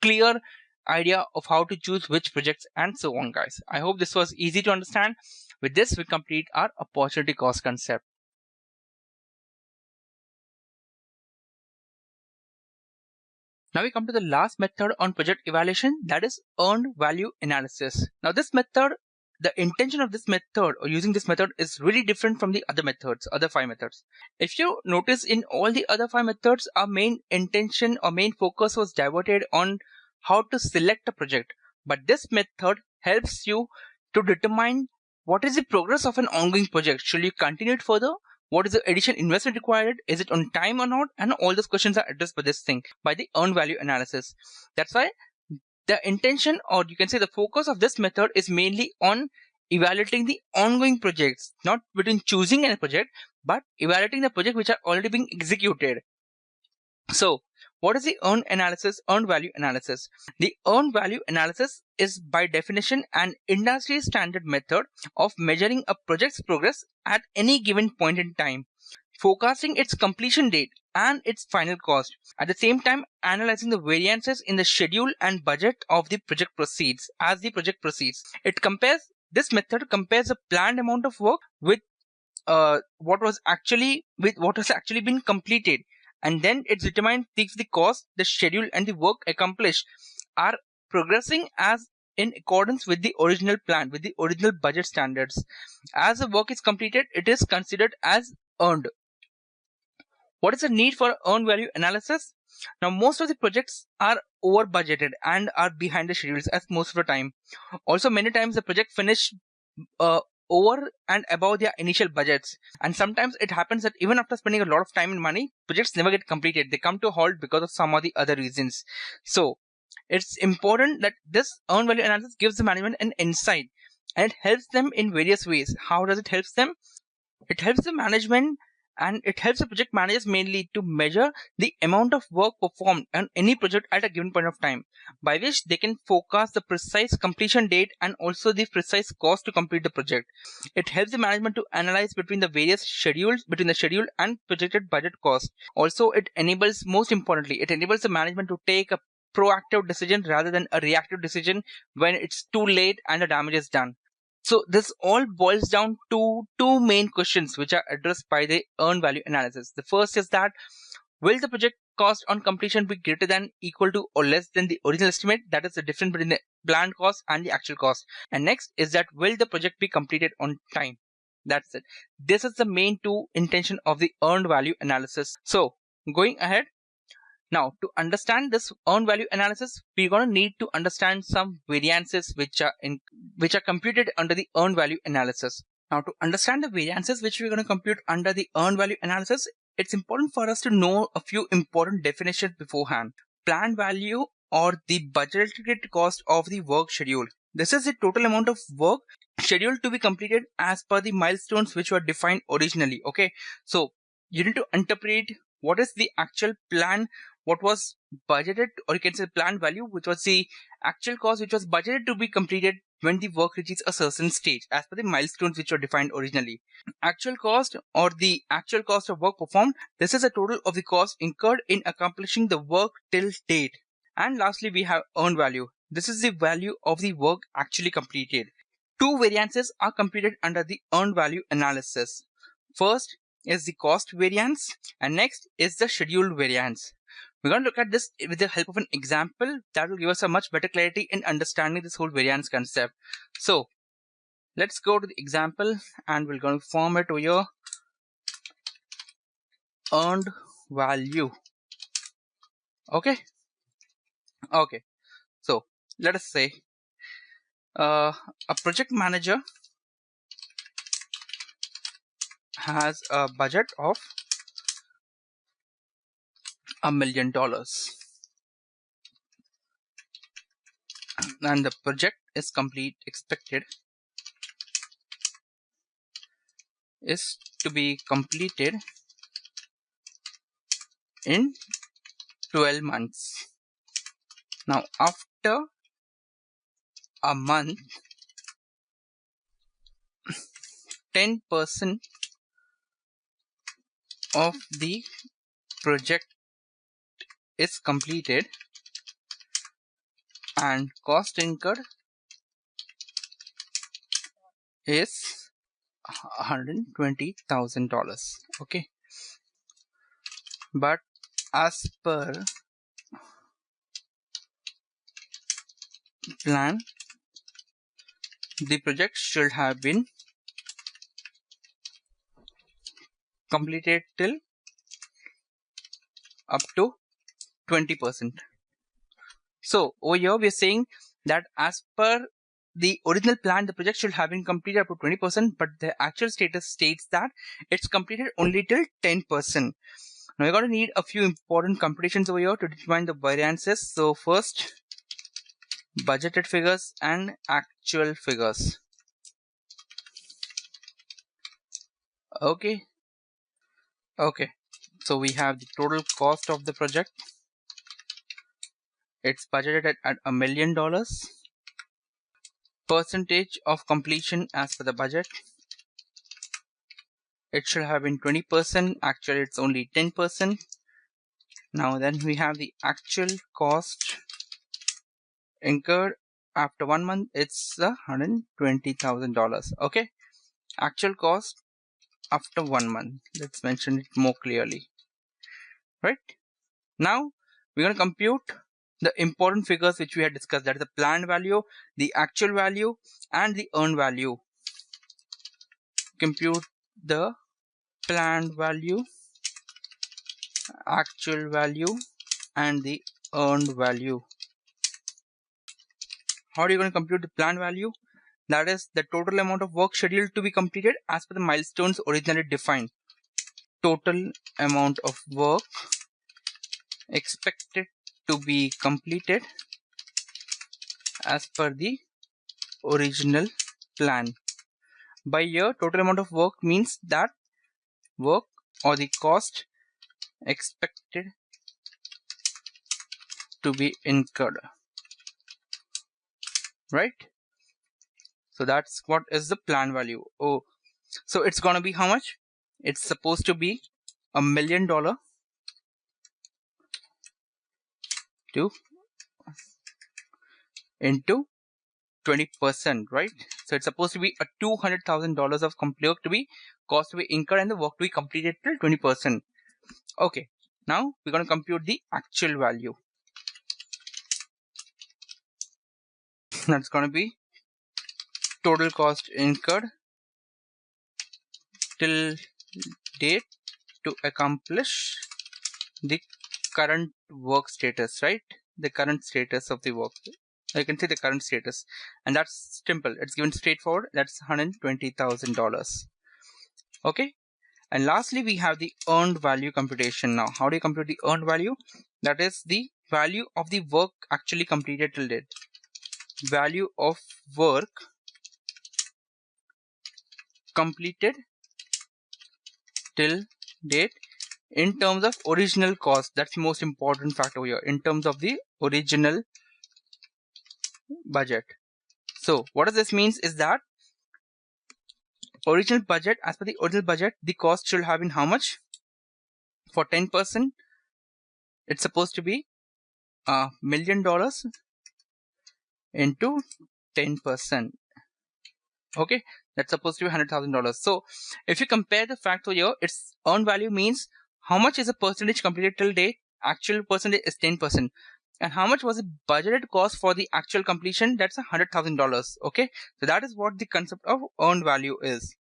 clear idea of how to choose which projects and so on, guys. I hope this was easy to understand. With this, we complete our opportunity cost concept. Now we come to the last method on project evaluation, that is earned value analysis. Now this method, the intention of this method or using this method is really different from the other methods, other 5 methods. If you notice, in all the other 5 methods, our main intention or main focus was diverted on how to select a project. But this method helps you to determine what is the progress of an ongoing project. Should you continue it further? What is the additional investment required? Is it on time or not? And all those questions are addressed by this thing, by the earned value analysis. That's why the intention, or you can say the focus of this method, is mainly on evaluating the ongoing projects, not between choosing a project, but evaluating the project which are already being executed. So what is the earned value analysis? The earned value analysis is by definition an industry standard method of measuring a project's progress at any given point in time, forecasting its completion date and its final cost. At the same time, analyzing the variances in the schedule and budget of the project proceeds as the project proceeds. This method compares the planned amount of work with what has actually been completed, and then it's determined if the cost, the schedule, and the work accomplished are progressing as in accordance with the original plan, with the original budget standards. As the work is completed, it is considered as earned. What is the need for earned value analysis? Now, most of the projects are over budgeted and are behind the schedules as most of the time. Also, many times the project finish over and above their initial budgets, and sometimes it happens that even after spending a lot of time and money, projects never get completed. They come to a halt because of some of the other reasons. So it's important that this earned value analysis gives the management an insight, and it helps them in various ways. How does it help them? It helps the management and it helps the project managers mainly to measure the amount of work performed on any project at a given point of time, by which they can forecast the precise completion date and also the precise cost to complete the project. It helps the management to analyze between the various schedules, between the schedule and projected budget cost. Also, it enables, most importantly, it enables the management to take a proactive decision rather than a reactive decision when it's too late and the damage is done. So this all boils down to two main questions which are addressed by the earned value analysis. The first is that will the project cost on completion be greater than, equal to, or less than the original estimate? That is the difference between the planned cost and the actual cost. And next is that will the project be completed on time? That's it. This is the main two intention of the earned value analysis. So going ahead, now, to understand this earned value analysis, we're going to need to understand some variances which are computed under the earned value analysis. Now, to understand the variances which we're going to compute under the earned value analysis, it's important for us to know a few important definitions beforehand. Planned value, or the budgeted cost of the work schedule. This is the total amount of work scheduled to be completed as per the milestones which were defined originally. Okay, so you need to interpret what is the actual plan, what was budgeted, or you can say planned value, which was the actual cost which was budgeted to be completed when the work reaches a certain stage as per the milestones which were defined originally. Actual cost, or the actual cost of work performed, this is a total of the cost incurred in accomplishing the work till date. And lastly, we have earned value. This is the value of the work actually completed. Two variances are computed under the earned value analysis. First is the cost variance, and next is the schedule variance. We're going to look at this with the help of an example that will give us a much better clarity in understanding this whole variance concept. So let's go to the example, and we're going to form it over here. Earned value. Okay. So let us say a project manager has a budget of $1 million, and the project is expected is to be completed in 12 months. Now, after a month, 10% of the project is completed and cost incurred is $120,000. Okay, but as per plan, the project should have been completed till up to 20%. So over here we are saying that as per the original plan, the project should have been completed up to 20%, but the actual status states that it's completed only till 10%. Now we're going to need a few important computations over here to determine the variances. So first, budgeted figures and actual figures. Okay. So we have the total cost of the project. It's budgeted at $1 million. Percentage of completion as per the budget. It should have been 20%. Actually, it's only 10%. Now then we have the actual cost incurred after 1 month. It's $120,000. Okay. Actual cost after 1 month. Let's mention it more clearly. Right. Now we're going to compute the important figures which we had discussed, that is the planned value, the actual value, and the earned value. Compute the planned value, actual value, and the earned value. How are you going to compute the planned value? That is the total amount of work scheduled to be completed as per the milestones originally defined. Total amount of work expected to be completed as per the original plan. By here, total amount of work means that work or the cost expected to be incurred, right? So that's what is the plan value. Oh, so it's gonna be how much? It's supposed to be $1 million to into 20%, right? So it's supposed to be a $200,000 of work to be cost to be incurred and the work to be completed till 20%. Okay, now we're going to compute the actual value. That's going to be total cost incurred till date to accomplish the current work status, right? The current status of the work. You can see the current status, and that's simple. It's given straightforward. That's $120,000. Okay. And lastly, we have the earned value computation. Now, how do you compute the earned value? That is the value of the work actually completed till date. Value of work completed till date in terms of original cost. That's the most important factor here. In terms of the original budget. So, what does this means is that original budget, as per the original budget, the cost should have been how much? For 10%, it's supposed to be $1 million into 10%. Okay, that's supposed to be $100,000. So if you compare the factor here, its earned value means how much is the percentage completed till date. Actual percentage is 10%, and how much was the budgeted cost for the actual completion? That's $100,000. Okay, so that is what the concept of earned value is.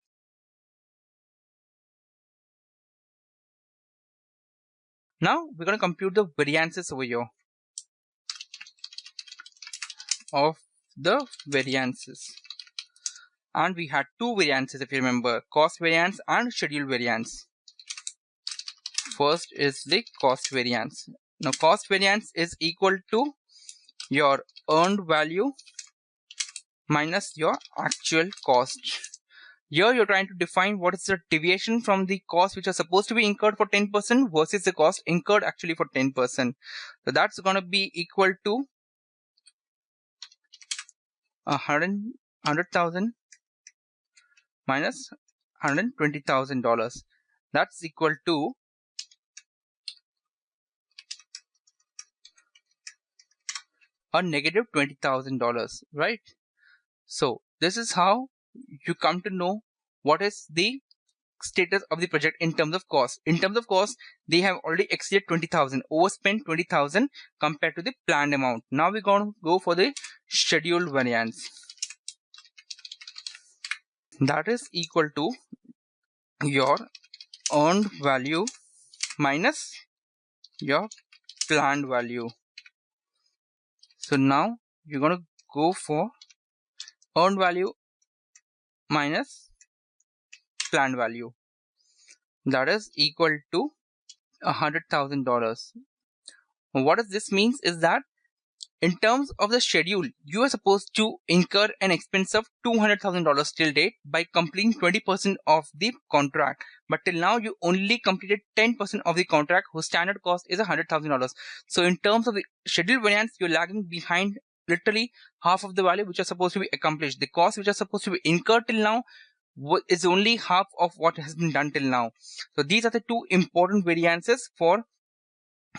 Now we're going to compute the variances over here of the variances. And we had two variances, if you remember, cost variance and schedule variance. First is the cost variance. Now cost variance is equal to your earned value minus your actual cost. Here you're trying to define what is the deviation from the cost which are supposed to be incurred for 10% versus the cost incurred actually for 10%. So that's going to be equal to 100,000 minus $120,000. That's equal to a negative $20,000, right? So this is how you come to know what is the status of the project in terms of cost. In terms of cost, they have already exceeded 20,000, overspent 20,000 compared to the planned amount. Now we're going to go for the scheduled variance. That is equal to your earned value minus your planned value. So now you're going to go for earned value minus planned value. That is equal to $100,000. What does this means is that in terms of the schedule, you are supposed to incur an expense of $200,000 till date by completing 20% of the contract. But till now, you only completed 10% of the contract, whose standard cost is $100,000. So in terms of the schedule variance, you're lagging behind literally half of the value which are supposed to be accomplished. The cost which are supposed to be incurred till now is only half of what has been done till now. So these are the two important variances for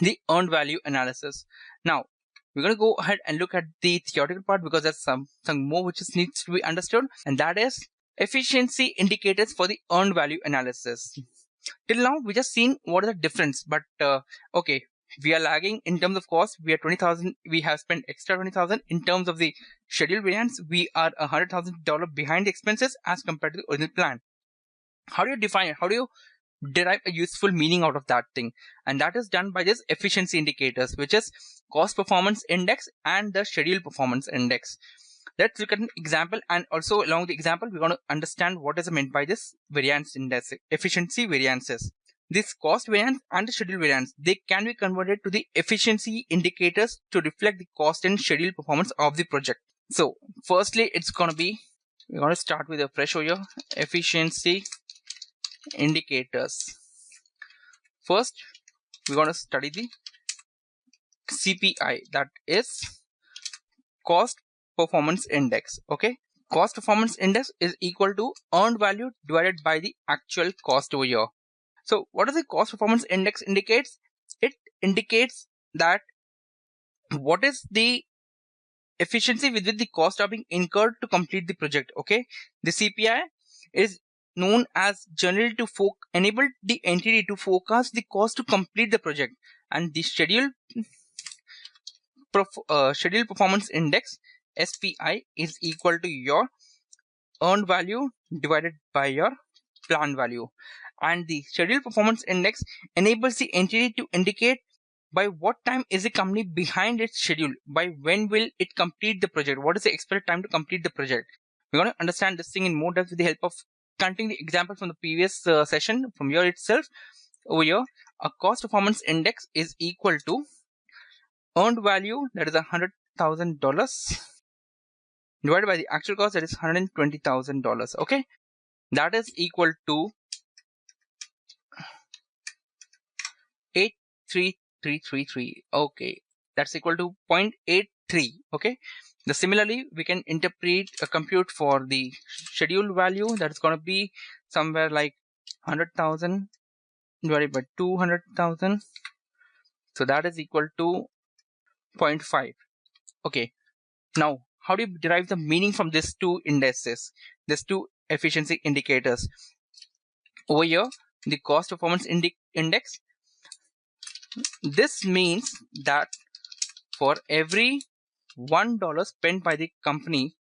the earned value analysis. Now we're going to go ahead and look at the theoretical part, because there's some more which needs to be understood, and that is efficiency indicators for the earned value analysis. Till now we just seen what is the difference, but okay, we are lagging in terms of cost. We are 20,000, we have spent extra 20,000. In terms of the schedule variance, we are $100,000 behind the expenses as compared to the original plan. How do you define it? How do you derive a useful meaning out of that thing? And that is done by this efficiency indicators, which is cost performance index and the schedule performance index. Let's look at an example, and also along the example we're going to understand what is meant by this variance index, efficiency variances. This cost variance and the schedule variance, they can be converted to the efficiency indicators to reflect the cost and schedule performance of the project. So firstly, it's going to be, we're going to start with a fresh over here, efficiency indicators. First, we're going to study the CPI, that is cost performance index. Okay, cost performance index is equal to earned value divided by the actual cost over here. So what does the cost performance index indicates? It indicates that what is the efficiency with which the costs are being incurred to complete the project. Okay, the CPI is known as generally to enable the entity to forecast the cost to complete the project, and the schedule performance index SPI is equal to your earned value divided by your planned value. And the schedule performance index enables the entity to indicate by what time is the company behind its schedule, by when will it complete the project, what is the expected time to complete the project. We're going to understand this thing in more depth with the help of continuing the example from the previous session from here itself. Over here, a cost performance index is equal to earned value, that is $100,000, divided by the actual cost, that is $120,000. Okay, that is equal to 83333. Okay, that's equal to 0.83. Okay, similarly we can interpret a compute for the schedule value, that is going to be somewhere like 100,000 divided by 200,000, so that is equal to 0.5. Okay, now how do you derive the meaning from these two indices, these two efficiency indicators? Over here, the cost performance index, this means that for every $1 spent by the company,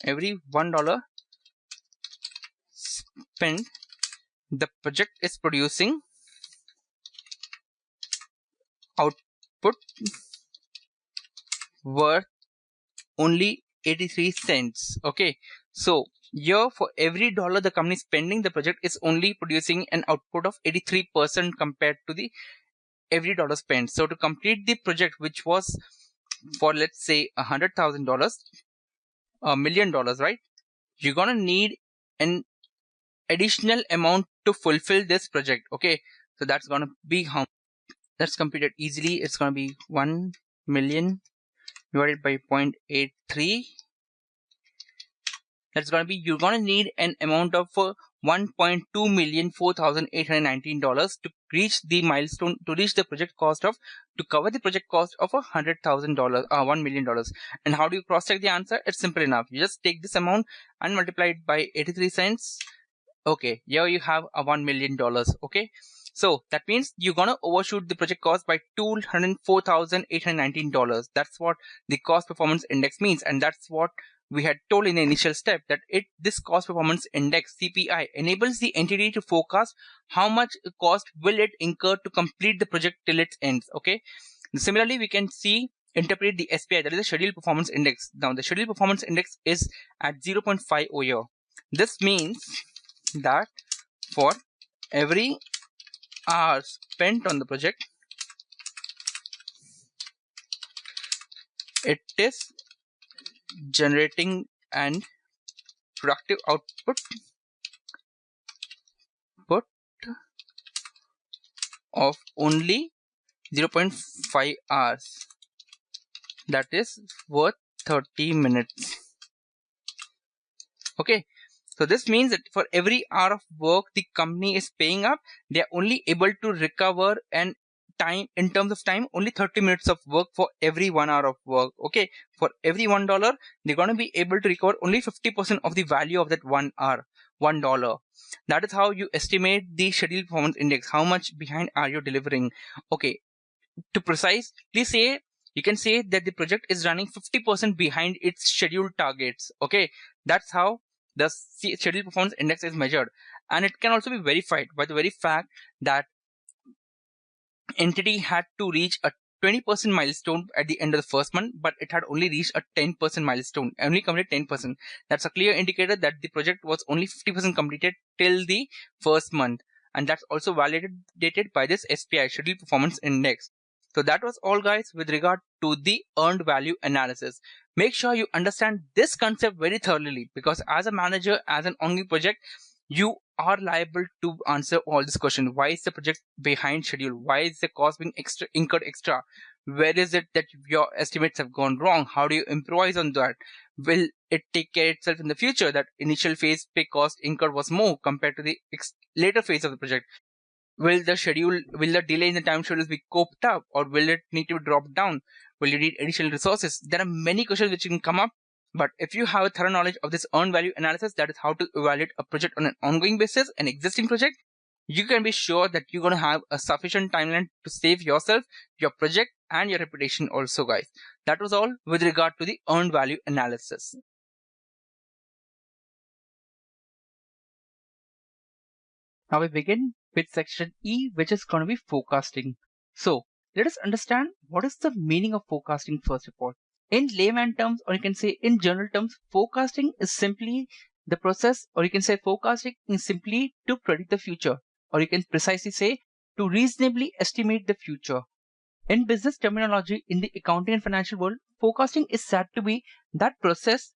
every $1 spent, the project is producing output worth only 83 cents. Okay, so here for every dollar the company is spending, the project is only producing an output of 83% compared to the every dollar spent. So to complete the project, which was for let's say $100,000, $1 million, right, you're gonna need an additional amount to fulfill this project. Okay, so that's gonna be how, that's computed easily. It's gonna be 1 million divided by 0.83. That's gonna be, you're gonna need an amount of 1.2 million $4,819 to reach the milestone, to reach the project cost of, to cover the project cost of $100,000, $1 million. And how do you cross check the answer? It's simple enough. You just take this amount and multiply it by 83 cents. Okay, here you have a $1 million. Okay, so that means you're gonna overshoot the project cost by $204,819. That's what the cost performance index means, and that's what we had told in the initial step, that this cost performance index CPI enables the entity to forecast how much cost will it incur to complete the project till its ends. Okay, similarly we can interpret the SPI, that is the schedule performance index. Now the schedule performance index is at 0.5 over here. This means that for every hour spent on the project, it is generating an productive output of only 0.5 hours, that is worth 30 minutes. Okay, so this means that for every hour of work the company is paying up, they are only able to recover an time, in terms of time, only 30 minutes of work for every 1 hour of work. Okay, for every $1 they're going to be able to recover only 50% of the value of that 1 hour, $1. That is how you estimate the schedule performance index, how much behind are you delivering. Okay, to precise, please say, you can say that the project is running 50% behind its scheduled targets. Okay, that's how the schedule performance index is measured, and it can also be verified by the very fact that entity had to reach a 20% milestone at the end of the first month, but it had only reached a 10% milestone, only completed 10%. That's a clear indicator that the project was only 50% completed till the first month, and that's also validated by this SPI, schedule performance index. So that was all, guys, with regard to the earned value analysis. Make sure you understand this concept very thoroughly, because as a manager, as an ongoing project, You are liable to answer all this question. Why is the project behind schedule? Why is the cost being incurred extra? Where is it that your estimates have gone wrong? How do you improvise on that? Will it take care itself in the future that initial phase pay cost incurred was more compared to the later phase of the project? Will the delay in the time schedules be coped up, or will it need to be dropped down? Will you need additional resources? There are many questions which can come up, but if you have a thorough knowledge of this earned value analysis, that is how to evaluate a project on an ongoing basis, an existing project, you can be sure that you're going to have a sufficient timeline to save yourself, your project, and your reputation also, guys. That was all with regard to the earned value analysis. Now we begin with section E, which is going to be forecasting. So let us understand what is the meaning of forecasting first of all. In layman terms, or you can say in general terms, forecasting is simply the process, or you can say forecasting is simply to predict the future, or you can precisely say to reasonably estimate the future. In business terminology, in the accounting and financial world, forecasting is said to be that process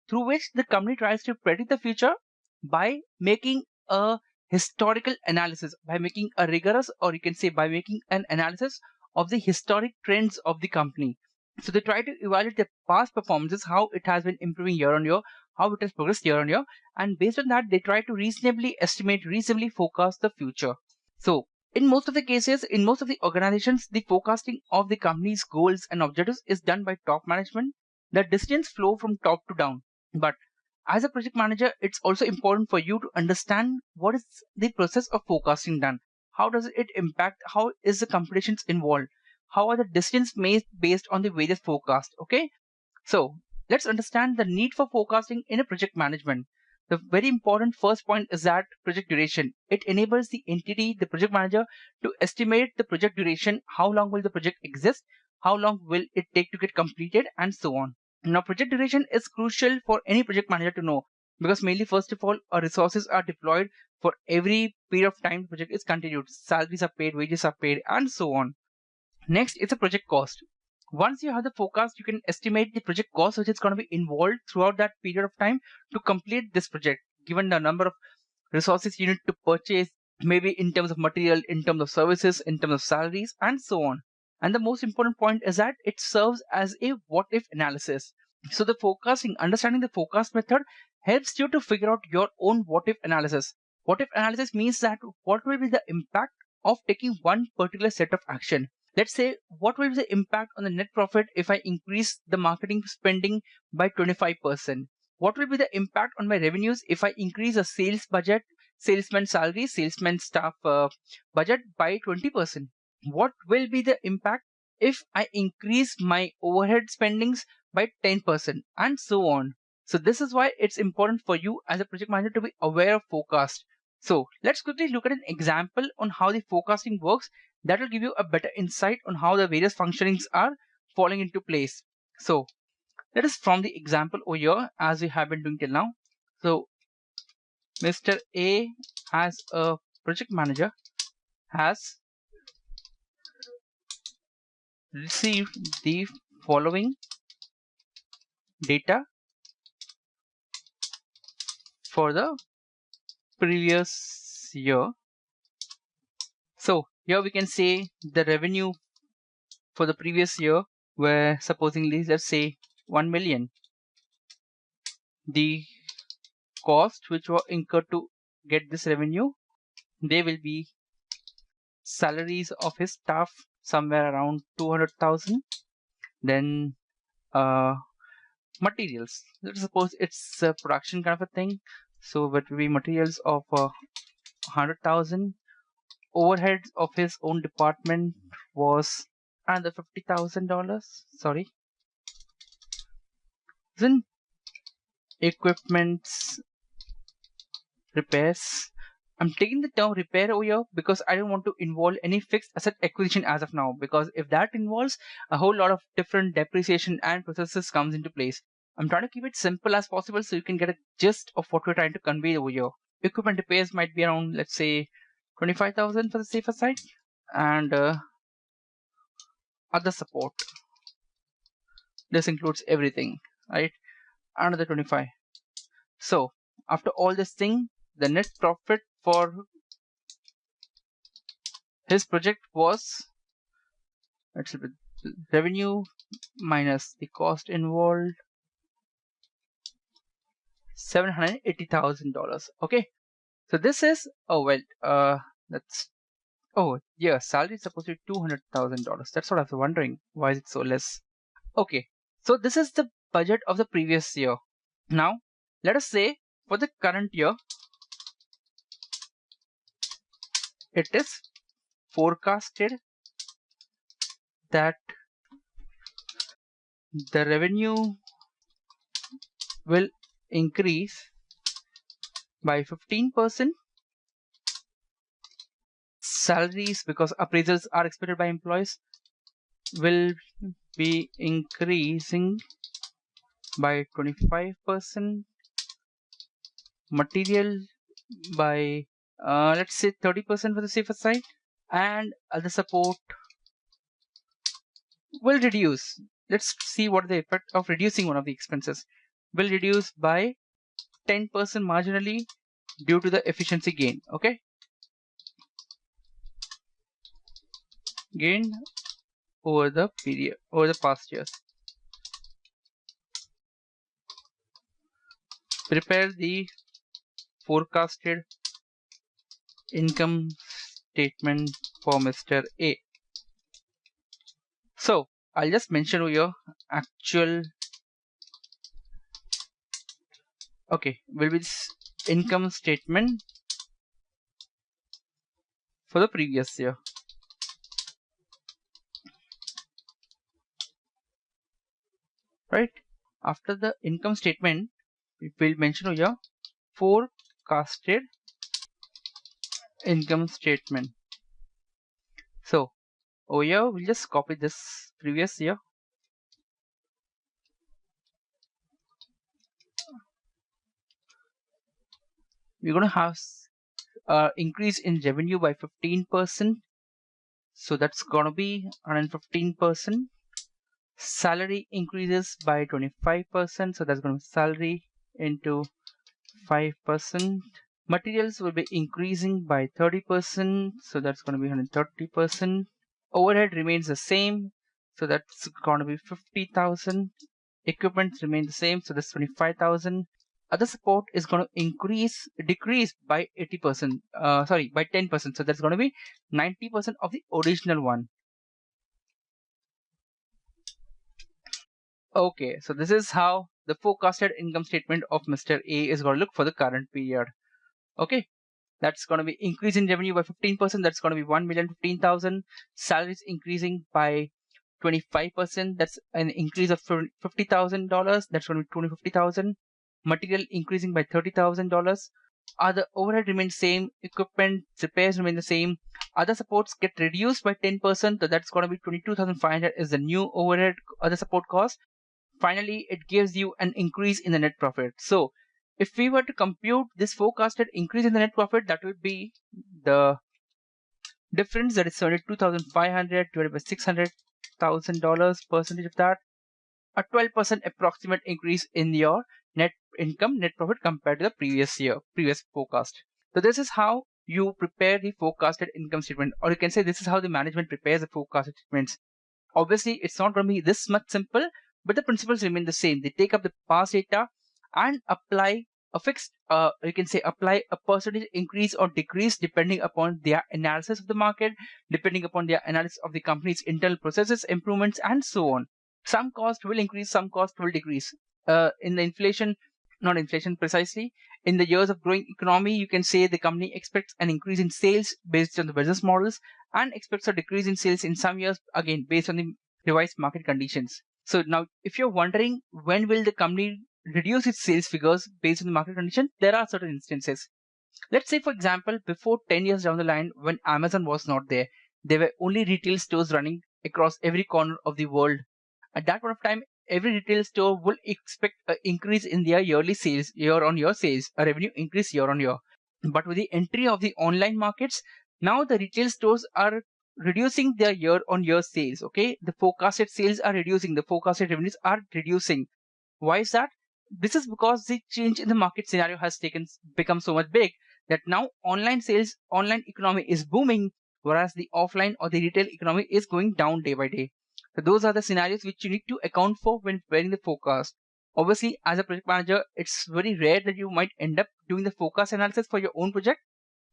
through which the company tries to predict the future by making a historical analysis, by making a rigorous, or you can say by making an analysis of the historic trends of the company. So they try to evaluate the past performances, how it has been improving year on year, how it has progressed year on year, and based on that, they try to reasonably estimate, reasonably forecast the future. So in most of the cases, in most of the organizations, the forecasting of the company's goals and objectives is done by top management. The decisions flow from top to down. But as a project manager, it's also important for you to understand what is the process of forecasting done. How does it impact? How is the computations involved? How are the decisions made based on the various forecasts? Okay, so let's understand the need for forecasting in a project management. The very important first point is that project duration. It enables the entity, the project manager, to estimate the project duration, how long will the project exist, how long will it take to get completed, and so on. Now, project duration is crucial for any project manager to know because mainly, first of all, our resources are deployed for every period of time the project is continued. Salaries are paid, wages are paid, and so on. Next is the project cost. Once you have the forecast, you can estimate the project cost which is going to be involved throughout that period of time to complete this project, given the number of resources you need to purchase, maybe in terms of material, in terms of services, in terms of salaries, and so on. And the most important point is that it serves as a what if analysis. So the forecasting, understanding the forecast method helps you to figure out your own what if analysis. What if analysis means that what will be the impact of taking one particular set of action. Let's say, what will be the impact on the net profit if I increase the marketing spending by 25%? What will be the impact on my revenues if I increase a sales budget, salesman salary, salesman staff budget by 20%? What will be the impact if I increase my overhead spendings by 10%, and so on? So this is why it's important for you as a project manager to be aware of forecast. So let's quickly look at an example on how the forecasting works. That will give you a better insight on how the various functionings are falling into place. So let us from the example over here as we have been doing till now. So Mr. A as a project manager has received the following data for the previous year. So here we can say the revenue for the previous year were supposedly, let's say, 1 million. The cost which were incurred to get this revenue, they will be salaries of his staff somewhere around 200,000. Then materials, let's suppose it's a production kind of a thing, so it will be materials of 100,000. Overheads of his own department was another $50,000. Sorry. Then equipments, repairs. I'm taking the term repair over here because I don't want to involve any fixed asset acquisition as of now, because if that involves a whole lot of different depreciation and processes comes into place. I'm trying to keep it simple as possible so you can get a gist of what we're trying to convey over here. Equipment repairs might be around, let's say, 25,000 for the safer side, and other support. This includes everything, right? Another 25. So after all this thing, the net profit for his project was, let's see, revenue minus the cost involved, $780,000. Okay, so this is, oh well, that's, oh yeah, salary is supposed to be $200,000. That's what I was wondering. Why is it so less? Okay, so this is the budget of the previous year. Now, let us say for the current year, it is forecasted that the revenue will increase by 15%. Salaries, because appraisals are expected by employees, will be increasing by 25%. Material by let's say 30% for the safer side, and other support will reduce. Let's see what the effect of reducing one of the expenses will reduce by 10% marginally due to the efficiency gain. Okay, gain over the period, over the past years. Prepare the forecasted income statement for Mr. A. So I'll just mention your actual, okay, will be this income statement for the previous year. Right, after the income statement, we will mention here forecasted income statement. So over here, we'll just copy this previous year. We're going to have increase in revenue by 15%. So that's going to be 115%. Salary increases by 25%. So that's going to be salary into 5%. Materials will be increasing by 30%. So that's going to be 130%. Overhead remains the same. So that's going to be 50,000. Equipment remains the same. So that's 25,000. Other support is going to decrease by 80%. Sorry, by 10%. So that's going to be 90% of the original one. Okay, so this is how the forecasted income statement of Mr. A is going to look for the current period. Okay, that's going to be increase in revenue by 15%. That's going to be 1,015,000. Salaries increasing by 25%. That's an increase of $50,000. That's going to be 250,000. Material increasing by $30,000. Other overhead remains same. Equipment repairs remain the same. Other supports get reduced by 10%. So that's going to be 22,500 is the new overhead other support cost. Finally, it gives you an increase in the net profit. So if we were to compute this forecasted increase in the net profit, that would be the difference, that is 72,500 divided by $600,000, percentage of that, a 12% approximate increase in your net income, net profit compared to the previous forecast. So this is how you prepare the forecasted income statement, or you can say this is how the management prepares the forecasted statements. Obviously, it's not going to be this much simple, but the principles remain the same. They take up the past data and apply a fixed, you can say apply a percentage increase or decrease depending upon their analysis of the market, depending upon their analysis of the company's internal processes, improvements, and so on. Some cost will increase, some cost will decrease. In the inflation, not inflation precisely, in the years of growing economy, you can say the company expects an increase in sales based on the business models and expects a decrease in sales in some years, again, based on the revised market conditions. So now, if you're wondering when will the company reduce its sales figures based on the market condition, there are certain instances. Let's say, for example, before 10 years down the line, when Amazon was not there were only retail stores running across every corner of the world. At that point of time, every retail store will expect an increase in their yearly sales, year-on-year sales, a revenue increase year-on-year. But with the entry of the online markets, now the retail stores are reducing their year-on-year sales. Okay, the forecasted sales are reducing, the forecasted revenues are reducing. Why is that? this is because the change in the market scenario has become so much big that now online sales, online economy is booming, whereas the offline or the retail economy is going down day by day. So those are the scenarios which you need to account for when preparing the forecast. Obviously, as a project manager, it's very rare that you might end up doing the forecast analysis for your own project.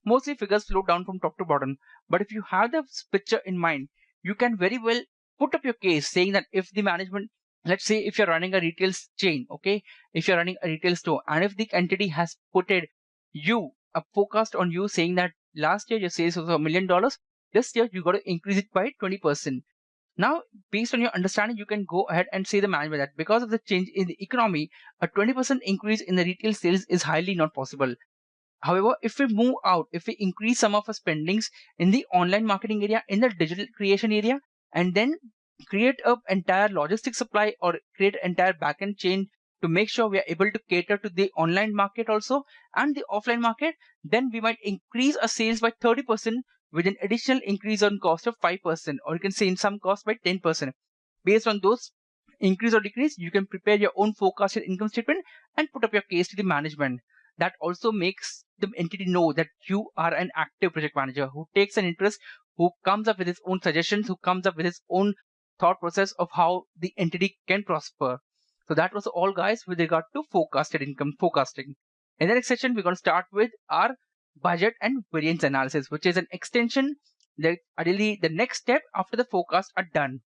Mostly figures flow down from top to bottom. But if you have the picture in mind, you can very well put up your case saying that if the management, let's say if you're running a retail chain, okay, if you're running a retail store, and if the entity has putted you a forecast on you saying that last year your sales was $1 million, this year you got to increase it by 20%. Now, based on your understanding, you can go ahead and say the management that because of the change in the economy, a 20% increase in the retail sales is highly not possible. However, if we move out, if we increase some of our spendings in the online marketing area, in the digital creation area, and then create an entire logistics supply or create an entire backend chain to make sure we are able to cater to the online market also and the offline market, then we might increase our sales by 30% with an additional increase on cost of 5%, or you can say in some cost by 10%. Based on those increase or decrease, you can prepare your own forecasted income statement and put up your case to the management. That also makes the entity know that you are an active project manager who takes an interest, who comes up with his own suggestions, who comes up with his own thought process of how the entity can prosper. So that was all, guys, with regard to forecasted income forecasting. In the next section, we're going to start with our budget and variance analysis, which is an extension that ideally the next step after the forecast are done.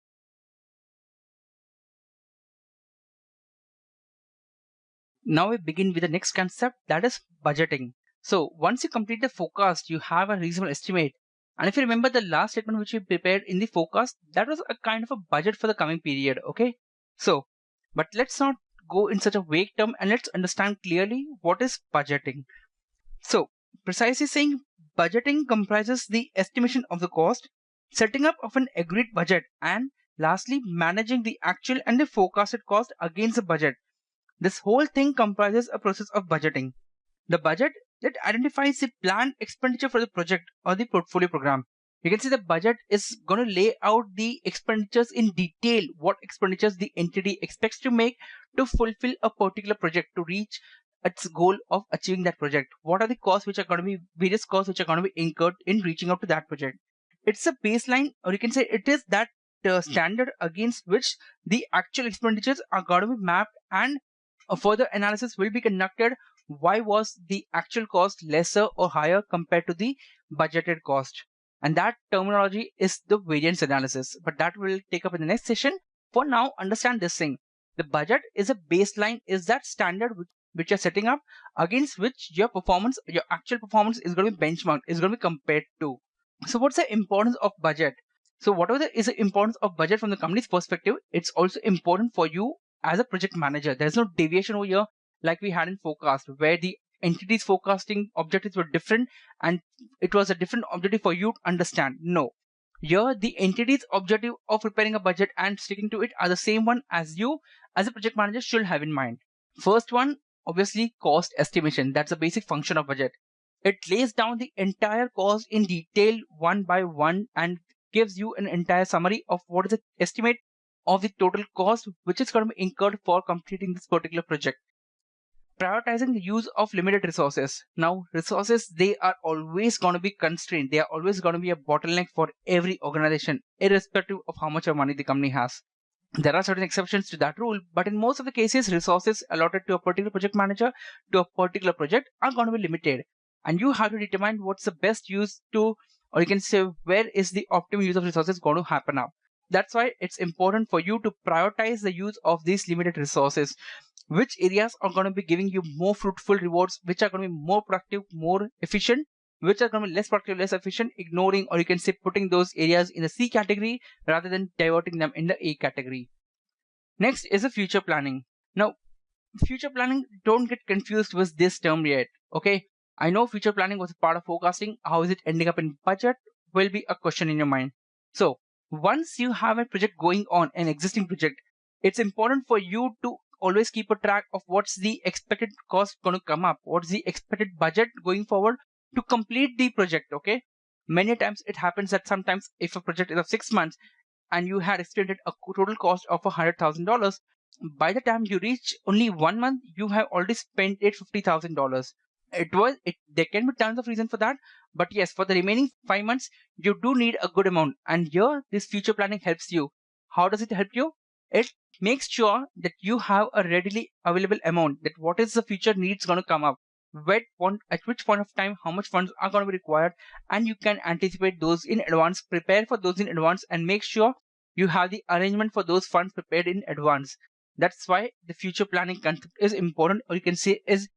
Now we begin with the next concept, that is budgeting. So once you complete the forecast, you have a reasonable estimate. And if you remember the last statement which we prepared in the forecast, that was a kind of a budget for the coming period, okay? So, but let's not go in such a vague term and let's understand clearly what is budgeting. So, precisely saying, budgeting comprises the estimation of the cost, setting up of an agreed budget, and lastly, managing the actual and the forecasted cost against the budget. This whole thing comprises a process of budgeting. The budget that identifies the planned expenditure for the project or the portfolio program. You can see the budget is going to lay out the expenditures in detail, what expenditures the entity expects to make to fulfill a particular project, to reach its goal of achieving that project. What are the costs which are going to be, various costs which are going to be incurred in reaching out to that project. It's a baseline, or you can say it is that standard against which the actual expenditures are going to be mapped, and a further analysis will be conducted. Why was the actual cost lesser or higher compared to the budgeted cost? And that terminology is the variance analysis, but that will take up in the next session. For now, understand this thing. The budget is a baseline, is that standard which you're setting up against which your performance, your actual performance is going to be benchmarked, is going to be compared to. So what's the importance of budget? So whatever is the importance of budget from the company's perspective, it's also important for you as a project manager. There's no deviation over here like we had in forecast, where the entities forecasting objectives were different and it was a different objective for you to understand. No. Here, the entity's objective of preparing a budget and sticking to it are the same one as you as a project manager should have in mind. First one, obviously, cost estimation. That's a basic function of budget. It lays down the entire cost in detail one by one and gives you an entire summary of what is the estimate of the total cost which is going to be incurred for completing this particular project. Prioritizing the use of limited resources. Now, resources, they are always going to be constrained. They are always going to be a bottleneck for every organization, irrespective of how much of money the company has. There are certain exceptions to that rule, but in most of the cases, resources allotted to a particular project manager to a particular project are going to be limited. And you have to determine what's the best use to, or you can say, where is the optimum use of resources going to happen now. That's why it's important for you to prioritize the use of these limited resources. Which areas are going to be giving you more fruitful rewards, which are going to be more productive, more efficient, which are going to be less productive, less efficient, ignoring, or you can say putting those areas in the C category rather than diverting them in the A category. Next is the future planning. Now, future planning, don't get confused with this term yet. Okay, I know future planning was a part of forecasting. How is it ending up in budget will be a question in your mind. So once you have a project going on, an existing project, it's important for you to always keep a track of what's the expected cost going to come up, what's the expected budget going forward to complete the project. Okay, many times it happens that sometimes if a project is of 6 months and you had estimated a total cost of $100,000, by the time you reach only 1 month, you have already spent it $50,000. There can be tons of reason for that, but yes, for the remaining 5 months, you do need a good amount. And here, this future planning helps you. How does it help you? It makes sure that you have a readily available amount, that what is the future needs going to come up, at which point of time, how much funds are going to be required, and you can anticipate those in advance, prepare for those in advance, and make sure you have the arrangement for those funds prepared in advance. That's why the future planning concept is important, or you can say is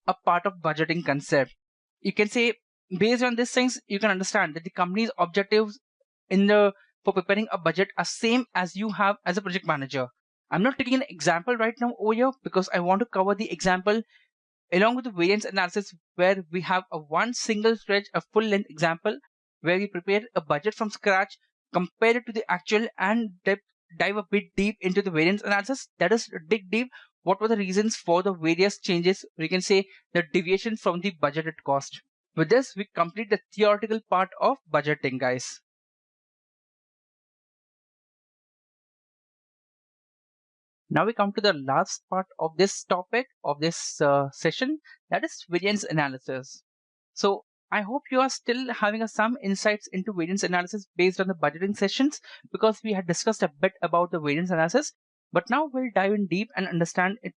a part of budgeting concept. You can say based on these things, you can understand that the company's objectives in the for preparing a budget are same as you have as a project manager. I'm not taking an example right now over here because I want to cover the example along with the variance analysis, where we have a one single stretch, a full length example where we prepare a budget from scratch, compare it to the actual, and dive a bit deep into the variance analysis. That is, dig deep. What were the reasons for the various changes? We can say the deviation from the budgeted cost. With this, we complete the theoretical part of budgeting, guys. Now we come to the last part of this topic of this session, that is variance analysis. So I hope you are still having some insights into variance analysis based on the budgeting sessions, because we had discussed a bit about the variance analysis. But now we'll dive in deep and understand it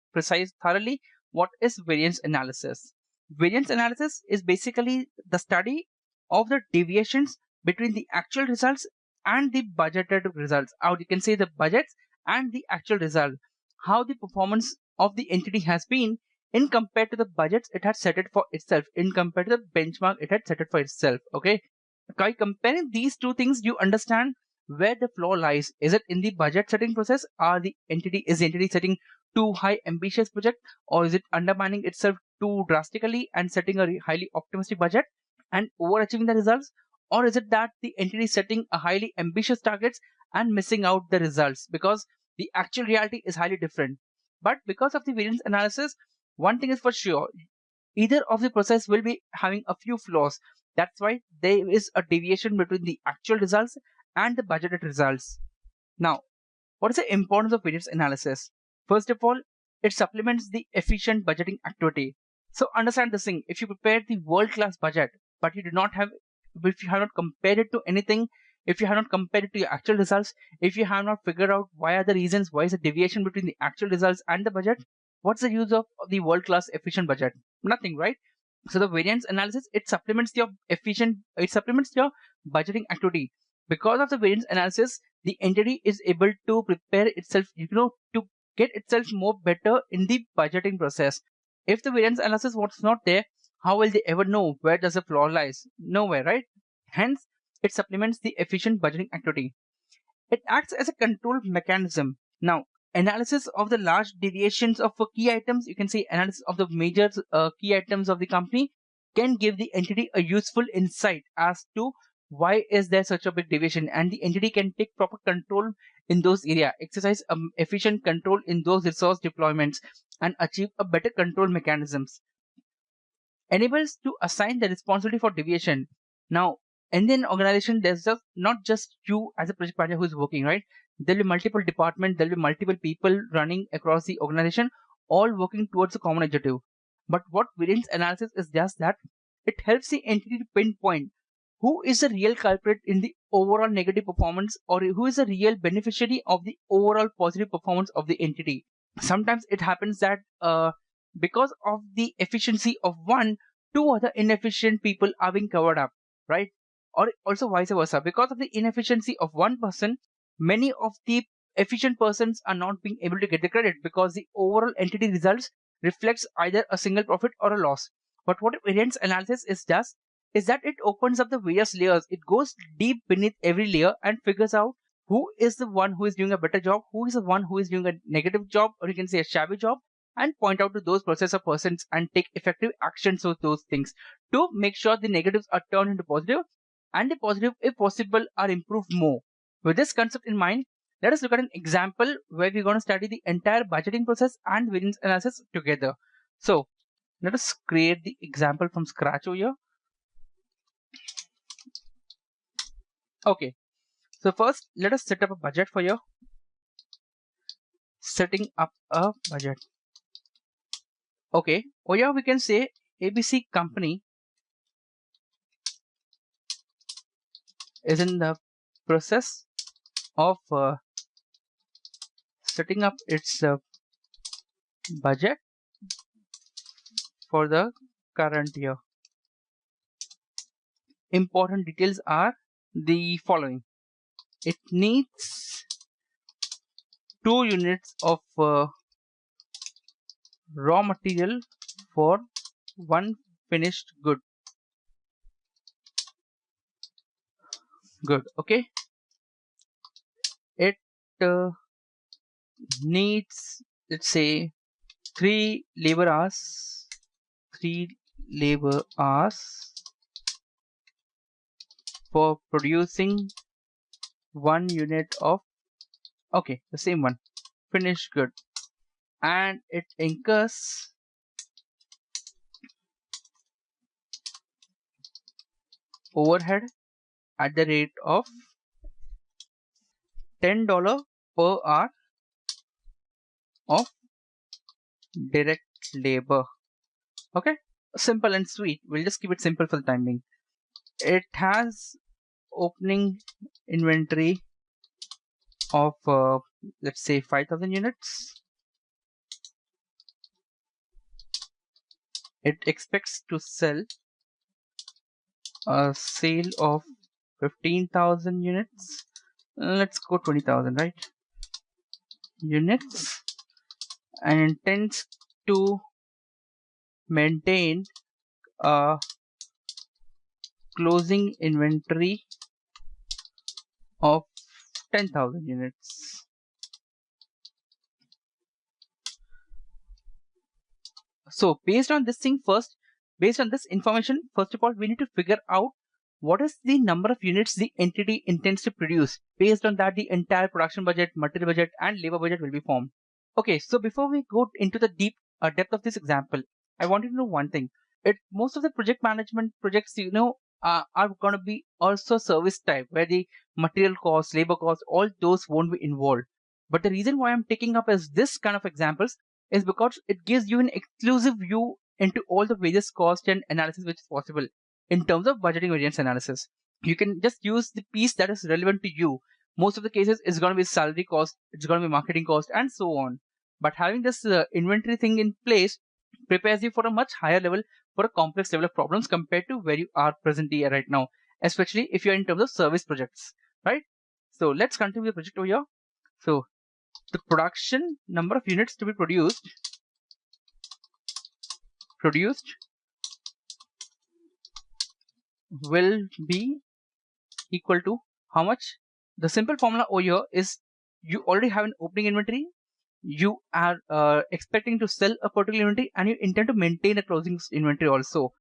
thoroughly. What is variance analysis? Variance analysis is basically the study of the deviations between the actual results and the budgeted results. Or you can say the budgets and the actual result. How the performance of the entity has been in compared to the budgets it had set it for itself, in compared to the benchmark it had set it for itself. Okay, by comparing these two things, you understand where the flaw lies. Is it in the budget setting process? Is the entity setting too high ambitious project, or is it undermining itself too drastically and setting a highly optimistic budget and overachieving the results? Or is it that the entity is setting a highly ambitious targets and missing out the results because the actual reality is highly different? But because of the variance analysis, one thing is for sure, either of the process will be having a few flaws. That's why there is a deviation between the actual results and the budgeted results. Now, what is the importance of variance analysis? First of all, it supplements the efficient budgeting activity. So understand this thing. If you prepare the world-class budget, but if you have not compared it to anything, if you have not compared it to your actual results, if you have not figured out why is the deviation between the actual results and the budget, what's the use of the world-class efficient budget? Nothing, right? So the variance analysis, it supplements your budgeting activity. Because of the variance analysis, the entity is able to prepare itself, to get itself more better in the budgeting process. If the variance analysis was not there, how will they ever know where does the flaw lies? Nowhere, right? Hence, it supplements the efficient budgeting activity. It acts as a control mechanism. Now, analysis of the large deviations of key items, you can say analysis of the major key items of the company, can give the entity a useful insight as to why is there such a big deviation, and the entity can take proper control in those areas, exercise efficient control in those resource deployments, and achieve a better control mechanisms. Enables to assign the responsibility for deviation. Now, in an organization, there's just not just you as a project manager who's working, right? There'll be multiple departments, there'll be multiple people running across the organization, all working towards a common objective. But what variance analysis is just that it helps the entity to pinpoint who is the real culprit in the overall negative performance, or who is the real beneficiary of the overall positive performance of the entity. Sometimes it happens that because of the efficiency of one, two other inefficient people are being covered up, right? Or also vice versa, because of the inefficiency of one person, many of the efficient persons are not being able to get the credit because the overall entity results reflects either a single profit or a loss. But what variance analysis does is that it opens up the various layers. It goes deep beneath every layer and figures out who is the one who is doing a better job, who is the one who is doing a negative job, or you can say a shabby job, and point out to those process or persons and take effective actions with those things to make sure the negatives are turned into positive, and the positive, if possible, are improved more. With this concept in mind, let us look at an example where we're going to study the entire budgeting process and variance analysis together. So let us create the example from scratch over here. Okay, so first let us set up a budget for you. setting up a budget. Okay, or yeah, we can say ABC company is in the process of setting up its budget for the current year. Important details are the following. It needs 2 units of raw material for one finished good. Okay, it uh, needs, let's say, 3 labor hours 3 labor hours for producing 1 unit of, okay, the same one, finished good, and it incurs overhead at the rate of $10 per hour of direct labor. Okay, simple and sweet. We'll just keep it simple for the time being. It has opening inventory of let's say 5,000 units. It expects to sell a sale of 15,000 units. Let's go 20,000, right? Units, and intends to maintain a closing inventory of 10,000 units. So based on this information, first of all, we need to figure out what is the number of units the entity intends to produce. Based on that, the entire production budget, material budget, and labor budget will be formed. Okay, so before we go into the deep depth of this example, I want you to know one thing. Most of the project management projects, are going to be also service type, where the material costs, labor costs, all those won't be involved. But the reason why I'm taking up as this kind of examples is because it gives you an exclusive view into all the various cost and analysis which is possible in terms of budgeting variance analysis. You can just use the piece that is relevant to you. Most of the cases it's going to be salary cost, it's going to be marketing cost, and so on. But having this inventory thing in place prepares you for a much higher level, for a complex level of problems compared to where you are presently right now, especially if you're in terms of service projects, right? So let's continue the project over here. So the production number of units to be produced will be equal to how much? The simple formula over here is you already have an opening inventory, you are expecting to sell a particular inventory, and you intend to maintain a closing inventory also.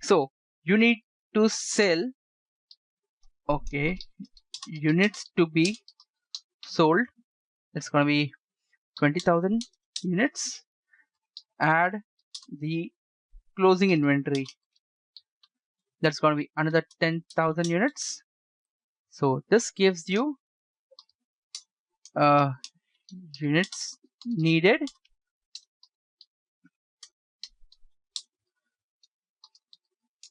So you need to sell, okay, units to be sold. It's going to be 20,000 units. Add the closing inventory, that's going to be another 10,000 units. So this gives you units needed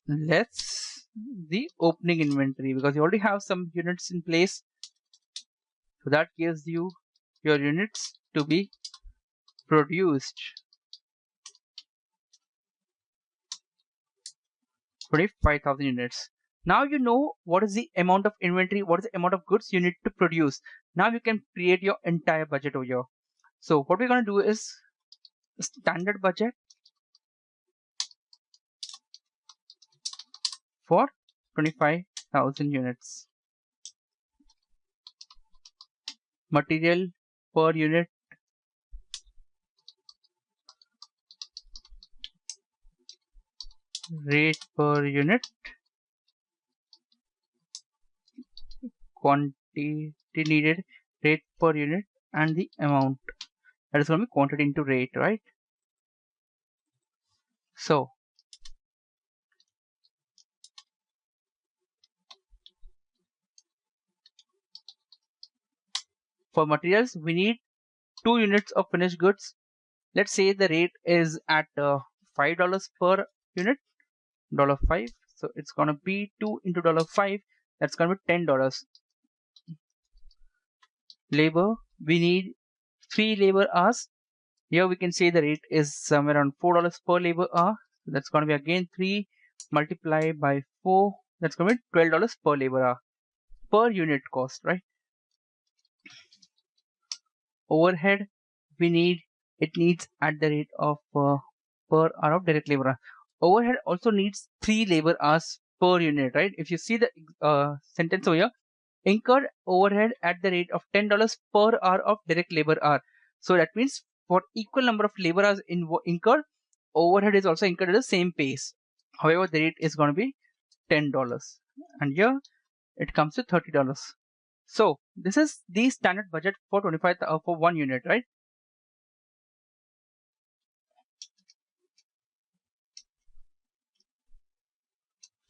less the opening inventory, because you already have some units in place. So that gives you your units to be produced, 25,000 units. Now you know what is the amount of inventory, what is the amount of goods you need to produce. Now you can create your entire budget over here. So what we're going to do is standard budget for 25,000 units. Material per unit, rate per unit, quantity needed, rate per unit, and the amount. That is going to be quantity into rate, right? So for materials, we need 2 units of finished goods. Let's say the rate is at $5 per unit, $5. So it's gonna be 2 into $5. That's gonna be $10. Labor, we need 3 labor hours. Here we can say the rate is somewhere around $4 per labor hour. So that's gonna be again 3 multiplied by 4. That's gonna be $12 per labor hour per unit cost, right? Overhead, it needs at the rate of per hour of direct labor. Overhead also needs 3 labor hours per unit, right? If you see the sentence over here, incurred overhead at the rate of $10 per hour of direct labor hour. So that means for equal number of labor hours incurred, overhead is also incurred at the same pace. However, the rate is going to be $10, and here it comes to $30. So this is the standard budget for 25 for 1 unit, right?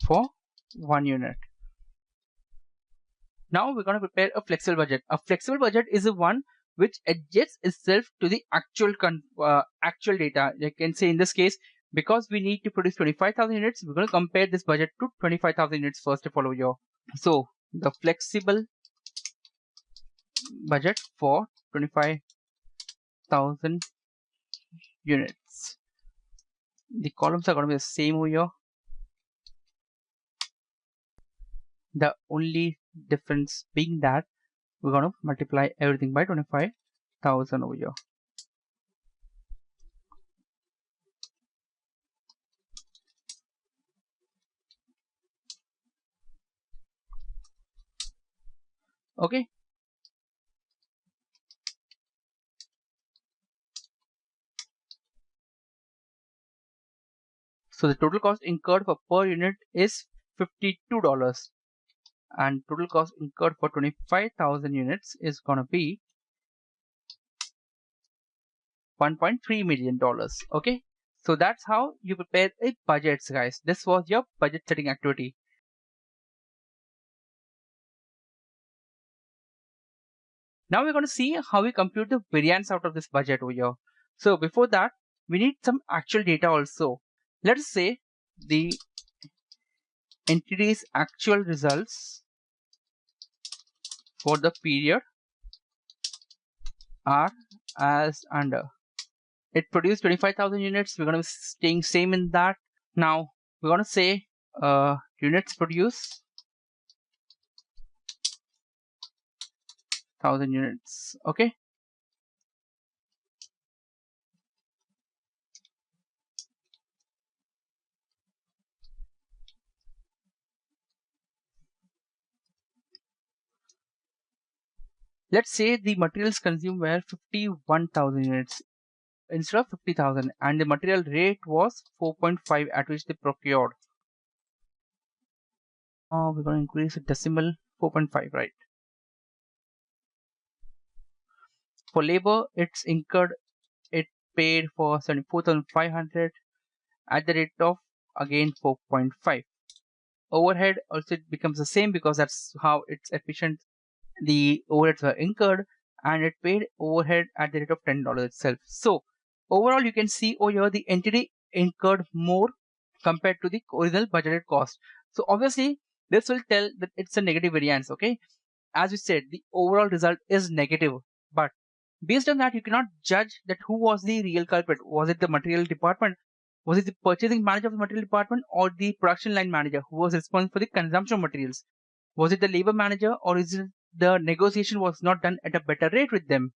For 1 unit. Now we're going to prepare a flexible budget. A flexible budget is the one which adjusts itself to the actual data. You can say in this case, because we need to produce 25,000 units, we're going to compare this budget to 25,000 units first of all over here. So the flexible budget for 25,000 units. The columns are going to be the same over here. The only difference being that we're going to multiply everything by 25,000 over here. Okay. So the total cost incurred for per unit is $52, and total cost incurred for 25,000 units is gonna be $1.3 million. Okay, so that's how you prepare a budget, guys. This was your budget setting activity. Now we're going to see how we compute the variance out of this budget over here. So before that, we need some actual data also. Let's say the entity's actual results for the period are as under. It produced 25,000 units. We're going to be staying same in that. Now we're going to say units produce 1,000 units. Okay. Let's say the materials consumed were 51,000 units instead of 50,000, and the material rate was 4.5 at which they procured. We're going to increase the decimal 4.5, right? For labor, it's incurred, it paid for 74,500 at the rate of again 4.5. Overhead also it becomes the same because that's how it's efficient. The overheads were incurred and it paid overhead at the rate of $10 itself. So overall you can see over here the entity incurred more compared to the original budgeted cost. So obviously this will tell that it's a negative variance. Okay, as we said, the overall result is negative, but based on that you cannot judge that who was the real culprit. Was it the material department? Was it the purchasing manager of the material department, or the production line manager who was responsible for the consumption of materials? Was it the labor manager, or is it the negotiation was not done at a better rate with them?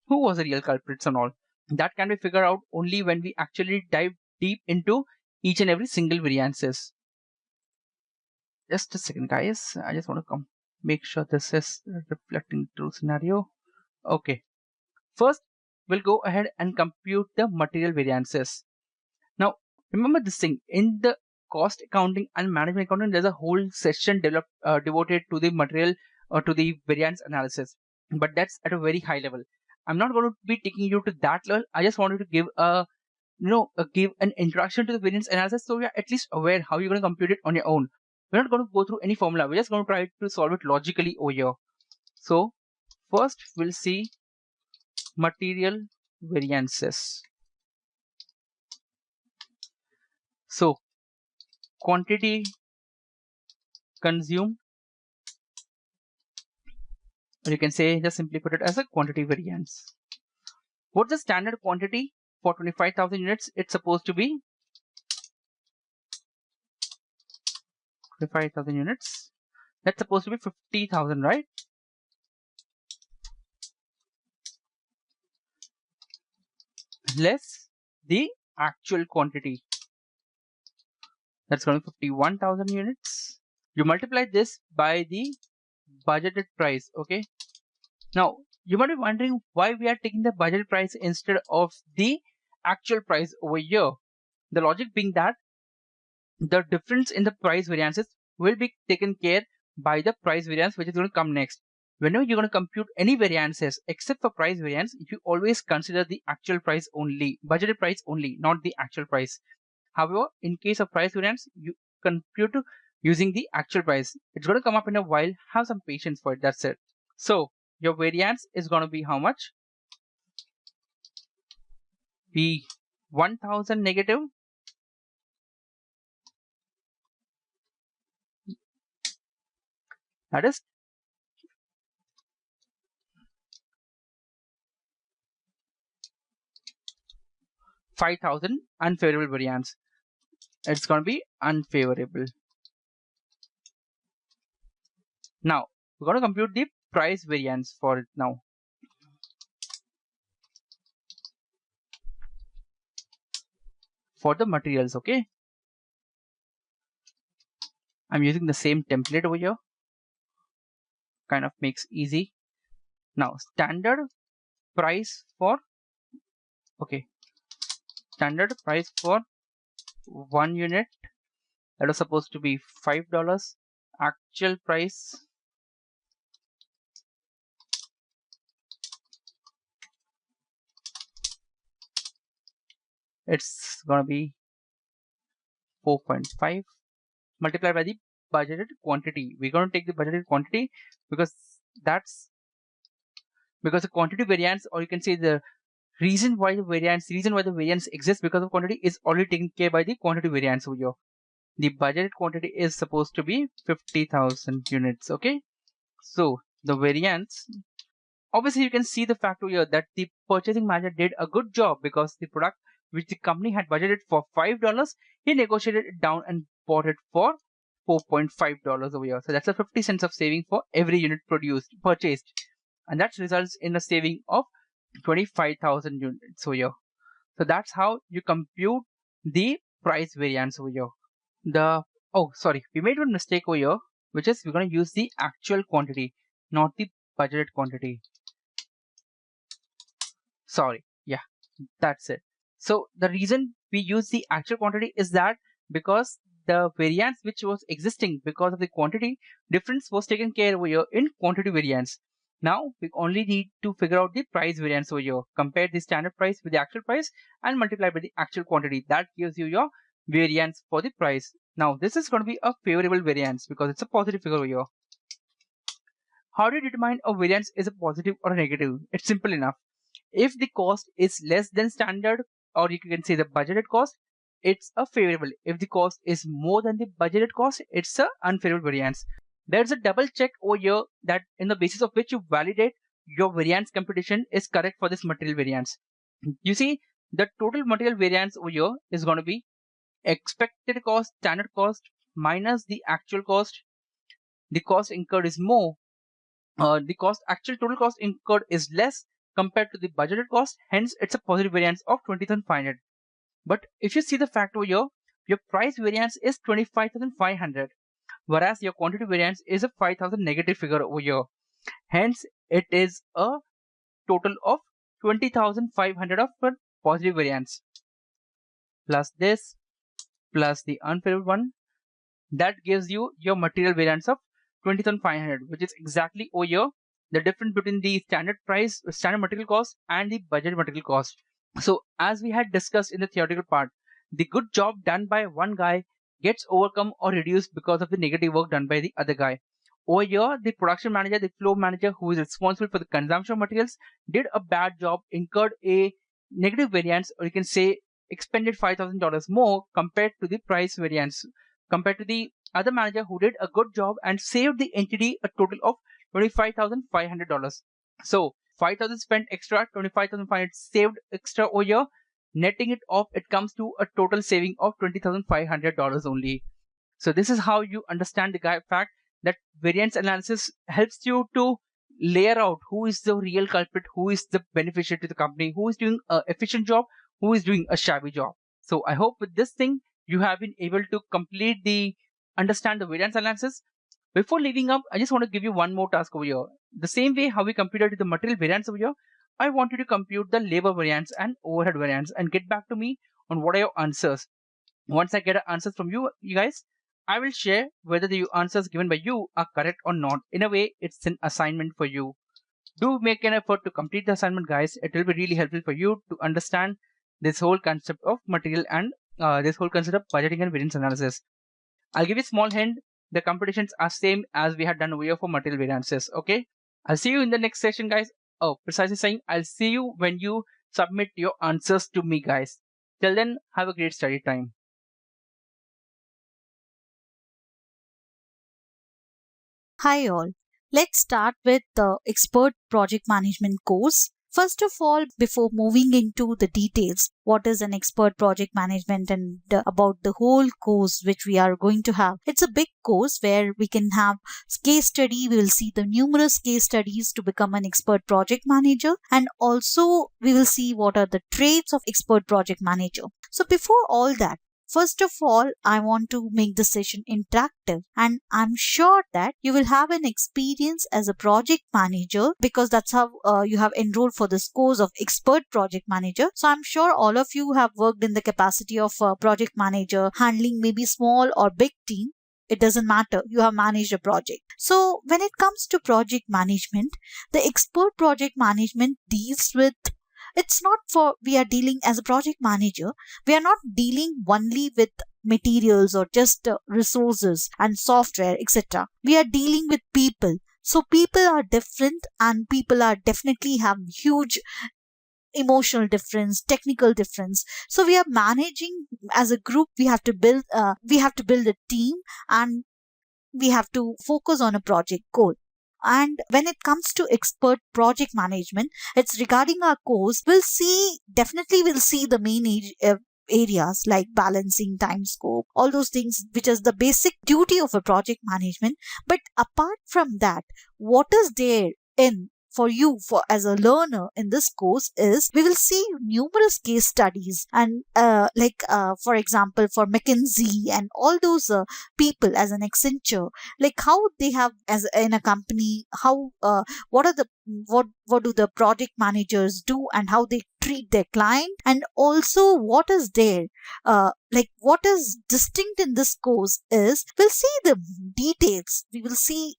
Who was the real culprits and all? That can be figured out only when we actually dive deep into each and every single variances. Just a second, guys. I just want to make sure this is reflecting true scenario. Okay. First, we'll go ahead and compute the material variances. Now, remember this thing, in the cost accounting and management accounting, there's a whole session devoted to the material or to the variance analysis, but that's at a very high level. I'm not going to be taking you to that level. I just wanted to give give an introduction to the variance analysis, so you're at least aware how you're going to compute it on your own. We're not going to go through any formula. We're just going to try to solve it logically over here. So first we'll see material variances. So quantity consumed, or you can say just simply put it as a quantity variance. What's the standard quantity for 25,000 units? It's supposed to be 25,000 units. That's supposed to be 50,000, right? Less the actual quantity. That's going to be 51,000 units. You multiply this by the budgeted price, okay? Now, you might be wondering why we are taking the budget price instead of the actual price over here. The logic being that the difference in the price variances will be taken care by the price variance which is going to come next. Whenever you're going to compute any variances except for price variance, you always consider the actual price only, budgeted price only, not the actual price. However, in case of price variance, you compute using the actual price. It's going to come up in a while. Have some patience for it. That's it. So your variance is going to be how much? Be 1000 negative. That is 5000 unfavorable variance. It's going to be unfavorable. Now we're going to compute the price variance for it now. For the materials, okay? I'm using the same template over here. Kind of makes easy. Now standard price for, okay, standard price for 1 unit, that was supposed to be $5. Actual price, it's gonna be 4.5 multiplied by the budgeted quantity. We're going to take the budgeted quantity because that's because the quantity variance, or you can say the reason why the variance exists because of quantity is already taken care by the quantity variance over here. The budgeted quantity is supposed to be 50,000 units. Okay, so the variance, obviously you can see the fact over here that the purchasing manager did a good job because the product which the company had budgeted for $5, he negotiated it down and bought it for $4.5 over here. So that's a 50 cents of saving for every unit purchased, and that results in a saving of 25,000 units over here. So that's how you compute the price variance over here. Oh sorry, we made one mistake over here, which is we're going to use the actual quantity, not the budgeted quantity. Sorry, yeah, that's it. So the reason we use the actual quantity is that because the variance which was existing because of the quantity difference was taken care over here in quantity variance. Now we only need to figure out the price variance over here. Compare the standard price with the actual price and multiply by the actual quantity. That gives you your variance for the price. Now this is going to be a favorable variance because it's a positive figure over here. How do you determine a variance is a positive or a negative? It's simple enough. If the cost is less than standard, or you can say the budgeted cost, it's a favorable. If the cost is more than the budgeted cost, it's a unfavorable variance. There's a double check over here that in the basis of which you validate your variance computation is correct for this material variance. You see, the total material variance over here is going to be expected cost, standard cost minus the actual cost. The cost incurred is more. Actual total cost incurred is less compared to the budgeted cost, hence it's a positive variance of 20,500. But if you see the fact over here, your price variance is 25,500, whereas your quantity variance is a 5,000 negative figure over here. Hence it is a total of 20,500 of a positive variance plus this plus the unfavorable one. That gives you your material variance of 20,500, which is exactly over here the difference between the standard material cost and the budget material cost. So as we had discussed in the theoretical part, the good job done by one guy gets overcome or reduced because of the negative work done by the other guy. Over here, the production manager, the flow manager who is responsible for the consumption of materials did a bad job, incurred a negative variance, or you can say expended $5,000 more compared to the price variance, compared to the other manager who did a good job and saved the entity a total of $25,500. So 5,000 spent extra, 25,500 saved extra over here. Netting it off, it comes to a total saving of $20,500 only. So this is how you understand the fact that variance analysis helps you to layer out who is the real culprit, who is the beneficiary to the company, who is doing an efficient job, who is doing a shabby job. So I hope with this thing you have been able to understand the variance analysis. Before leaving up, I just want to give you one more task over here. The same way how we computed the material variance over here, I want you to compute the labor variance and overhead variance and get back to me on what are your answers. Once I get answers from you guys, I will share whether the answers given by you are correct or not. In a way, it's an assignment for you. Do make an effort to complete the assignment, guys. It will be really helpful for you to understand this whole concept of material and this whole concept of budgeting and variance analysis. I'll give you a small hint. The computations are same as we had done over here for material variances. Okay. I'll see you in the next session, guys. Oh, precisely saying, I'll see you when you submit your answers to me, guys. Till then, have a great study time. Hi all. Let's start with the expert project management course. First of all, before moving into the details, what is an expert project management and about the whole course which we are going to have. It's a big course where we can have case study. We will see the numerous case studies to become an expert project manager, and also we will see what are the traits of expert project manager. So before all that, first of all, I want to make the session interactive, and I'm sure that you will have an experience as a project manager because that's how you have enrolled for this course of expert project manager. So I'm sure all of you have worked in the capacity of a project manager, handling maybe small or big team. It doesn't matter. You have managed a project. So when it comes to project management, the expert project management deals with, it's not for we are dealing as a project manager, we are not dealing only with materials or just resources and software, etc. We are dealing with people. So people are different, and people are definitely have huge emotional difference, technical difference. So we are managing as a group. We have to build a team, and we have to focus on a project goal. And when it comes to expert project management, it's regarding our course. We'll see the main areas like balancing time scope, all those things, which is the basic duty of a project management. But apart from that, what is there in for you for as a learner in this course is we will see numerous case studies, and for example for McKinsey and all those people as an Accenture, like how they have as in a company, how what are the what do the project managers do and how they treat their client, and also what is there what is distinct in this course is we'll see the details. We will see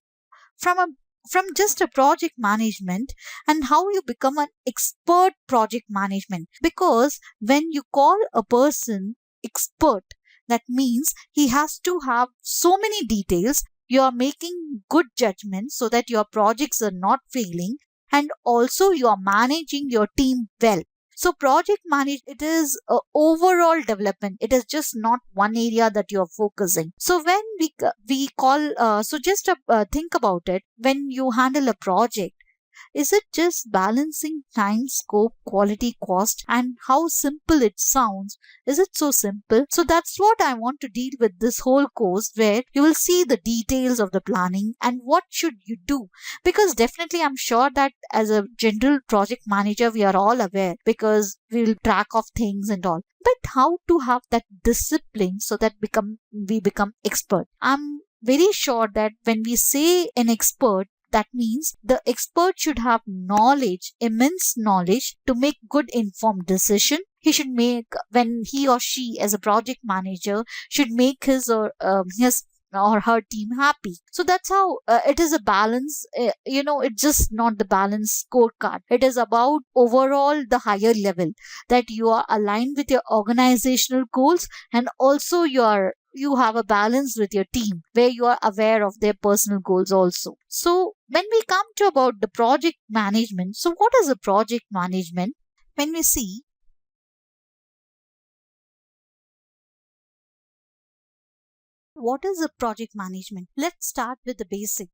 from a from just a project management and how you become an expert project management, because when you call a person expert, that means he has to have so many details. You are making good judgments so that your projects are not failing, and also you are managing your team well. So project manage, it is a overall development. It is just not one area that you are focusing. So when we call so just think about it. When you handle a project, is it just balancing time, scope, quality, cost, and how simple it sounds? Is it so simple? So that's what I want to deal with this whole course, where you will see the details of the planning and what should you do. Because definitely I'm sure that as a general project manager, we are all aware because we will track of things and all. But how to have that discipline so that we become expert? I'm very sure that when we say an expert, that means the expert should have knowledge, immense knowledge, to make good informed decision. He should make, when he or she as a project manager should make his or her team happy. So that's how it is a balance. It's just not the balance scorecard. It is about overall the higher level, that you are aligned with your organizational goals, and also you are you have a balance with your team where you are aware of their personal goals also. So when we come to about the project management, so what is a project management? When we see what is a project management, let's start with the basic.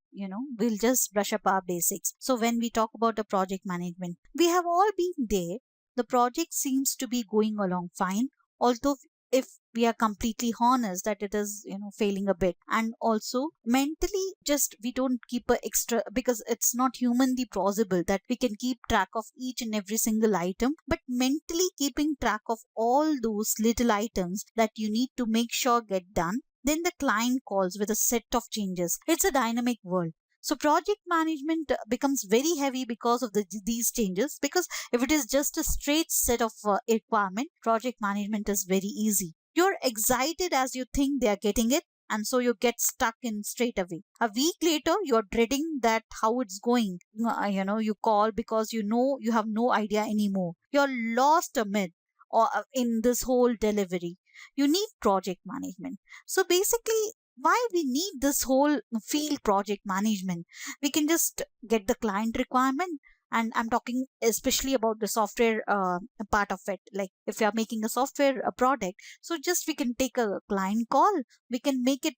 We'll just brush up our basics. So when we talk about the project management, we have all been there. The project seems to be going along fine, although if we are completely honest that it is failing a bit, and also mentally just we don't keep a extra, because it's not humanly possible that we can keep track of each and every single item, but mentally keeping track of all those little items that you need to make sure get done. Then the client calls with a set of changes. It's a dynamic world. So project management becomes very heavy because of these changes. Because if it is just a straight set of requirement, project management is very easy. You're excited as you think they are getting it, and so you get stuck in straight away. A week later, you're dreading that how it's going. You call because you have no idea anymore. You're lost amid or in this whole delivery. You need project management. So basically, why we need this whole field project management? We can just get the client requirement, and I'm talking especially about the software part of it. Like if you are making a software a product, so just we can take a client call, we can make it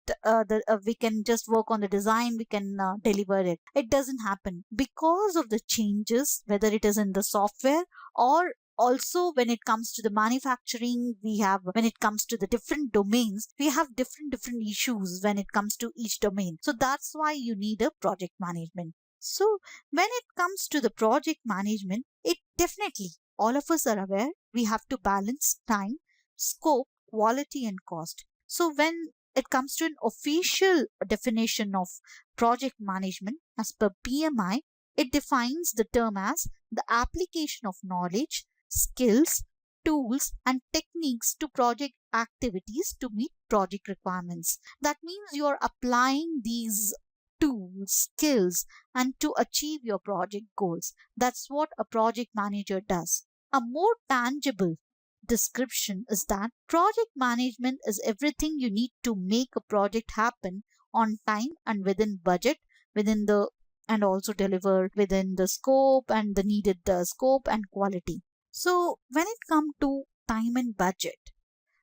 we can just work on the design, we can deliver it. It doesn't happen because of the changes, whether it is in the software or also when it comes to the manufacturing. We have, when it comes to the different domains, we have different issues when it comes to each domain. So that's why you need a project management. So when it comes to the project management, it definitely, all of us are aware, we have to balance time, scope, quality and cost. So when it comes to an official definition of project management as per PMI, it defines the term as the application of knowledge, skills, tools, and techniques to project activities to meet project requirements. That means you're applying these tools, skills, and to achieve your project goals. That's what a project manager does. A more tangible description is that project management is everything you need to make a project happen on time and within budget, within the and also deliver within the scope and the needed scope and quality. So when it comes to time and budget,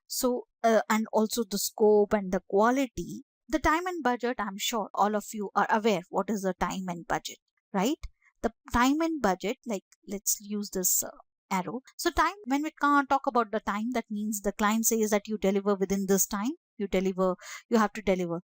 so and also the scope and the quality, the time and budget, I'm sure all of you are aware what is the time and budget, right? The time and budget, like let's use this arrow. So time, when we can't talk about the time, that means the client says that you deliver within this time, you deliver, you have to deliver.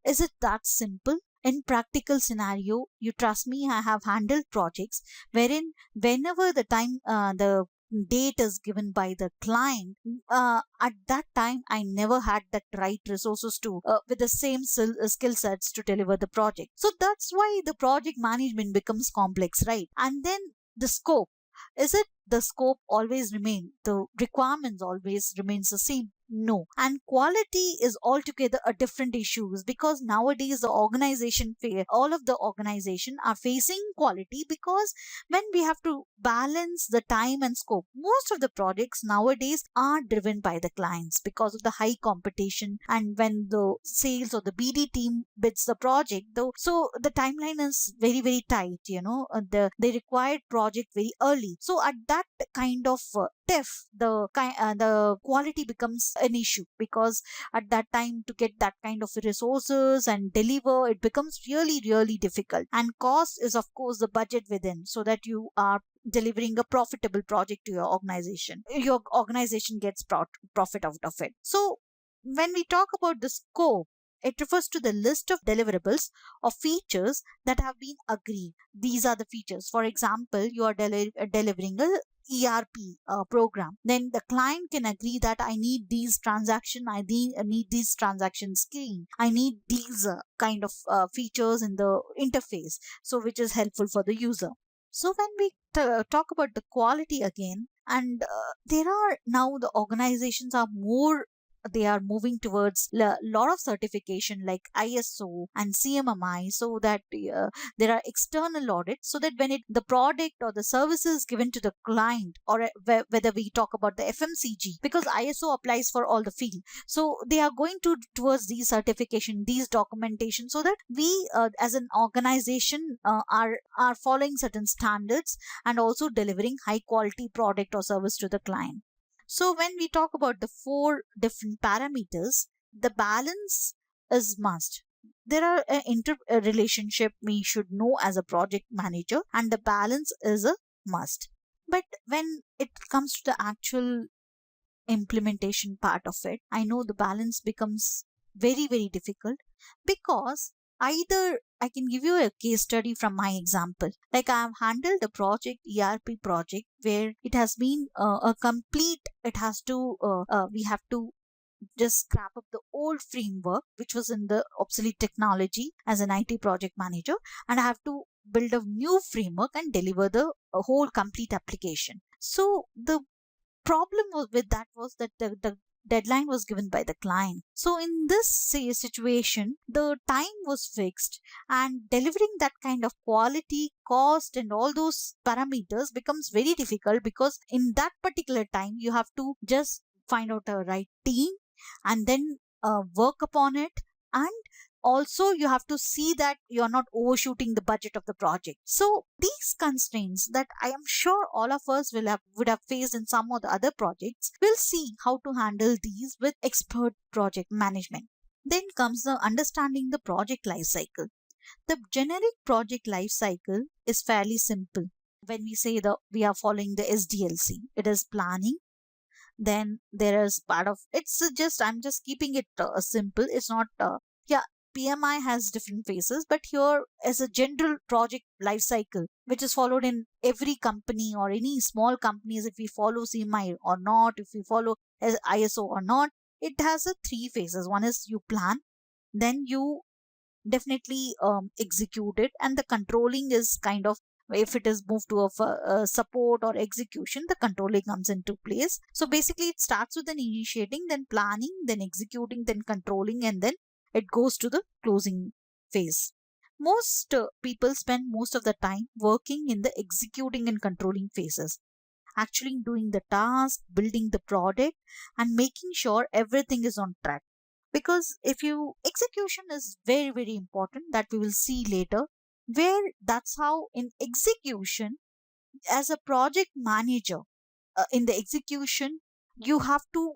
Is it that simple? In practical scenario, you trust me, I have handled projects wherein whenever the time, the date is given by the client, at that time I never had that right resources to with the same skill sets to deliver the project. So that's why the project management becomes complex, right? And then the scope, is it the scope always remain, the requirements always remains the same? No. And quality is altogether a different issues, because nowadays the organization all of the organization are facing quality, because when we have to balance the time and scope, most of the projects nowadays are driven by the clients because of the high competition. And when the sales or the BD team bids the project though, so the timeline is very tight, they required project very early. So at that kind of TIFF, the quality becomes an issue, because at that time to get that kind of resources and deliver, it becomes really difficult. And cost is of course the budget within, so that you are delivering a profitable project to your organization gets profit out of it. So when we talk about the scope, it refers to the list of deliverables or features that have been agreed. These are the features. For example, you are delivering a ERP program. Then the client can agree that I need these transaction, I need these transaction screen, I need these kind of features in the interface, so which is helpful for the user. So when we talk about the quality again, and there are now the organizations are more they are moving towards a lot of certification like ISO and CMMI, so that there are external audits, so that when the product or the service is given to the client, or whether we talk about the FMCG, because ISO applies for all the field, so they are going towards these certification, these documentation, so that we as an organization are following certain standards and also delivering high quality product or service to the client. So when we talk about the four different parameters, the balance is must. There are an relationship we should know as a project manager, and the balance is a must. But when it comes to the actual implementation part of it, I know the balance becomes very, very difficult, because either I can give you a case study from my example. Like, I have handled a project, ERP project, where it has been a complete, it has to, we have to just scrap up the old framework which was in the obsolete technology as an IT project manager, and I have to build a new framework and deliver the whole complete application. So the problem with that was that the deadline was given by the client. So in this situation, the time was fixed, and delivering that kind of quality, cost, and all those parameters becomes very difficult, because in that particular time you have to just find out a right team, and then work upon it, and also you have to see that you're not overshooting the budget of the project. So these constraints that I am sure all of us would have faced in some or the other projects, we'll see how to handle these with expert project management. Then comes the understanding the project life cycle. The generic project life cycle is fairly simple. When we say that we are following the SDLC, it is planning, then there is part of it's just, I'm just keeping it simple, it's not yeah, PMI has different phases, but here as a general project life cycle which is followed in every company or any small companies, if we follow CMI or not, if we follow ISO or not, it has a three phases. One is you plan, then you definitely execute it, and the controlling is kind of, if it is moved to a support or execution, the controlling comes into place. So basically it starts with an initiating, then planning, then executing, then controlling, and then it goes to the closing phase. Most people spend most of the time working in the executing and controlling phases, actually doing the task, building the product, and making sure everything is on track. Because if you execution is very, very important, that we will see later, where that's how in execution, as a project manager, in the execution, you have to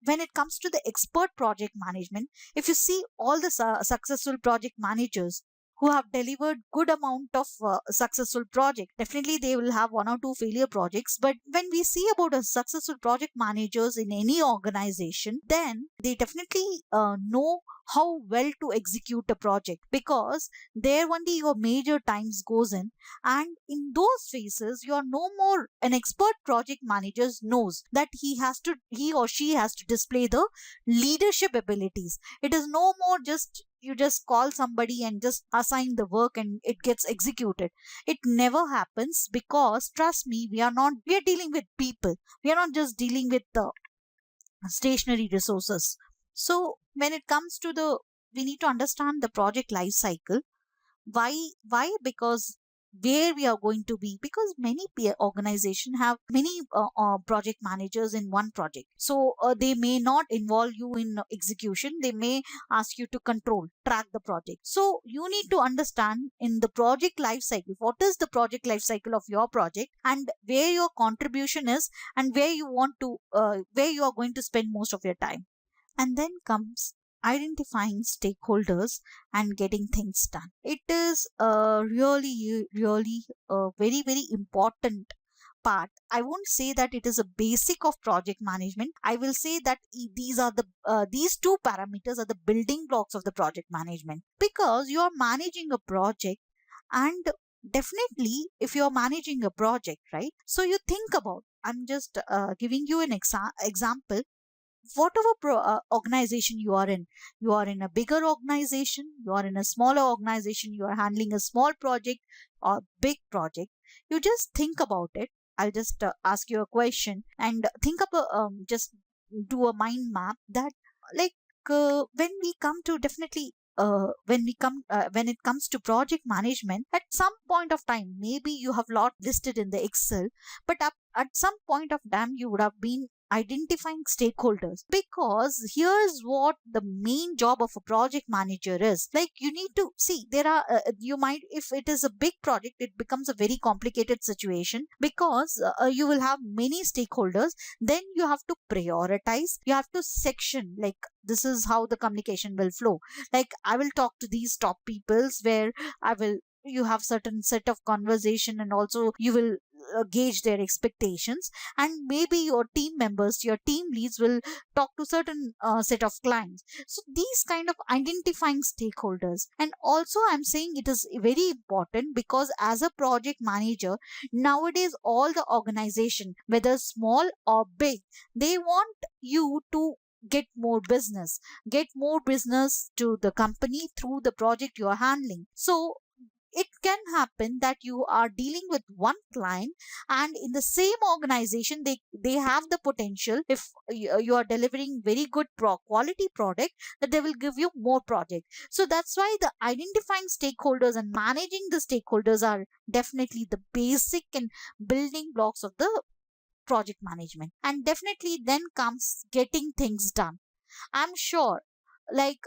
when it comes to the expert project management, if you see all the successful project managers who have delivered good amount of successful project, definitely they will have one or two failure projects, but when we see about a successful project managers in any organization, then they definitely know how well to execute a project, because there only your major times goes in, and in those phases you are no more an expert project manager knows that he or she has to display the leadership abilities. It is no more just you just call somebody and just assign the work and it gets executed. It never happens, because trust me, we are dealing with people, we are not just dealing with the stationary resources. So when it comes to the, we need to understand the project life cycle. Why? Because where we are going to be, because many organization have many project managers in one project, so they may not involve you in execution, they may ask you to control track the project. So you need to understand in the project life cycle, what is the project life cycle of your project, and where your contribution is, and where you want to where you are going to spend most of your time. And then comes identifying stakeholders and getting things done. It is really a very, very important part. I won't say that it is a basic of project management. I will say that these are the these two parameters are the building blocks of the project management, because you are managing a project, and definitely if you are managing a project, right, so you think about, I'm just giving you an example. Whatever organization you are in a bigger organization, you are in a smaller organization, you are handling a small project or big project, you just think about it. I'll just ask you a question and think about just do a mind map that, like, when we come to definitely when it comes to project management, at some point of time maybe you have lot listed in the Excel, but at some point of time you would have been identifying stakeholders, because here's what the main job of a project manager is. Like, you need to see, there are you might, if it is a big project, it becomes a very complicated situation, because you will have many stakeholders. Then you have to prioritize, you have to section, like, this is how the communication will flow. Like, I will talk to these top peoples, where I will, you have certain set of conversation, and also you will gauge their expectations. And maybe your team members, your team leads will talk to certain set of clients. So these kind of identifying stakeholders. And also I'm saying it is very important, because as a project manager, nowadays all the organization, whether small or big, they want you to get more business to the company through the project you are handling. So it can happen that you are dealing with one client, and in the same organization, they have the potential, if you are delivering very good quality product, that they will give you more project. So that's why the identifying stakeholders and managing the stakeholders are definitely the basic and building blocks of the project management. And definitely then comes getting things done. I'm sure, like,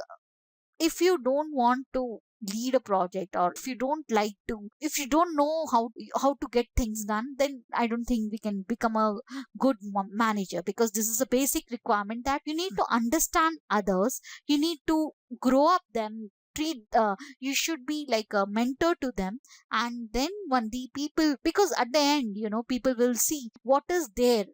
if you don't want to lead a project, or if you don't like to, if you don't know how to get things done, then I don't think we can become a good manager, because this is a basic requirement that you need to understand others, you need to grow up them, treat you should be like a mentor to them. And then when the people, because at the end, people will see what is there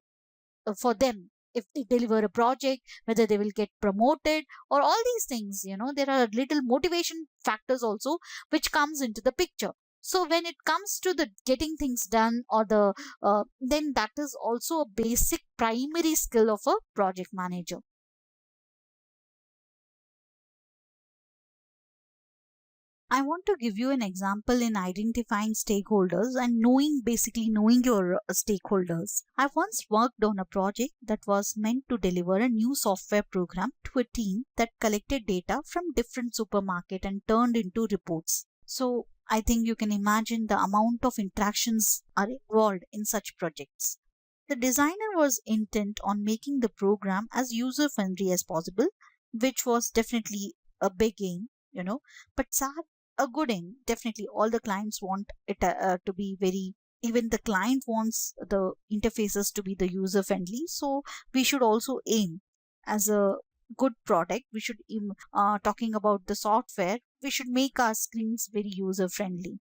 for them, if they deliver a project, whether they will get promoted, or all these things. There are little motivation factors also which comes into the picture. So when it comes to the getting things done, or the then that is also a basic primary skill of a project manager. I want to give you an example in identifying stakeholders and basically knowing your stakeholders. I once worked on a project that was meant to deliver a new software program to a team that collected data from different supermarket and turned into reports. So I think you can imagine the amount of interactions are involved in such projects. The designer was intent on making the program as user friendly as possible, which was definitely a big aim, but sad, a good aim. Definitely, all the clients want it to be very. Even the client wants the interfaces to be the user friendly. So we should also aim as a good product. We should talking about the software. We should make our screens very user friendly.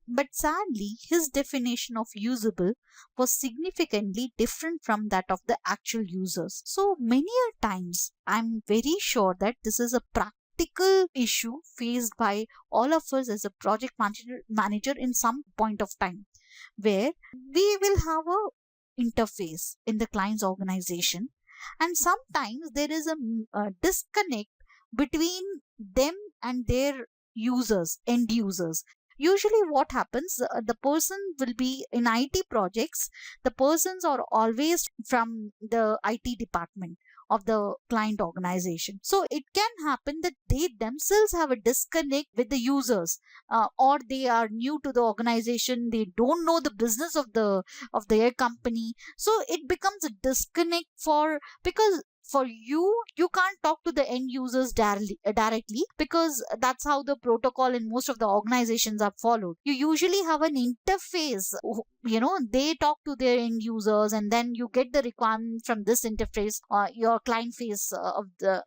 But sadly, his definition of usable was significantly different from that of the actual users. So many a times, I'm very sure that this is a practical issue faced by all of us as a project manager in some point of time, where we will have a interface in the client's organization, and sometimes there is a disconnect between them and their end users. Usually what happens, the person will be in IT projects, the persons are always from the IT department of the client organization. So it can happen that they themselves have a disconnect with the users, or they are new to the organization, they don't know the business of their company. So it becomes a disconnect, because for you can't talk to the end users directly, because that's how the protocol in most of the organizations are followed. You usually have an interface, they talk to their end users, and then you get the requirement from this interface, your client face of the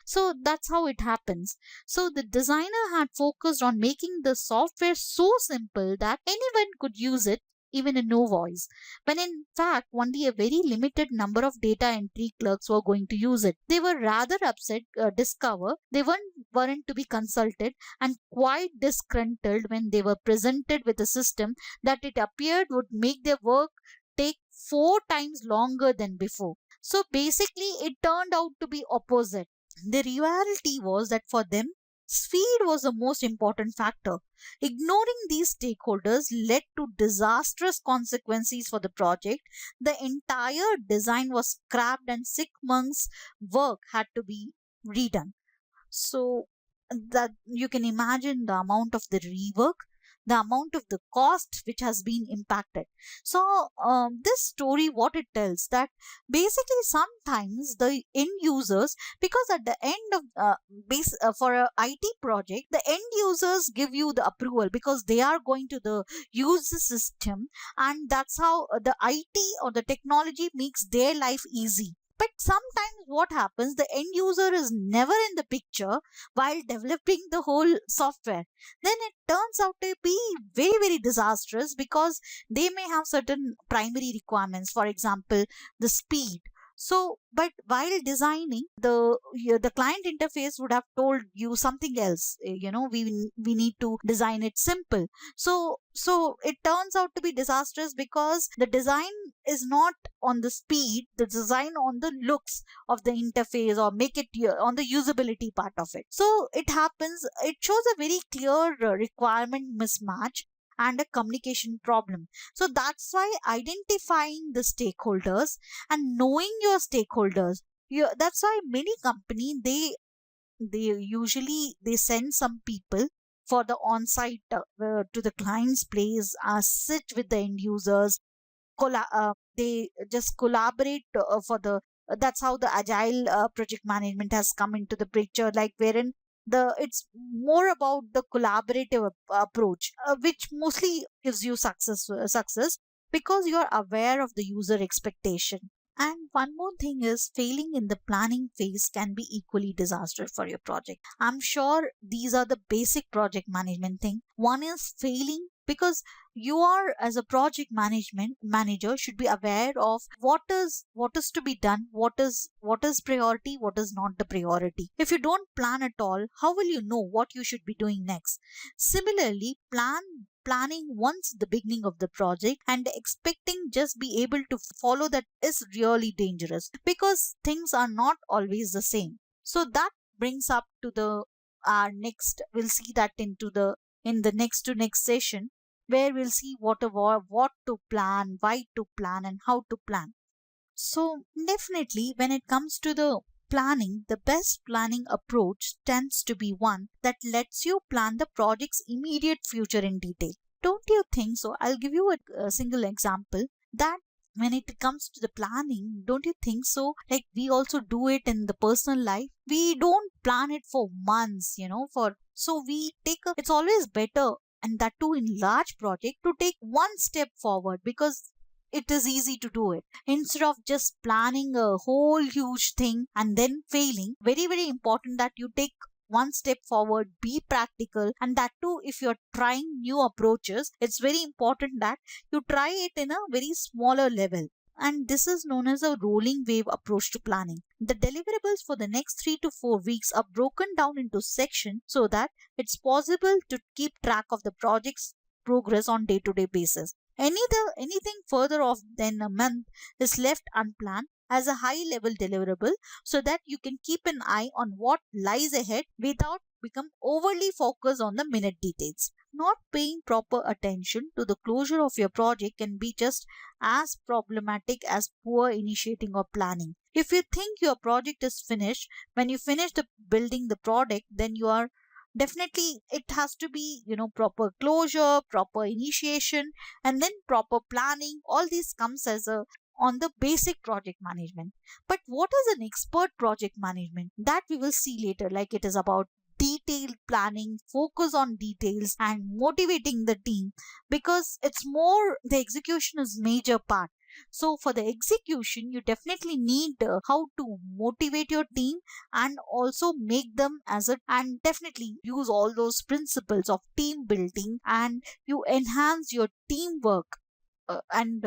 so that's how it happens. So the designer had focused on making the software so simple that anyone could use it, even a no voice, when in fact only a very limited number of data entry clerks were going to use it. They were rather upset, discover they weren't to be consulted, and quite disgruntled when they were presented with a system that it appeared would make their work take 4 times longer than before. So basically it turned out to be opposite. The reality was that for them, Speed was the most important factor. Ignoring these stakeholders led to disastrous consequences for the project. The entire design was scrapped and 6 months' work had to be redone. So that you can imagine the amount of the rework, the amount of the cost which has been impacted. So this story, what it tells, that basically sometimes the end users, because at the end of for a IT project, the end users give you the approval because they are going to the use the system, and that's how the IT or the technology makes their life easy. But sometimes what happens, the end user is never in the picture while developing the whole software. Then it turns out to be very, very disastrous because they may have certain primary requirements, for example, the speed. So, but while designing, the client interface would have told you something else. We need to design it simple. So it turns out to be disastrous because the design is not on the speed, the design on the looks of the interface, or make it on the usability part of it. So it happens, it shows a very clear requirement mismatch and a communication problem. So that's why identifying the stakeholders and knowing your stakeholders, that's why many company, they usually they send some people for the on-site to the client's place, sit with the end users, they just collaborate for the that's how the agile project management has come into the picture, like wherein the it's more about the collaborative approach, which mostly gives you success because you're aware of the user expectation. And one more thing is, failing in the planning phase can be equally disastrous for your project. I'm sure these are the basic project management thing. One is failing because you are, as a project management manager, should be aware of what is to be done, what is priority, what is not the priority. If you don't plan at all, how will you know what you should be doing next? Similarly, planning once the beginning of the project and expecting just be able to follow that is really dangerous because things are not always the same. So that brings up to the our next, we'll see that into the in the next session, where we'll see what to plan, why to plan, and how to plan. So definitely, when it comes to the planning, the best planning approach tends to be one that lets you plan the project's immediate future in detail. Don't you think so? I'll give you a single example that when it comes to the planning, don't you think so? Like we also do it in the personal life. We don't plan it for months, for so we take it's always better, and that too in large project, to take one step forward because it is easy to do it instead of just planning a whole huge thing and then failing. Very, very important that you take one step forward, be practical, and that too, if you're trying new approaches, it's very important that you try it in a very smaller level. And this is known as a rolling wave approach to planning. The deliverables for the next 3 to 4 weeks are broken down into sections so that it's possible to keep track of the project's progress on day-to-day basis. Anything further off than a month is left unplanned as a high level deliverable so that you can keep an eye on what lies ahead without become overly focused on the minute details. Not paying proper attention to the closure of your project can be just as problematic as poor initiating or planning. If you think your project is finished when you finish the building the product, then you are definitely, it has to be, proper closure, proper initiation, and then proper planning. All these comes as a on the basic project management. But what is an expert project management, that we will see later. Like it is about detailed planning, focus on details, and motivating the team, because it's more the execution is major part. So for the execution, you definitely need how to motivate your team and also make them as a, and definitely use all those principles of team building, and you enhance your teamwork, and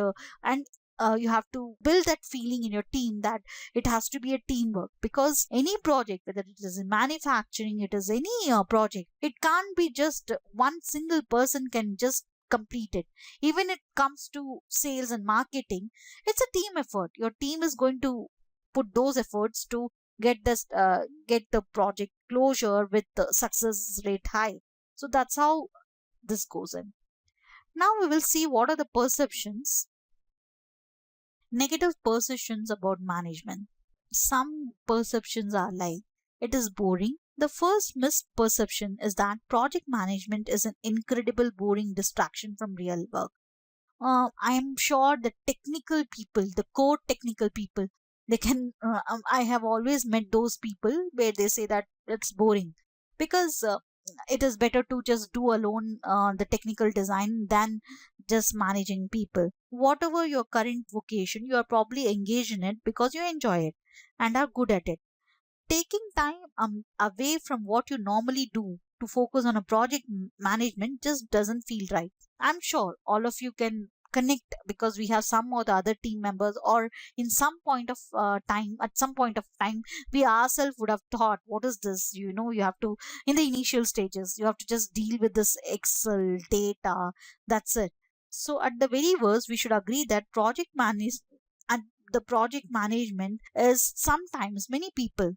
you have to build that feeling in your team that it has to be a teamwork, because any project, whether it is in manufacturing, it is any project, it can't be just one single person can just complete it. Even it comes to sales and marketing, it's a team effort. Your team is going to put those efforts to get the project closure with the success rate high. So that's how this goes in. Now we will see what are the perceptions, negative perceptions about management. Some perceptions are like it is boring. The first misperception is that project management is an incredible boring distraction from real work. I'm sure the technical people, the core technical people, they can. I have always met those people where they say that it's boring because it is better to just do alone the technical design than just managing people. Whatever your current vocation, you are probably engaged in it because you enjoy it and are good at it. Taking time away from what you normally do to focus on a project management just doesn't feel right. I'm sure all of you can connect because we have some or the other team members, or in some point of time, at some point of time, we ourselves would have thought, what is this? You have to, in the initial stages, you have to just deal with this Excel data. That's it. So, at the very worst, we should agree that and the project management is sometimes many people,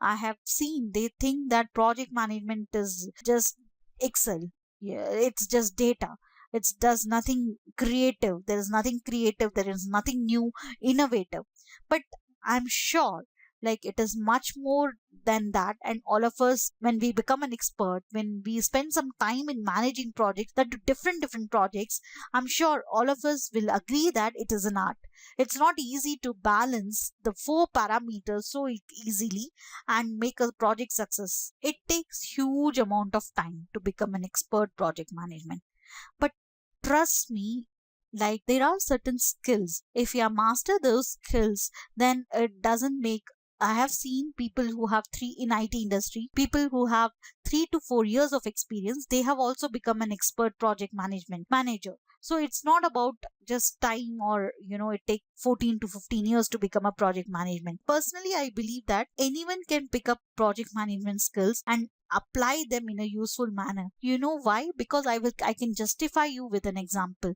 I have seen, they think that project management is just Excel. Yeah, it's just data. It does nothing creative. There is nothing creative. There is nothing new, innovative. But I'm sure, like, it is much more than that. And all of us, when we become an expert, when we spend some time in managing projects, that different projects, I'm sure all of us will agree that it is an art. It's not easy to balance the four parameters so easily and make a project success. It takes huge amount of time to become an expert project management. But trust me, like, there are certain skills. If you master those skills, then it doesn't make. I have seen people who have three in IT industry, people who have 3 to 4 years of experience, they have also become an expert project management manager. So it's not about just time, or it take 14 to 15 years to become a project management. Personally, I believe that anyone can pick up project management skills and apply them in a useful manner. You know why? Because I can justify you with an example.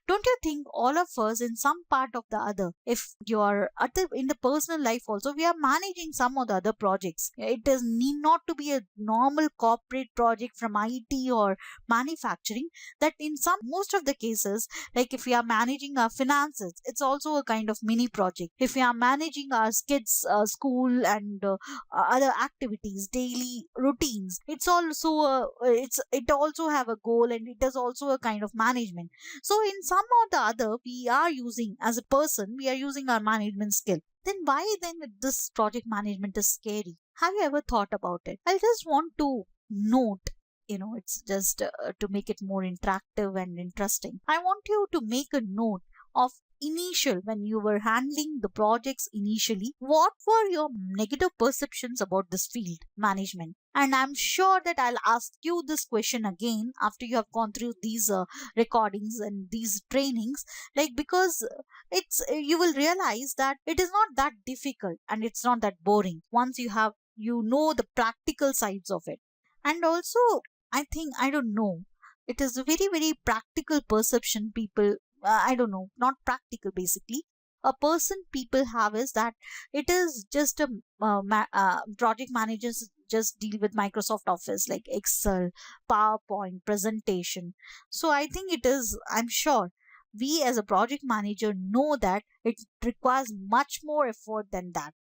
Don't you think all of us, in some part of the other, if you're at in the personal life also, we are managing some or the other projects. It does need not to be a normal corporate project from IT or manufacturing. That in some most of the cases, like if we are managing our finances, it's also a kind of mini project. If we are managing our kids school and other activities, daily routines, it's also it also have a goal, and it is also a kind of management. So in some or the other, we are using, as a person, we are using our management skill. Then why then this project management is scary? Have you ever thought about it? I just want to note, it's just to make it more interactive and interesting. I want you to make a note of initial, when you were handling the projects initially, what were your negative perceptions about this field management? And I'm sure that I'll ask you this question again after you have gone through these recordings and these trainings, like, because it's you will realize that it is not that difficult and it's not that boring once you know the practical sides of it. And also, I think, I don't know, it is a very very practical perception people, I don't know, not practical, basically a person people have is that it is just a project managers just deal with Microsoft Office, like Excel, PowerPoint presentation. So I think it is, I'm sure we as a project manager know that it requires much more effort than that.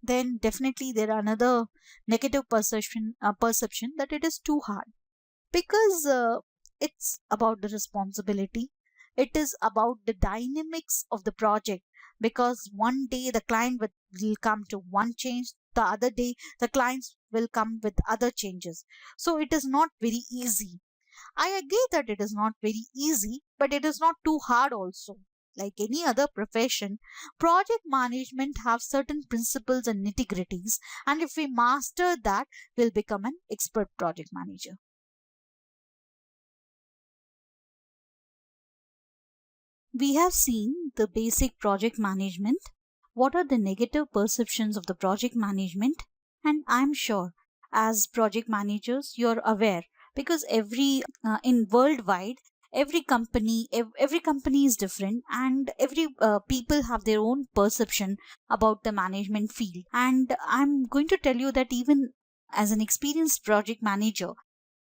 Then definitely there are another negative perception that it is too hard, because it's about the responsibility. It is about the dynamics of the project, because one day the client will come to one change, the other day the clients will come with other changes. So it is not very easy. I agree that it is not very easy, but it is not too hard also. Like any other profession, project management have certain principles and nitty-gritties, and if we master that, we'll become an expert project manager. We have seen the basic project management. What are the negative perceptions of the project management? And I'm sure as project managers, you're aware, because every in worldwide, every company is different, and every people have their own perception about the management field. And I'm going to tell you that even as an experienced project manager,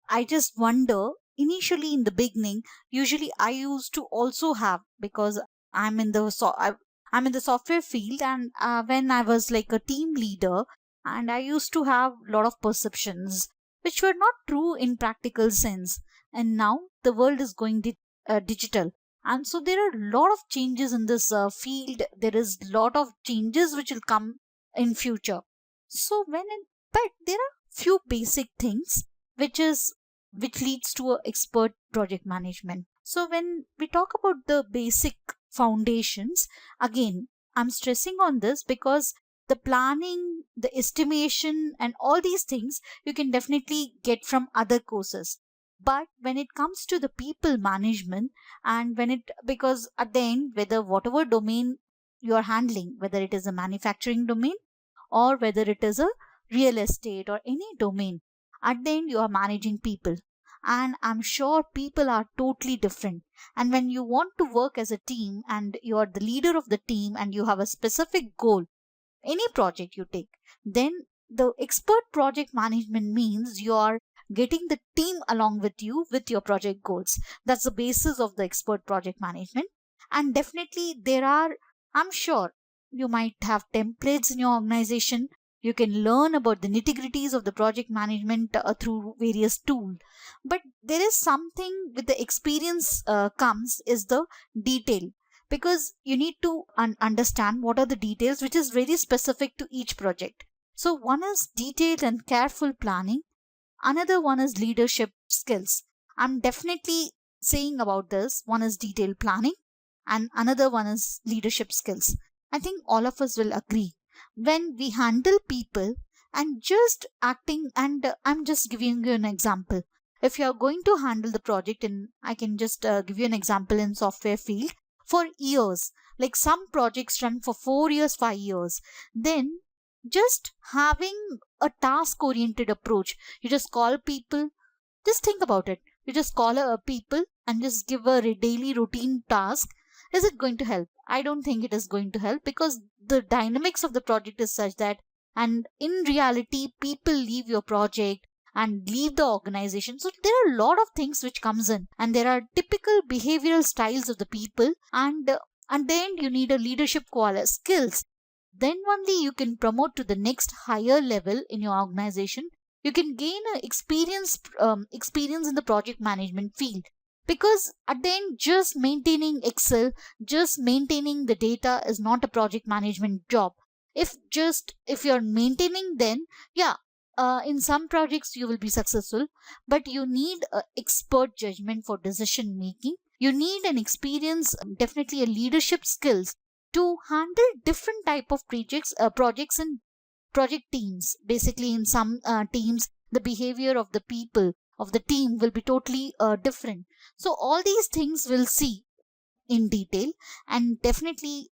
I just wonder, initially in the beginning, usually I used to also have, because I'm in the I'm in the software field, and when I was like a team leader, and I used to have a lot of perceptions which were not true in practical sense. And now the world is going digital, and so there are a lot of changes in this field. There is a lot of changes which will come in future. So but there are few basic things which is which leads to a expert project management. So when we talk about the basic foundations, again, I'm stressing on this because the planning, the estimation, and all these things you can definitely get from other courses. But when it comes to the people management, and when it, because at the end, whether whatever domain you are handling, whether it is a manufacturing domain or whether it is a real estate or any domain, at the end you are managing people. And I'm sure people are totally different. And when you want to work as a team and you are the leader of the team and you have a specific goal, any project you take, then the expert project management means you are getting the team along with you with your project goals. That's the basis of the expert project management. And definitely there are, I'm sure you might have templates in your organization. You can learn about the nitty gritties of the project management through various tools. But there is something with the experience comes is the detail, because you need to understand what are the details which is very specific to each project. So one is detailed and careful planning, another one is leadership skills. I'm definitely saying about this. One is detailed planning and another one is leadership skills. I think all of us will agree when we handle people and just acting. And I'm just giving you an example. If you are going to handle the project, and I can just give you an example in software field, for years, like some projects run for 4 years, 5 years, then just having a task oriented approach, you just call people. Just think about it. You just call people and just give a daily routine task. Is it going to help? I don't think it is going to help, because the dynamics of the project is such that, and in reality, people leave your project and leave the organization. So there are a lot of things which comes in, and there are typical behavioral styles of the people, and then you need a leadership skills. Then only you can promote to the next higher level in your organization. You can gain a experience in the project management field, because at the end, just maintaining excel, just maintaining the data is not a project management job. If you're maintaining, then yeah, in some projects you will be successful, but you need expert judgment for decision making. You need an experience, definitely a leadership skills to handle different type of projects and project teams. Basically, in some teams, the behavior of the people of the team will be totally different. So all these things we'll see in detail. And definitely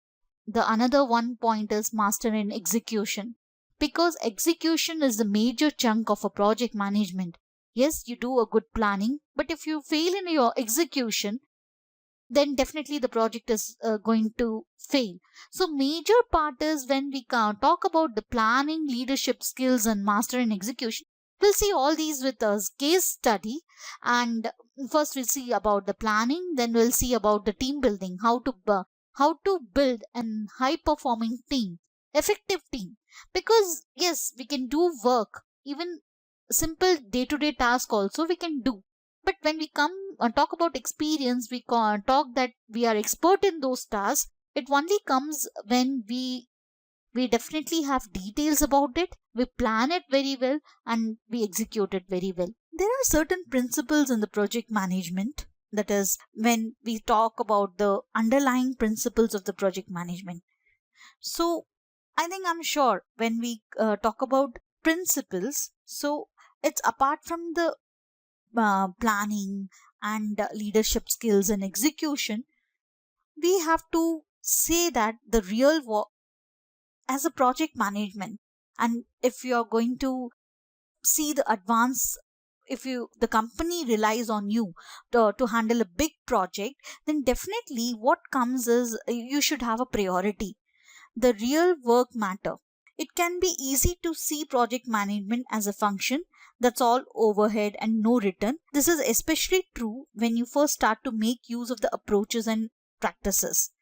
the another one point is master in execution, because execution is the major chunk of a project management. Yes, you do a good planning, but if you fail in your execution, then definitely the project is going to fail. So major part is when we talk about the planning, leadership skills, and master in execution, we'll see all these with a case study. And first we'll see about the planning, then we'll see about the team building, how to build an high performing team, effective team. Because yes, we can do work, even simple day to day task also we can do. But when we come and talk about experience, we talk that we are expert in those tasks. It only comes when we definitely have details about it, we plan it very well, and we execute it very well. There are certain principles in the project management, that is when we talk about the underlying principles of the project management. So I think, I'm sure when we talk about principles, so it's apart from the planning and leadership skills and execution, we have to say that the real work as a project management. And if you are going to see the advanced if you the company relies on you to handle a big project, then definitely what comes is you should have a priority. The real work matter. It can be easy to see project management as a function that's all overhead and no return. This is especially true when you first start to make use of the approaches and practices.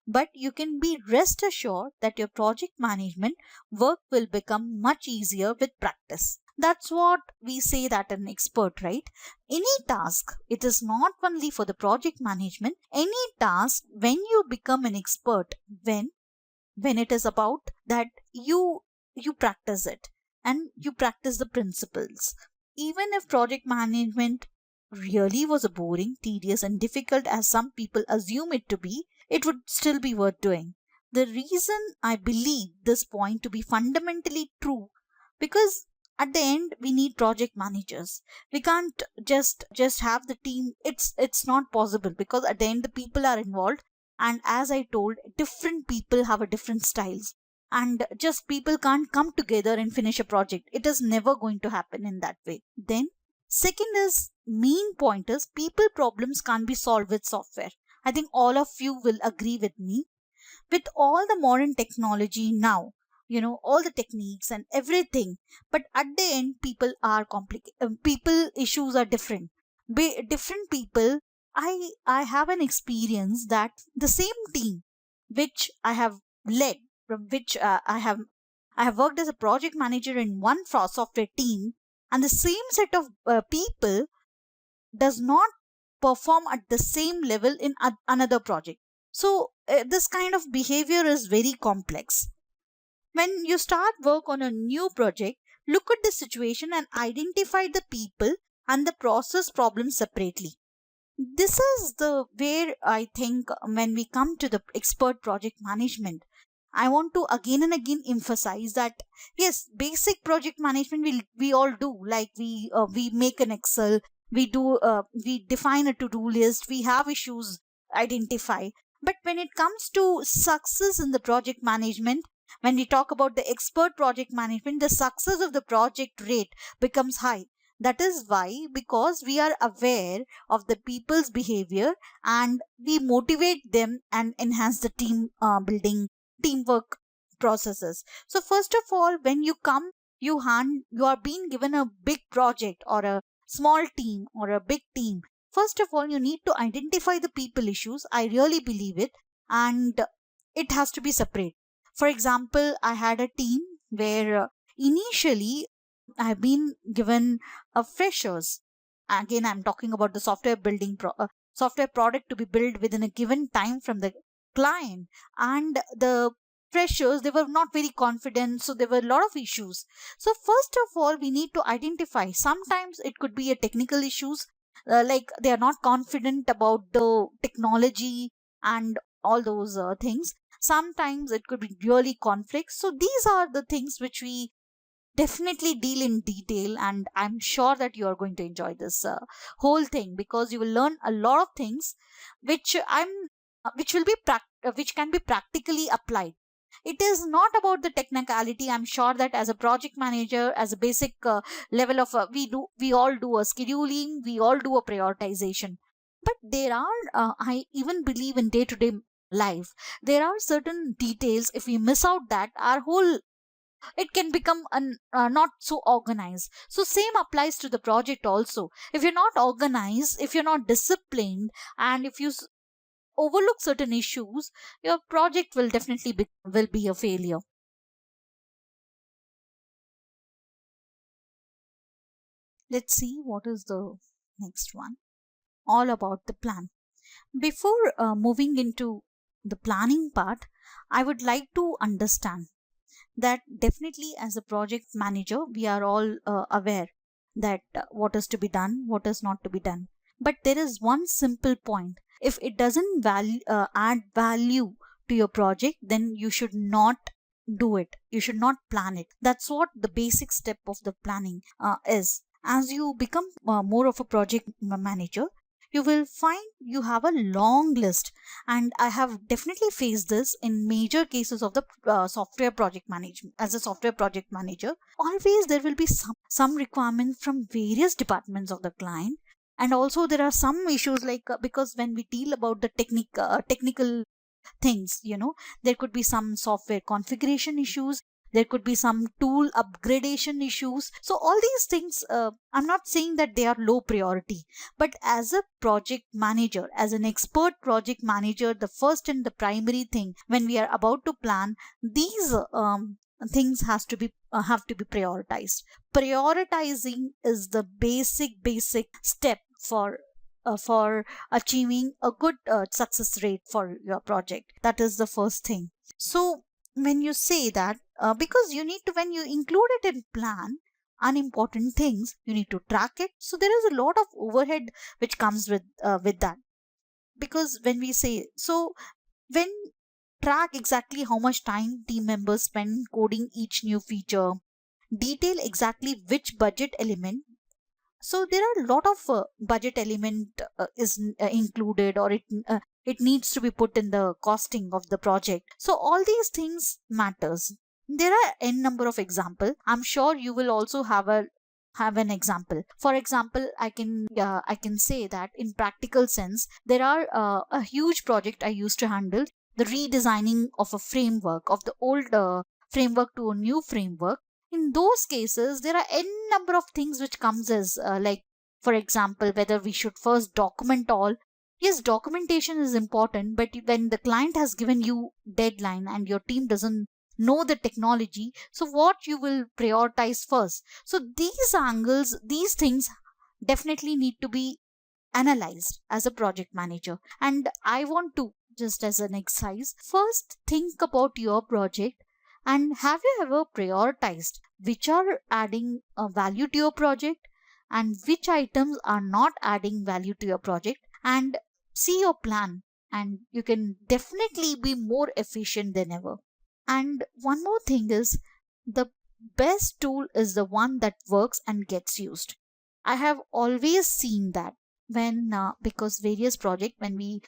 But you can be rest assured that your project management work will become much easier with practice. That's what we say that an expert, right? Any task, it is not only for the project management, any task when you become an expert, when it is about that you practice it and you practice the principles. Even if project management really was a boring, tedious and difficult as some people assume it to be, it would still be worth doing. The reason I believe this point to be fundamentally true, because at the end we need project managers. We can't just have the team. It's not possible, because at the end the people are involved, and as I told, different people have a different styles, and just people can't come together and finish a project. It is never going to happen in that way. Then second is main point is people problems can't be solved with software. I think all of you will agree with me. With all the modern technology now, all the techniques and everything, but at the end people are complicated. People issues are different. Different people. I have an experience that the same team which I have led, from which I have worked as a project manager in one software team, and the same set of people does not perform at the same level in another project. So this kind of behavior is very complex. When you start work on a new project, look at the situation and identify the people and the process problems separately. This is the where I think when we come to the expert project management, I want to again and again emphasize that yes, basic project management we all do. Like we make an Excel, we define a to-do list, we have issues identify. But when it comes to success in the project management, when we talk about the expert project management, the success of the project rate becomes high. That is why, because we are aware of the people's behavior, and we motivate them and enhance the team building, teamwork processes. So first of all, when you come, you are being given a big project or a small team or a big team. First of all, you need to identify the people issues. I really believe it, and it has to be separate. For example, I had a team where initially I've been given freshers. Again, I'm talking about the software product to be built within a given time from the client, and the freshers, they were not very confident, so there were a lot of issues. So first of all, we need to identify. Sometimes it could be a technical issues, like they are not confident about the technology and all those things. Sometimes it could be really conflicts. So these are the things which we definitely deal in detail, and I'm sure that you are going to enjoy this whole thing, because you will learn a lot of things which which can be practically applied. It is not about the technicality. I'm sure that as a project manager, as a basic level of we all do a scheduling, we all do a prioritization. But there are I even believe in day to day life, there are certain details. If we miss out that, our whole, it can become not so organized. So same applies to the project also. If you're not organized, if you're not disciplined, and if you overlook certain issues, your project will definitely will be a failure. Let's see what is the next one. All about the plan. Before moving into the planning part, I would like to understand that definitely as a project manager, we are all aware that what is to be done, what is not to be done. But there is one simple point. If it doesn't add value to your project, then you should not do it. You should not plan it. That's what the basic step of the planning is. As you become more of a project manager, you will find you have a long list. And I have definitely faced this in major cases of the software project management. As a software project manager, always there will be some requirement from various departments of the client. And also there are some issues like because when we deal about the technical things, there could be some software configuration issues, there could be some tool upgradation issues. So all these things, I'm not saying that they are low priority, but as a project manager, as an expert project manager, the first and the primary thing when we are about to plan these things has to be have to be prioritized. Prioritizing is the basic step for achieving a good success rate for your project. That is the first thing. So when you say that, because you need to, when you include it in plan, unimportant things, you need to track it. So there is a lot of overhead which comes with that. Because when we say, so when track exactly how much time team members spend coding each new feature, detail exactly which budget element. So there are a lot of budget element is included, or it needs to be put in the costing of the project. So all these things matters. There are n number of example. I'm sure you will also have an example. For example, I can say that in practical sense, there are a huge project I used to handle, the redesigning of a framework, of the old framework to a new framework. In those cases, there are n number of things which comes as like, for example, whether we should first document all. Yes, documentation is important, but when the client has given you deadline and your team doesn't know the technology, so what you will prioritize first? So these angles, these things definitely need to be analyzed as a project manager. And I want to, just as an exercise, first think about your project, and have you ever prioritized which are adding a value to your project and which items are not adding value to your project, and see your plan, and you can definitely be more efficient than ever. And one more thing is, the best tool is the one that works and gets used. I have always seen that when because various project, when we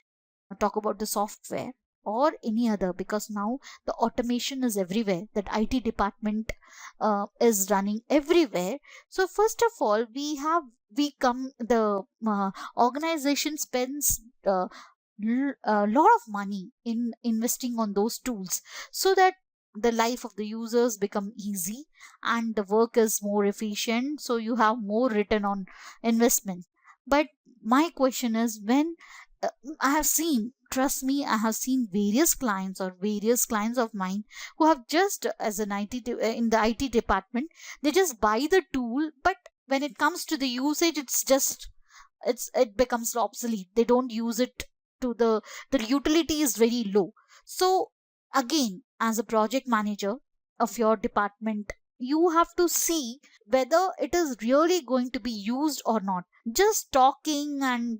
talk about the software or any other, because now the automation is everywhere, that IT department is running everywhere. So first of all, we come the organization spends a lot of money in investing on those tools, so that the life of the users become easy and the work is more efficient, so you have more return on investment. But my question is, when uh, I have seen, trust me, I have seen various clients or various clients of mine who have just, as an in the IT department, they just buy the tool, but when it comes to the usage, it becomes obsolete. They don't use it to the utility is very low. So again, as a project manager of your department, you have to see whether it is really going to be used or not. Just talking and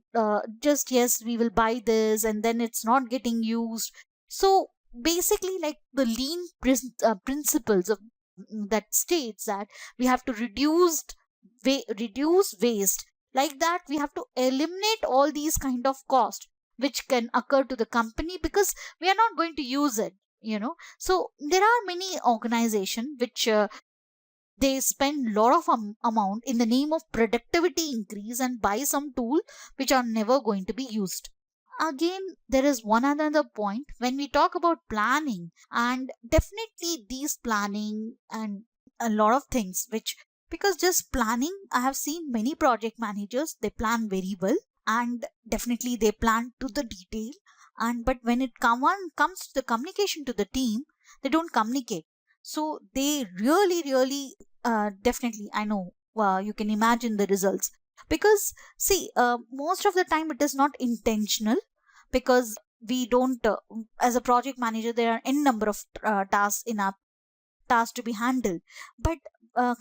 just, yes, we will buy this, and then it's not getting used. So basically, like the lean principles of that states that we have to reduce waste, like that we have to eliminate all these kind of cost which can occur to the company because we are not going to use it. So there are many organization which they spend lot of amount in the name of productivity increase and buy some tool which are never going to be used. Again, there is one another point when we talk about planning, and definitely these planning and a lot of things which, because just planning, I have seen many project managers, they plan very well, and definitely they plan to the detail. And but when it comes to the communication to the team, they don't communicate. So they really definitely, I know, you can imagine the results. Because see, most of the time it is not intentional, because we don't as a project manager, there are n number of tasks in our task to be handled. But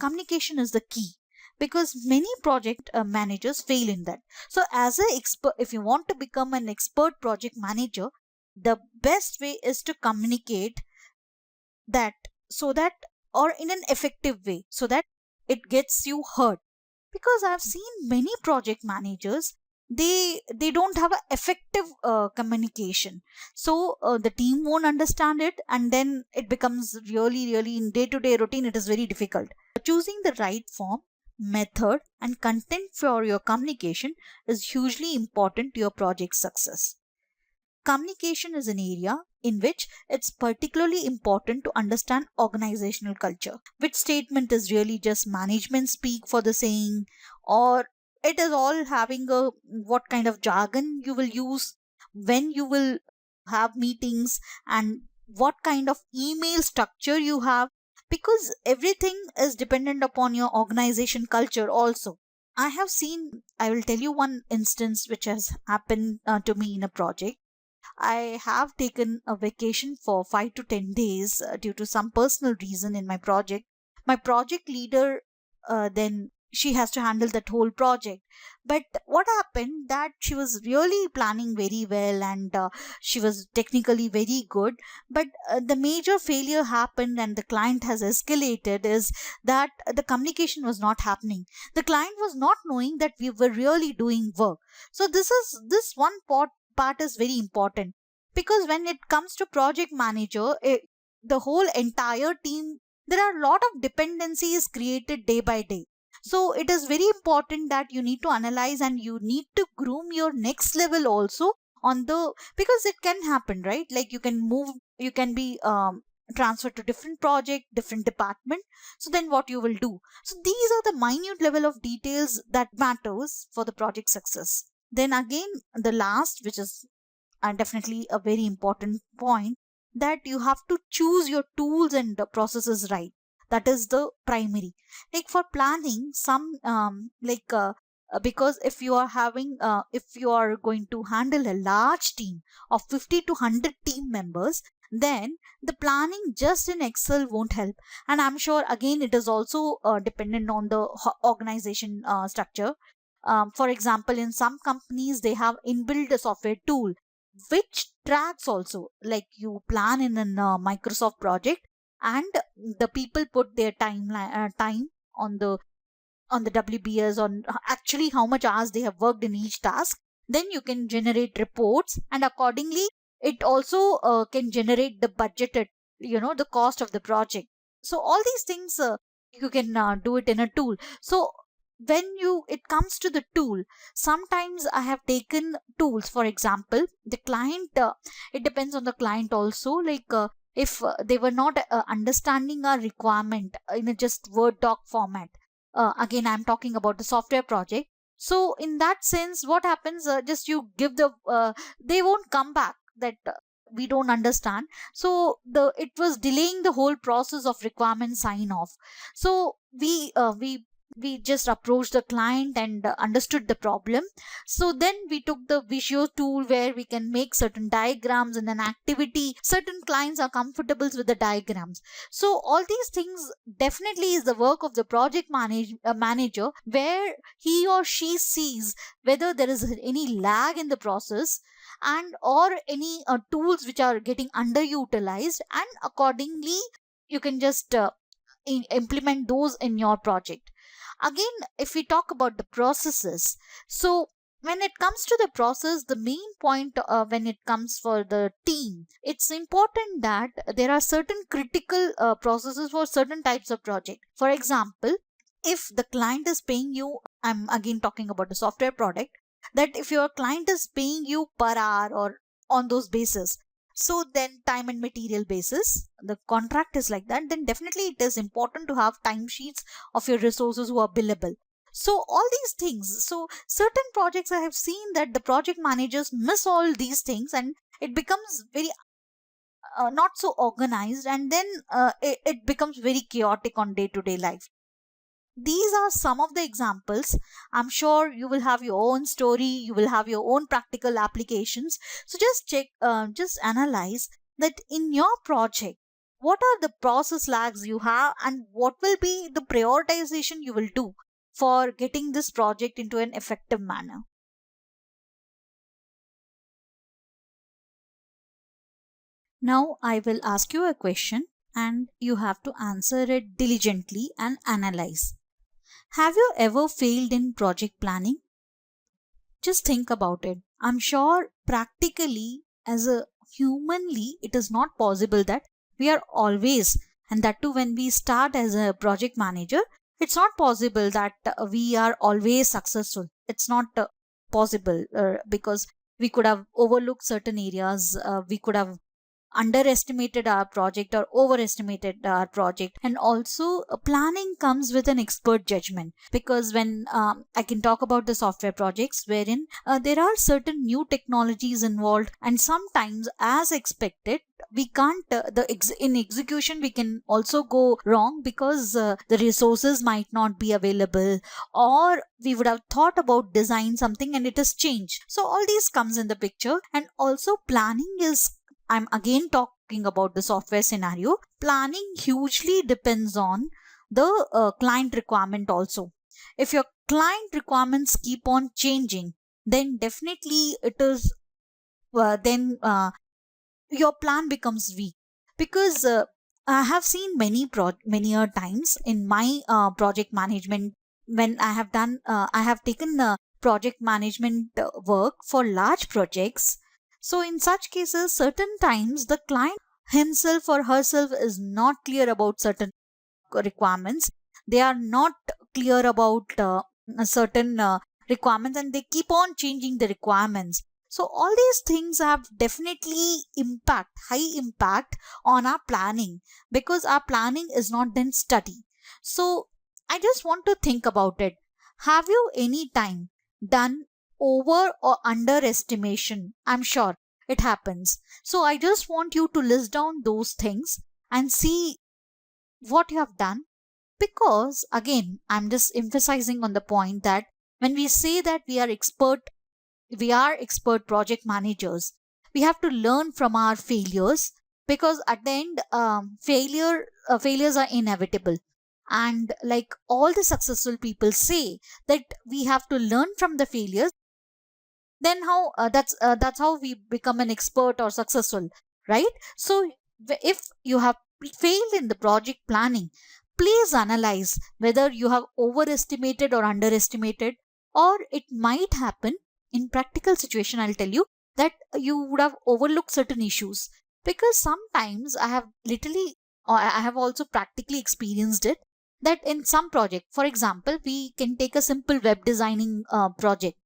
communication is the key, because many project managers fail in that. So as a expert, if you want to become an expert project manager, the best way is to communicate that, so that, or in an effective way, so that it gets you heard. Because I've seen many project managers, they don't have a effective communication. So the team won't understand it, and then it becomes really in day to day routine, it is very difficult. Choosing the right form, method, and content for your communication is hugely important to your project success. Communication is an area in which it's particularly important to understand organizational culture. Which statement is really just management speak for the saying, or it is all having a what kind of jargon you will use when you will have meetings, and what kind of email structure you have, because everything is dependent upon your organization culture also. I have seen, I will tell you one instance which has happened to me in a project. I have taken a vacation for 5 to 10 days due to some personal reason in my project. My project leader, then she has to handle that whole project. But what happened that she was really planning very well, and she was technically very good. But the major failure happened and the client has escalated is that the communication was not happening. The client was not knowing that we were really doing work. So this one part is very important, because when it comes to project manager, the whole entire team, there are a lot of dependencies created day by day. So it is very important that you need to analyze and you need to groom your next level also on the, because it can happen, right? Like you can move, you can be transferred to different project, different department. So then what you will do, so these are the minute level of details that matters for the project success. Then again, the last, which is definitely a very important point, that you have to choose your tools and the processes right. That is the primary. Like for planning, some because if you are having if you are going to handle a large team of 50 to 100 team members, then the planning just in Excel won't help. And I'm sure again it is also dependent on the organization structure. For example, in some companies they have inbuilt a software tool which tracks also, like you plan in a Microsoft project, and the people put their time on the WBS, on actually how much hours they have worked in each task. Then you can generate reports, and accordingly it also can generate the budgeted, the cost of the project. So all these things you can do it in a tool. So when you it comes to the tool, sometimes I have taken tools. For example, the client, it depends on the client also, like if they were not understanding our requirement in a just word doc format. Again, I'm talking about the software project. So in that sense, what happens, just you give the they won't come back that we don't understand. So the it was delaying the whole process of requirement sign off. So we just approached the client and understood the problem. So then we took the visual tool where we can make certain diagrams and an activity. Certain clients are comfortable with the diagrams. So all these things definitely is the work of the project manager, where he or she sees whether there is any lag in the process, and or any tools which are getting underutilized, and accordingly you can just implement those in your project. Again, if we talk about the processes, so when it comes to the process, the main point when it comes for the team, it's important that there are certain critical processes for certain types of project. For example, if the client is paying you, I'm again talking about the software product, that if your client is paying you per hour or on those basis, so then time and material basis, the contract is like that, then definitely it is important to have timesheets of your resources who are billable. So all these things, so certain projects I have seen that the project managers miss all these things, and it becomes very not so organized, and then it becomes very chaotic on day to day life. These are some of the examples. I'm sure you will have your own story, you will have your own practical applications. So just check, just analyze that in your project, what are the process lags you have, and what will be the prioritization you will do for getting this project into an effective manner. Now I will ask you a question, and you have to answer it diligently and analyze. Have you ever failed in project planning? Just think about it. I'm sure practically, as a humanly, it is not possible that we are always, and that too when we start as a project manager, it's not possible that we are always successful. It's not possible because we could have overlooked certain areas, we could have underestimated our project or overestimated our project. And also planning comes with an expert judgment, because when I can talk about the software projects wherein there are certain new technologies involved, and sometimes as expected we can't in execution we can also go wrong, because the resources might not be available, or we would have thought about design something and it has changed. So all these comes in the picture. And also planning is, I'm again talking about the software scenario. Planning hugely depends on the client requirement also. If your client requirements keep on changing, then definitely it is then your plan becomes weak. Because I have seen many times in my project management, when I have taken project management work for large projects. So in such cases, certain times the client himself or herself is not clear about certain requirements. They are not clear about certain requirements, and they keep on changing the requirements. So all these things have definitely high impact on our planning, because our planning is not then study. So I just want to think about it. Have you any time done over or underestimation? I'm sure it happens. So I just want you to list down those things and see what you have done. Because again, I'm just emphasizing on the point that when we say that we are expert project managers, we have to learn from our failures. Because at the end, failures are inevitable. And like all the successful people say that we have to learn from the failures, then how that's how we become an expert or successful, right? So if you have failed in the project planning, please analyze whether you have overestimated or underestimated. Or it might happen in practical situation, I'll tell you, that you would have overlooked certain issues. Because sometimes I have literally, or I have also practically experienced it, that in some project, for example, we can take a simple web designing project.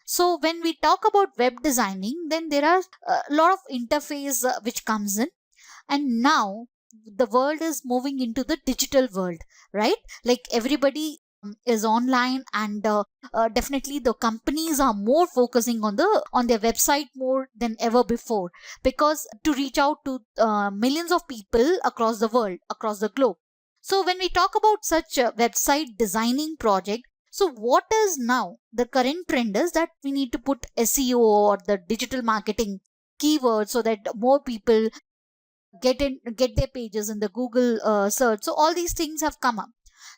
So when we talk about web designing, then there are a lot of interface which comes in. And now the world is moving into the digital world, right? Like everybody is online, and definitely the companies are more focusing on their website more than ever before, because to reach out to millions of people across the world, across the globe. So when we talk about such a website designing project, so what is now the current trend is that we need to put SEO or the digital marketing keywords, so that more people get their pages in the Google search. So all these things have come up.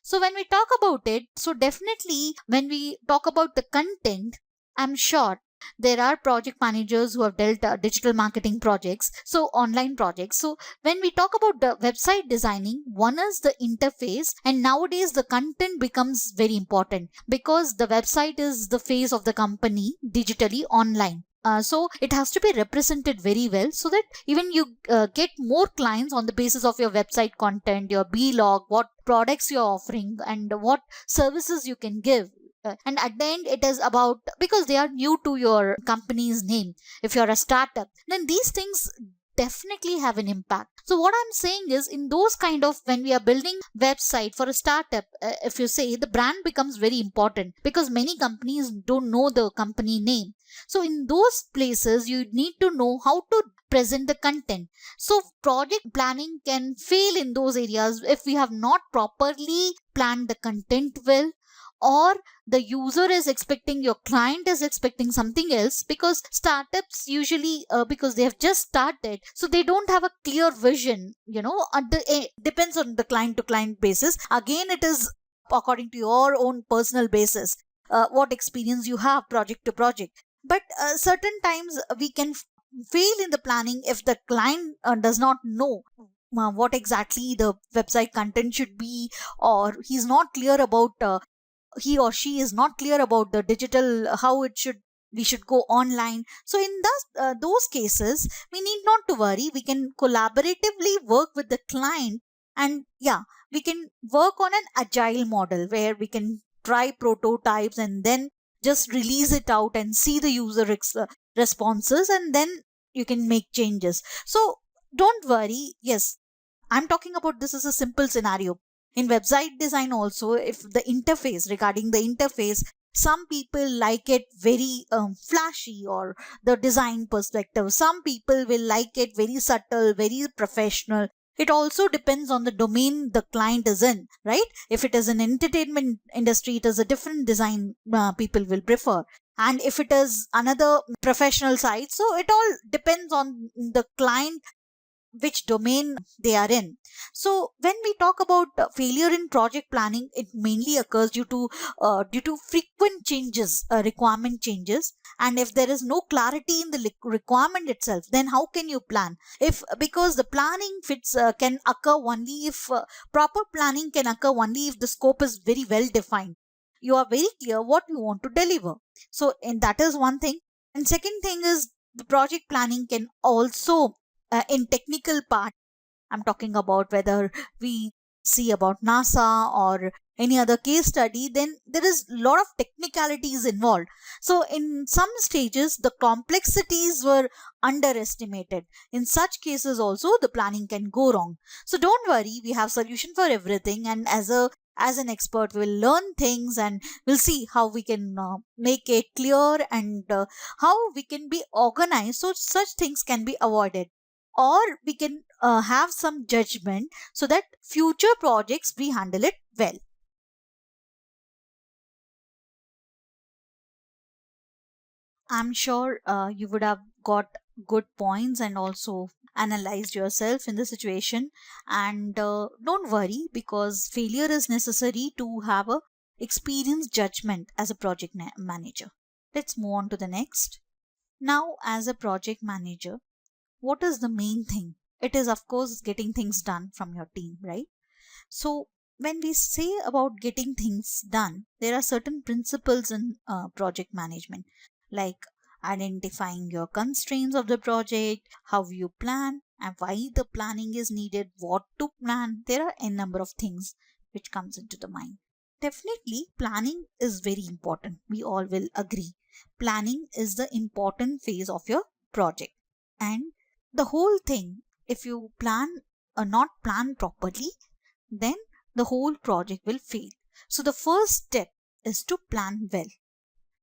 So when we talk about it, so definitely when we talk about the content, I'm sure there are project managers who have dealt digital marketing projects, so online projects. So when we talk about the website designing, one is the interface, and nowadays the content becomes very important, because the website is the face of the company digitally online. So it has to be represented very well, so that even you get more clients on the basis of your website content, your B log, what products you're offering, and what services you can give. And at the end, it is about, because they are new to your company's name. If you're a startup, then these things definitely have an impact. So what I'm saying is, in those kind of, when we are building website for a startup, if you say, the brand becomes very important, because many companies don't know the company name. So in those places, you need to know how to present the content. So project planning can fail in those areas if we have not properly planned the content well, or the user is expecting, your client is expecting something else. Because startups usually, because they have just started, so they don't have a clear vision, depends on the client to client basis. Again, it is according to your own personal basis, what experience you have project to project. But certain times we can fail in the planning if the client does not know what exactly the website content should be, or he's not clear about he or she is not clear about the digital, how it should we should go online. So in those cases, we need not to worry. We can collaboratively work with the client, and yeah, we can work on an agile model where we can try prototypes and then just release it out and see the responses, and then you can make changes. So don't worry. Yes, I'm talking about this as a simple scenario. In website design also, if the interface, regarding the interface, some people like it very flashy or the design perspective. Some people will like it very subtle, very professional. It also depends on the domain the client is in, right? If it is an entertainment industry, it is a different design people will prefer. And if it is another professional side, so it all depends on the client, which domain they are in. So when we talk about failure in project planning, it mainly occurs due to frequent changes, requirement changes. And if there is no clarity in the requirement itself, then how can you plan? If because the planning fits can occur only if proper planning can occur only if the scope is very well defined. You are very clear what you want to deliver. So and that is one thing. And second thing is, the project planning can also in technical part, I'm talking about whether we see about NASA or any other case study, then there is a lot of technicalities involved. So in some stages, the complexities were underestimated. In such cases also, the planning can go wrong. So don't worry, we have solution for everything. And as an expert, we'll learn things and we'll see how we can make it clear, and how we can be organized so such things can be avoided, or we can have some judgment so that future projects we handle it well. I'm sure you would have got good points and also analyzed yourself in the situation. And don't worry, because failure is necessary to have a experienced judgment as a project manager. Let's move on to the next. Now, as a project manager, what is the main thing? It is, of course, getting things done from your team, right? So, when we say about getting things done, there are certain principles in project management, like identifying your constraints of the project, how you plan, and why the planning is needed, what to plan. There are a number of things which comes into the mind. Definitely, planning is very important. We all will agree. Planning is the important phase of your project. And the whole thing, if you plan or not plan properly, then the whole project will fail. So the first step is to plan well.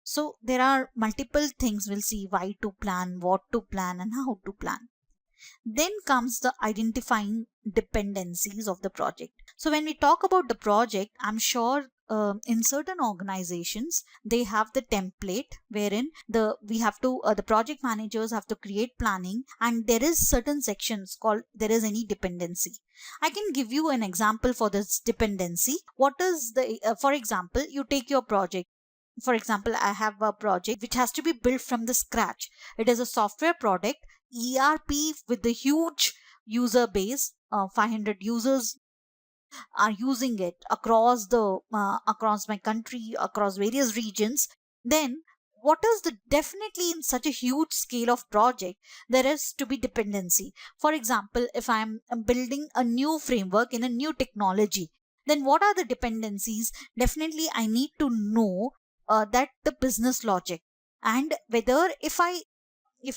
So there are multiple things. We'll see why to plan, what to plan, and how to plan. Then comes the identifying dependencies of the project. So when we talk about the project, I'm sure in certain organizations they have the template wherein the project managers have to create planning, and there is certain sections called there is any dependency. I can give you an example for this dependency. What is the for example, you take your project. For example, I have a project which has to be built from the scratch. It is a software product, ERP, with the huge user base. 500 users are using it across my country, across various regions. Then what is the definitely in such a huge scale of project, there is to be dependency. For example, if I'm building a new framework in a new technology, then what are the dependencies? Definitely I need to know that the business logic, and whether if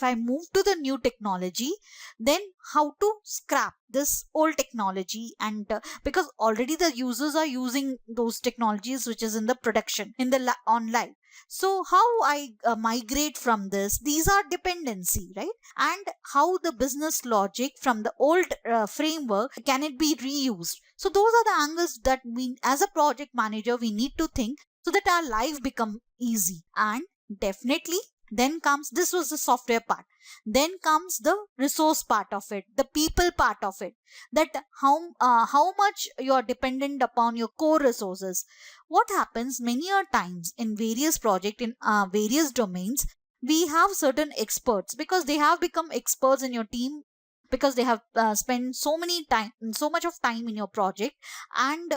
I move to the new technology, then how to scrap this old technology. And because already the users are using those technologies which is in the production in the on live, so how I migrate from this, these are dependency, right? And how the business logic from the old framework can it be reused. So those are the angles that we as a project manager we need to think, so that our life become easy. And definitely then comes, this was the software part, then comes the resource part of it, the people part of it, that how much you are dependent upon your core resources. What happens many a times in various project in various domains, we have certain experts because they have become experts in your team, because they have spent so much of time in your project. And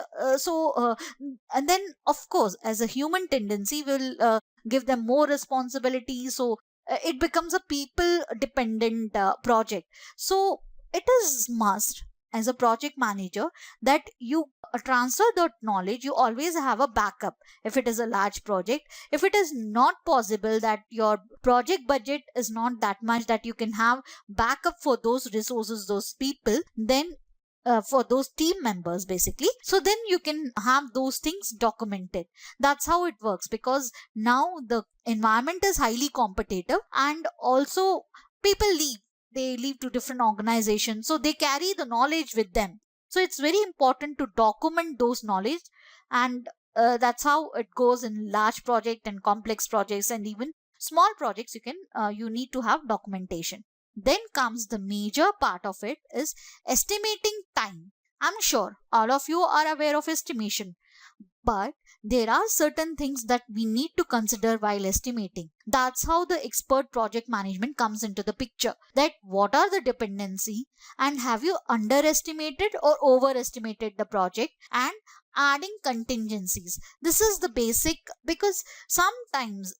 and then of course, as a human tendency, will give them more responsibility. So it becomes a people dependent project. So it is must as a project manager that you transfer that knowledge. You always have a backup if it is a large project. If it is not possible that your project budget is not that much that you can have backup for those resources, those people, then for those team members basically, so then you can have those things documented. That's how it works, because now the environment is highly competitive, and also people leave, they leave to different organizations, so they carry the knowledge with them. So it's very important to document those knowledge. And that's how it goes in large project and complex projects, and even small projects you can you need to have documentation. Then comes the major part of it is estimating time. I'm sure all of you are aware of estimation, but there are certain things that we need to consider while estimating. That's how the expert project management comes into the picture. That what are the dependency, and have you underestimated or overestimated the project, and adding contingencies. This is the basic, because sometimes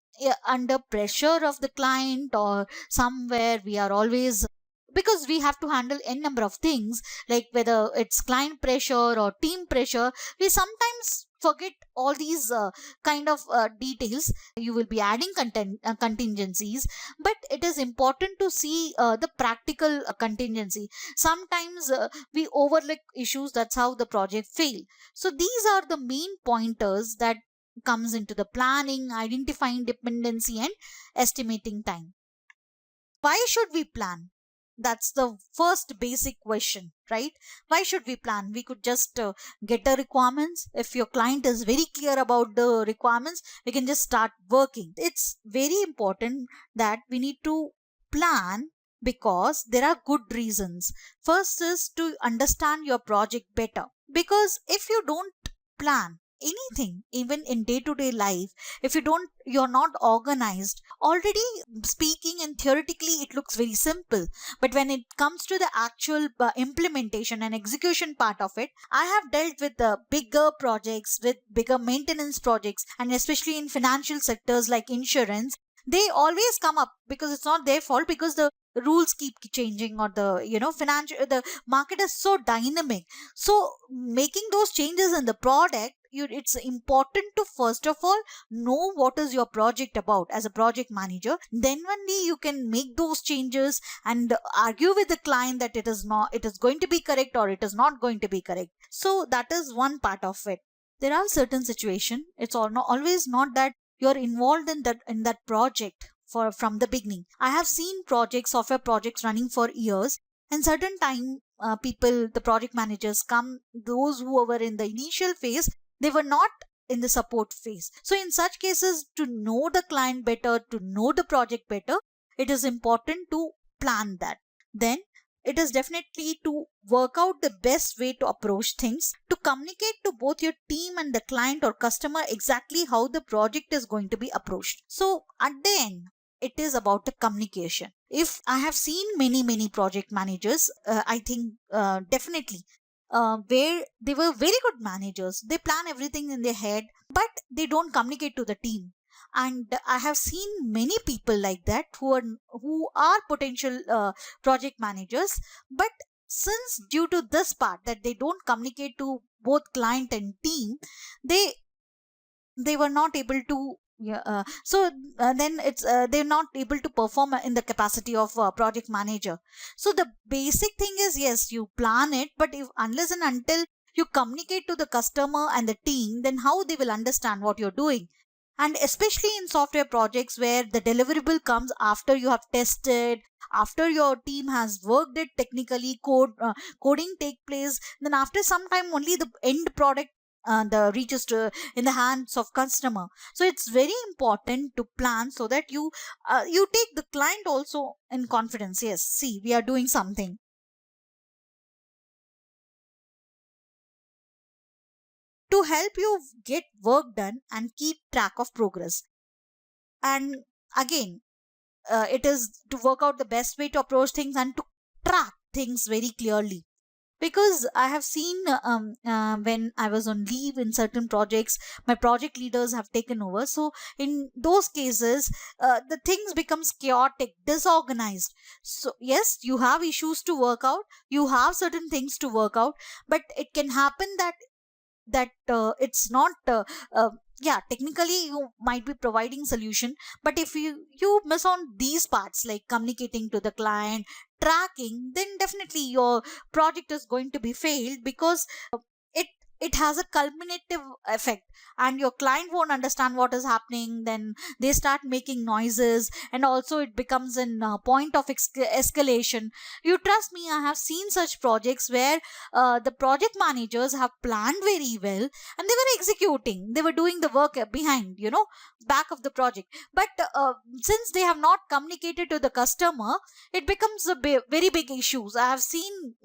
under pressure of the client or somewhere we are always, because we have to handle n number of things, like whether it's client pressure or team pressure, we sometimes forget all these kind of details. You will be adding contingencies, but it is important to see the practical contingency. Sometimes we overlook issues, that's how the project fail. So these are the main pointers that comes into the planning, identifying dependency, and estimating time. Why should we plan? That's the first basic question, right? Why should we plan? We could just get the requirements. If your client is very clear about the requirements, we can just start working. It's very important that we need to plan, because there are good reasons. First is to understand your project better, because if you don't plan anything, even in day to day life, if you're not organized, already speaking and theoretically it looks very simple, but when it comes to the actual implementation and execution part of it, I have dealt with the bigger projects, with bigger maintenance projects, and especially in financial sectors like insurance, they always come up, because it's not their fault, because the rules keep changing, or the financial, the market is so dynamic. So making those changes in the product, it's important to first of all know what is your project about as a project manager. Then only you can make those changes and argue with the client that it is going to be correct or it is not going to be correct. So that is one part of it. There are certain situation, it's always not that you're involved in that project for from the beginning. I have seen projects, software projects running for years, and certain time people, the project managers come, those who were in the initial phase, they were not in the support phase. So in such cases, to know the client better, to know the project better, it is important to plan that. Then it is definitely to work out the best way to approach things, to communicate to both your team and the client or customer exactly how the project is going to be approached. So at the end, it is about the communication. If I have seen many project managers, I think definitely where they were very good managers, they plan everything in their head, but they don't communicate to the team. And I have seen many people like that who are potential project managers, but since due to this part that they don't communicate to both client and team, they they were not able to, yeah, then it's they're not able to perform in the capacity of project manager. So the basic thing is, yes, you plan it, but if unless and until you communicate to the customer and the team, then how they will understand what you're doing? And especially in software projects where the deliverable comes after you have tested, after your team has worked it technically, coding take place, then after some time only the end product the reaches to in the hands of customer. So it's very important to plan, so that you take the client also in confidence. Yes, see, we are doing something to help you get work done and keep track of progress. And again, it is to work out the best way to approach things and to track things very clearly. Because I have seen when I was on leave in certain projects, my project leaders have taken over. So in those cases, the things becomes chaotic, disorganized. So yes, you have issues to work out, you have certain things to work out, but it can happen that it's not yeah, technically you might be providing solution, but if you miss on these parts like communicating to the client, tracking, then definitely your project is going to be failed, because it it has a culminative effect, and your client won't understand what is happening. Then they start making noises, and also it becomes an point of escalation. You trust me, I have seen such projects where the project managers have planned very well, and they were executing, they were doing the work behind, back of the project. But since they have not communicated to the customer, it becomes a very big issues. I have seen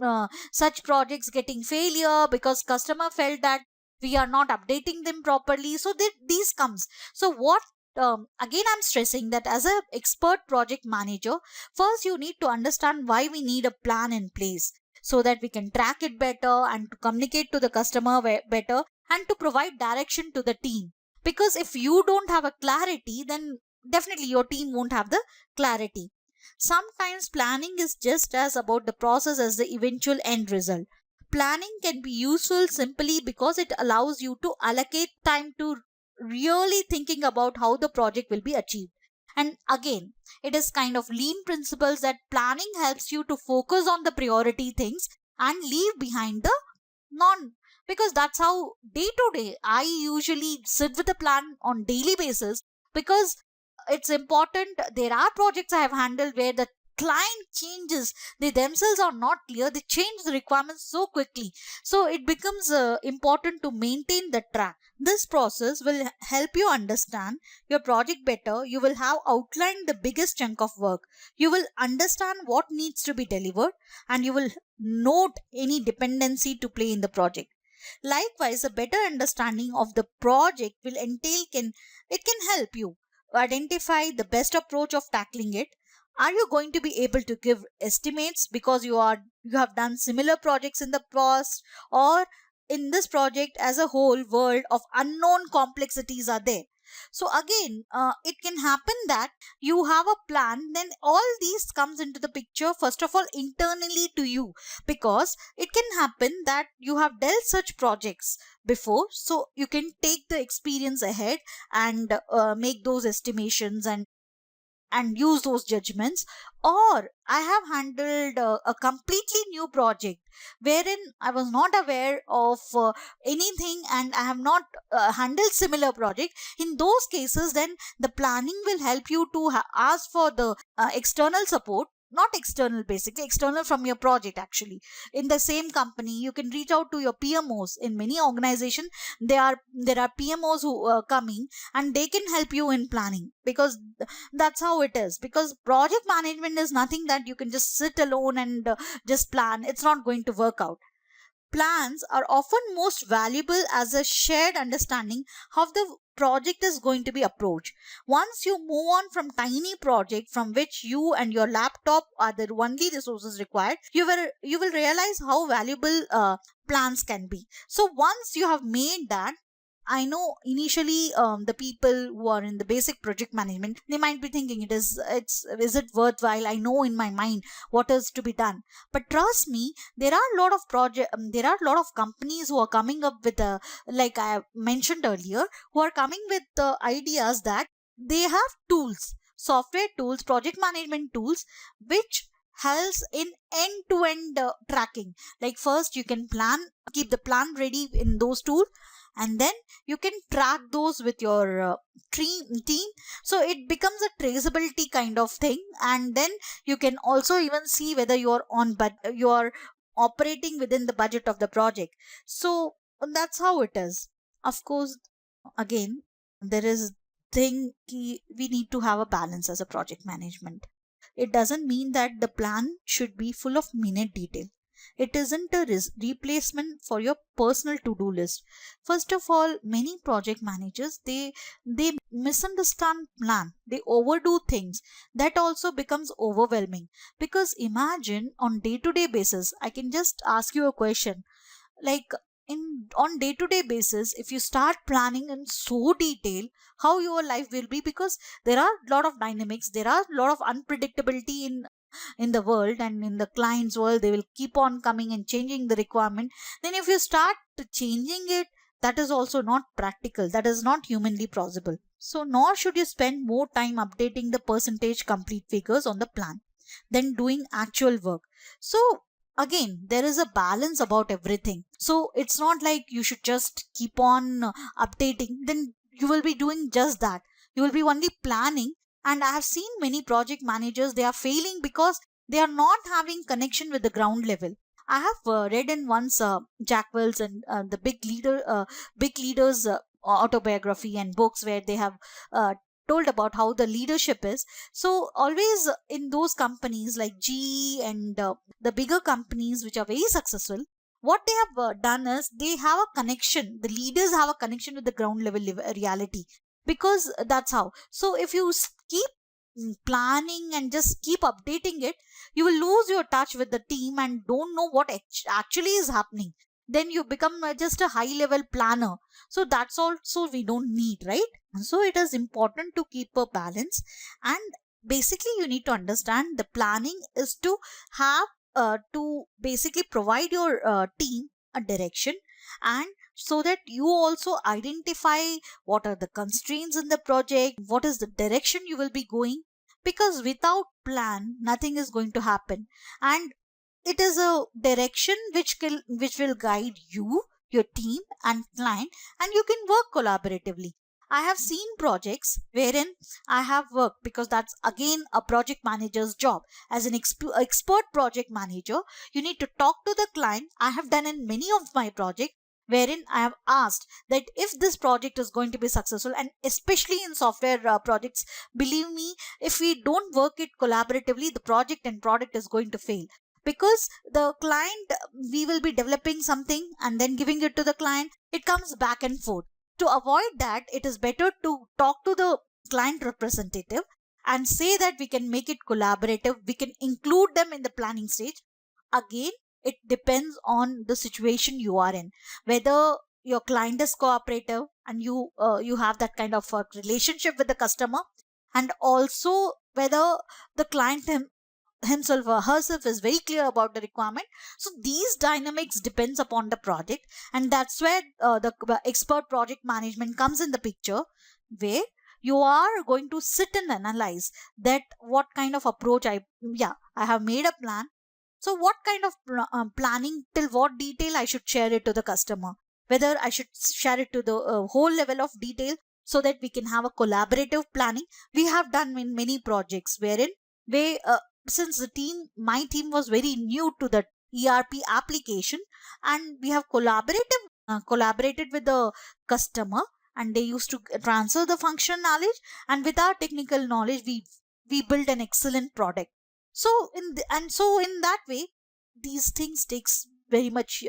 such projects getting failure because customer felt that we are not updating them properly, so these comes. So what, again I'm stressing that as a expert project manager, first you need to understand why we need a plan in place, so that we can track it better and to communicate to the customer better, and to provide direction to the team. Because if you don't have a clarity, then definitely your team won't have the clarity. Sometimes planning is just as about the process as the eventual end result. Planning can be useful simply because it allows you to allocate time to really thinking about how the project will be achieved. And again, it is kind of lean principles that planning helps you to focus on the priority things and leave behind the non, because that's how day to day I usually sit with a plan on daily basis. Because it's important, there are projects I have handled where the client changes, they themselves are not clear, they change the requirements so quickly, so it becomes important to maintain the track. This process will help you understand your project better. You will have outlined the biggest chunk of work, you will understand what needs to be delivered, and you will note any dependency to play in the project. Likewise, a better understanding of the project will entail can it can help you identify the best approach of tackling it. Are you going to be able to give estimates because you have done similar projects in the past, or in this project as a whole world of unknown complexities are there? So again, it can happen that you have a plan, then all these comes into the picture first of all internally to you, because it can happen that you have dealt such projects before, so you can take the experience ahead and make those estimations and use those judgments. Or I have handled a completely new project wherein I was not aware of anything, and I have not handled similar project. In those cases, then the planning will help you to ask for the external support, not external, basically external from your project. Actually, in the same company you can reach out to your PMOs. In many organizations, there are PMOs who are coming, and they can help you in planning, because that's how it is. Because project management is nothing that you can just sit alone and just plan, it's not going to work out. Plans are often most valuable as a shared understanding how the project is going to be approached. Once you move on from tiny project from which you and your laptop are the only resources required, you will realize how valuable plans can be. So once you have made that, I know initially the people who are in the basic project management, they might be thinking is it worthwhile? I know in my mind what is to be done. But trust me, there are a lot of there are a lot of companies who are coming up with like I mentioned earlier, who are coming with ideas that they have tools, software tools, project management tools, which helps in end to end tracking. Like first you can plan, keep the plan ready in those tools, and then you can track those with your team, so it becomes a traceability kind of thing. And then you can also even see whether you're on, but you're operating within the budget of the project. So that's how it is. Of course, again, there is thing we need to have a balance as a project management. It doesn't mean that the plan should be full of minute detail. It isn't a replacement for your personal to-do list. First of all, many project managers, they misunderstand plan. They overdo things. That also becomes overwhelming. Because imagine on day-to-day basis, I can just ask you a question, like in on day to day basis, if you start planning in so detail how your life will be, because there are a lot of dynamics, there are a lot of unpredictability in the world, and in the client's world they will keep on coming and changing the requirement. Then if you start changing it, that is also not practical, that is not humanly plausible. So nor should you spend more time updating the percentage complete figures on the plan than doing actual work. So again, there is a balance about everything. So it's not like you should just keep on updating, then you will be doing just that. You will be only planning. And I have seen many project managers, they are failing because they are not having connection with the ground level. I have read in once Jack Wells and the big leaders autobiography and books, where they have uh, told about how the leadership is. So always in those companies like GE and the bigger companies which are very successful, what they have done is they have a connection. The leaders have a connection with the ground level reality, because that's how. So if you keep planning and just keep updating it, you will lose your touch with the team and don't know what actually is happening. Then you become just a high level planner. So that's also we don't need, right? So it is important to keep a balance. And basically you need to understand the planning is to have to basically provide your team a direction, and so that you also identify what are the constraints in the project, what is the direction you will be going. Because without plan nothing is going to happen, and it is a direction which will guide you, your team and client, and you can work collaboratively. I have seen projects wherein I have worked, because that's again a project manager's job. As an expert project manager, you need to talk to the client. I have done in many of my projects wherein I have asked that if this project is going to be successful, and especially in software projects, believe me, if we don't work it collaboratively, the project and product is going to fail. Because the client, we will be developing something and then giving it to the client, it comes back and forth. To avoid that, it is better to talk to the client representative and say that we can make it collaborative, we can include them in the planning stage. Again, it depends on the situation you are in, whether your client is cooperative and you have that kind of a relationship with the customer, and also whether the client himself or herself is very clear about the requirement. So these dynamics depends upon the project, and that's where the expert project management comes in the picture, where you are going to sit and analyze that what kind of approach I have made a plan. So what kind of planning, till what detail I should share it to the customer, whether I should share it to the whole level of detail, so that we can have a collaborative planning. We have done in many projects wherein we since my team was very new to the ERP application, and we have collaborated with the customer, and they used to transfer the function knowledge, and with our technical knowledge we built an excellent product. So in that way, these things takes very much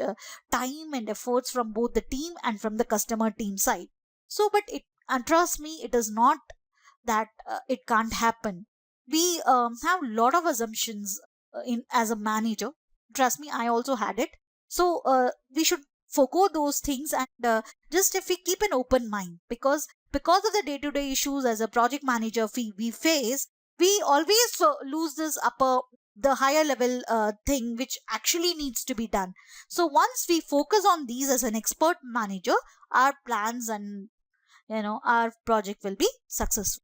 time and efforts from both the team and from the customer team side. So but it, and trust me, it is not that it can't happen. We have a lot of assumptions in as a manager. Trust me, I also had it. So we should forgo those things, and just if we keep an open mind, because of the day to day issues as a project manager we face, we always lose this upper, the higher level thing which actually needs to be done. So once we focus on these as an expert manager, our plans and our project will be successful.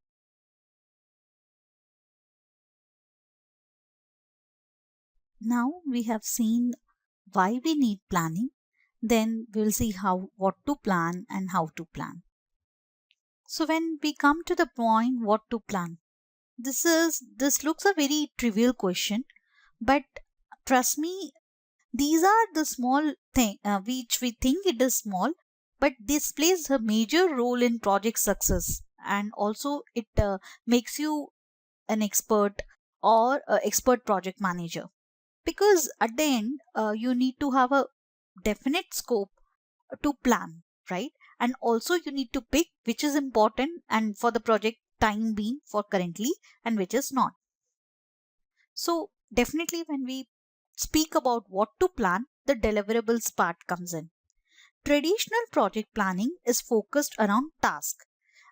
Now we have seen why we need planning. Then we'll see how what to plan and how to plan. So when we come to the point what to plan, this looks a very trivial question, but trust me, these are the small thing which we think it is small, but this plays a major role in project success, and also it makes you an expert or a expert project manager. Because at the end, you need to have a definite scope to plan, right? And also you need to pick which is important and for the project time being for currently, and which is not. So definitely when we speak about what to plan, the deliverables part comes in. Traditional project planning is focused around task,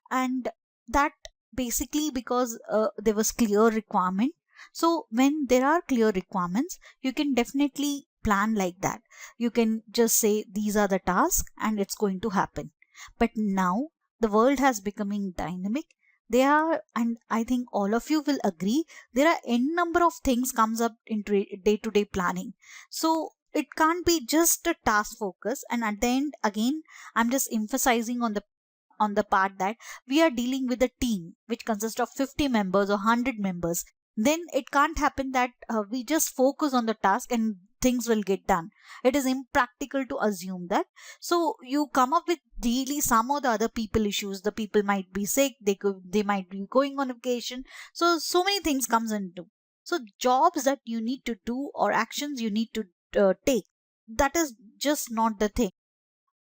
and that basically because there was clear requirement. So when there are clear requirements, you can definitely plan like that. You can just say these are the tasks and it's going to happen. But now the world has becoming dynamic. There are, and I think all of you will agree, there are n number of things comes up in day to day planning. So it can't be just a task focus. And at the end, again, I'm just emphasizing on the part that we are dealing with a team which consists of 50 members or 100 members. Then it can't happen that we just focus on the task and things will get done. It is impractical to assume that. So you come up with daily some or the other people issues. The people might be sick, they might be going on vacation. So many things comes into. So jobs that you need to do or actions you need to take, that is just not the thing.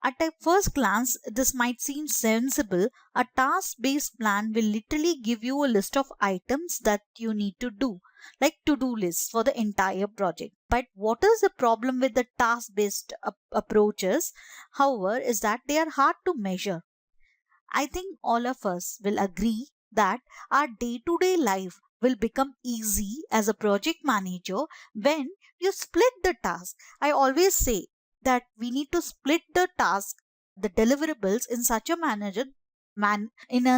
At a first glance, this might seem sensible. A task based plan will literally give you a list of items that you need to do, like to do lists for the entire project. But what is the problem with the task based approaches, however, is that they are hard to measure. I think all of us will agree that our day to day life will become easy as a project manager when you split the task. I always say that we need to split the task, the deliverables in such a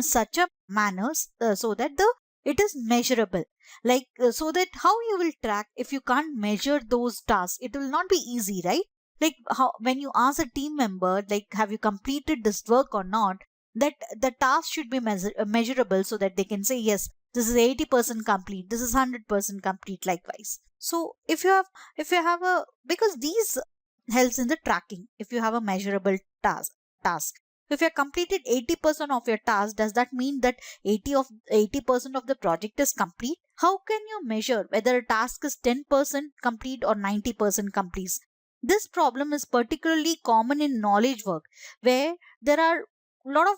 such a manner so that the it is measurable. Like so that how you will track if you can't measure those tasks, it will not be easy, right? Like how when you ask a team member, like have you completed this work or not, that the task should be measurable so that they can say yes, this is 80% complete, this is 100% complete, likewise. So if you have a, because these helps in the tracking. If you have a measurable task, if you have completed 80% of your task, does that mean that 80% of the project is complete? How can you measure whether a task is 10% complete or 90% complete? This problem is particularly common in knowledge work, where there are lot of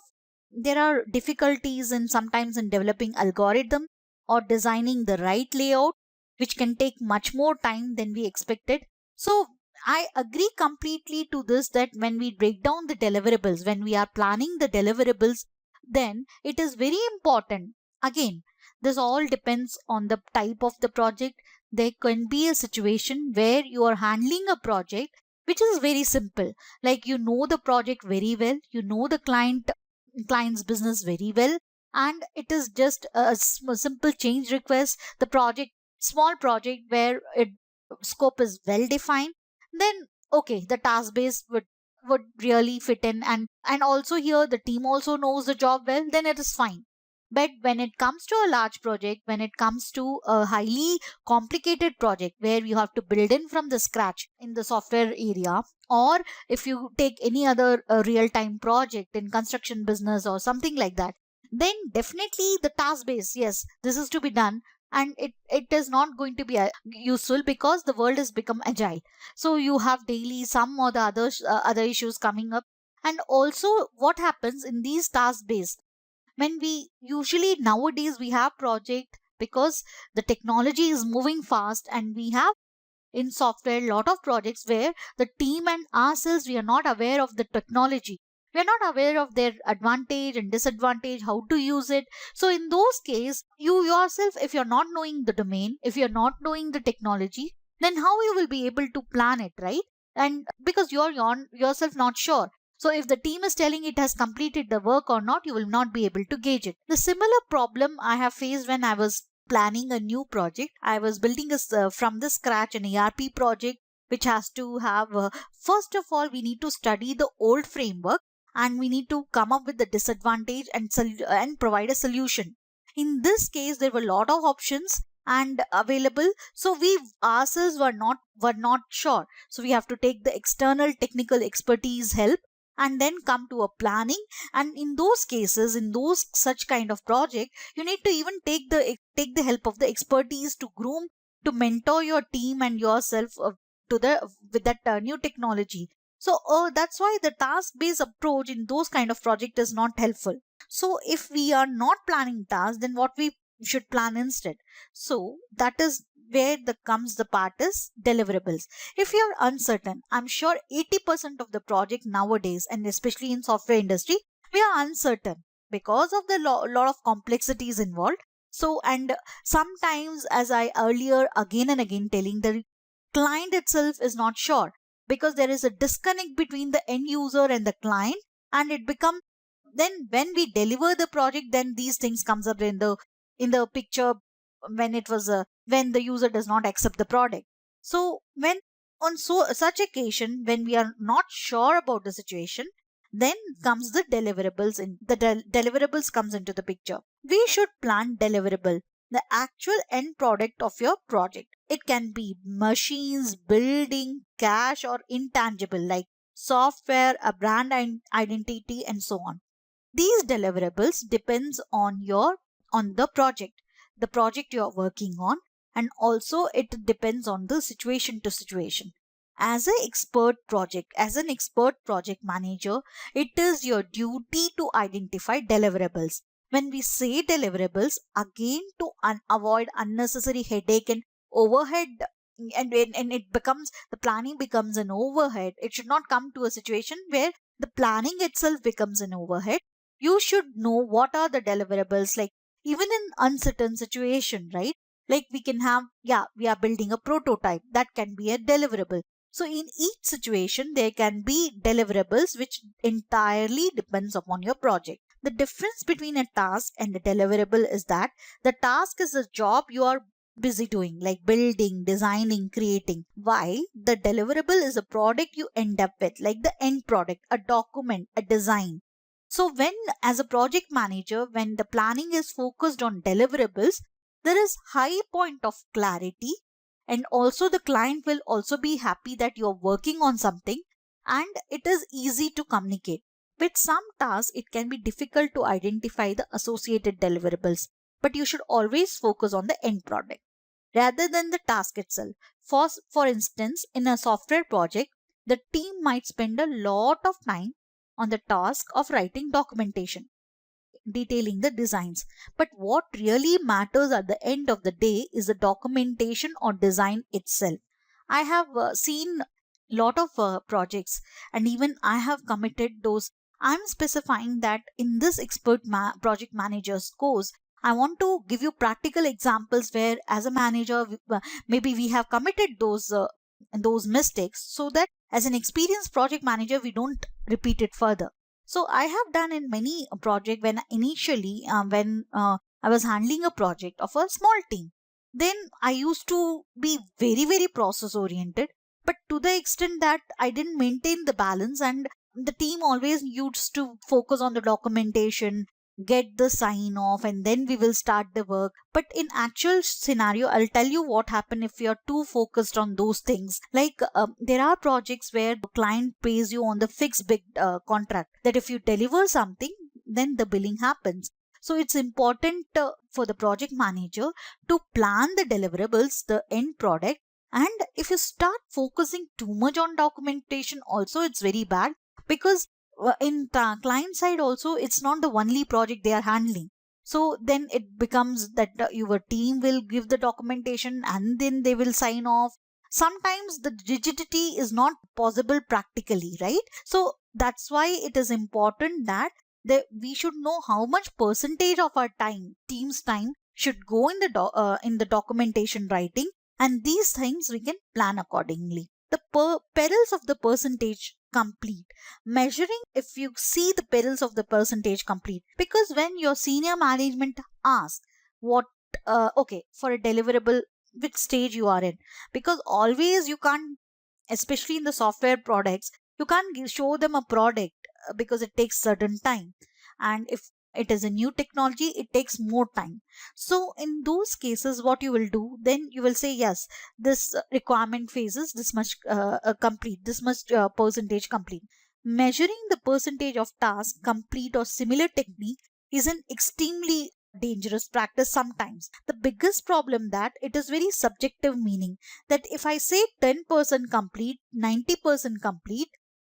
there are difficulties in sometimes in developing algorithm or designing the right layout, which can take much more time than we expected. So I agree completely to this, that when we break down the deliverables, when we are planning the deliverables, then it is very important. Again, this all depends on the type of the project. There can be a situation where you are handling a project which is very simple, like you know the project very well, you know the client's business very well, and it is just a simple change request, the project, small project where it scope is well defined. Then okay, the task base would really fit in, and also here the team also knows the job well, then it is fine. But when it comes to a large project, when it comes to a highly complicated project where you have to build in from the scratch in the software area, or if you take any other real time project in construction business or something like that, then definitely the task base, yes, this is to be done, and it is not going to be useful because the world has become agile. So you have daily some or the other issues coming up. And also what happens in these task based, when we usually nowadays we have project, because the technology is moving fast, and we have in software a lot of projects where the team and ourselves, we are not aware of the technology, we are not aware of their advantage and disadvantage, how to use it. So in those cases, you yourself, if you're not knowing the domain, if you're not knowing the technology, then how you will be able to plan it, right? And because you're yourself not sure, so if the team is telling it has completed the work or not, you will not be able to gauge it. The similar problem I have faced when I was planning a new project. I was building from the scratch an ERP project, which has to have, first of all, we need to study the old framework, and we need to come up with the disadvantage and provide a solution. In this case, there were a lot of options and available, so we ourselves were not sure. So we have to take the external technical expertise help and then come to a planning. And in those cases, in those such kind of project, you need to even take the help of the expertise to groom to mentor your team and yourself to the with that new technology. So that's why the task based approach in those kind of project is not helpful. So if we are not planning tasks, then what we should plan instead? So that is where the comes the part is deliverables. If you're uncertain, I'm sure 80% of the project nowadays, and especially in software industry, we are uncertain because of the lot of complexities involved. So, and sometimes, as I earlier again and again telling, the client itself is not sure because there is a disconnect between the end user and the client, and it become, then when we deliver the project, then these things comes up in the picture, when it was when the user does not accept the product. So when on such occasion, when we are not sure about the situation, then comes the deliverables in the deliverables comes into the picture. We should plan deliverable, the actual end product of your project. It can be machines, building, cash, or intangible like software, a brand identity, and so on. These deliverables depends on the project you are working on, and also it depends on the situation to situation. As an expert project manager, it is your duty to identify deliverables. When we say deliverables, again, to avoid unnecessary headache and overhead, and it becomes, the planning becomes an overhead. It should not come to a situation where the planning itself becomes an overhead. You should know what are the deliverables, like even in uncertain situation, right? Like we can have, yeah, we are building a prototype, that can be a deliverable. So in each situation there can be deliverables which entirely depends upon your project. The difference between a task and a deliverable is that the task is a job you are busy doing, like building, designing, creating, while the deliverable is a product you end up with, like the end product, a document, a design. So when, as a project manager, when the planning is focused on deliverables, there is high point of clarity, and also the client will also be happy that you're working on something, and it is easy to communicate. With some tasks, it can be difficult to identify the associated deliverables, but you should always focus on the end product rather than the task itself. For instance, in a software project, the team might spend a lot of time on the task of writing documentation, detailing the designs. But what really matters at the end of the day is the documentation or design itself. I have seen lot of projects, and even I have committed those. I'm specifying that in this project manager's course, I want to give you practical examples where, as a manager, maybe we have committed those mistakes, so that as an experienced project manager, we don't repeat it further. So I have done in many project, when initially when I was handling a project of a small team, then I used to be very process oriented, but to the extent that I didn't maintain the balance, and the team always used to focus on the documentation, get the sign off, and then we will start the work. But in actual scenario, I'll tell you what happened if you're too focused on those things. Like there are projects where the client pays you on the fixed big contract, that if you deliver something, then the billing happens. So it's important for the project manager to plan the deliverables, the end product. And if you start focusing too much on documentation also, it's very bad, because in client side also, it's not the only project they are handling. So then it becomes that your team will give the documentation and then they will sign off. Sometimes the rigidity is not possible practically, right? So that's why it is important that we should know how much percentage of our time, team's time, should go in the in the documentation writing, and these things we can plan accordingly. The perils of the percentage complete measuring, if you see the perils of the percentage complete, because when your senior management asks what okay, for a deliverable, which stage you are in, because always you can't, especially in the software products, you can't show them a product because it takes certain time, and if it is a new technology, it takes more time. So in those cases, what you will do, then you will say, yes, this requirement phases this much complete, this much percentage complete. Measuring the percentage of task complete or similar technique is an extremely dangerous practice sometimes. The biggest problem that it is very subjective meaning, that if I say 10% complete, 90% complete,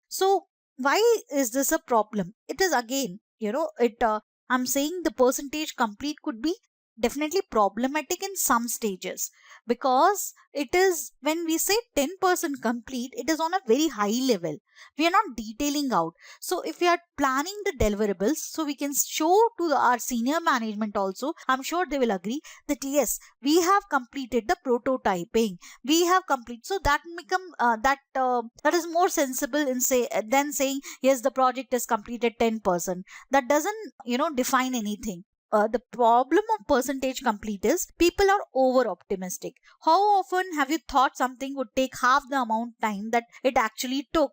so why is this a problem? It is again, it I'm saying the percentage complete could be definitely problematic in some stages, because it is, when we say 10% complete, it is on a very high level. We are not detailing out. So if we are planning the deliverables, so we can show to our senior management also, I'm sure they will agree that yes, we have completed the prototyping, we have complete. So that become that is more sensible in say than saying yes, the project is completed 10%. That doesn't define anything. The problem of percentage complete is people are over optimistic. How often have you thought something would take half the amount time that it actually took?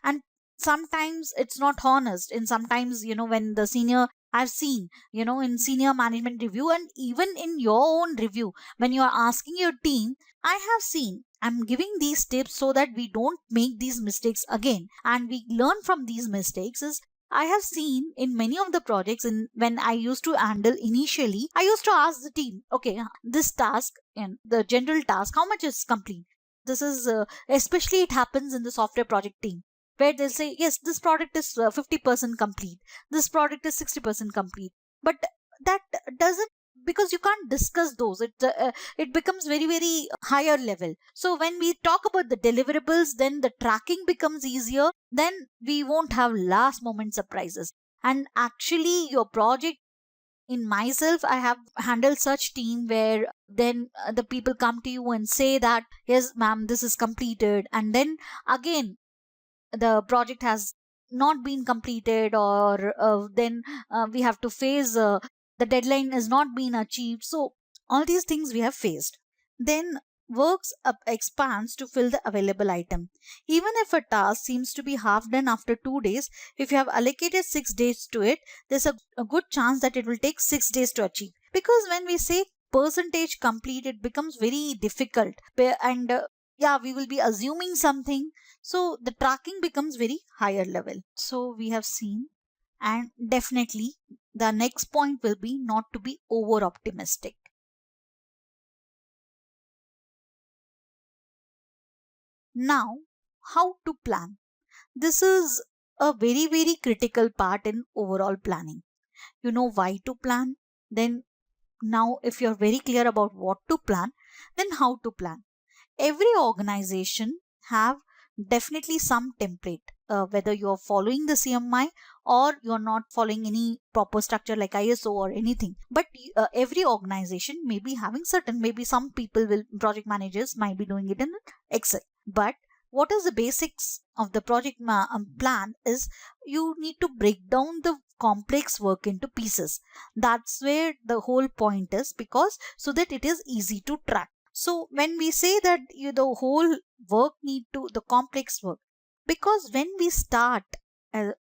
And sometimes it's not honest, and sometimes when the senior, I've seen in senior management review and even in your own review, when you are asking your team, I have seen, I'm giving these tips so that we don't make these mistakes again and we learn from these mistakes. Is I have seen in many of the projects, in when I used to handle initially, I used to ask the team, okay, this task and the general task, how much is complete? This is especially it happens in the software project team, where they'll say, yes, this product is 50% complete, this product is 60% complete. But that doesn't, because you can't discuss those, it becomes very very higher level. So when we talk about the deliverables, then the tracking becomes easier, then we won't have last moment surprises. And actually your project, in myself I have handled such team where then the people come to you and say that yes ma'am, this is completed, and then again the project has not been completed, or then we have to face the deadline has not been achieved. So all these things we have faced. Then works up expands to fill the available item. Even if a task seems to be half done after 2 days, if you have allocated 6 days to it, there's a good chance that it will take 6 days to achieve. Because when we say percentage complete, it becomes very difficult, and yeah, we will be assuming something, so the tracking becomes very higher level. So we have seen, and definitely the next point will be not to be over optimistic. Now, how to plan? This is a very very critical part in overall planning. You know why to plan, then now if you're very clear about what to plan, then how to plan. Every organization have definitely some template, whether you're following the CMI or you're not following any proper structure like ISO or anything. But every organization may be having certain, maybe some people will, project managers might be doing it in Excel. But what is the basics of the project plan is you need to break down the complex work into pieces. That's where the whole point is, because so that it is easy to track. So when we say that the whole work need to the complex work, because when we start,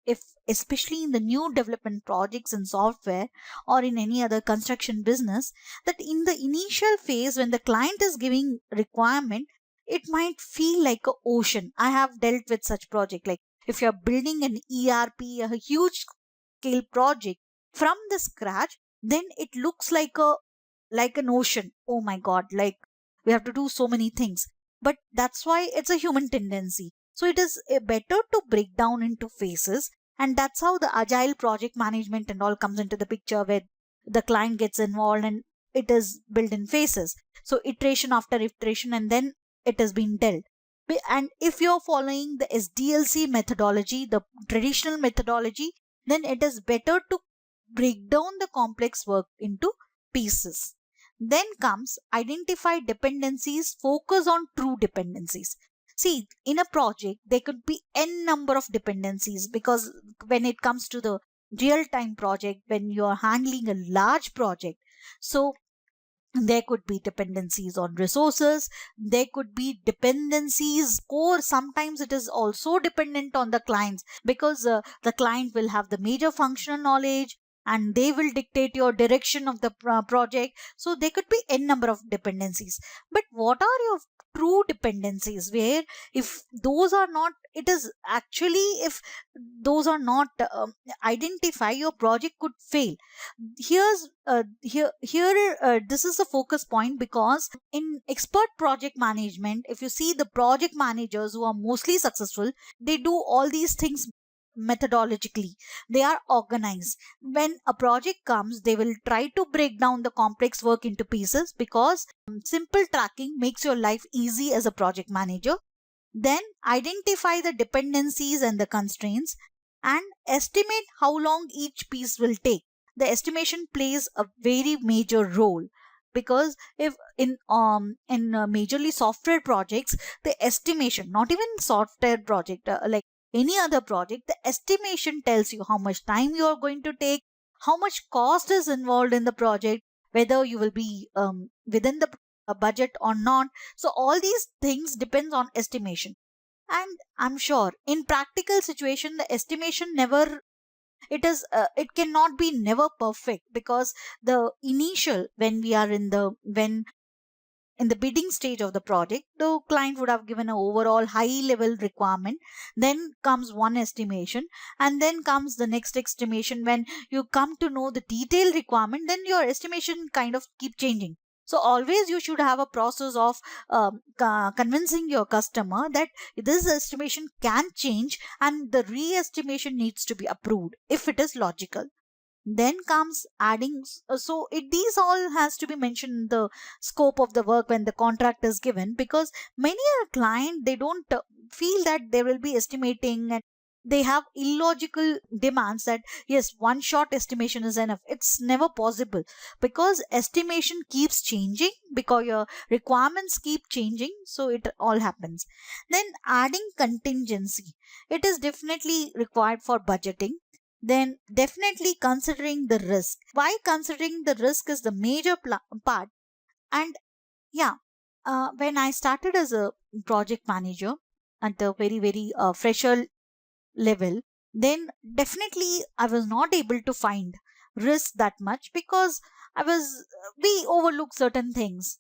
if especially in the new development projects in software or in any other construction business, that in the initial phase when the client is giving requirement, it might feel like a ocean. I have dealt with such project, like if you're building an ERP, a huge scale project from the scratch, then it looks like an ocean. Oh my god, like we have to do so many things. But that's why it's a human tendency. So it is better to break down into phases, and that's how the agile project management and all comes into the picture, where the client gets involved and it is built in phases. So iteration after iteration, and then it has been dealt. And if you're following the SDLC methodology, the traditional methodology, then it is better to break down the complex work into pieces. Then comes identify dependencies, focus on true dependencies. See, in a project, there could be n number of dependencies, because when it comes to the real time project, when you're handling a large project, so there could be dependencies on resources, there could be dependencies core, sometimes it is also dependent on the clients, because the client will have the major functional knowledge and they will dictate your direction of the project. So there could be n number of dependencies. But what are your true dependencies, where if those are not, it is actually, if those are not identified, your project could fail. Here this is a focus point, because in expert project management, if you see the project managers who are mostly successful, they do all these things methodologically. They are organized. When a project comes, they will try to break down the complex work into pieces, because simple tracking makes your life easy as a project manager. Then identify the dependencies and the constraints, and estimate how long each piece will take. The estimation plays a very major role, because if in majorly software projects, the estimation, not even software project, like any other project, the estimation tells you how much time you are going to take, how much cost is involved in the project, whether you will be within the budget or not. So all these things depends on estimation. And I'm sure in practical situation, the estimation never, it cannot be never perfect, because the initial, when we are when in the bidding stage of the project, the client would have given an overall high level requirement. Then comes one estimation, and then comes the next estimation. When you come to know the detailed requirement, then your estimation kind of keep changing. So always you should have a process of convincing your customer that this estimation can change, and the re-estimation needs to be approved if it is logical. Then comes adding, so it, these all has to be mentioned in the scope of the work when the contract is given, because many a client, they don't feel that they will be estimating, and they have illogical demands that yes, one shot estimation is enough. It's never possible, because estimation keeps changing, because your requirements keep changing, so it all happens. Then adding contingency, it is definitely required for budgeting. Then definitely considering the risk. Why considering the risk is the major part. And yeah, when I started as a project manager at the very fresher level, then definitely I was not able to find risk that much, because I was we overlook certain things.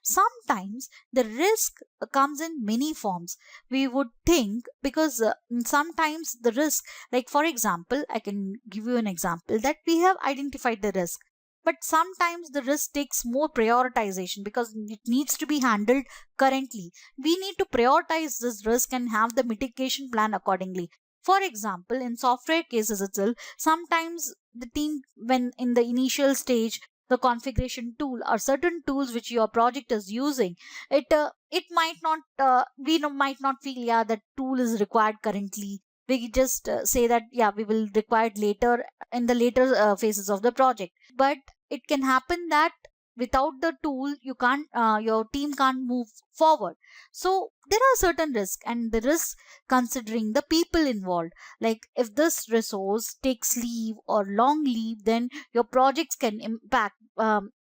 Sometimes the risk comes in many forms, we would think, because sometimes the risk, like for example, I can give you an example that we have identified the risk, but sometimes the risk takes more prioritization, because it needs to be handled currently. We need to prioritize this risk and have the mitigation plan accordingly. For example, in software cases itself, sometimes the team, when in the initial stage, the configuration tool or certain tools which your project is using, it might not, might not feel, yeah, that tool is required currently. We just say that yeah, we will require it later, in the later phases of the project. But it can happen that without the tool, you can't, your team can't move forward. So there are certain risks, and the risks considering the people involved, like if this resource takes leave or long leave, then your projects can impact,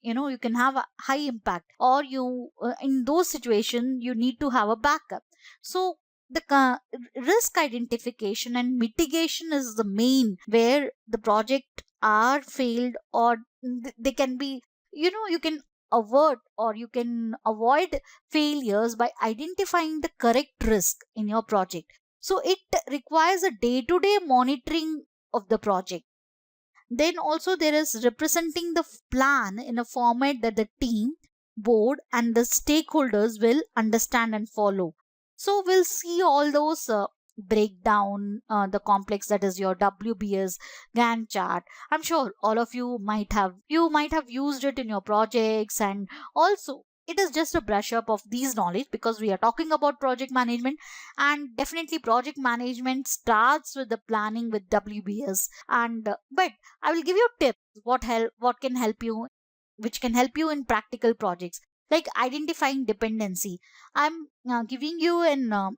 you can have a high impact, or you in those situations you need to have a backup. So the risk identification and mitigation is the main, where the project are failed, or they can be, you can avert, or you can avoid failures by identifying the correct risk in your project. So it requires a day to day monitoring of the project. Then also there is representing the plan in a format that the team, board, and the stakeholders will understand and follow. So we'll see all those breakdown, the complex, that is your WBS Gan chart. I'm sure all of you might have used it in your projects, and also it is just a brush up of these knowledge, because we are talking about project management. And definitely project management starts with the planning with WBS. And but I will give you tips what can help you, which can help you in practical projects, like identifying dependency. I'm giving you an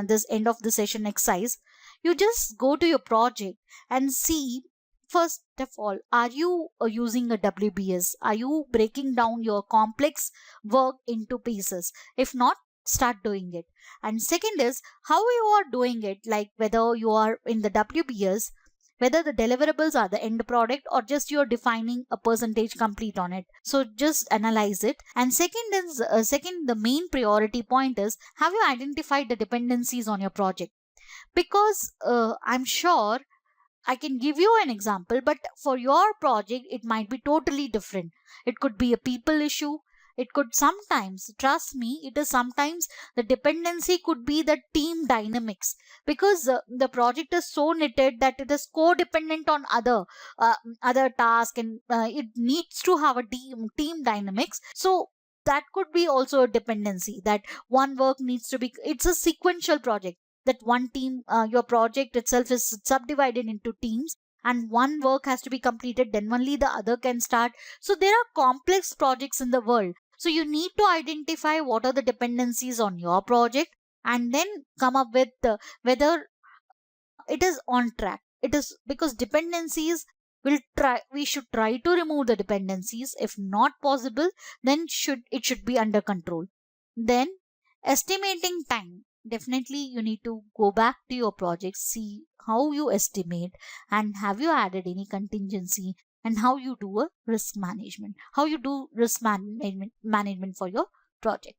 this end of the session exercise. You just go to your project and see, first of all, are you using a WBS? Are you breaking down your complex work into pieces? If not, start doing it. And second is how you are doing it, like whether you are in the WBS, whether the deliverables are the end product or just you're defining a percentage complete on it. So just analyze it. And second, the main priority point is, have you identified the dependencies on your project? Because I'm sure I can give you an example, but for your project, it might be totally different. It could be a people issue. It could sometimes, trust me, it is sometimes the dependency could be the team dynamics, because the project is so knitted that it is codependent on other tasks, and it needs to have a team dynamics. So that could be also a dependency, that one work needs to be, it's a sequential project, that one team, your project itself is subdivided into teams, and one work has to be completed, then only the other can start. So there are complex projects in the world, so you need to identify what are the dependencies on your project, and then come up with whether it is on track. It is because dependencies we should try to remove the dependencies. If not possible, then should be under control. Then estimating time, definitely you need to go back to your project, see how you estimate, and have you added any contingency, and how you do a risk management, how you do risk management for your project.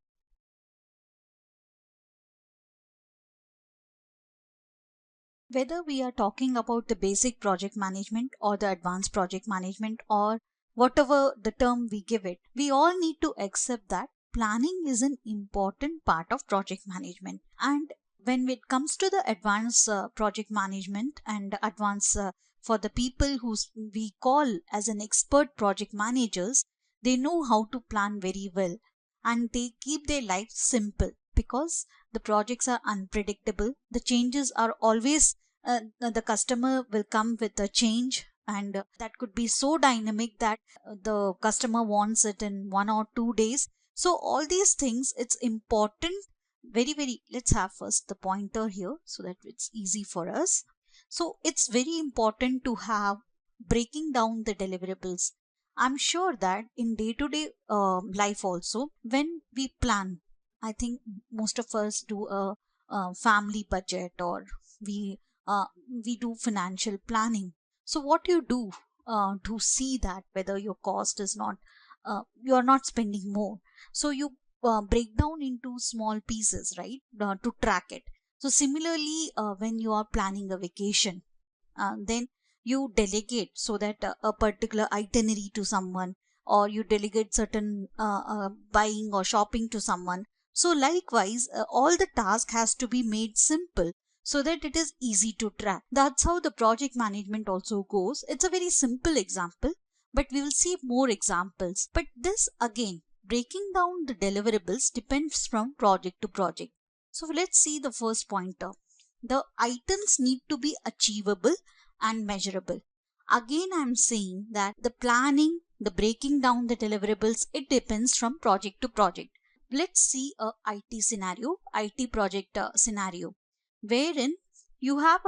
Whether we are talking about the basic project management or the advanced project management, or whatever the term we give it, we all need to accept that planning is an important part of project management. And when it comes to the advanced project management and advanced for the people who we call as an expert project managers, they know how to plan very well, and they keep their life simple, because the projects are unpredictable, the changes are always the customer will come with a change, and that could be so dynamic that the customer wants it in 1 or 2 days. So all these things, it's important, very, let's have first the pointer here so that it's easy for us. So it's very important to have breaking down the deliverables. I'm sure that in day to day life also, when we plan, I think most of us do a family budget, or we uh, we do financial planning. So what you do to see that whether your cost is not, you are not spending more, so you break down into small pieces, right, to track it. So similarly, when you are planning a vacation, then you delegate, so that a particular itinerary to someone, or you delegate certain buying or shopping to someone. So likewise, all the task has to be made simple, so that it is easy to track. That's how the project management also goes. It's a very simple example, but we will see more examples. But this again, breaking down the deliverables depends from project to project. So let's see the first pointer. The items need to be achievable and measurable. Again, I'm saying that the planning, the breaking down the deliverables, it depends from project to project. Let's see a IT scenario, IT project scenario, wherein you have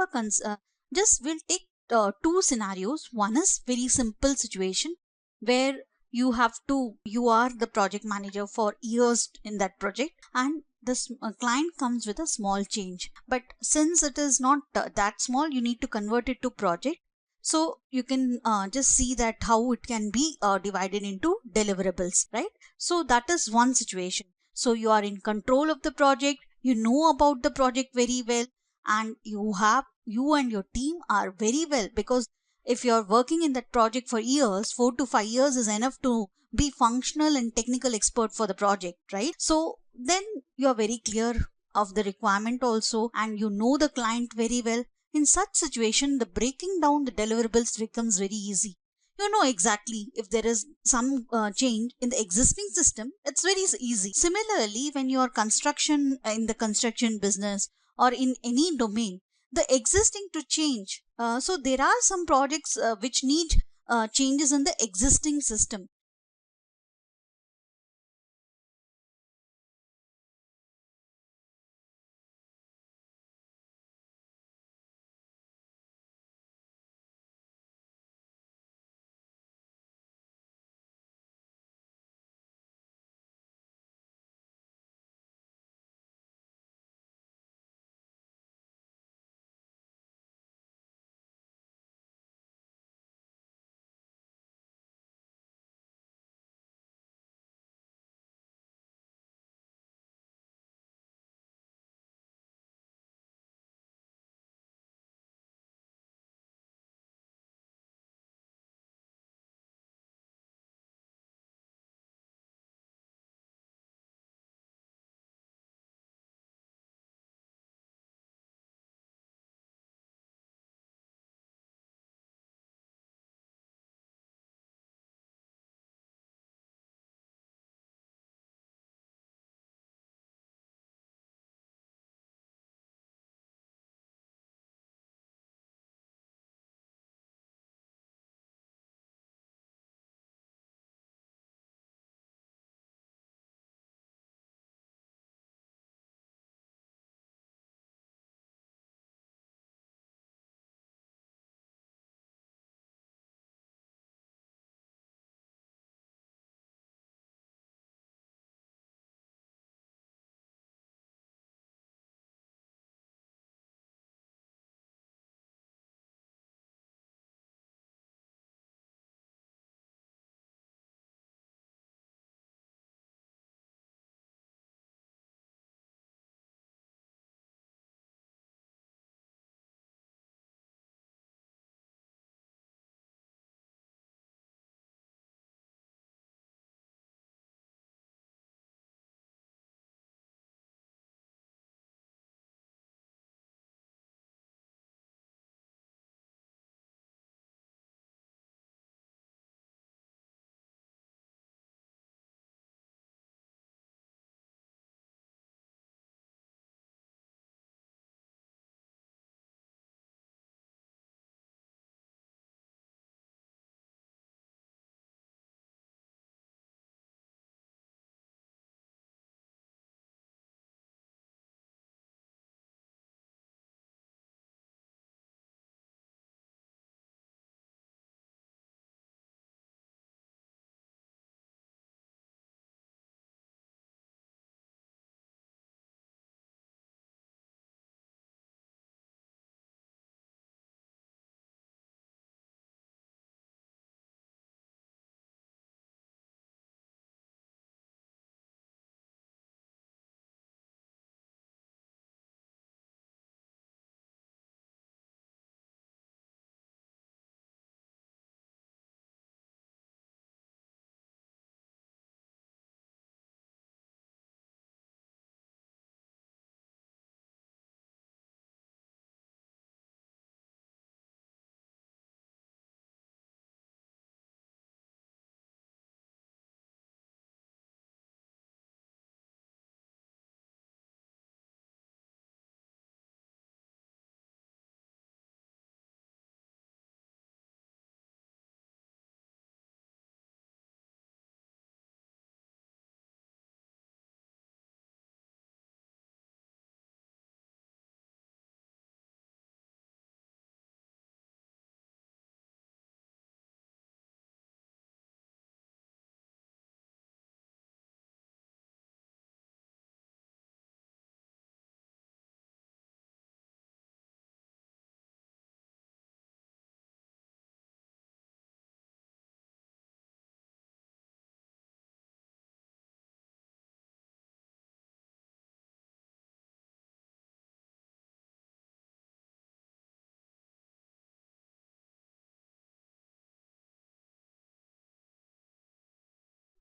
just we'll take two scenarios. One is very simple situation, where you are the project manager for years in that project, and the client comes with a small change, but since it is not that small, you need to convert it to project. So you can just see that how it can be divided into deliverables, right? So that is one situation. So you are in control of the project, you know about the project very well, and you and your team are very well, because if you're working in that project for years, 4 to 5 years is enough to be functional and technical expert for the project, right? So then you're very clear of the requirement also, and you know the client very well. In such situation, the breaking down the deliverables becomes very easy. You know exactly if there is some change in the existing system, it's very easy. Similarly, when you are construction in the construction business or in any domain, the existing to change, so there are some projects which need changes in the existing system.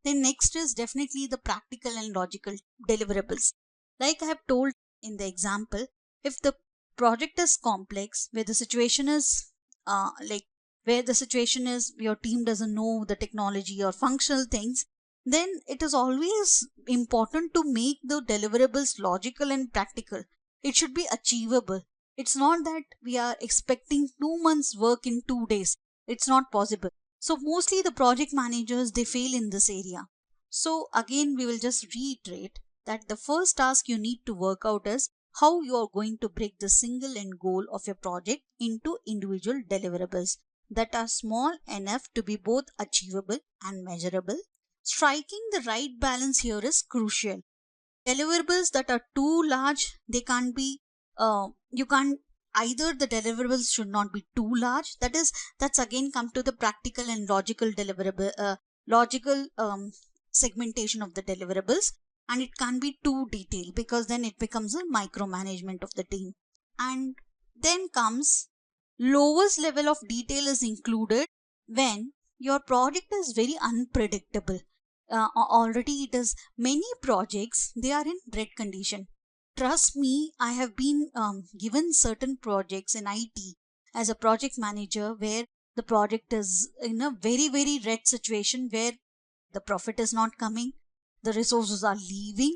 Then next is definitely the practical and logical deliverables. Like I have told in the example, if the project is complex, where the situation is like where the situation is your team doesn't know the technology or functional things, then it is always important to make the deliverables logical and practical. It should be achievable. It's not that we are expecting 2 months work in 2 days. It's not possible. So mostly the project managers they fail in this area. So again we will just reiterate that the first task you need to work out is how you are going to break the single end goal of your project into individual deliverables that are small enough to be both achievable and measurable. Striking the right balance here is crucial. Deliverables that are too large, they can't be, you can't, either the deliverables should not be too large. That is, that's again come to the practical and logical deliverable, logical segmentation of the deliverables. And it can't be too detailed because then it becomes a micromanagement of the team. And then comes lowest level of detail is included when your project is very unpredictable. Already it is many projects they are in red condition. Trust me, I have been given certain projects in IT as a project manager where the project is in a very red situation where the profit is not coming, the resources are leaving,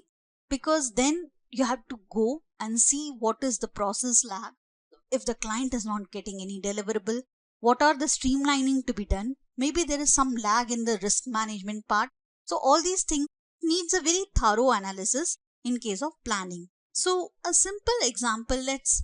because then you have to go and see what is the process lag. If the client is not getting any deliverable, what are the streamlining to be done? Maybe there is some lag in the risk management part. So all these things needs a very thorough analysis in case of planning. So a simple example, let's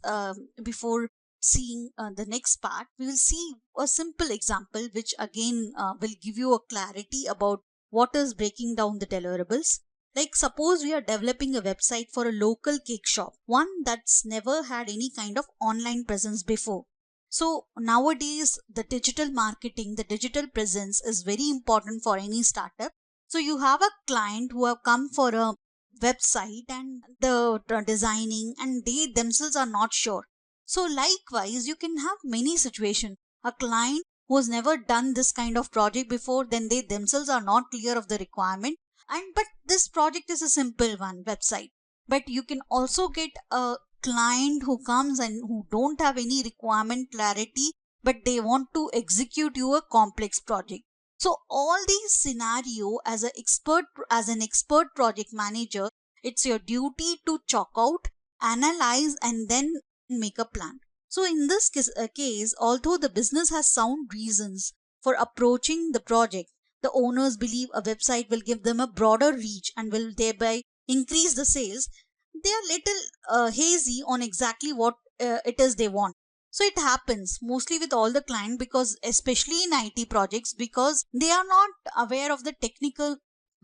before seeing the next part, we will see a simple example which again will give you a clarity about what is breaking down the deliverables. Like suppose we are developing a website for a local cake shop, one that's never had any kind of online presence before. So nowadays the digital marketing, the digital presence is very important for any startup. So you have a client who have come for a website and the designing and they themselves are not sure. So likewise you can have many situations. A client who has never done this kind of project before, then they themselves are not clear of the requirement, and but this project is a simple one website. But you can also get a client who comes and who don't have any requirement clarity, but they want to execute you a complex project. So all these scenario, as an expert project manager, it's your duty to chalk out, analyze and then make a plan. So in this case, although the business has sound reasons for approaching the project, the owners believe a website will give them a broader reach and will thereby increase the sales. They are little hazy on exactly what it is they want. So it happens mostly with all the client, because especially in IT projects, because they are not aware of the technical.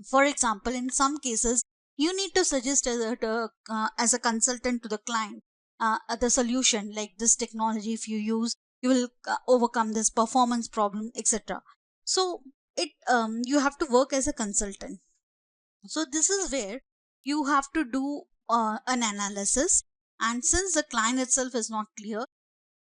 For example, in some cases you need to suggest as a consultant to the client the solution, like this technology if you use, you will overcome this performance problem, etc. So it you have to work as a consultant. So this is where you have to do an analysis, and since the client itself is not clear,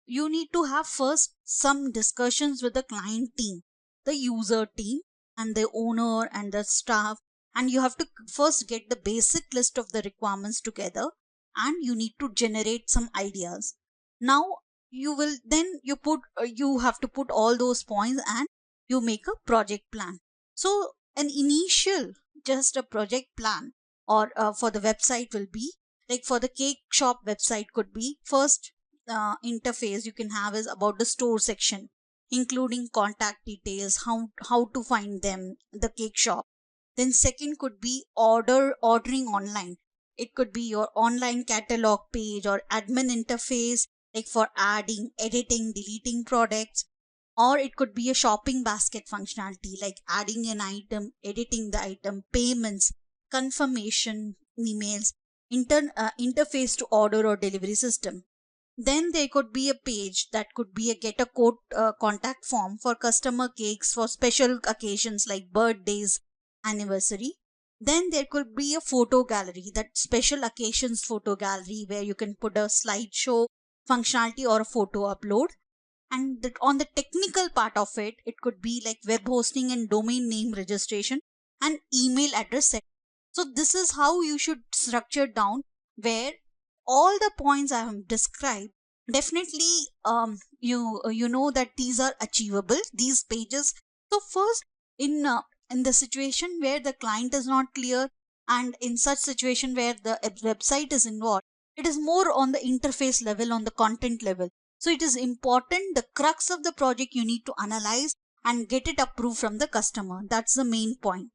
you need to have first some discussions with the client team, the user team and the owner and the staff, and you have to first get the basic list of the requirements together, and you need to generate some ideas. Now you will then you have to put all those points and you make a project plan. So an initial, just a project plan, or for the website will be like for the cake shop website could be first interface you can have is about the store section, including contact details, how to find them, the cake shop. Then second could be ordering online. It could be your online catalog page or admin interface, like for adding, editing, deleting products. Or it could be a shopping basket functionality, like adding an item, editing the item, payments, confirmation emails, interface to order or delivery system. Then there could be a page that could be a get a quote contact form for customer cakes for special occasions like birthdays, anniversary. Then there could be a photo gallery, that special occasions photo gallery where you can put a slideshow functionality or a photo upload. And on the technical part of it, it could be like web hosting and domain name registration and email address set. So this is how you should structure down, where all the points I have described, definitely you know that these are achievable, these pages. So first, in the situation where the client is not clear, and in such situation where the website is involved, it is more on the interface level, on the content level. So it is important, the crux of the project you need to analyze and get it approved from the customer. That's the main point.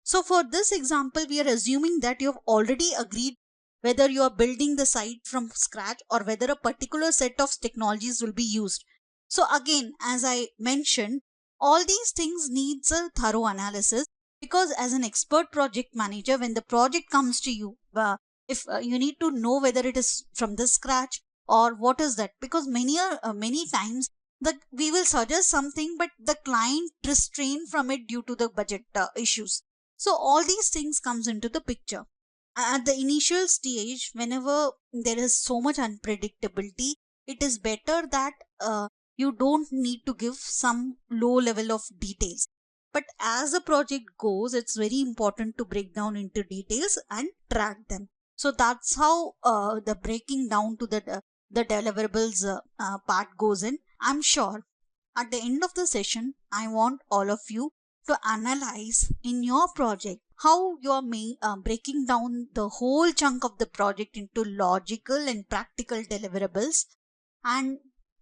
So for this example, we are assuming that you have already agreed whether you are building the site from scratch or whether a particular set of technologies will be used. So again, as I mentioned, all these things needs a thorough analysis, because as an expert project manager, when the project comes to you, if you need to know whether it is from the scratch or what is that, because many times that we will suggest something but the client restrain from it due to the budget issues. So all these things comes into the picture. At the initial stage, whenever there is so much unpredictability, it is better that you don't need to give some low level of details. But as the project goes, it's very important to break down into details and track them. So that's how the breaking down to the deliverables part goes in. I'm sure at the end of the session, I want all of you to analyze in your project how you are breaking down the whole chunk of the project into logical and practical deliverables. And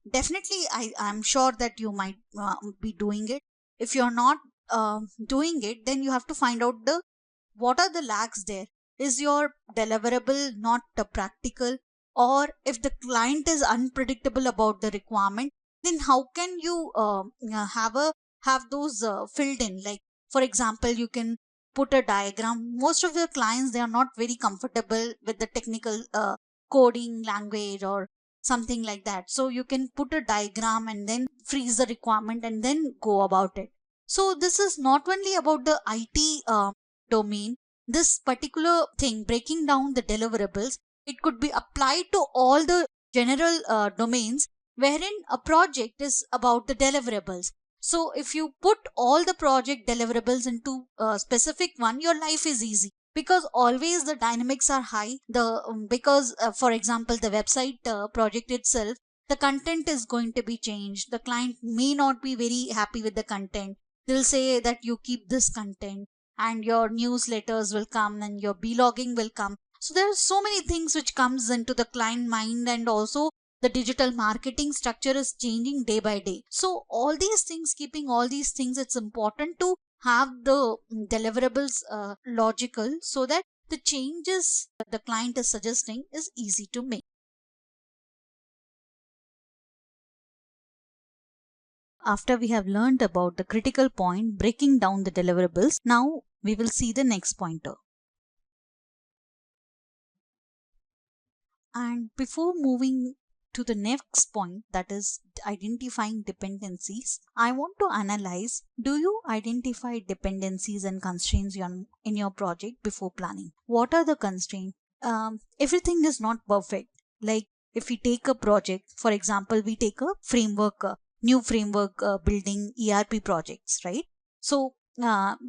definitely, I'm sure that you might be doing it. If you're not doing it, then you have to find out the what are the lags there. Is your deliverable not practical, or if the client is unpredictable about the requirement, then how can you have those filled in? Like, for example, you can put a diagram. Most of your clients, they are not very comfortable with the technical coding language or something like that, so you can put a diagram and then freeze the requirement and then go about it. So this is not only about the IT domain. This particular thing, breaking down the deliverables, it could be applied to all the general domains wherein a project is about the deliverables. So if you put all the project deliverables into a specific one, your life is easy, because always the dynamics are high. The because for example, the website project itself, the content is going to be changed. The client may not be very happy with the content. They'll say that you keep this content, and your newsletters will come and your blogging will come. So there are so many things which comes into the client mind, and also the digital marketing structure is changing day by day. So all these things, keeping all these things, it's important to have the deliverables logical, so that the changes the client is suggesting is easy to make. After we have learned about the critical point, breaking down the deliverables, now we will see the next pointer. And before moving to the next point, that is identifying dependencies, I want to analyze, do you identify dependencies and constraints in your project before planning? What are the constraints? Everything is not perfect. Like, if we take a project, for example, we take a framework, new framework building ERP projects, right? So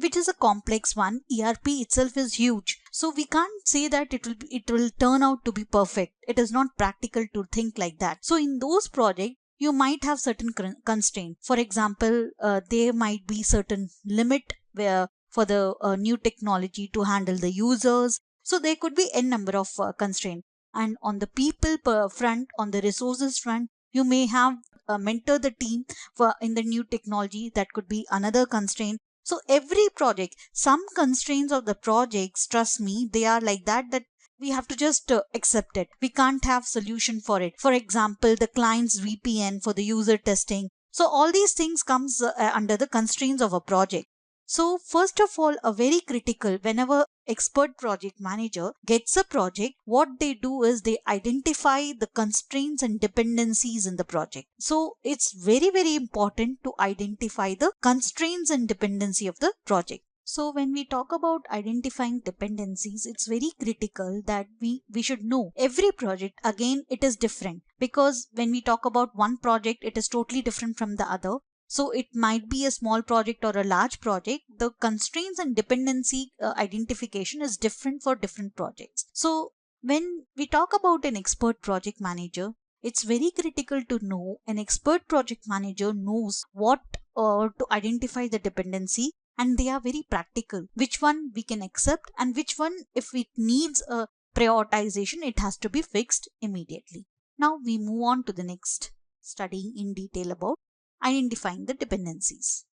which is a complex one. ERP itself is huge, so we can't say that it will turn out to be perfect. It is not practical to think like that. So in those projects, you might have certain constraints. For example, there might be certain limit where for the new technology to handle the users. So there could be n number of constraints. And on the people front, on the resources front, you may have mentor the team for in the new technology. That could be another constraint. So every project, some constraints of the projects, trust me, they are like that, that we have to just accept it. We can't have solution for it. For example, the client's VPN for the user testing. So all these things comes under the constraints of a project. So first of all, a very critical, whenever expert project manager gets a project, what they do is they identify the constraints and dependencies in the project. So it's very, very important to identify the constraints and dependency of the project. So when we talk about identifying dependencies, it's very critical that we should know every project. Again, it is different, because when we talk about one project, it is totally different from the other. So it might be a small project or a large project. The constraints and dependency identification is different for different projects. So when we talk about an expert project manager, it's very critical to know an expert project manager knows what to identify the dependency, and they are very practical. Which one we can accept and which one, if it needs a prioritization, it has to be fixed immediately. Now we move on to the next, studying in detail about identifying the dependencies.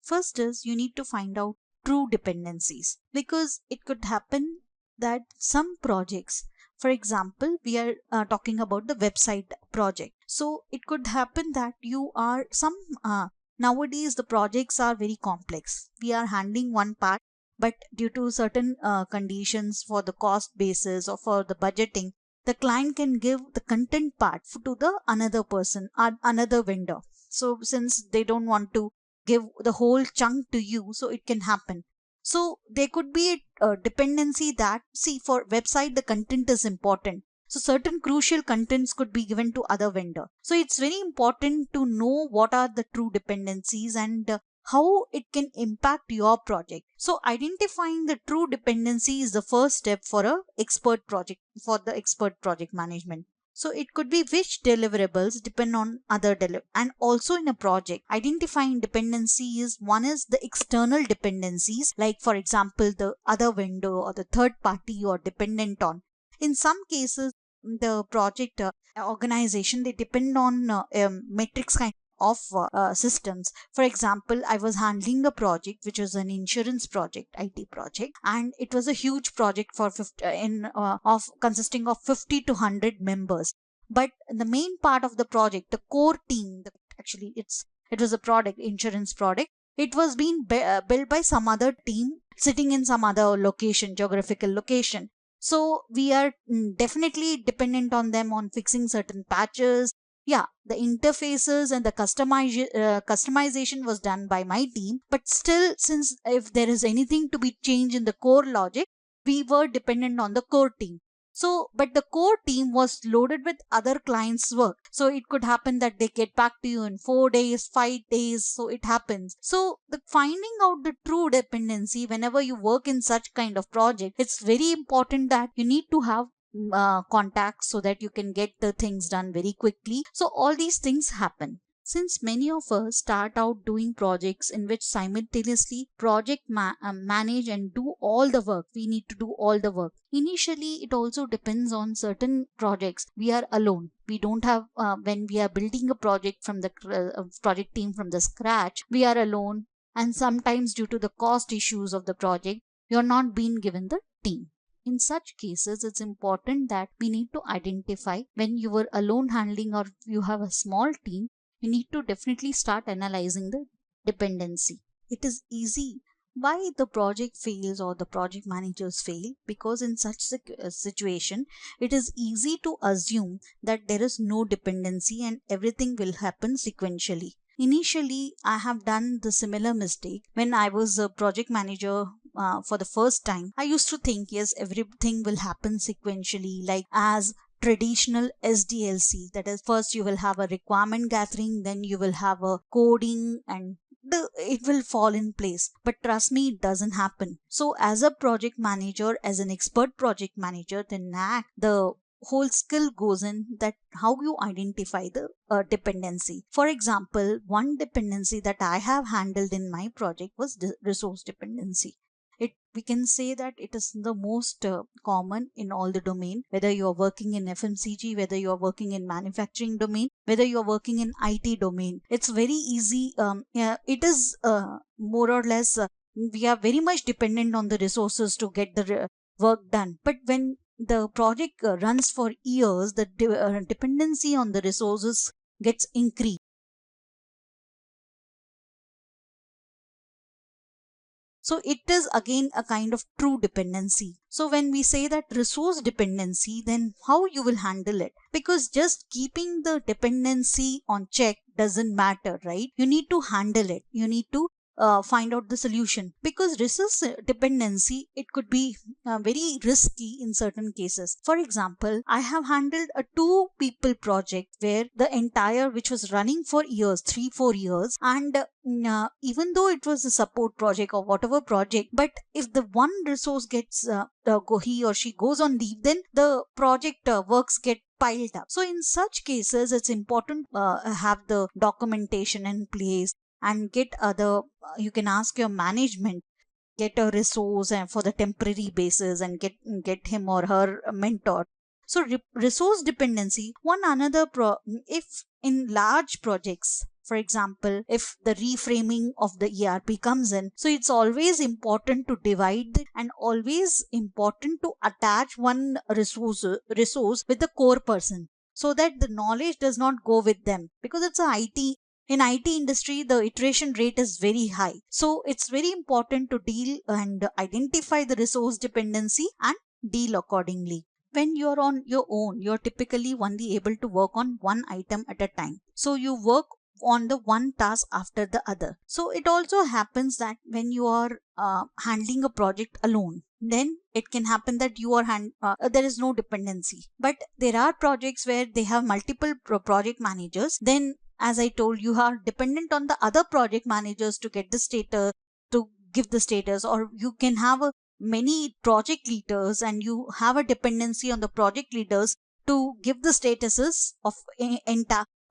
First is you need to find out true dependencies, because it could happen that some projects, for example, we are talking about the website project. So it could happen that you are some nowadays the projects are very complex. We are handling one part, but due to certain conditions for the cost basis or for the budgeting, the client can give the content part to the another person or another vendor. So since they don't want to give the whole chunk to you, so it can happen. So there could be a dependency that, see, for website the content is important, so certain crucial contents could be given to other vendor. So it's very important to know what are the true dependencies and how it can impact your project. So identifying the true dependency is the first step for a expert project, for the expert project management. So it could be which deliverables depend on other and also in a project identifying dependency is, one is the external dependencies, like for example the other vendor or the third party you are dependent on. In some cases the project organization, they depend on metrics kind of systems. For example, I was handling a project which was an insurance project, IT project, and it was a huge project for 50, of consisting of 50 to 100 members. But the main part of the project, the core team, actually it was a product, insurance product. It was being built by some other team sitting in some other location, geographical location. So we are definitely dependent on them on fixing certain patches. Yeah, the interfaces and the customization was done by my team, but still, since if there is anything to be changed in the core logic, we were dependent on the core team. So but the core team was loaded with other clients work, so it could happen that they get back to you in 4 days, 5 days, so it happens. So the finding out the true dependency whenever you work in such kind of project, it's very important that you need to have contacts so that you can get the things done very quickly. So all these things happen. Since many of us start out doing projects in which simultaneously project manage and do all the work, we need to do all the work. Initially, it also depends on certain projects. We are alone. We don't have, when we are building a project from the project team from the scratch, we are alone. And sometimes due to the cost issues of the project, you're not being given the team. In such cases, it's important that we need to identify when you were alone handling or you have a small team, you need to definitely start analyzing the dependency. It is easy. Why the project fails or the project managers fail? Because in such situation, it is easy to assume that there is no dependency and everything will happen sequentially. Initially, I have done the similar mistake when I was a project manager for the first time. I used to think, yes, everything will happen sequentially, like as traditional SDLC. That is, first you will have a requirement gathering, then you will have a coding, and it will fall in place. But trust me, it doesn't happen. So as a project manager, as an expert project manager, the whole skill goes in that how you identify the dependency. For example, one dependency that I have handled in my project was resource dependency. We can say that it is the most common in all the domain, whether you are working in FMCG, whether you are working in manufacturing domain, whether you are working in IT domain. It's very easy. Yeah, it is more or less we are very much dependent on the resources to get the work done. But when the project runs for years, the dependency on the resources gets increased. So it is again a kind of true dependency. So when we say that resource dependency, then how you will handle it? Because just keeping the dependency on check doesn't matter, right? You need to handle it. You need to find out the solution, because resource dependency, it could be very risky in certain cases. For example, I have handled a two people project where the entire, which was running for years, 3 4 years, and even though it was a support project or whatever project, but if the one resource gets he or she goes on leave, then the project works get piled up. So in such cases, it's important have the documentation in place and get other, you can ask your management, get a resource and for the temporary basis, and get him or her a mentor. So resource dependency, one another if in large projects, for example, if the reframing of the ERP comes in, so it's always important to divide it, and always important to attach one resource with the core person, so that the knowledge does not go with them, because it's a IT. In IT industry, the iteration rate is very high. So it's very important to deal and identify the resource dependency and deal accordingly. When you're on your own, you're typically only able to work on one item at a time. So you work on the one task after the other. So it also happens that when you are handling a project alone, then it can happen that you are there is no dependency. But there are projects where they have multiple project managers. Then, as I told, you are dependent on the other project managers to get the status, to give the status, or you can have many project leaders and you have a dependency on the project leaders to give the statuses of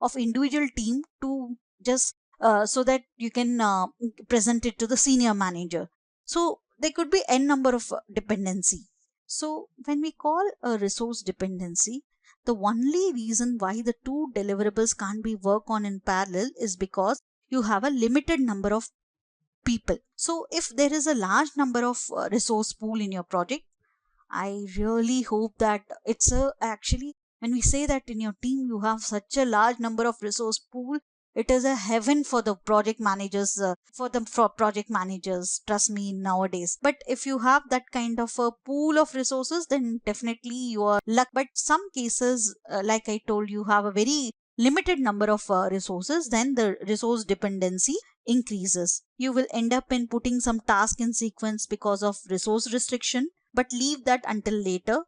of individual team, to just so that you can present it to the senior manager. So there could be n number of dependency. So when we call a resource dependency, the only reason why the two deliverables can't be worked on in parallel is because you have a limited number of people. So if there is a large number of resource pool in your project, I really hope that it's a actually, when we say that in your team you have such a large number of resource pool, it is a heaven for the project managers, for project managers, trust me, nowadays. But if you have that kind of a pool of resources, then definitely you are luck. But some cases, like I told, you have a very limited number of resources, then the resource dependency increases. You will end up in putting some task in sequence because of resource restriction, but leave that until later.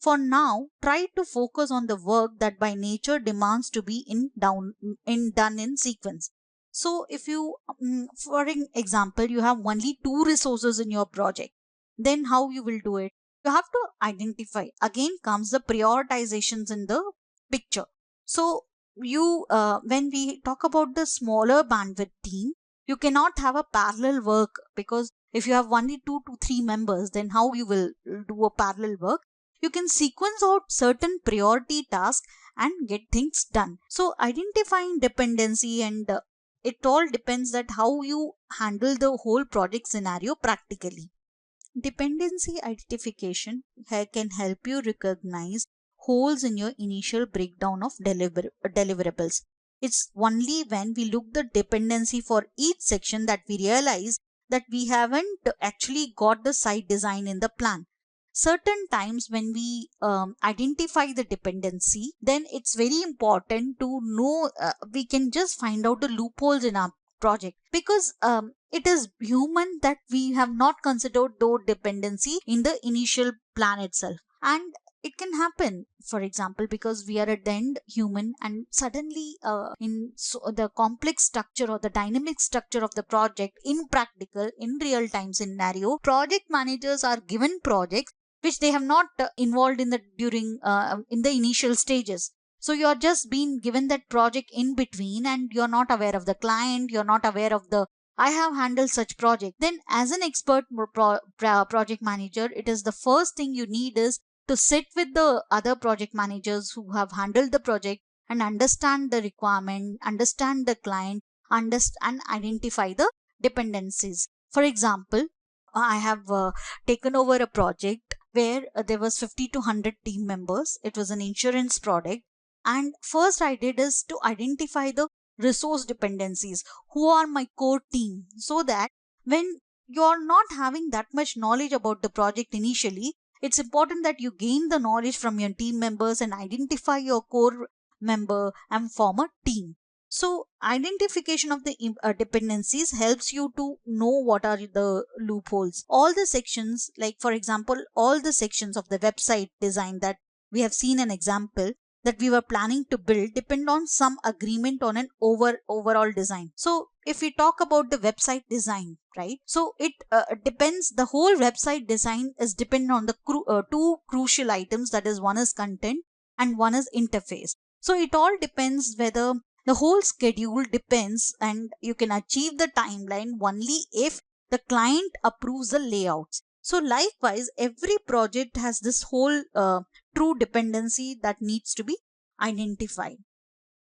For now, try to focus on the work that by nature demands to be done in sequence. So if you, for an example, you have only two resources in your project, then how you will do it? You have to identify. Again comes the prioritizations in the picture. So you, when we talk about the smaller bandwidth team, you cannot have a parallel work, because if you have only 2 to 3 members, then how you will do a parallel work? You can sequence out certain priority tasks and get things done. So identifying dependency, and it all depends that how you handle the whole project scenario practically. Dependency identification can help you recognize holes in your initial breakdown of deliverables. It's only when we look the dependency for each section that we realize that we haven't actually got the site design in the plan. Certain times when we identify the dependency, then it's very important to know, we can just find out the loopholes in our project, because it is human that we have not considered those dependency in the initial plan itself. And it can happen, for example, because we are at the end human, and suddenly the complex structure or the dynamic structure of the project in practical, in real time scenario, project managers are given projects which they have not involved in the during in the initial stages. So you're just being given that project in between, and you're not aware of the client, you're not aware of the, I have handled such project. Then as an expert project manager, it is the first thing you need is to sit with the other project managers who have handled the project and understand the requirement, understand the client, understand, identify the dependencies. For example, I have taken over a project where there was 50 to 100 team members. It was an insurance product, and first I did is to identify the resource dependencies, who are my core team, so that when you're not having that much knowledge about the project initially, it's important that you gain the knowledge from your team members and identify your core member and form a team. So identification of the dependencies helps you to know what are the loopholes. All the sections, like for example, all the sections of the website design that we have seen an example that we were planning to build depend on some agreement on an overall design. So if we talk about the website design, right? So it depends, the whole website design is dependent on the two crucial items, that is, one is content and one is interface. So it all depends whether the whole schedule depends, and you can achieve the timeline only if the client approves the layouts. So likewise, every project has this whole true dependency that needs to be identified.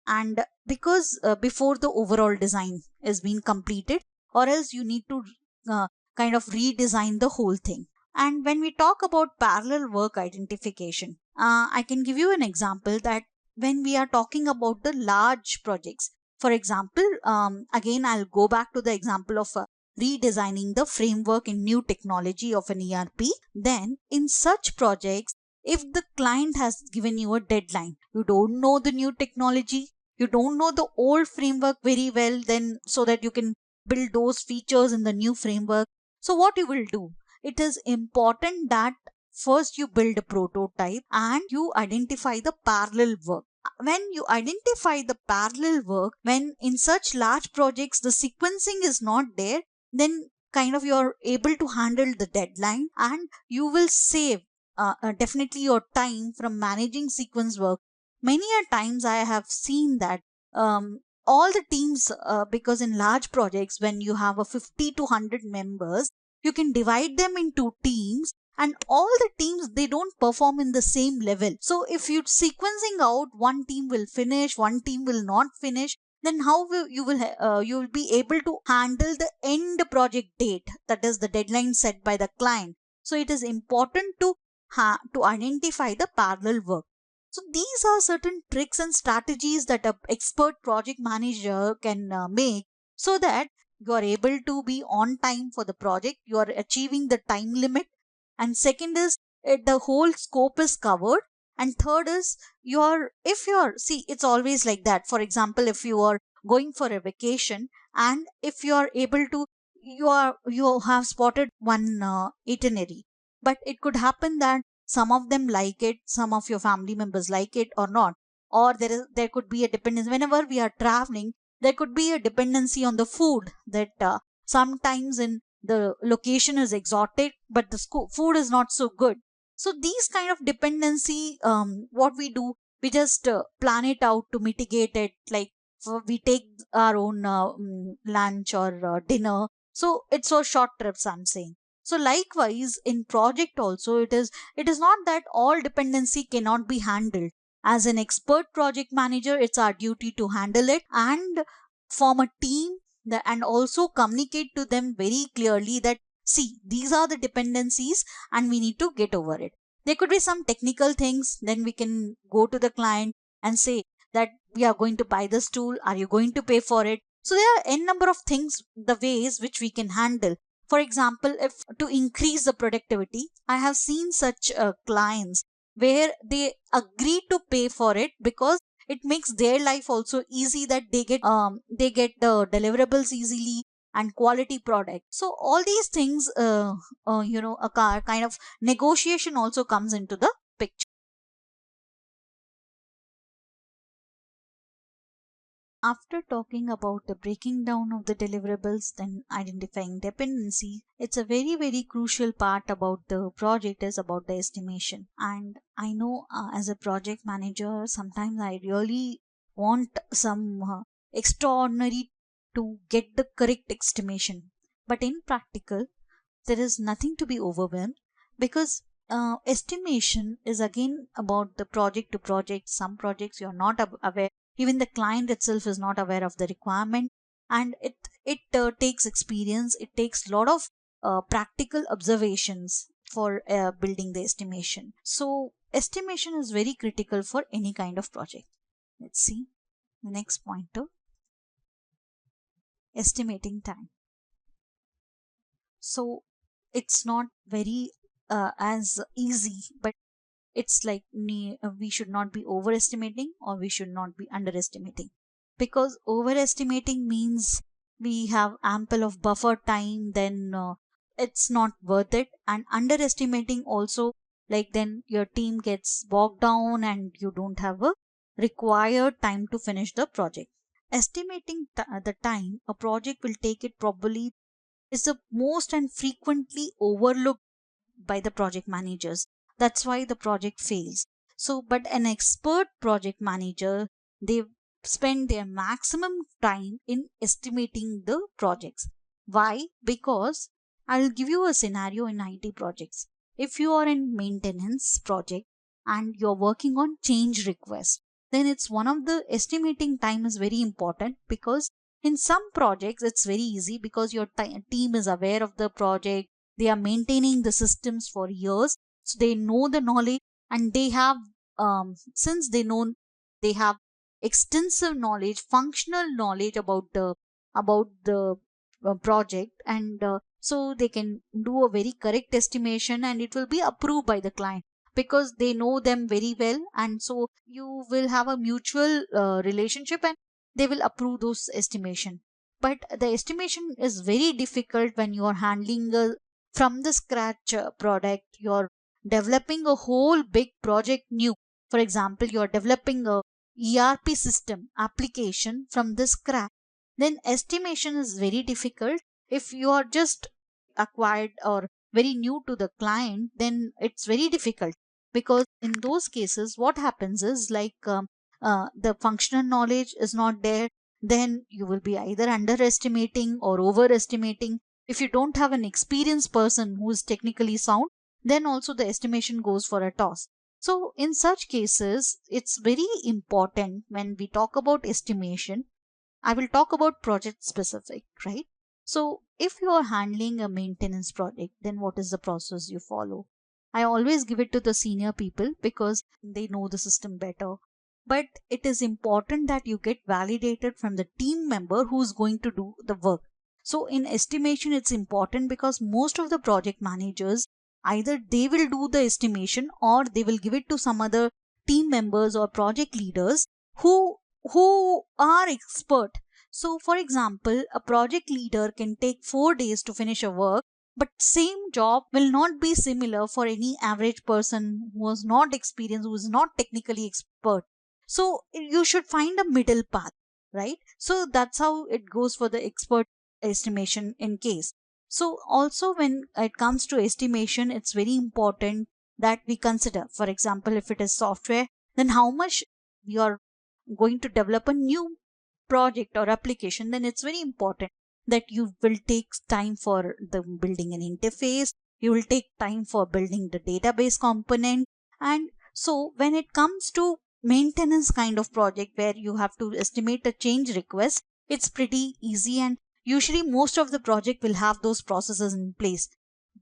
And because before the overall design is being completed, or else you need to uh, kind of redesign the whole thing. And when we talk about parallel work identification, I can give you an example that when we are talking about the large projects, for example, again I'll go back to the example of redesigning the framework in new technology of an ERP. Then in such projects, if the client has given you a deadline, you don't know the new technology, you don't know the old framework very well, then so that you can build those features in the new framework. So what you will do, it is important that first you build a prototype and you identify the parallel work. When you identify the parallel work, when in such large projects the sequencing is not there, then kind of you're able to handle the deadline, and you will save definitely your time from managing sequence work. Many a times I have seen that all the teams, because in large projects when you have a 50 to 100 members, you can divide them into teams, and all the teams, they don't perform in the same level. So if you sequencing out, one team will finish, one team will not finish, then how will you will be able to handle the end project date, that is the deadline set by the client. So it is important to to identify the parallel work. So these are certain tricks and strategies that a expert project manager can make, so that you are able to be on time for the project, you are achieving the time limit, and second is the whole scope is covered, and third is your, if you're, see, it's always like that. For example, if you are going for a vacation, and if you are able to, you have spotted one itinerary, but it could happen that some of them like it, some of your family members like it or not, or there could be a dependence whenever we are traveling. There could be a dependency on the food, that sometimes in the location is exotic but the food is not so good. So these kind of dependency, what we do, we just plan it out to mitigate it, like we take our own lunch or dinner, so it's so short trips, I'm saying. So likewise in project also, it is not that all dependency cannot be handled. As an expert project manager, it's our duty to handle it and form a team, and also communicate to them very clearly that, see, these are the dependencies and we need to get over it. There could be some technical things, then we can go to the client and say that we are going to buy this tool, are you going to pay for it? So there are n number of things, the ways which we can handle. For example, if to increase the productivity, I have seen such clients where they agree to pay for it because it makes their life also easy, that they get the deliverables easily and quality product. So all these things, a kind of negotiation also comes into the picture. After talking about the breaking down of the deliverables, then identifying dependency, it's a very, very crucial part about the project is about the estimation. And I know as a project manager, sometimes I really want some extraordinary to get the correct estimation. But in practical, there is nothing to be overwhelmed, because estimation is again about the project to project. Some projects you're not aware, even the client itself is not aware of the requirement, and it takes experience, it takes a lot of practical observations for building the estimation. So estimation is very critical for any kind of project. Let's see the next pointer, estimating time. So it's not very as easy, but it's like we should not be overestimating or we should not be underestimating. because overestimating means we have ample of buffer time, then it's not worth it. And underestimating also, like then your team gets bogged down and you don't have a required time to finish the project. Estimating the time a project will take, it probably is the most and frequently overlooked by the project managers. That's why the project fails. So, but an expert project manager, they spend their maximum time in estimating the projects. Why? Because I'll give you a scenario in IT projects. If you are in maintenance project and you're working on change request, then it's one of the estimating time is very important, because in some projects it's very easy because your team is aware of the project, they are maintaining the systems for years, so they know the knowledge, and they have since they know, they have extensive knowledge, functional knowledge about the project, and so they can do a very correct estimation and it will be approved by the client because they know them very well. And so you will have a mutual relationship and they will approve those estimation. But the estimation is very difficult when you are handling a from the scratch product. You're developing a whole big project new. For example, you're developing a ERP system application from the scratch, then estimation is very difficult. If you are just acquired or very new to the client, then it's very difficult, because in those cases what happens is like the functional knowledge is not there, then you will be either underestimating or overestimating. If you don't have an experienced person who is technically sound, then also the estimation goes for a toss. So in such cases it's very important when we talk about estimation. I will talk about project specific, right? So if you are handling a maintenance project, then what is the process you follow? I always give it to the senior people because they know the system better. But it is important that you get validated from the team member who's going to do the work. So in estimation, it's important because most of the project managers, either they will do the estimation or they will give it to some other team members or project leaders who who are expert. So for example, a project leader can take 4 days to finish a work, but same job will not be similar for any average person who was not experienced, who is not technically expert. So you should find a middle path, right? So that's how it goes for the expert estimation in case. So also when it comes to estimation, it's very important that we consider, for example, if it is software, then how much we are going to develop a new project or application, then it's very important that you will take time for the building an interface, you will take time for building the database component. And so when it comes to maintenance kind of project where you have to estimate a change request, it's pretty easy, and usually most of the project will have those processes in place.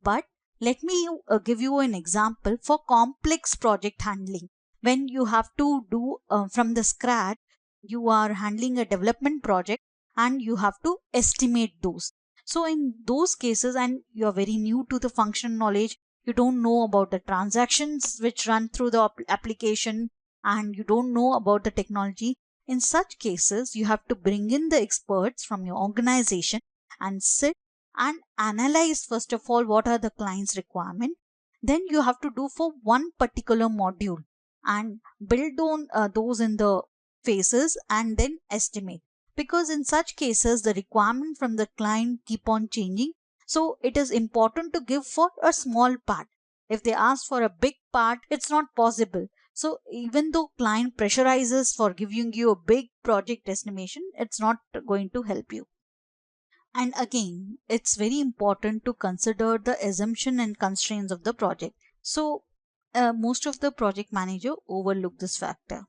But let me give you an example for complex project handling. When you have to do from the scratch, you are handling a development project and you have to estimate those. So in those cases, and you're very new to the function knowledge, you don't know about the transactions which run through the application, and you don't know about the technology. In such cases, you have to bring in the experts from your organization and sit and analyze first of all what are the client's requirement. Then you have to do for one particular module and build on those in the phases and then estimate, because in such cases the requirement from the client keep on changing. So it is important to give for a small part. If they ask for a big part, it's not possible. So even though client pressurizes for giving you a big project estimation, it's not going to help you. And again, it's very important to consider the assumption and constraints of the project. So most of the project manager overlook this factor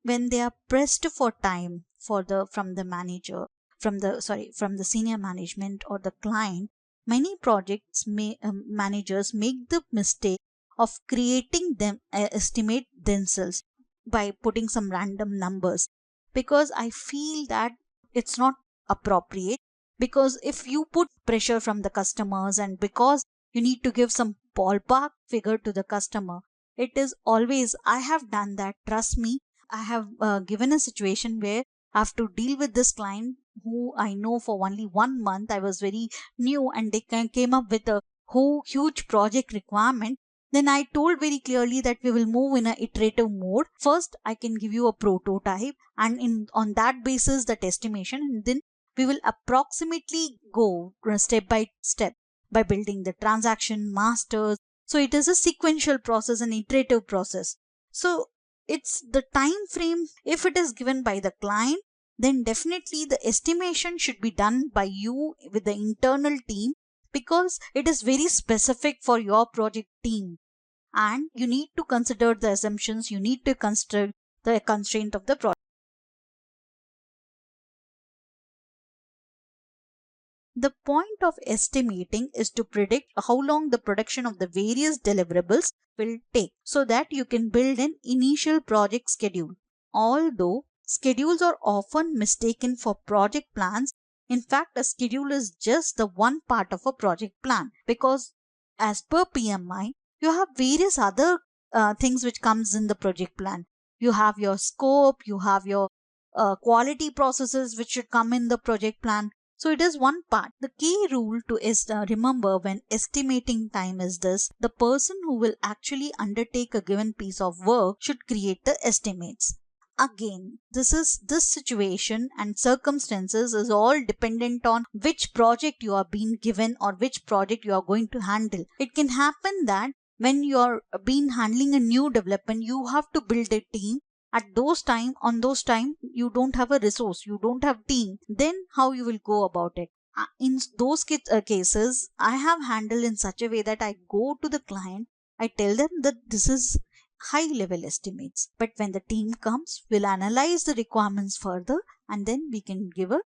when they are pressed for time for the from the manager, from the senior management or the client. Many projects managers make the mistake of creating them estimate themselves by putting some random numbers, because I feel that it's not appropriate. Because if you put pressure from the customers, and because you need to give some ballpark figure to the customer, it is always, I have done that, trust me. I have given a situation where I have to deal with this client who I know for only 1 month. I was very new and they came up with a whole huge project requirement. Then I told very clearly that we will move in a iterative mode. First, I can give you a prototype, and on that basis, that estimation, and then we will approximately go step by step by building the transaction masters. So it is a sequential process, an iterative process. So it's the time frame. If it is given by the client, then definitely the estimation should be done by you with the internal team, because it is very specific for your project team, and you need to consider the assumptions, you need to consider the constraint of the project. The point of estimating is to predict how long the production of the various deliverables will take so that you can build an initial project schedule. Although schedules are often mistaken for project plans, in fact, a schedule is just the one part of a project plan, because as per PMI, you have various other things which comes in the project plan. You have your scope, you have your quality processes which should come in the project plan. So it is one part. The key rule to remember when estimating time is this: the person who will actually undertake a given piece of work should create the estimates. Again, this situation and circumstances is all dependent on which project you are being given or which project you are going to handle. It can happen that when you are being handling a new development, you have to build a team. At those time, on those time, you don't have a resource, you don't have team. Then how you will go about it? In those cases, I have handled in such a way that I go to the client, I tell them that this is high level estimates, but when the team comes, we'll analyze the requirements further, and then we can give a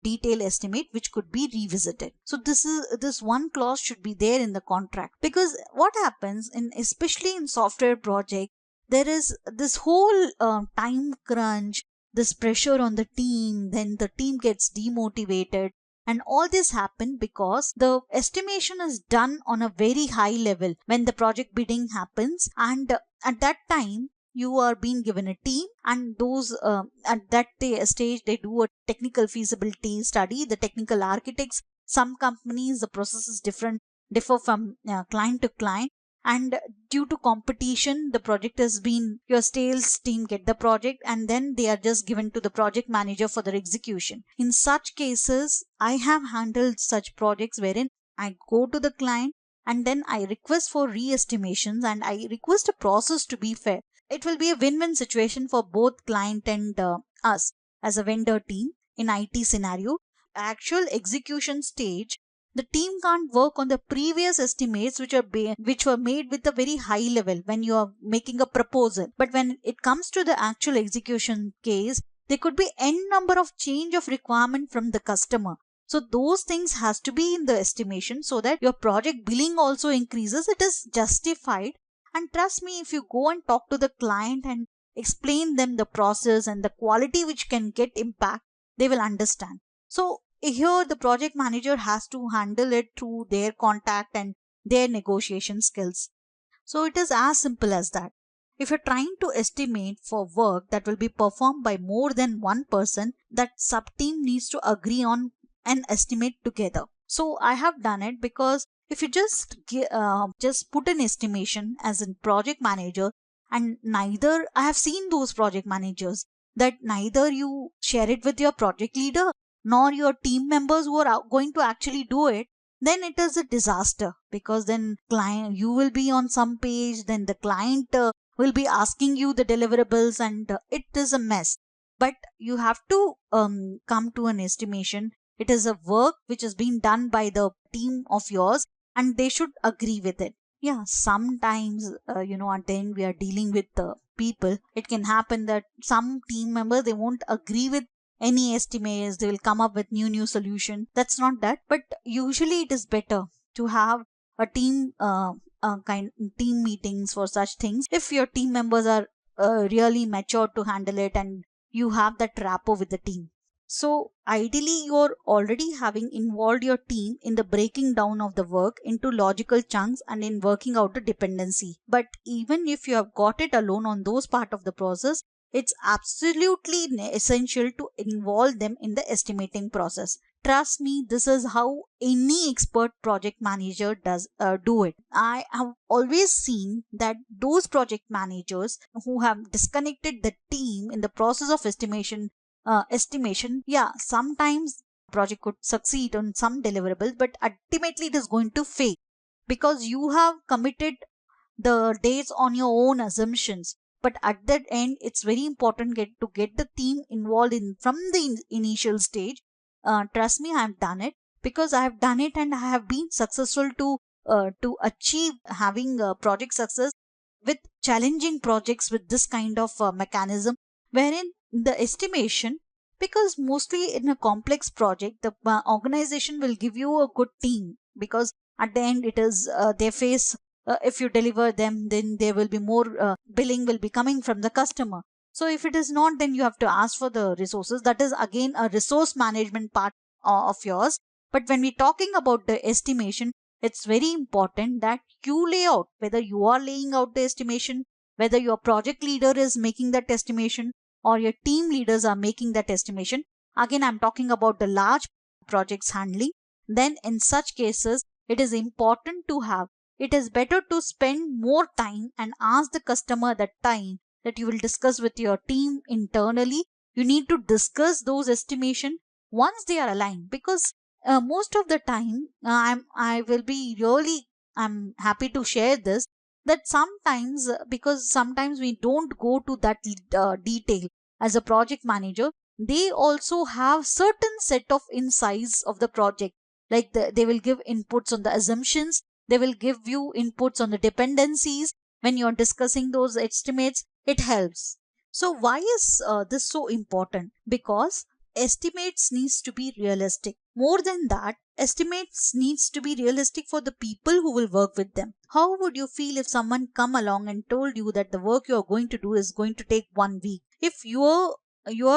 detailed estimate which could be revisited. So this one clause should be there in the contract, because what happens in, especially in software project, there is this whole time crunch, this pressure on the team, then the team gets demotivated, and all this happen because the estimation is done on a very high level when the project bidding happens, and at that time you are being given a team, and those at that stage they do a technical feasibility study, the technical architects. Some companies the process is differ from client to client, and due to competition the project has been, your sales team get the project and then they are just given to the project manager for their execution. In such cases, I have handled such projects wherein I go to the client and then I request for re-estimations and I request a process to be fair. It will be a win-win situation for both client and us as a vendor team. In IT scenario, actual execution stage, the team can't work on the previous estimates which were made with a very high level when you are making a proposal. But when it comes to the actual execution case, there could be n number of change of requirement from the customer. So those things has to be in the estimation so that your project billing also increases. It is justified. And trust me, if you go and talk to the client and explain them the process and the quality which can get impact, they will understand. So here the project manager has to handle it through their contact and their negotiation skills. So it is as simple as that. If you're trying to estimate for work that will be performed by more than one person, that sub team needs to agree on an estimate together. So I have done it, because if you just put an estimation as a project manager, and neither, I have seen those project managers that neither you share it with your project leader nor your team members who are going to actually do it, then it is a disaster, because then client, you will be on some page, then the client will be asking you the deliverables, and it is a mess. But you have to come to an estimation. It is a work which is being done by the team of yours, and they should agree with it. Yeah, sometimes at the end we are dealing with the people. It can happen that some team members, they won't agree with any estimates, they will come up with new solution. That's not that, but usually it is better to have a team meetings for such things if your team members are really mature to handle it and you have that rapport with the team. So ideally you're already having involved your team in the breaking down of the work into logical chunks and in working out the dependency. But even if you have got it alone on those part of the process, It's absolutely essential to involve them in the estimating process. Trust me, this is how any expert project manager does do it. I have always seen that those project managers who have disconnected the team in the process of estimation, yeah, sometimes project could succeed on some deliverables, but ultimately it is going to fail because you have committed the dates on your own assumptions. But at that end, it's very important to get the team involved in from the initial stage. Trust me, I have done it because I have done it and I have been successful to achieve having project success with challenging projects with this kind of mechanism, wherein the estimation, because mostly in a complex project the organization will give you a good team, because at the end it is they face if you deliver them, then there will be more billing will be coming from the customer. So if it is not, then you have to ask for the resources. That is again a resource management part of yours. But when we talking about the estimation, it's very important that you lay out, whether you are laying out the estimation, whether your project leader is making that estimation, or your team leaders are making that estimation. Again, I'm talking about the large projects handling. Then in such cases, it is important to have, it is better to spend more time and ask the customer that time that you will discuss with your team internally. You need to discuss those estimation once they are aligned, because most of the time I will be really, I'm happy to share this, that sometimes because sometimes we don't go to that detail as a project manager. They also have certain set of insights of the project, like they will give inputs on the assumptions, they will give you inputs on the dependencies. When you're discussing those estimates, it helps. So why is this so important? Because estimates needs to be realistic. More than that, estimates needs to be realistic for the people who will work with them. How would you feel if someone come along and told you that the work you're going to do is going to take 1 week? If your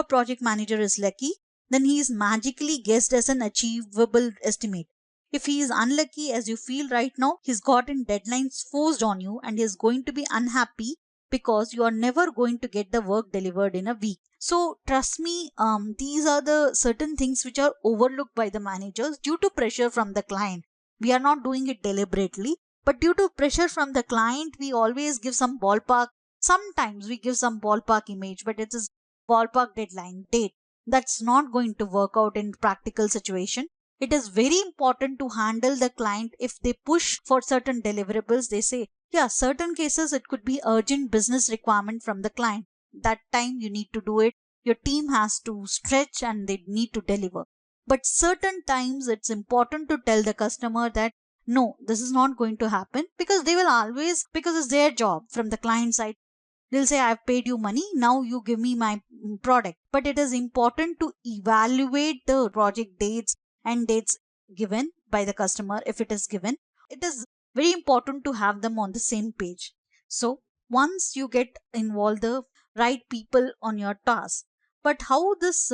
project manager is lucky, then he is magically guessed as an achievable estimate. If he is unlucky, as you feel right now, he's gotten deadlines forced on you and is going to be unhappy because you are never going to get the work delivered in a week. So trust me, these are the certain things which are overlooked by the managers due to pressure from the client. We are not doing it deliberately, but due to pressure from the client, we always give some ballpark. Sometimes we give some ballpark image, but it is ballpark deadline date. That's not going to work out in practical situation. It is very important to handle the client. If they push for certain deliverables, they say, yeah, certain cases it could be urgent business requirement from the client. That time you need to do it. Your team has to stretch and they need to deliver. But certain times it's important to tell the customer that no, this is not going to happen, because they will always, because it's their job from the client side. They'll say, I've paid you money, now you give me my product. But it is important to evaluate the project dates and dates given by the customer. If it is given, it is very important to have them on the same page. So once you get involved the right people on your task. But how this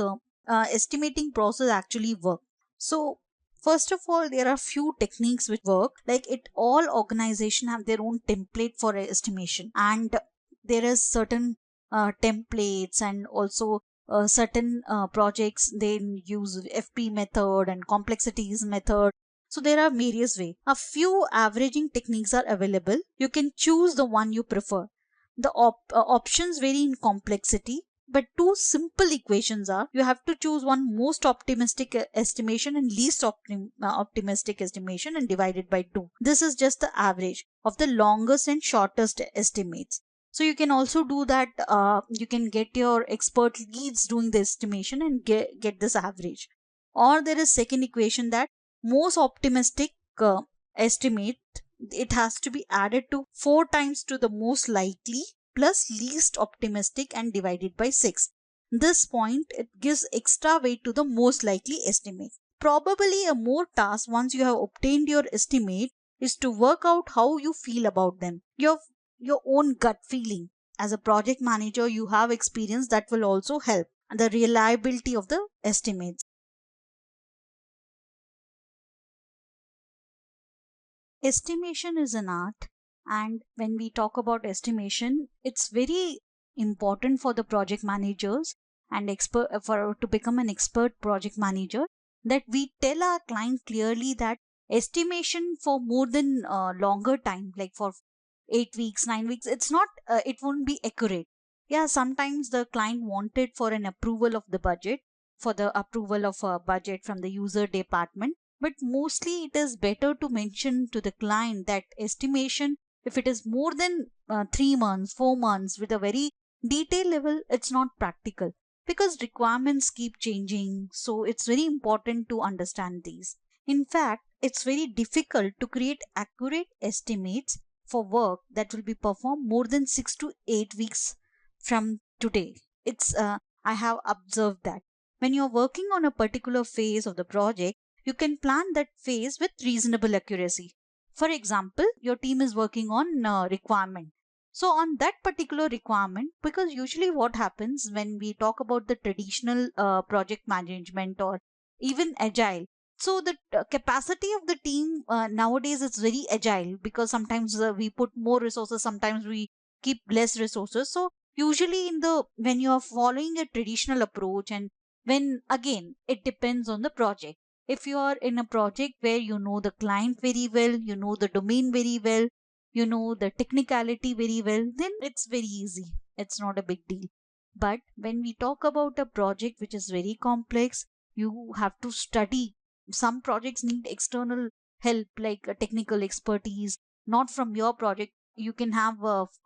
estimating process actually work? So first of all, there are few techniques which work. Like it, all organization have their own template for estimation, and there is certain templates, and also certain projects they use FP method and complexities method. So there are various way. A few averaging techniques are available. You can choose the one you prefer. The options vary in complexity, but two simple equations are, you have to choose one most optimistic estimation and least optimistic estimation and divide it by 2. This is just the average of the longest and shortest estimates. So you can also do that. You can get your expert leads doing the estimation and get this average. Or there is second equation, that most optimistic estimate, it has to be added to 4 times to the most likely plus least optimistic and divided by 6. This point, it gives extra weight to the most likely estimate. Probably a more task once you have obtained your estimate is to work out how you feel about them. Your own gut feeling. As a project manager, you have experience that will also help the reliability of the estimates. Estimation is an art, and when we talk about estimation, it's very important for the project managers and expert for to become an expert project manager, that we tell our client clearly that estimation for more than longer time, like for 8 weeks, 9 weeks, it's not it won't be accurate. Yeah, sometimes the client wanted for an approval of the budget, for the approval of a budget from the user department, but mostly it is better to mention to the client that estimation, if it is more than 3 months, 4 months with a very detailed level, it's not practical because requirements keep changing. So it's very important to understand these. In fact, it's very difficult to create accurate estimates for work that will be performed more than 6 to 8 weeks from today. It's I have observed that when you're working on a particular phase of the project, you can plan that phase with reasonable accuracy. For example, your team is working on requirement. So on that particular requirement, because usually what happens when we talk about the traditional project management or even agile, so the capacity of the team nowadays is very agile, because sometimes we put more resources, sometimes we keep less resources. So usually in the when you are following a traditional approach, and when again it depends on the project. If you are in a project where you know the client very well, you know the domain very well, you know the technicality very well, then it's very easy, it's not a big deal. But when we talk about a project which is very complex, you have to study. Some projects need external help, like technical expertise, not from your project. You can have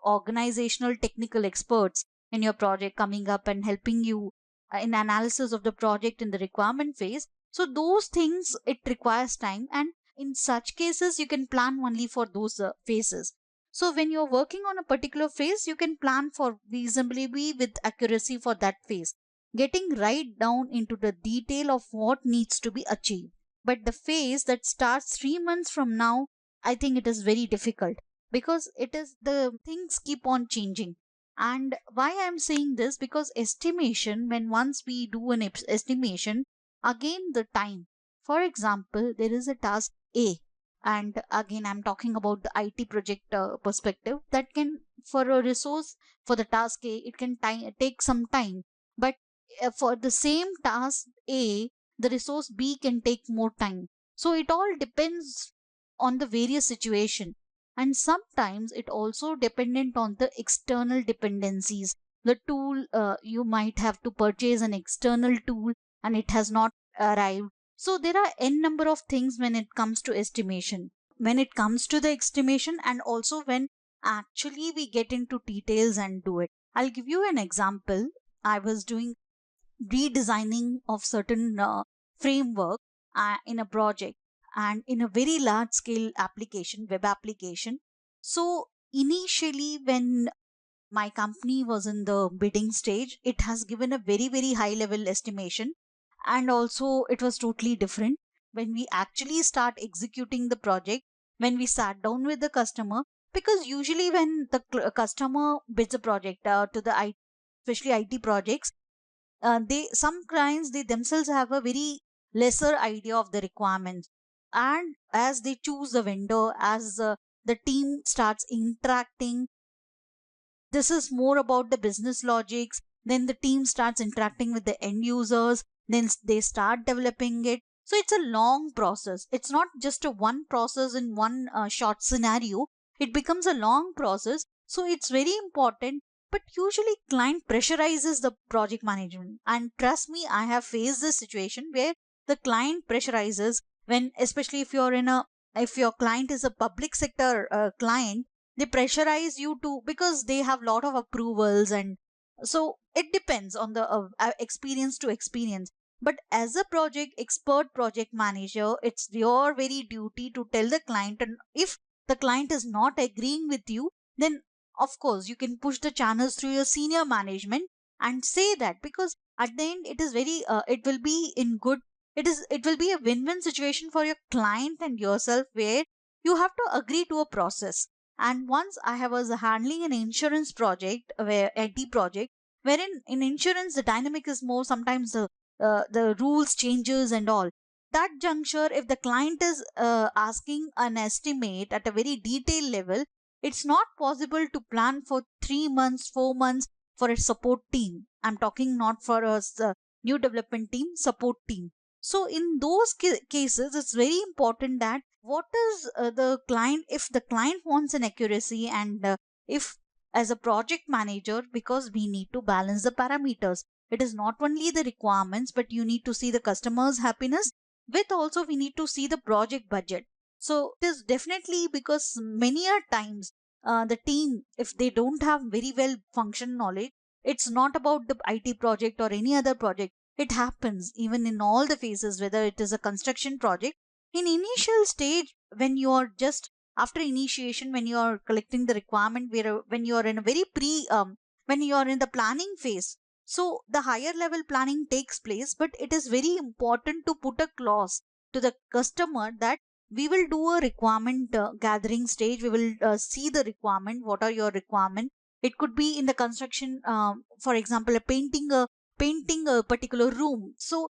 organizational technical experts in your project coming up and helping you in analysis of the project in the requirement phase. So those things, it requires time, and in such cases you can plan only for those phases. So when you're working on a particular phase, you can plan for reasonably with accuracy for that phase, getting right down into the detail of what needs to be achieved. But the phase that starts 3 months from now, I think it is very difficult, because it is the things keep on changing. And why I'm saying this, because estimation, when once we do an estimation, again the time. For example, there is a task A, and again I'm talking about the IT project perspective, that can, for a resource for the task A, it can take some time. But for the same task A, the resource B can take more time. So it all depends on the various situation, and sometimes it also dependent on the external dependencies. The tool, you might have to purchase an external tool and it has not arrived. So there are n number of things when it comes to estimation, when it comes to the estimation, and also when actually we get into details and do it. I'll give you an example. I was doing redesigning of certain framework in a project, and in a very large scale application, web application. So initially when my company was in the bidding stage, it has given a very very high level estimation, and also it was totally different when we actually start executing the project, when we sat down with the customer. Because usually when the customer bids a project to the IT, especially IT projects, they, some clients, they themselves have a very lesser idea of the requirements, and as they choose the vendor, as the team starts interacting, this is more about the business logics. Then the team starts interacting with the end users, then they start developing it. So it's a long process, it's not just a one process in one short scenario, it becomes a long process. So it's very important. But usually client pressurizes the project management, and trust me, I have faced this situation where the client pressurizes, when especially if you're in a, if your client is a public sector client, they pressurize you to, because they have lot of approvals. And so it depends on the experience to experience. But as a project expert project manager, it's your very duty to tell the client, and if the client is not agreeing with you, then of course you can push the channels through your senior management and say that, because at the end it is very it will be in good, it will be a win-win situation for your client and yourself, where you have to agree to a process. And once I was handling an insurance project, where IT project, wherein in insurance the dynamic is more, sometimes the rules changes and all. That juncture, if the client is asking an estimate at a very detailed level, it's not possible to plan for 3 months, 4 months, for a support team. I'm talking not for a new development team, support team. So in those cases, it's very important that what is the client, if the client wants an accuracy, and if as a project manager, because we need to balance the parameters, it is not only the requirements, but you need to see the customer's happiness, with also we need to see the project budget. So it is definitely, because many a times the team, if they don't have very well function knowledge, it's not about the IT project or any other project. It happens even in all the phases, whether it is a construction project. In initial stage, when you are just after initiation, when you are collecting the requirement, when you are in a very when you are in the planning phase, so the higher level planning takes place, but it is very important to put a clause to the customer that we will do a requirement gathering stage. We will see the requirement, what are your requirement. It could be in the construction, for example, a painting a particular room. So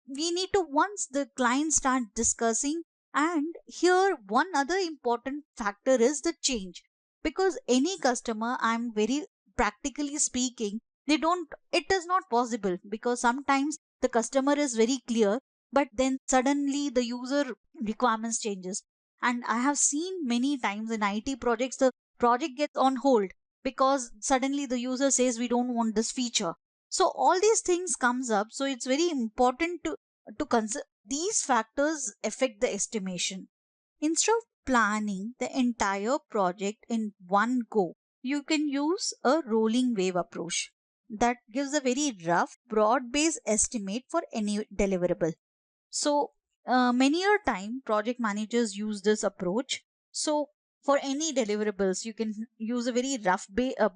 we need to, once the client start discussing, and here one other important factor is the change, because any customer, I'm very practically speaking, they don't, it is not possible, because sometimes the customer is very clear, but then suddenly the user requirements changes. And I have seen many times in IT projects, the project gets on hold because suddenly the user says we don't want this feature. So all these things comes up, so it's very important to consider these factors affect the estimation. Instead of planning the entire project in one go, you can use a rolling wave approach that gives a very rough broad based estimate for any deliverable. So many a time project managers use this approach. So for any deliverables, you can use a very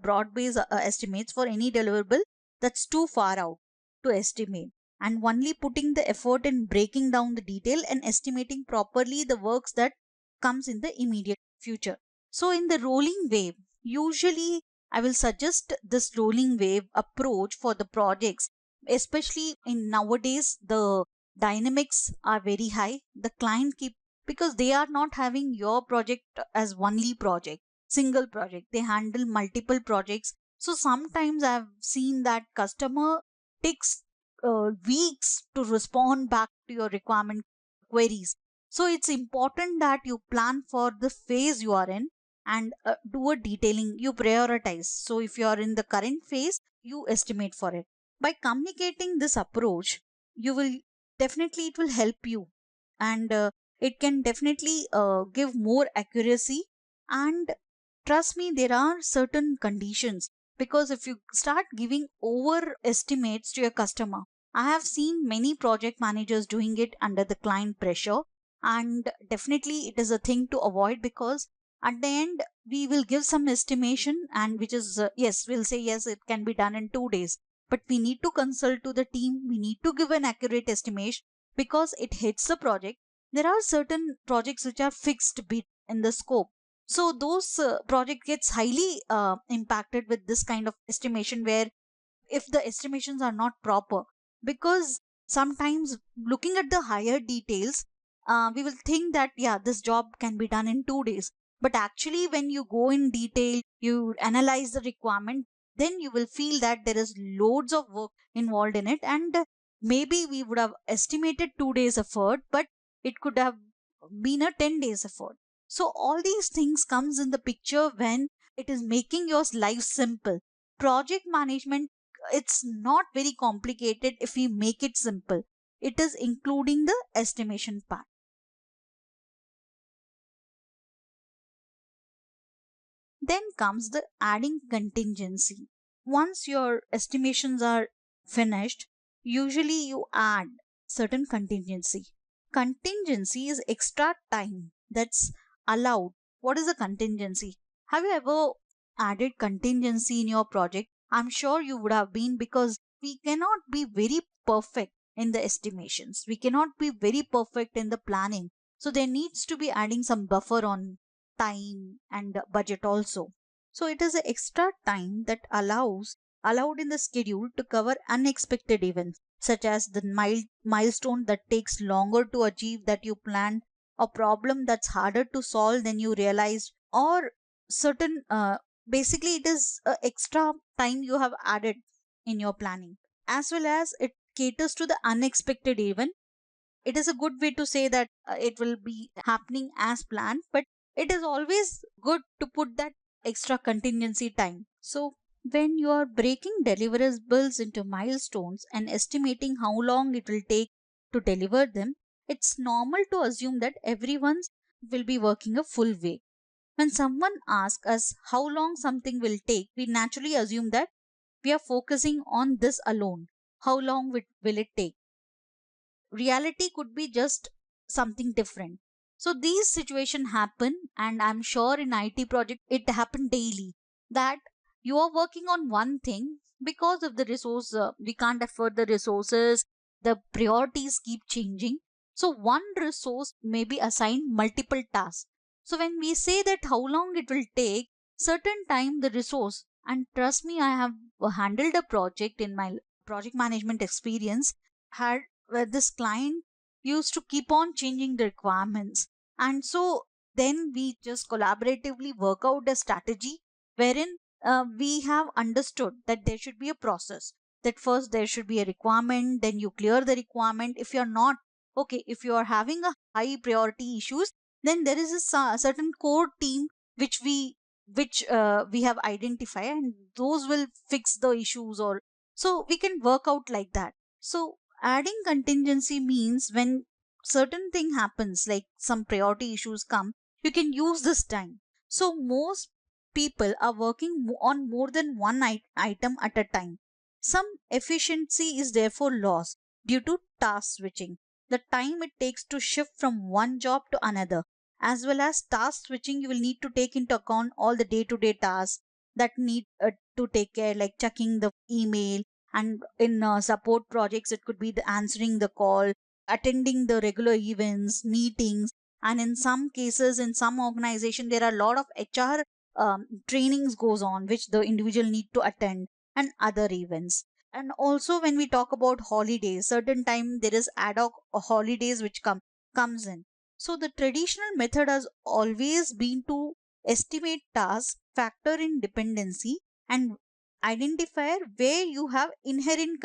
broad base estimates for any deliverable that's too far out to estimate, and only putting the effort in breaking down the detail and estimating properly the works that comes in the immediate future. So in the rolling wave, usually I will suggest this rolling wave approach for the projects, especially in nowadays the dynamics are very high. The client keep, because they are not having your project as only project, single project, they handle multiple projects. So sometimes I've seen that customer takes weeks to respond back to your requirement queries. So it's important that you plan for the phase you are in, and do a detailing, you prioritize. So if you are in the current phase, you estimate for it. By communicating this approach, you will definitely, it will help you, and it can definitely give more accuracy. And trust me, there are certain conditions, because if you start giving over estimates to your customer, I have seen many project managers doing it under the client pressure, and definitely it is a thing to avoid, because at the end we will give some estimation, and which is yes, we'll say yes, it can be done in 2 days, but we need to consult to the team, we need to give an accurate estimation, because it hits the project. There are certain projects which are fixed bit in the scope, so those project gets highly impacted with this kind of estimation, where if the estimations are not proper, because sometimes looking at the higher details, we will think that yeah, this job can be done in 2 days, but actually when you go in detail, you analyze the requirement, then you will feel that there is loads of work involved in it, and maybe we would have estimated 2 days effort, but it could have been a 10 days effort. So all these things comes in the picture when it is making your life simple. Project management, it's not very complicated if we make it simple. It is including the estimation part. Then comes the adding contingency. Once your estimations are finished, usually you add certain contingency. Contingency is extra time that's allowed. What is a contingency? Have you ever added contingency in your project? I'm sure you would have been, because we cannot be very perfect in the estimations. We cannot be very perfect in the planning. So there needs to be adding some buffer on time and budget also. So it is an extra time that allowed in the schedule to cover unexpected events, such as the milestone that takes longer to achieve that you planned, a problem that's harder to solve than you realized, or certain basically it is extra time you have added in your planning, as well as it caters to the unexpected even. It is a good way to say that it will be happening as planned, but it is always good to put that extra contingency time. So when you are breaking deliverables into milestones and estimating how long it will take to deliver them, it's normal to assume that everyone will be working a full way. When someone asks us how long something will take, we naturally assume that we are focusing on this alone. How long will it take? Reality could be just something different. So these situations happen, and I'm sure in IT project it happen daily, that you are working on one thing because of the resource, we can't afford the resources, the priorities keep changing. So one resource may be assigned multiple tasks. So when we say that how long it will take certain time the resource, and trust me, I have handled a project in my project management experience, had where this client used to keep on changing the requirements. And so then we just collaboratively work out a strategy wherein we have understood that there should be a process, that first there should be a requirement, then you clear the requirement. If you're not okay, if you are having a high priority issues, then there is a certain core team which we have identified, and those will fix the issues, or so we can work out like that. So adding contingency means when certain thing happens, like some priority issues come, you can use this time. So most people are working on more than one item at a time. Some efficiency is therefore lost due to task switching, the time it takes to shift from one job to another. As well as task switching, you will need to take into account all the day to day tasks that need to take care, like checking the email, and in support projects it could be the answering the call, attending the regular events, meetings, and in some cases in some organization there are a lot of HR trainings goes on which the individual need to attend, and other events. And also when we talk about holidays, certain time there is ad hoc holidays which comes in. So the traditional method has always been to estimate tasks, factor in dependency, and identifier where you have inherent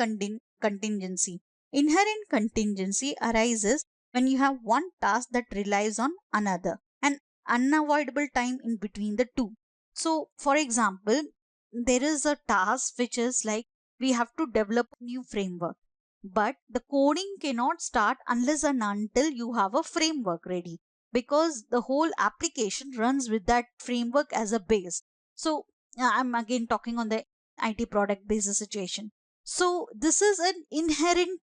contingency. Inherent contingency arises when you have one task that relies on another, and unavoidable time in between the two. So, for example, there is a task which is like we have to develop a new framework, but the coding cannot start unless and until you have a framework ready, because the whole application runs with that framework as a base. So, I'm again talking on the IT product basis situation. So this is an inherent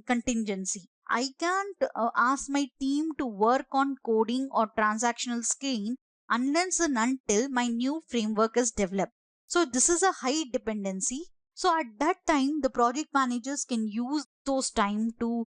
contingency. I can't ask my team to work on coding or transactional screen unless and until my new framework is developed. So this is a high dependency. So at that time, the project managers can use those time to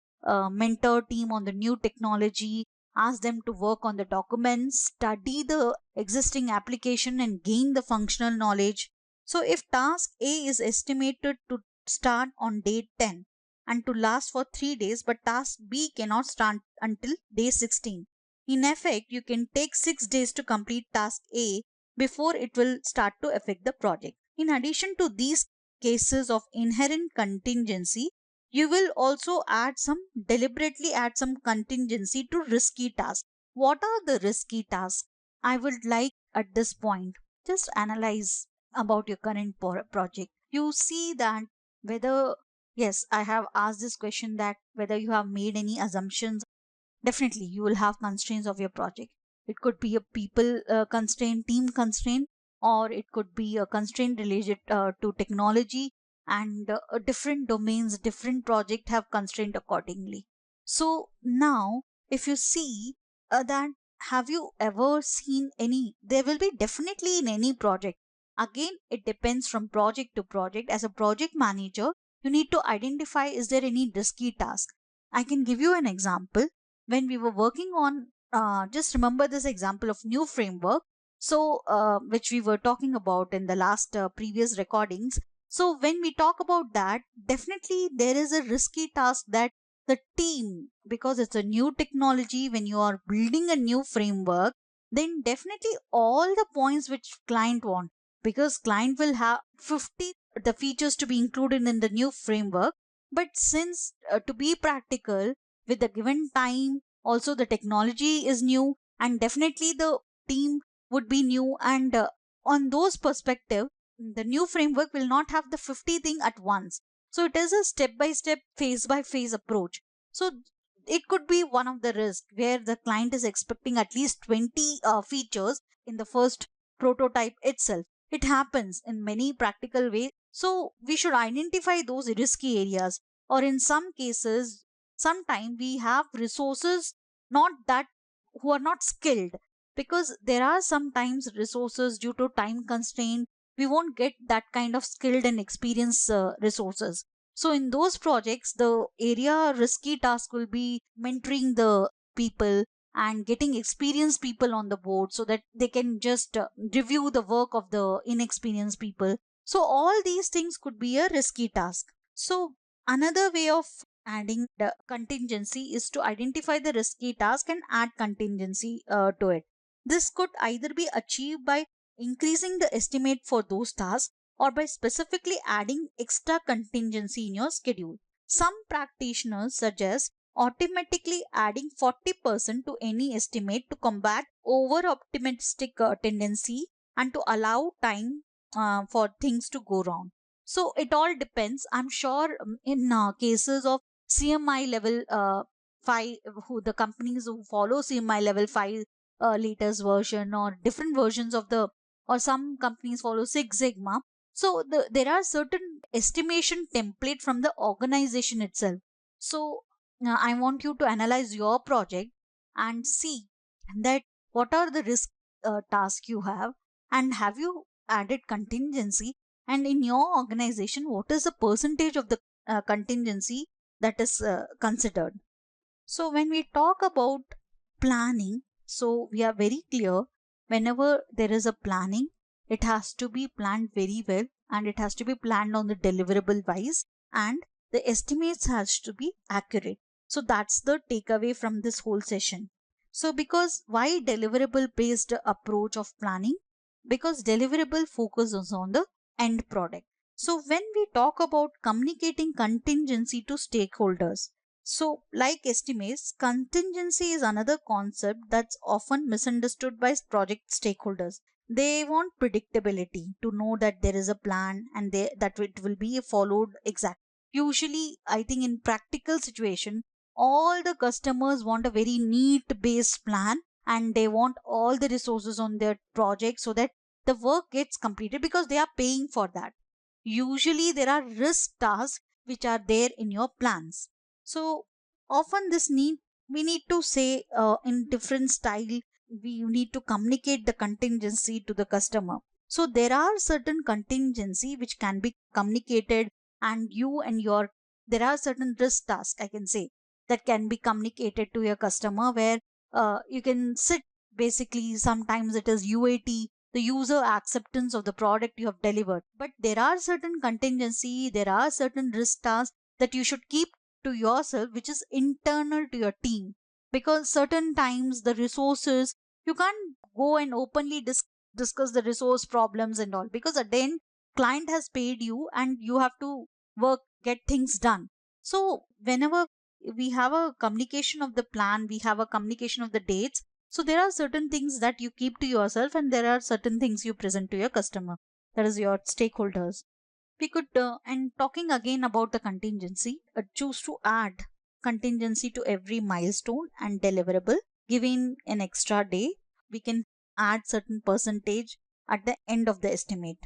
mentor team on the new technology, ask them to work on the documents, study the existing application, and gain the functional knowledge. So if task A is estimated to start on day 10 and to last for 3 days, but task B cannot start until day 16. In effect, you can take 6 days to complete task A before it will start to affect the project. In addition to these cases of inherent contingency, you will also deliberately add some contingency to risky tasks. What are the risky tasks? I would like at this point just analyze about your current project. You see that whether, yes, I have asked this question, that whether you have made any assumptions. Definitely you will have constraints of your project. It could be a people constraint, team constraint, or it could be a constraint related to technology, and different domains, different project have constraint accordingly. So now if you see that, have you ever seen any, there will be definitely in any project, again it depends from project to project. As a project manager, you need to identify, is there any risky task? I can give you an example. When we were working on, just remember this example of new framework, so which we were talking about in the last previous recordings. So when we talk about that, definitely there is a risky task that the team, because it's a new technology, when you are building a new framework, then definitely all the points which client want, because client will have 50 the features to be included in the new framework. But since to be practical with the given time, also the technology is new and definitely the team would be new, and on those perspective, the new framework will not have the 50 thing at once. So it is a step by step, phase by phase approach. So it could be one of the risk where the client is expecting at least 20 features in the first prototype itself. It happens in many practical ways. So we should identify those risky areas. Or in some cases, sometimes we have resources not that who are not skilled, because there are sometimes resources due to time constraint we won't get that kind of skilled and experienced resources. So in those projects, the area risky task will be mentoring the people and getting experienced people on the board so that they can just review the work of the inexperienced people. So all these things could be a risky task. So another way of adding the contingency is to identify the risky task and add contingency to it. This could either be achieved by increasing the estimate for those tasks or by specifically adding extra contingency in your schedule. Some practitioners suggest automatically adding 40% to any estimate to combat over optimistic tendency and to allow time for things to go wrong. So it all depends. I'm sure in cases of CMI level 5, who the companies who follow CMI level 5 latest version or different versions of the, or some companies follow Six Sigma. So there are certain estimation template from the organization itself. So I want you to analyze your project and see that what are the risk tasks you have, and have you added contingency, and in your organization what is the percentage of the contingency that is considered. So when we talk about planning, so we are very clear, whenever there is a planning, it has to be planned very well and it has to be planned on the deliverable wise, and the estimates has to be accurate. So that's the takeaway from this whole session. So because why deliverable based approach of planning? Because deliverable focuses on the end product. So when we talk about communicating contingency to stakeholders, so, like estimates, contingency is another concept that's often misunderstood by project stakeholders. They want predictability, to know that there is a plan and that it will be followed exact. Usually, I think in practical situation, all the customers want a very neat base plan and they want all the resources on their project so that the work gets completed because they are paying for that. Usually, there are risk tasks which are there in your plans. So often this need we need to say in different style, we need to communicate the contingency to the customer. So there are certain contingency which can be communicated, and you and your, there are certain risk tasks I can say that can be communicated to your customer, where you can sit, basically sometimes it is UAT, the user acceptance of the product you have delivered. But there are certain contingency, there are certain risk tasks that you should keep to yourself, which is internal to your team, because certain times the resources, you can't go and openly discuss the resource problems and all, because at the end client has paid you and you have to work, get things done. So whenever we have a communication of the plan, we have a communication of the dates, so there are certain things that you keep to yourself and there are certain things you present to your customer, that is your stakeholders. We could and talking again about the contingency, choose to add contingency to every milestone and deliverable. Giving an extra day, we can add certain percentage at the end of the estimate.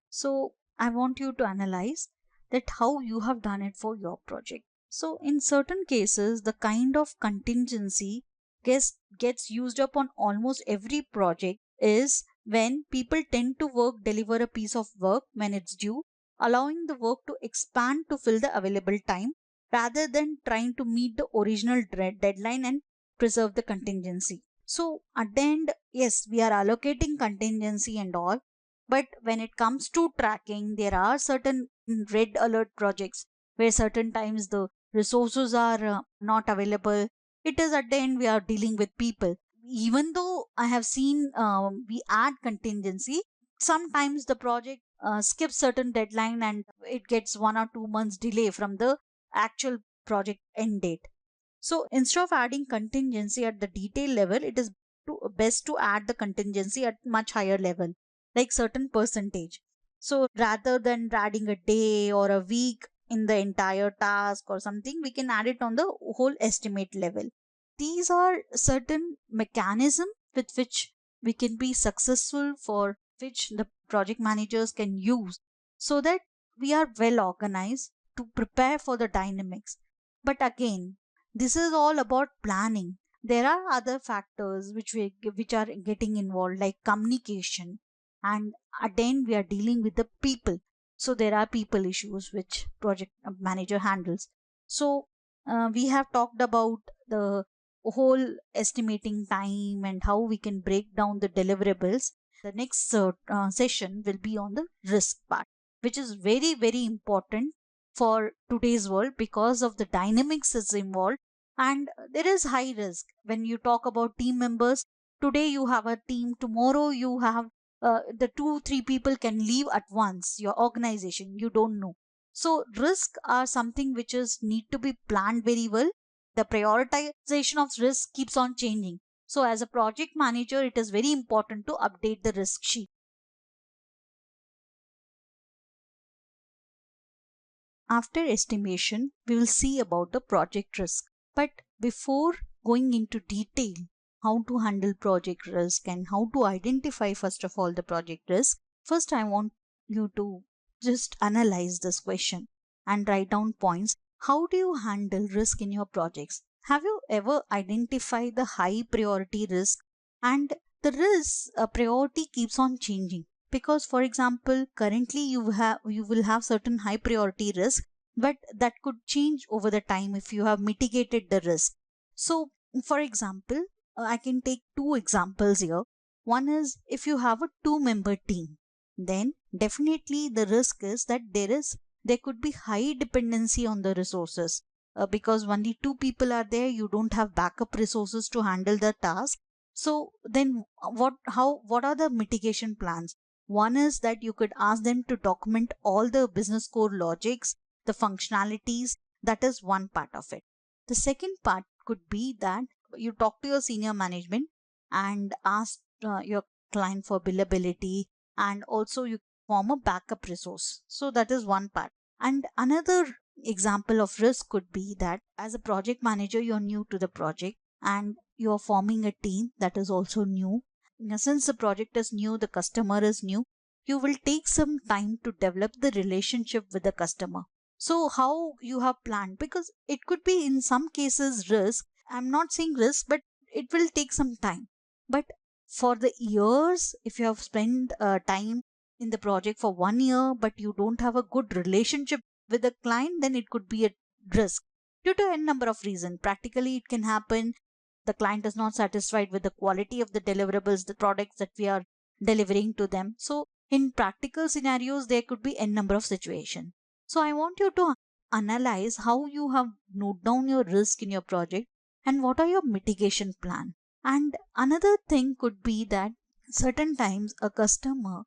So I want you to analyze that how you have done it for your project. So in certain cases, the kind of contingency gets used up on almost every project is when people tend to deliver a piece of work when it's due, allowing the work to expand to fill the available time rather than trying to meet the original deadline and preserve the contingency. So at the end, yes, we are allocating contingency and all, but when it comes to tracking, there are certain red alert projects where certain times the resources are not available. It is at the end we are dealing with people. Even though I have seen we add contingency, sometimes the project skips certain deadline and it gets 1 or 2 months delay from the actual project end date. So instead of adding contingency at the detail level, it is best to add the contingency at much higher level, like certain percentage. So rather than adding a day or a week in the entire task or something, we can add it on the whole estimate level. These are certain mechanism with which we can be successful, for which the project managers can use, so that we are well organized to prepare for the dynamics. But again, this is all about planning. There are other factors which are getting involved, like communication, and then we are dealing with the people. So there are people issues which project manager handles. So we have talked about the whole estimating time and how we can break down the deliverables. The next session will be on the risk part, which is very very important for today's world because of the dynamics that's involved. And there is high risk when you talk about team members. Today you have a team, tomorrow you have the 2 3 people can leave at once your organization, you don't know. So risk are something which is need to be planned very well. The prioritization of risk keeps on changing, so as a project manager it is very important to update the risk sheet. After estimation, we will see about the project risk. But before going into detail how to handle project risk and how to identify first of all the project risk, first I want you to just analyze this question and write down points. How do you handle risk in your projects? Have you ever identified the high priority risk? And the risk priority keeps on changing, because for example currently you will have certain high priority risk, but that could change over the time if you have mitigated the risk. So for example, I can take two examples here. One is, if you have a 2 member team, then definitely the risk is that there could be high dependency on the resources, because only 2 people are there, you don't have backup resources to handle the task. So then what are the mitigation plans? One is that you could ask them to document all the business core logics, the functionalities. That is one part of it. The second part could be that you talk to your senior management and ask your client for billability, and also you form a backup resource. So that is one part. And another example of risk could be that as a project manager you're new to the project and you're forming a team that is also new. Now, since the project is new, the customer is new, you will take some time to develop the relationship with the customer. So how you have planned, because it could be in some cases risk, I'm not saying risk, but it will take some time. But for the years, if you have spent time in the project for 1 year but you don't have a good relationship with the client, then it could be a risk due to a number of reasons. Practically it can happen the client is not satisfied with the quality of the deliverables, the products that we are delivering to them. So in practical scenarios there could be a number of situations. So I want you to analyze how you have note down your risk in your project and what are your mitigation plan. And another thing could be that certain times a customer,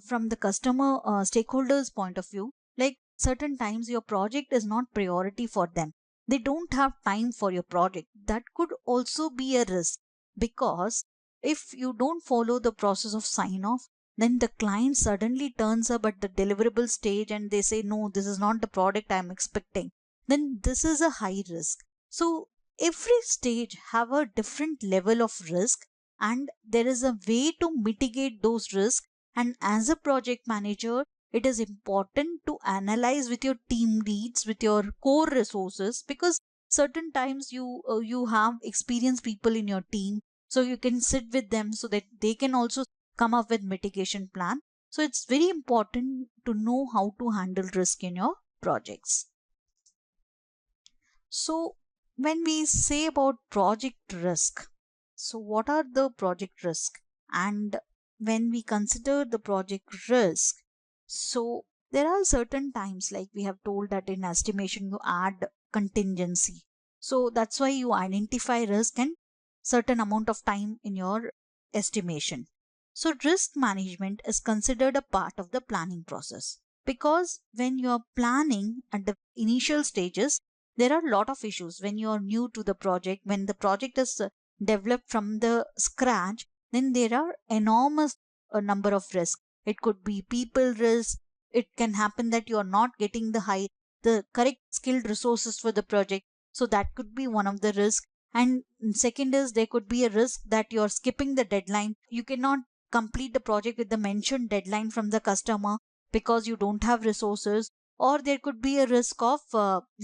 from the customer stakeholders point of view, like certain times your project is not priority for them, they don't have time for your project. That could also be a risk, because if you don't follow the process of sign off, then the client suddenly turns up at the deliverable stage and they say no, this is not the product I'm expecting, then this is a high risk. So every stage have a different level of risk, and there is a way to mitigate those risks. And as a project manager, it is important to analyze with your team leads, with your core resources, because certain times you have experienced people in your team, so you can sit with them so that they can also come up with mitigation plan. So it's very important to know how to handle risk in your projects. So when we say about project risk, so what are the project risk? And when we consider the project risk, so there are certain times, like we have told that in estimation you add contingency. So that's why you identify risk and certain amount of time in your estimation. So risk management is considered a part of the planning process, because when you are planning at the initial stages, there are a lot of issues. When you are new to the project, when the project is developed from the scratch, then there are enormous number of risks. It could be people risk. It can happen that you are not getting the correct skilled resources for the project. So that could be one of the risks. And second is there could be a risk that you're skipping the deadline. You cannot complete the project with the mentioned deadline from the customer because you don't have resources. Or there could be a risk of,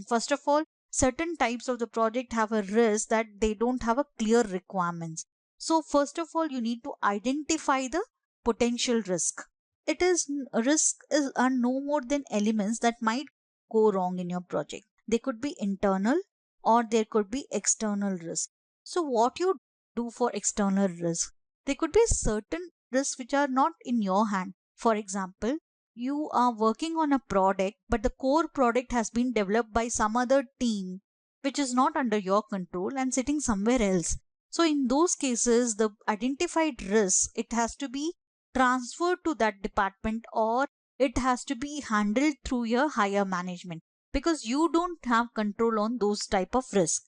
first of all, certain types of the project have a risk that they don't have a clear requirements. So first of all, you need to identify the potential risk. It is risk is are no more than elements that might go wrong in your project. They could be internal or there could be external risk. So what you do for external risk? There could be certain risks which are not in your hand. For example, you are working on a product, but the core product has been developed by some other team which is not under your control and sitting somewhere else. So in those cases, the identified risk, it has to be transferred to that department, or it has to be handled through your higher management, because you don't have control on those type of risk.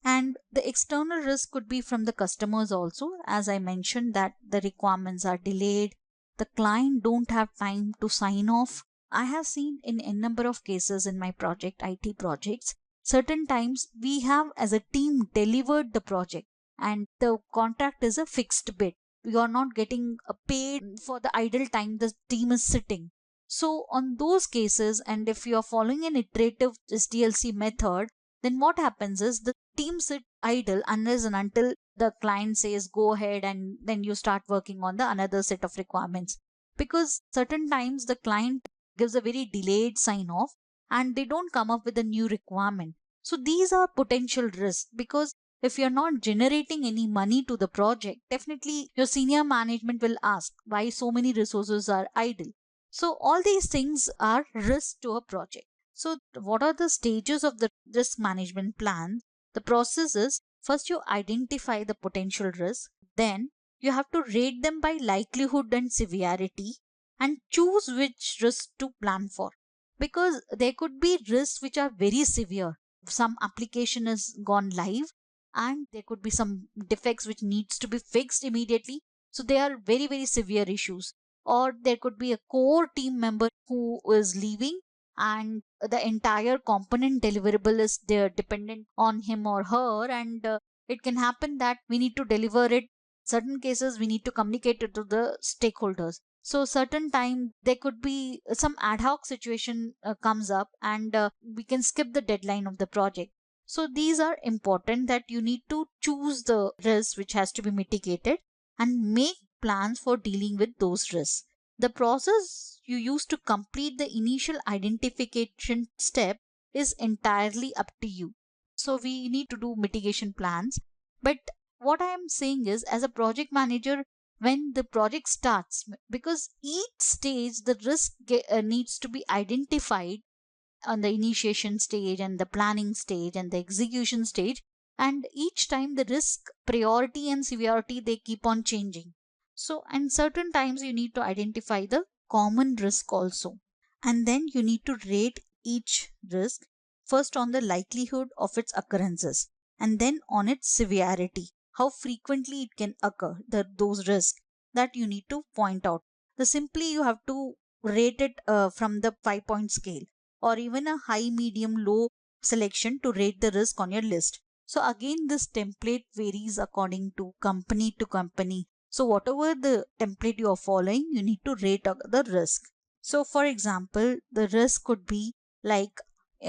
And the external risk could be from the customers also, as I mentioned, that the requirements are delayed, the client don't have time to sign off. I have seen in a number of cases in my project, IT projects, certain times we have as a team delivered the project and the contract is a fixed bid. You are not getting paid for the idle time the team is sitting. So on those cases, and if you are following an iterative SDLC method, then what happens is the team sit idle unless and until the client says go ahead, and then you start working on the another set of requirements. Because certain times the client gives a very delayed sign off and they don't come up with a new requirement. So these are potential risks, because if you're not generating any money to the project, definitely your senior management will ask why so many resources are idle. So all these things are risks to a project. So what are the stages of the risk management plan? The process is, first you identify the potential risk, then you have to rate them by likelihood and severity and choose which risk to plan for. Because there could be risks which are very severe. Some application has gone live and there could be some defects which needs to be fixed immediately. So they are very, very severe issues. Or there could be a core team member who is leaving and the entire component deliverable is there dependent on him or her, and it can happen that we need to deliver it. Certain cases we need to communicate it to the stakeholders. So certain time there could be some ad hoc situation comes up, and we can skip the deadline of the project. So these are important, that you need to choose the risk which has to be mitigated and make plans for dealing with those risks. The process you use to complete the initial identification step is entirely up to you. So we need to do mitigation plans. But what I am saying is, as a project manager, when the project starts, because each stage the risk needs to be identified on the initiation stage and the planning stage and the execution stage, and each time the risk priority and severity they keep on changing. So and certain times you need to identify the common risk also, and then you need to rate each risk, first on the likelihood of its occurrences and then on its severity, how frequently it can occur, those risks that you need to point out. The simply you have to rate it from the 5 point scale, or even a high, medium, low selection to rate the risk on your list. So again, this template varies according to company. So whatever the template you are following, you need to rate the risk. So for example, the risk could be like,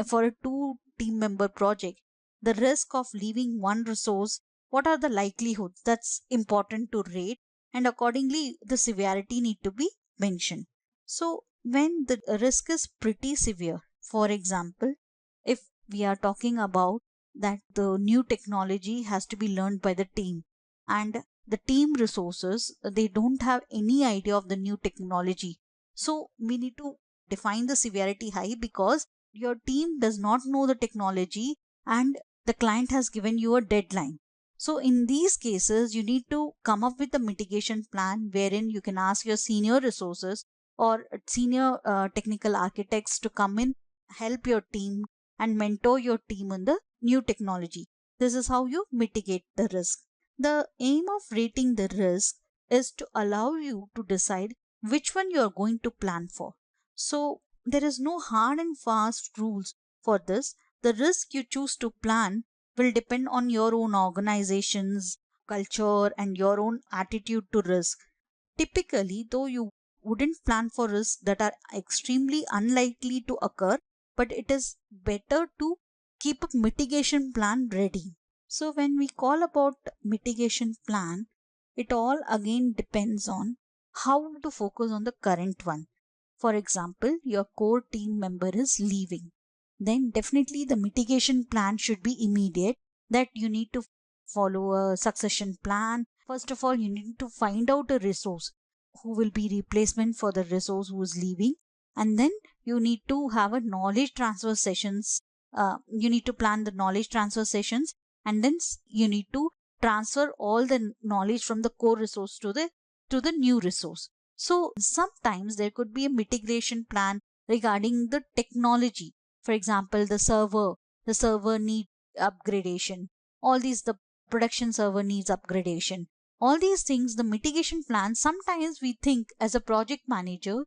for a two team member project, the risk of leaving one resource, what are the likelihoods? That's important to rate, and accordingly the severity need to be mentioned. So when the risk is pretty severe, for example, if we are talking about that the new technology has to be learned by the team, and the team resources, they don't have any idea of the new technology. So we need to define the severity high, because your team does not know the technology and the client has given you a deadline. So in these cases, you need to come up with a mitigation plan wherein you can ask your senior resources or senior technical architects to come in, help your team and mentor your team on the new technology. This is how you mitigate the risk. The aim of rating the risk is to allow you to decide which one you are going to plan for. So there is no hard and fast rules for this. The risk you choose to plan will depend on your own organization's culture and your own attitude to risk. Typically, though, you wouldn't plan for risks that are extremely unlikely to occur, but it is better to keep a mitigation plan ready. So when we call about mitigation plan, it all again depends on how to focus on the current one. For example, your core team member is leaving. Then definitely the mitigation plan should be immediate, that you need to follow a succession plan. First of all, you need to find out a resource who will be replacement for the resource who is leaving. And then you need to have a knowledge transfer sessions. You need to plan the knowledge transfer sessions, and then you need to transfer all the knowledge from the core resource to the new resource. So sometimes there could be a mitigation plan regarding the technology. For example, the server need upgradation. All these, the production server needs upgradation. All these things, the mitigation plan, sometimes we think as a project manager,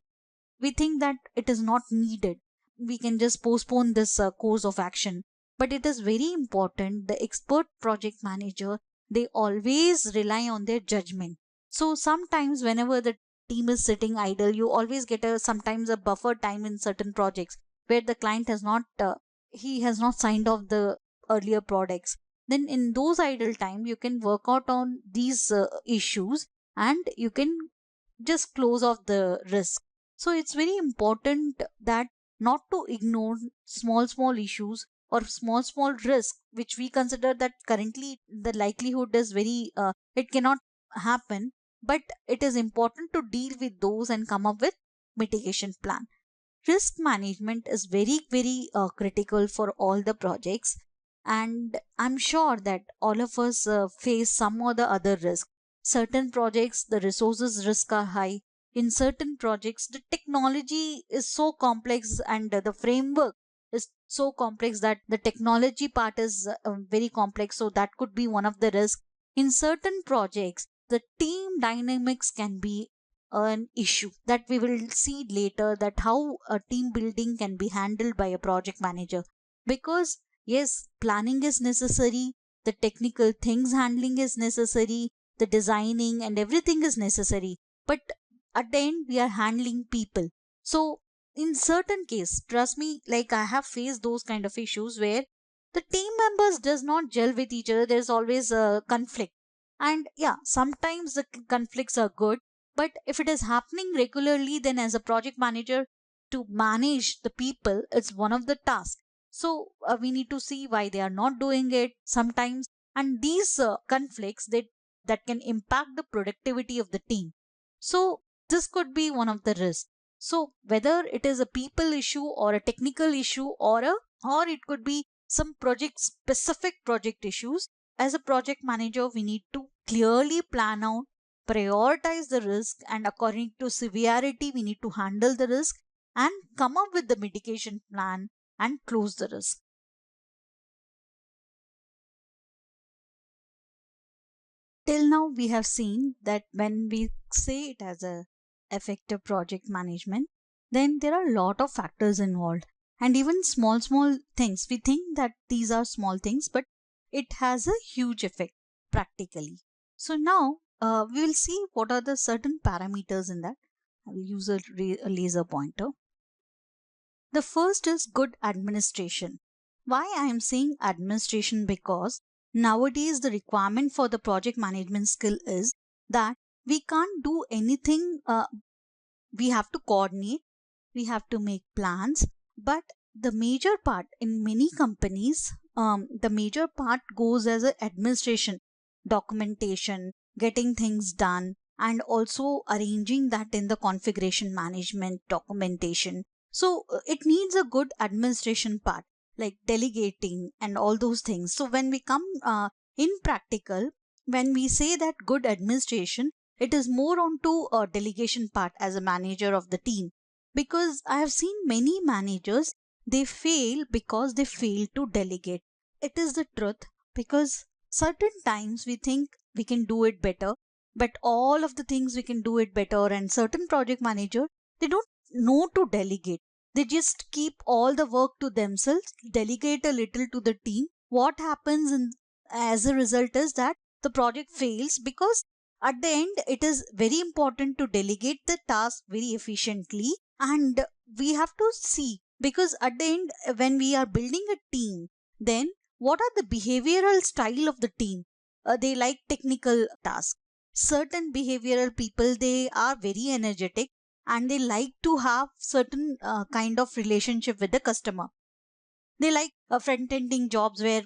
we think that it is not needed. We can just postpone this course of action. But it is very important. The expert project manager, they always rely on their judgment. So sometimes whenever the team is sitting idle, you always get a sometimes a buffer time in certain projects where the client has not he has not signed off the earlier products. Then in those idle time, you can work out on these issues, and you can just close off the risk. So it's very important that not to ignore small issues or small risk which we consider that currently the likelihood is very it cannot happen, but it is important to deal with those and come up with mitigation plan. Risk management is very critical for all the projects, and I'm sure that all of us face some or the other risk. Certain projects the resources risk are high. In certain projects the technology is so complex, and the framework is so complex that the technology part is very complex, so that could be one of the risks. In certain projects the team dynamics can be an issue that we will see later, that how a team building can be handled by a project manager. Because yes, planning is necessary, the technical things handling is necessary, the designing and everything is necessary, but at the end we are handling people. So in certain case, trust me, like I have faced those kind of issues where the team members does not gel with each other. There's always a conflict, and yeah, sometimes the conflicts are good, but if it is happening regularly, then as a project manager, to manage the people, it's one of the tasks. So we need to see why they are not doing it sometimes, and these conflicts that can impact the productivity of the team. So this could be one of the risks. So whether it is a people issue or a technical issue or it could be some project specific project issues, as a project manager we need to clearly plan out, prioritize the risk, and according to severity we need to handle the risk and come up with the mitigation plan and close the risk. Till now we have seen that when we say it as a effective project management, then there are a lot of factors involved, and even small things, we think that these are small things, but it has a huge effect practically. So now we will see what are the certain parameters in that. I will use a laser pointer. The first is good administration. Why I am saying administration? Because nowadays the requirement for the project management skill is that we can't do anything. We have to coordinate, we have to make plans, but the major part in many companies, the major part goes as a administration, documentation, getting things done, and also arranging that in the configuration management documentation. So it needs a good administration part, like delegating and all those things. So when we come In practical, when we say that good administration, it is more onto a delegation part as a manager of the team. Because I have seen many managers, they fail because they fail to delegate. It is the truth, because certain times we think we can do it better, but all of the things we can do it better, and certain project manager, they don't know to delegate. They just keep all the work to themselves, delegate a little to the team. What happens as a result is that the project fails, because at the end it is very important to delegate the task very efficiently. And we have to see, because at the end, when we are building a team, then what are the behavioral style of the team? They like technical tasks. Certain behavioral people, they are very energetic, and they like to have certain kind of relationship with the customer. They like front ending jobs where,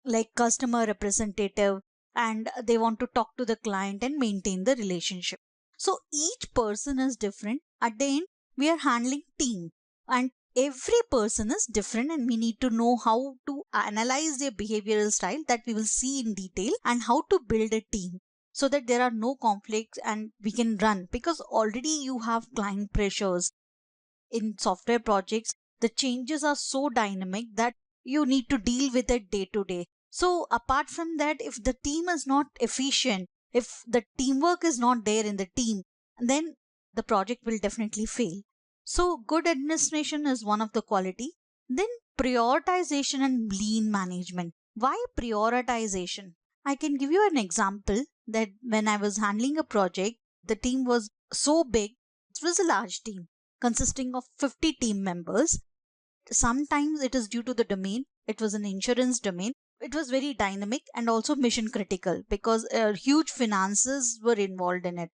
like, customer representative, and they want to talk to the client and maintain the relationship. So each person is different. At the end, we are handling team, and every person is different, and we need to know how to analyze their behavioral style, that we will see in detail, and how to build a team so that there are no conflicts and we can run. Because already you have client pressures. In software projects, the changes are so dynamic that you need to deal with it day to day. So apart from that, if the team is not efficient, if the teamwork is not there in the team, then the project will definitely fail. So good administration is one of the quality. Then prioritization and lean management. Why prioritization? I can give you an example that when I was handling a project, the team was so big. It was a large team consisting of 50 team members. Sometimes it is due to the domain. It was an insurance domain. It was very dynamic and also mission critical, because huge finances were involved in it.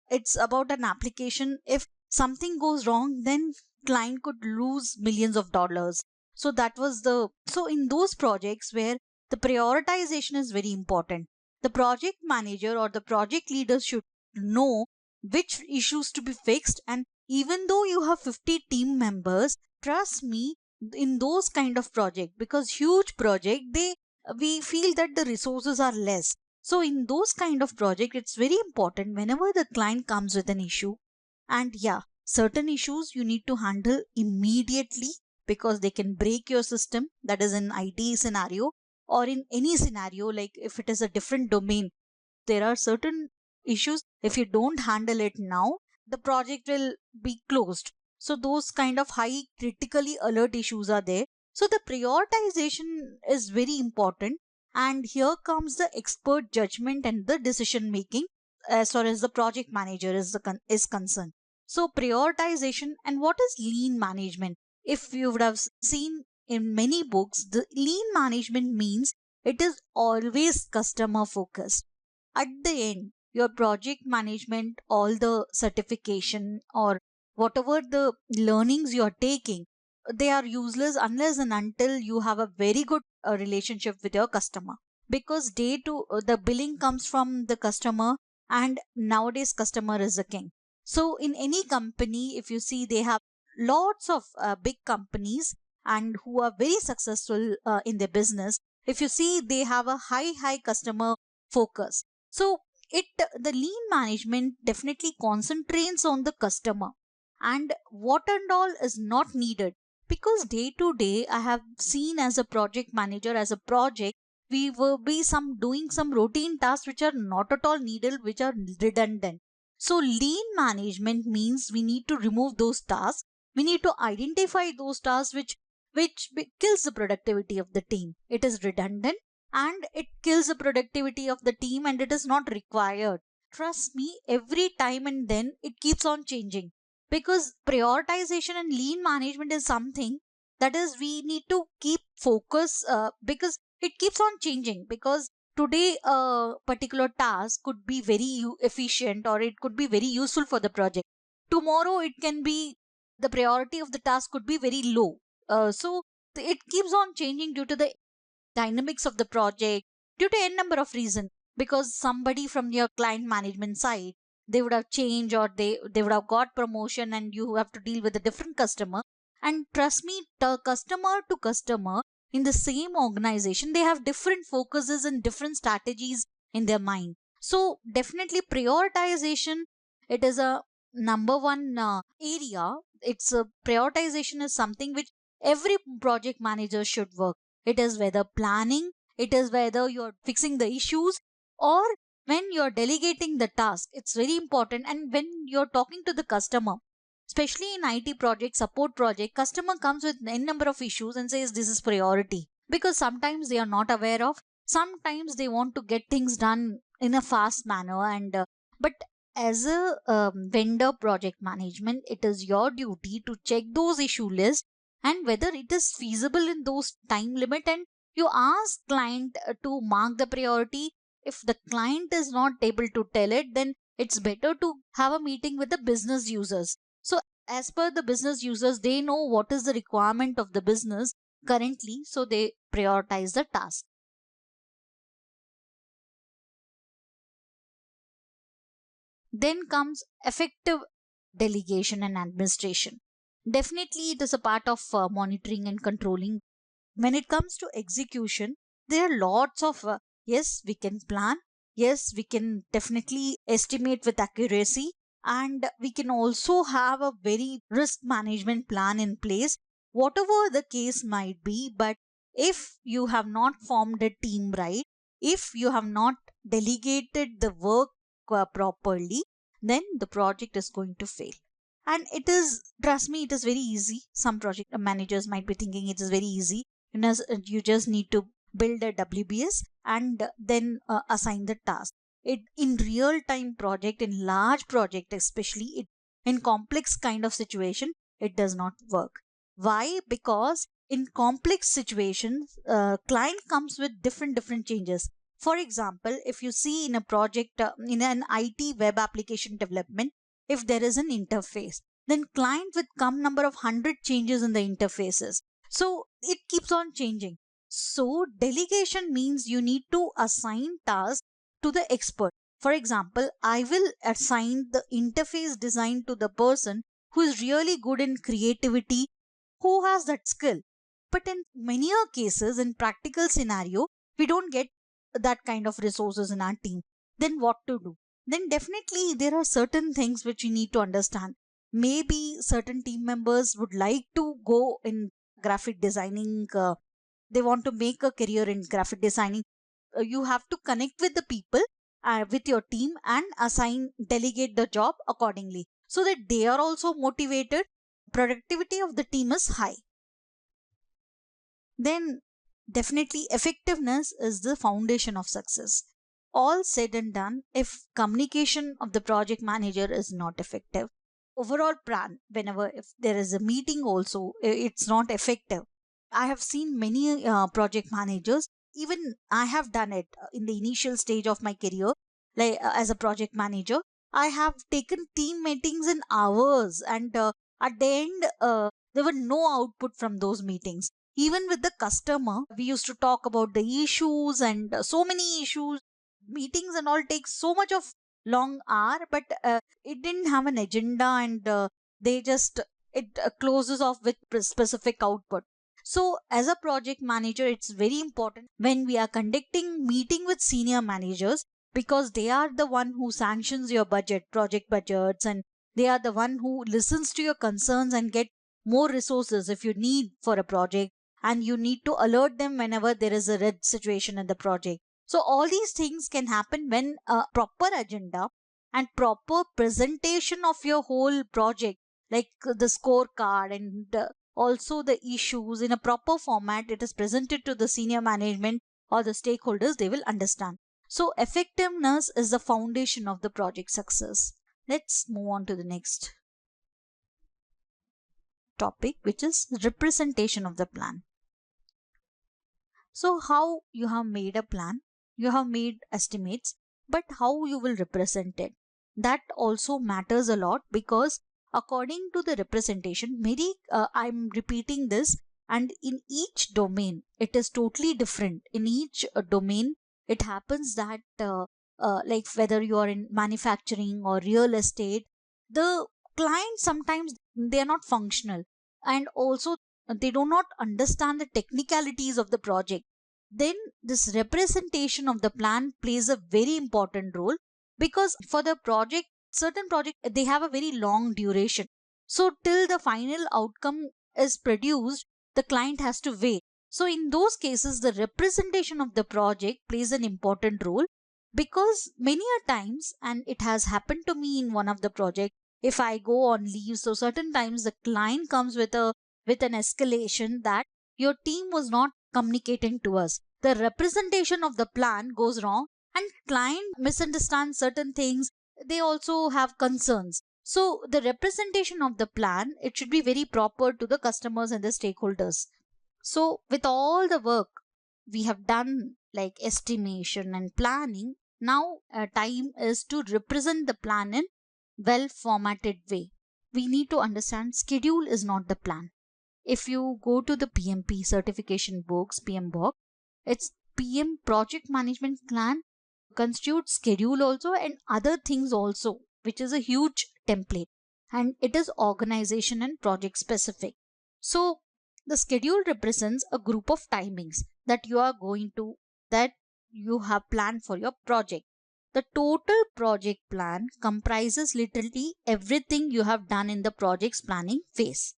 It's about an application. If something goes wrong, then client could lose millions of dollars. So that was the, so in those projects where the prioritization is very important, the project manager or the project leader should know which issues to be fixed. And even though you have 50 team members, trust me, in those kind of project, because huge project, they, we feel that the resources are less. So in those kind of project, it's very important whenever the client comes with an issue, and yeah, certain issues you need to handle immediately, because they can break your system. That is in IT scenario, or in any scenario, like if it is a different domain, there are certain issues, if you don't handle it now, the project will be closed. So those kind of high critically alert issues are there. So the prioritization is very important. And here comes the expert judgment and the decision making, as far as the project manager is concerned. So prioritization. And what is lean management? If you would have seen in many books, the lean management means it is always customer focused. At the end, your project management, all the certification or whatever the learnings you are taking, they are useless unless and until you have a very good relationship with your customer. Because day to the billing comes from the customer, and nowadays customer is the king. So in any company, if you see, they have lots of big companies and who are very successful in their business. If you see, they have a high customer focus. So it, the lean management definitely concentrates on the customer, and what and all is not needed. Because day to day, I have seen as a project manager, as a project, we will be some doing some routine tasks which are not at all needed, which are redundant. So lean management means we need to remove those tasks. We need to identify those tasks which kills the productivity of the team. It is redundant, and it kills the productivity of the team, and it is not required. Trust me, every time and then it keeps on changing. Because prioritization and lean management is something that is we need to keep focus, because it keeps on changing. Because today a particular task could be very efficient, or it could be very useful for the project. Tomorrow it can be, the priority of the task could be very low. So it keeps on changing due to the dynamics of the project, due to n number of reasons. Because somebody from your client management side, they would have changed, or they would have got promotion, and you have to deal with a different customer. And trust me, the customer to customer, in the same organization, they have different focuses and different strategies in their mind. So definitely prioritization, it is a number one area. It's a prioritization is something which every project manager should work. It is whether planning, it is whether you're fixing the issues, or when you're delegating the task. It's very important. And when you're talking to the customer, especially in IT project, support project, customer comes with n number of issues and says this is priority, because sometimes they are not aware of, sometimes they want to get things done in a fast manner. And but as a vendor project management, it is your duty to check those issue lists and whether it is feasible in those time limit, and you ask client to mark the priority. If the client is not able to tell it, then it's better to have a meeting with the business users. So as per the business users, they know what is the requirement of the business currently, so they prioritize the task. Then comes effective delegation and administration. Definitely, it is a part of monitoring and controlling. When it comes to execution, there are lots of yes, we can plan, yes, we can definitely estimate with accuracy, and we can also have a very risk management plan in place, whatever the case might be. But if you have not formed a team right, if you have not delegated the work properly, then the project is going to fail. And it is, trust me, it is very easy. Some project managers might be thinking it is very easy. You just need to build a WBS and then assign the task. It in real time project, in large project especially, it in complex kind of situation, it does not work. Why? Because in complex situations, client comes with different changes. For example, if you see in a project, in an IT web application development, if there is an interface, then client with come number of 100 changes in the interfaces, so it keeps on changing. So delegation means you need to assign tasks to the expert. For example, I will assign the interface design to the person who is really good in creativity, who has that skill. But in many a cases, in practical scenario, we don't get that kind of resources in our team. Then what to do? Then definitely there are certain things which you need to understand. Maybe certain team members would like to go in graphic designing, they want to make a career in graphic designing. You have to connect with the people, with your team, and assign, delegate the job accordingly, so that they are also motivated, productivity of the team is high. Then definitely effectiveness is the foundation of success. All said and done, if communication of the project manager is not effective, overall plan, whenever if there is a meeting also, it's not effective. I have seen many project managers, even I have done it in the initial stage of my career, like as a project manager. I have taken team meetings in hours, and at the end, there were no output from those meetings. Even with the customer, we used to talk about the issues, and so many issues, meetings and all take so much of long hour, but it didn't have an agenda, and they just, it closes off with specific output. So as a project manager, it's very important when we are conducting meeting with senior managers, because they are the one who sanctions your budget, project budgets, and they are the one who listens to your concerns and get more resources if you need for a project, and you need to alert them whenever there is a red situation in the project. So all these things can happen when a proper agenda and proper presentation of your whole project, like the scorecard, and also the issues in a proper format, it is presented to the senior management or the stakeholders, they will understand. So effectiveness is the foundation of the project success. Let's move on to the next topic, which is representation of the plan. So how you have made a plan, you have made estimates, but how you will represent it, that also matters a lot, because according to the representation, maybe I'm repeating this, and in each domain it is totally different. In each domain, it happens that like whether you are in manufacturing or real estate, the clients sometimes they are not functional, and also they do not understand the technicalities of the project, then this representation of the plan plays a very important role, because for the project, certain project, they have a very long duration. So till the final outcome is produced, the client has to wait. So in those cases, the representation of the project plays an important role, because many a times, and it has happened to me in one of the project, if I go on leave, so certain times the client comes with an escalation that your team was not communicating to us. The representation of the plan goes wrong, and client misunderstands certain things. They also have concerns. So the representation of the plan, it should be very proper to the customers and the stakeholders. So with all the work we have done, like estimation and planning, now time is to represent the plan in well formatted way. We need to understand schedule is not the plan. If you go to the PMP certification books, PM book, it's PM project management plan constitutes schedule also and other things also, which is a huge template, and it is organization and project specific. So the schedule represents a group of timings that you are going to, that you have planned for your project. The total project plan comprises literally everything you have done in the project's planning phase.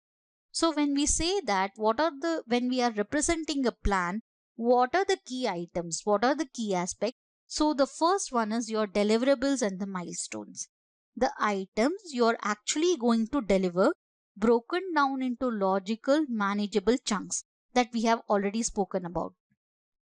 So when we say that, when we are representing a plan, what are the key items? What are the key aspects? So the first one is your deliverables and the milestones. The items you're actually going to deliver, broken down into logical, manageable chunks that we have already spoken about.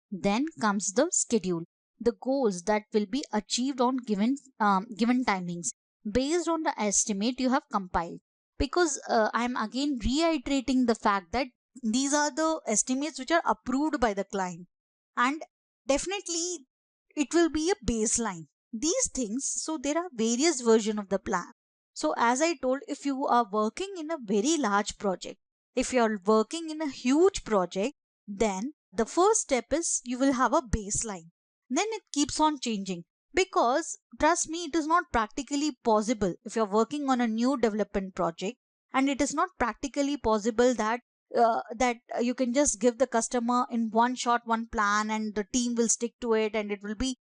Then comes the schedule, the goals that will be achieved on given timings based on the estimate you have compiled. Because I'm again reiterating the fact that these are the estimates which are approved by the client, and definitely it will be a baseline. These things, so there are various version of the plan. So as I told, if you are working in a very large project, if you are working in a huge project, then the first step is you will have a baseline. Then it keeps on changing, because trust me, it is not practically possible if you're working on a new development project, and it is not practically possible that you can just give the customer in one shot one plan and the team will stick to it and it will be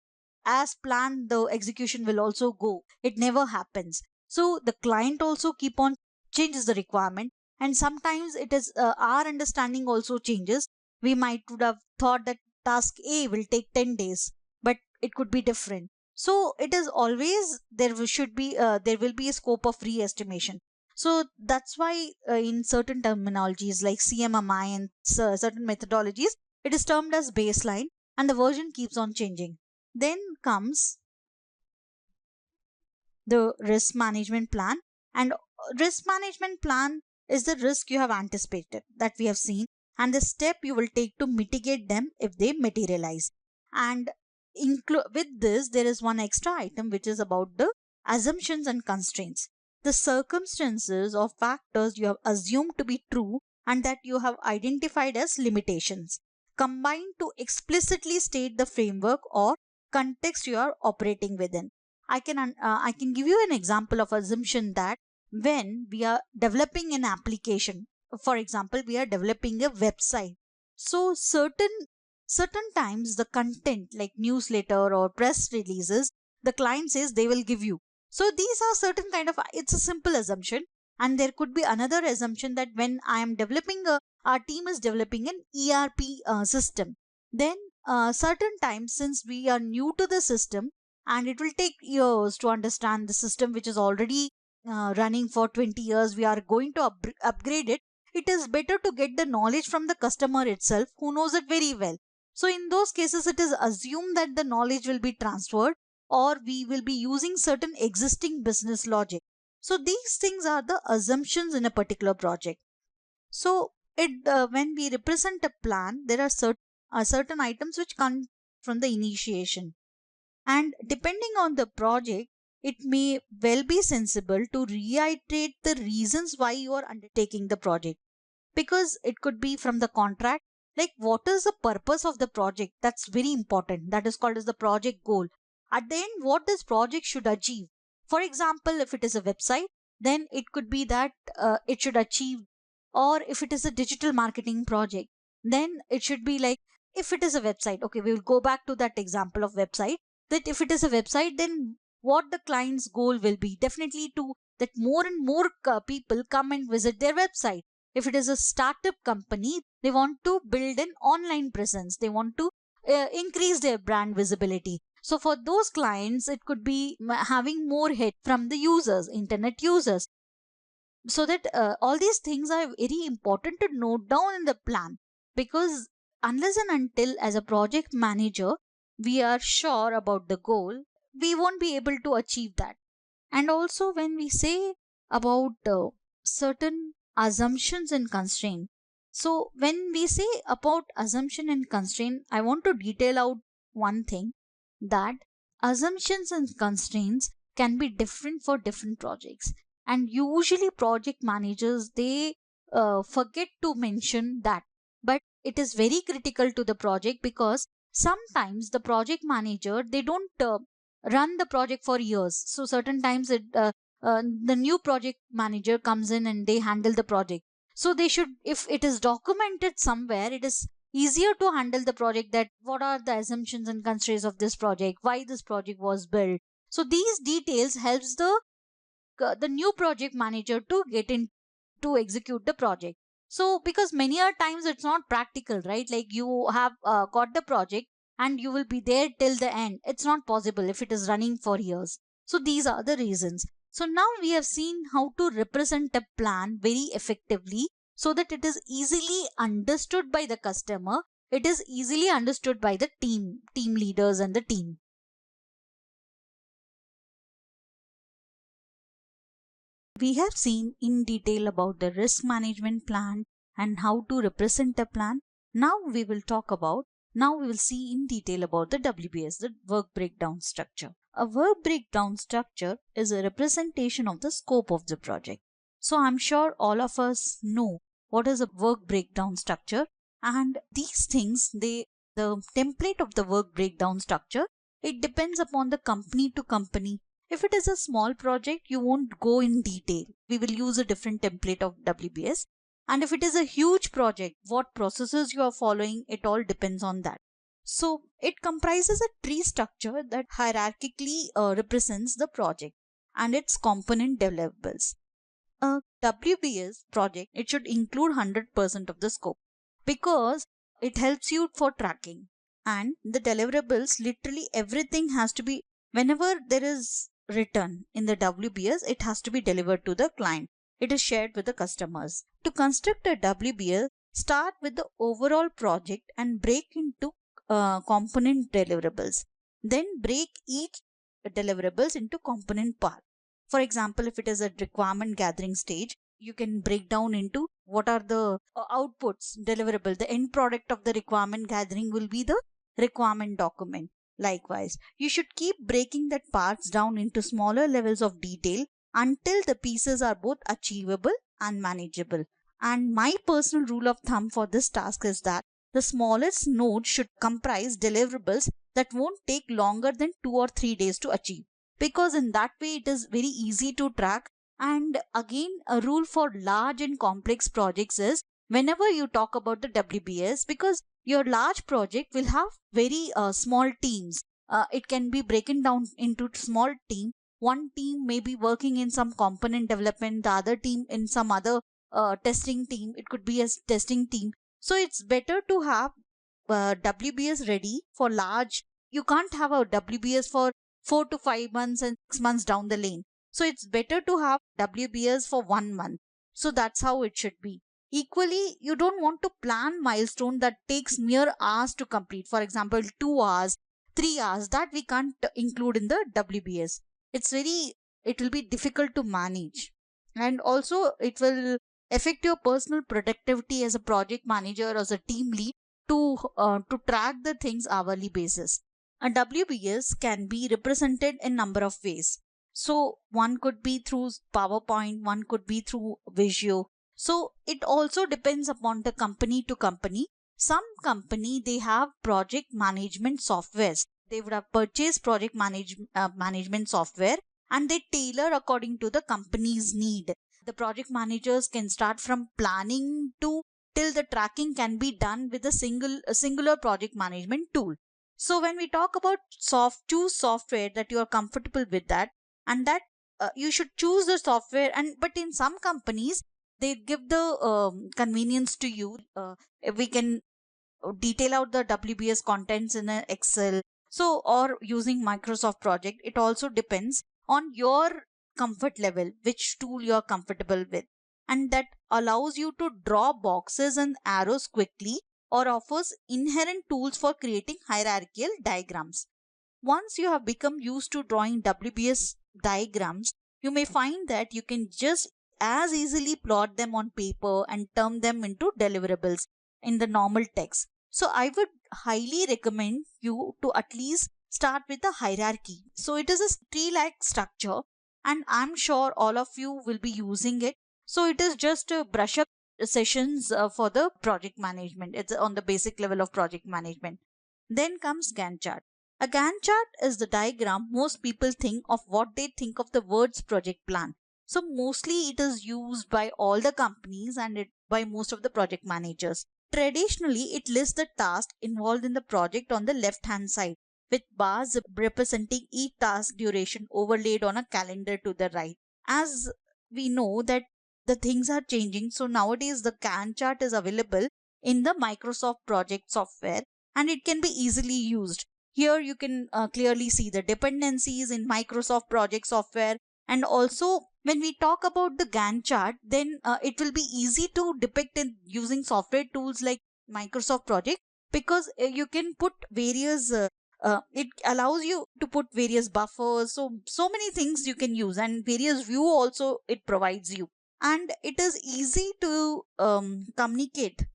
as planned. The execution will also go. It never happens. So the client also keep on changes the requirement, and sometimes it is our understanding also changes. We might would have thought that task A will take 10 days, but it could be different. So it is always there will be a scope of re-estimation. So that's why in certain terminologies like CMMI and certain methodologies, it is termed as baseline, and the version keeps on changing. Then comes the risk management plan, and risk management plan is the risk you have anticipated that we have seen, and the step you will take to mitigate them if they materialize. And with this, there is one extra item which is about the assumptions and constraints, the circumstances or factors you have assumed to be true and that you have identified as limitations, combined to explicitly state the framework or context you are operating within. I can give you an example of assumption that when we are developing an application, for example, we are developing a website. So certain times the content like newsletter or press releases, the client says they will give you. So these are certain kind of, it's a simple assumption. And there could be another assumption that when I am developing our team is developing an ERP system, then certain times, since we are new to the system and it will take years to understand the system which is already running for 20 years, we are going to upgrade it. It is better to get the knowledge from the customer itself who knows it very well. So in those cases, it is assumed that the knowledge will be transferred, or we will be using certain existing business logic. So these things are the assumptions in a particular project. So when we represent a plan, there are certain items which come from the initiation. And depending on the project, it may well be sensible to reiterate the reasons why you are undertaking the project, because it could be from the contract, like what is the purpose of the project. That's very important. That is called as the project goal. At the end, what this project should achieve. For example, if it is a website, then it could be that it should achieve Or if it is a digital marketing project, then it should be like, if it is a website, okay, we will go back to that example of website, that if it is a website, then what the client's goal will be, definitely to that more and more people come and visit their website. If it is a startup company, they want to build an online presence, they want to increase their brand visibility. So for those clients, it could be having more hit from the users, internet users. So that all these things are very important to note down in the plan, because unless and until as a project manager we are sure about the goal, we won't be able to achieve that. And also when we say about certain assumptions and constraint, so when we say about assumption and constraint, I want to detail out one thing, that assumptions and constraints can be different for different projects. And usually project managers, they forget to mention that, but it is very critical to the project, because sometimes the project manager, they don't run the project for years. So certain times the new project manager comes in and they handle the project. So they should, if it is documented somewhere, it is easier to handle the project, that what are the assumptions and constraints of this project, why this project was built. So these details helps the new project manager to get in to execute the project. So because many a times it's not practical, right? Like you have got the project and you will be there till the end, it's not possible if it is running for years. So these are the reasons. So now we have seen how to represent a plan very effectively, so that it is easily understood by the customer, it is easily understood by the team leaders and the team. We have seen in detail about the risk management plan and how to represent a plan. Now we will see in detail about the WBS, the work breakdown structure. A work breakdown structure is a representation of the scope of the project. So I'm sure all of us know what is a work breakdown structure, and these things, the template of the work breakdown structure, it depends upon the company to company. If it is a small project, you won't go in detail. We will use a different template of WBS. And if it is a huge project, what processes you are following, it all depends on that. So it comprises a tree structure that hierarchically represents the project and its component deliverables. A WBS project, it should include 100% of the scope, because it helps you for tracking. And the deliverables, literally everything has to be, whenever there is written in the WBS, it has to be delivered to the client. It is shared with the customers. To construct a WBS, start with the overall project and break into component deliverables. Then break each deliverables into component part. For example, if it is a requirement gathering stage, you can break down into what are the outputs deliverable. The end product of the requirement gathering will be the requirement document. Likewise, you should keep breaking that parts down into smaller levels of detail until the pieces are both achievable and manageable. And my personal rule of thumb for this task is that the smallest node should comprise deliverables that won't take longer than 2 or 3 days to achieve, because in that way it is very easy to track. And again, a rule for large and complex projects is, whenever you talk about the WBS, because your large project will have very small teams, it can be broken down into small team. One team may be working in some component development, the other team in some other testing team, it could be a testing team. So it's better to have WBS ready for large. You can't have a WBS for 4 to 5 months and 6 months down the lane. So it's better to have WBS for 1 month. So that's how it should be. Equally, you don't want to plan milestone that takes mere hours to complete. For example, 2 hours, 3 hours, that we can't include in the WBS. It will be difficult to manage. And also it will affect your personal productivity as a project manager or as a team lead to track the things hourly basis. A WBS can be represented in number of ways. So one could be through PowerPoint, one could be through Visio. So it also depends upon the company to company. Some company, they have project management softwares. They would have purchased project management software, and they tailor according to the company's need. The project managers can start from planning to till the tracking can be done with a singular project management tool. So when we talk about choose software that you are comfortable with, that and that you should choose the software. And but in some companies they give the convenience to you. If we can detail out the WBS contents in an Excel. So, or using Microsoft Project, it also depends on your comfort level, which tool you're comfortable with. And that allows you to draw boxes and arrows quickly or offers inherent tools for creating hierarchical diagrams. Once you have become used to drawing WBS diagrams, you may find that you can just as easily plot them on paper and turn them into deliverables in the normal text. So I would highly recommend you to at least start with the hierarchy. So it is a tree-like structure, and I'm sure all of you will be using it. So it is just a brush up sessions for the project management. It's on the basic level of project management. Then comes Gantt chart. A Gantt chart is the diagram most people think of what they think of the words project plan. So mostly it is used by all the companies and by most of the project managers. Traditionally, it lists the task involved in the project on the left hand side, with bars representing each task duration overlaid on a calendar to the right. As we know that the things are changing, so nowadays the Gantt chart is available in the Microsoft project software and it can be easily used. Here you can clearly see the dependencies in Microsoft project software. And also when we talk about the Gantt chart, then it will be easy to depict in using software tools like Microsoft project, because you can put various it allows you to put various buffers, so many things you can use, and various view also it provides you. And it is easy to communicate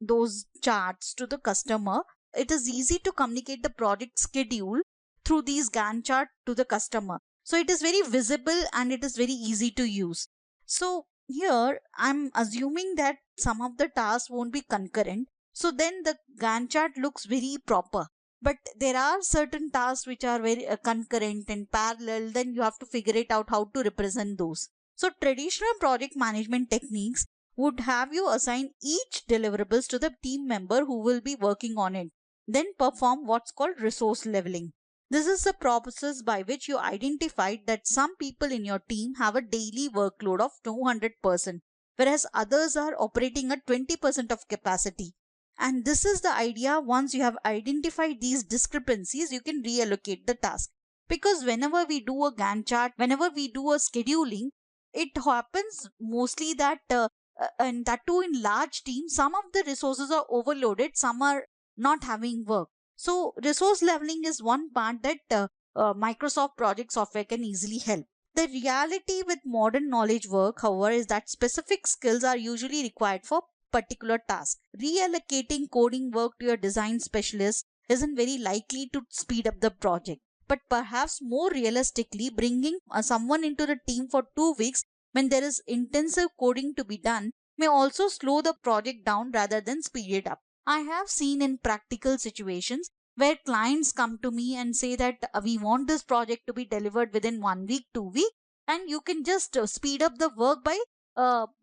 those charts to the customer. It is easy to communicate the project schedule through these Gantt chart to the customer. So it is very visible and it is very easy to use. So here I'm assuming that some of the tasks won't be concurrent. So then the Gantt chart looks very proper. But there are certain tasks which are very concurrent and parallel. Then you have to figure it out how to represent those. So traditional project management techniques would have you assign each deliverables to the team member who will be working on it, then perform what's called resource leveling. This is the process by which you identified that some people in your team have a daily workload of 200%, whereas others are operating at 20% of capacity. And this is the idea. Once you have identified these discrepancies, you can reallocate the task. Because whenever we do a Gantt chart, whenever we do a scheduling, it happens mostly that and that too in large teams, some of the resources are overloaded, some are not having work. So resource leveling is one part that Microsoft project software can easily help. The reality with modern knowledge work, however, is that specific skills are usually required for particular task. Reallocating coding work to your design specialist isn't very likely to speed up the project, but perhaps more realistically, bringing someone into the team for 2 weeks when there is intensive coding to be done may also slow the project down rather than speed it up. I have seen in practical situations where clients come to me and say that we want this project to be delivered within 1 week, 2 weeks, and you can just speed up the work by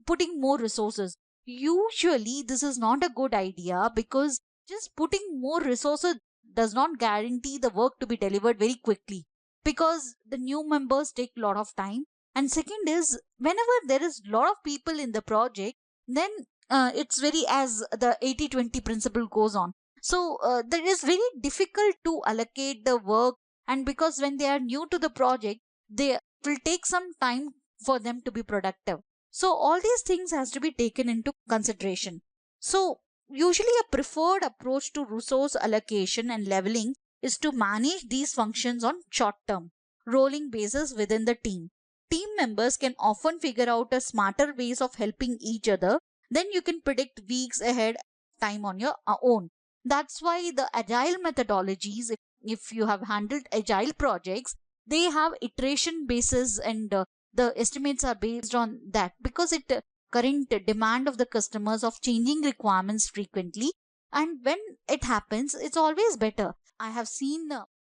putting more resources. Usually, this is not a good idea, because just putting more resources does not guarantee the work to be delivered very quickly, because the new members take a lot of time. And second is, whenever there is a lot of people in the project, then it's very, as the 80/20 principle goes on. So that is very difficult to allocate the work, and because when they are new to the project, they will take some time for them to be productive. So all these things has to be taken into consideration. So usually a preferred approach to resource allocation and leveling is to manage these functions on short term, rolling basis within the team. Team members can often figure out a smarter ways of helping each other. Then you can predict weeks ahead time on your own. That's why the agile methodologies, if you have handled agile projects, they have iteration basis, and the estimates are based on that, because it current demand of the customers of changing requirements frequently. And when it happens, it's always better. I have seen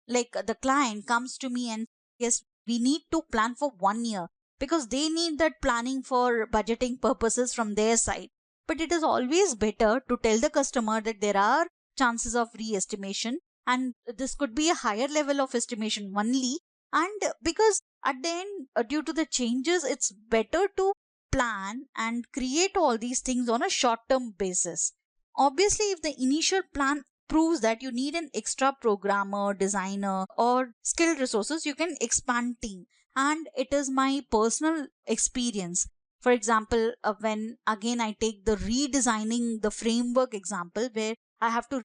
like the client comes to me and, yes, we need to plan for 1 year, because they need that planning for budgeting purposes from their side. But it is always better to tell the customer that there are chances of re-estimation, and this could be a higher level of estimation only. And because at the end, due to the changes, it's better to plan and create all these things on a short term basis. Obviously, if the initial plan proves that you need an extra programmer, designer, or skilled resources, you can expand team. And it is my personal experience. For example, when again I take the redesigning the framework example, where I have to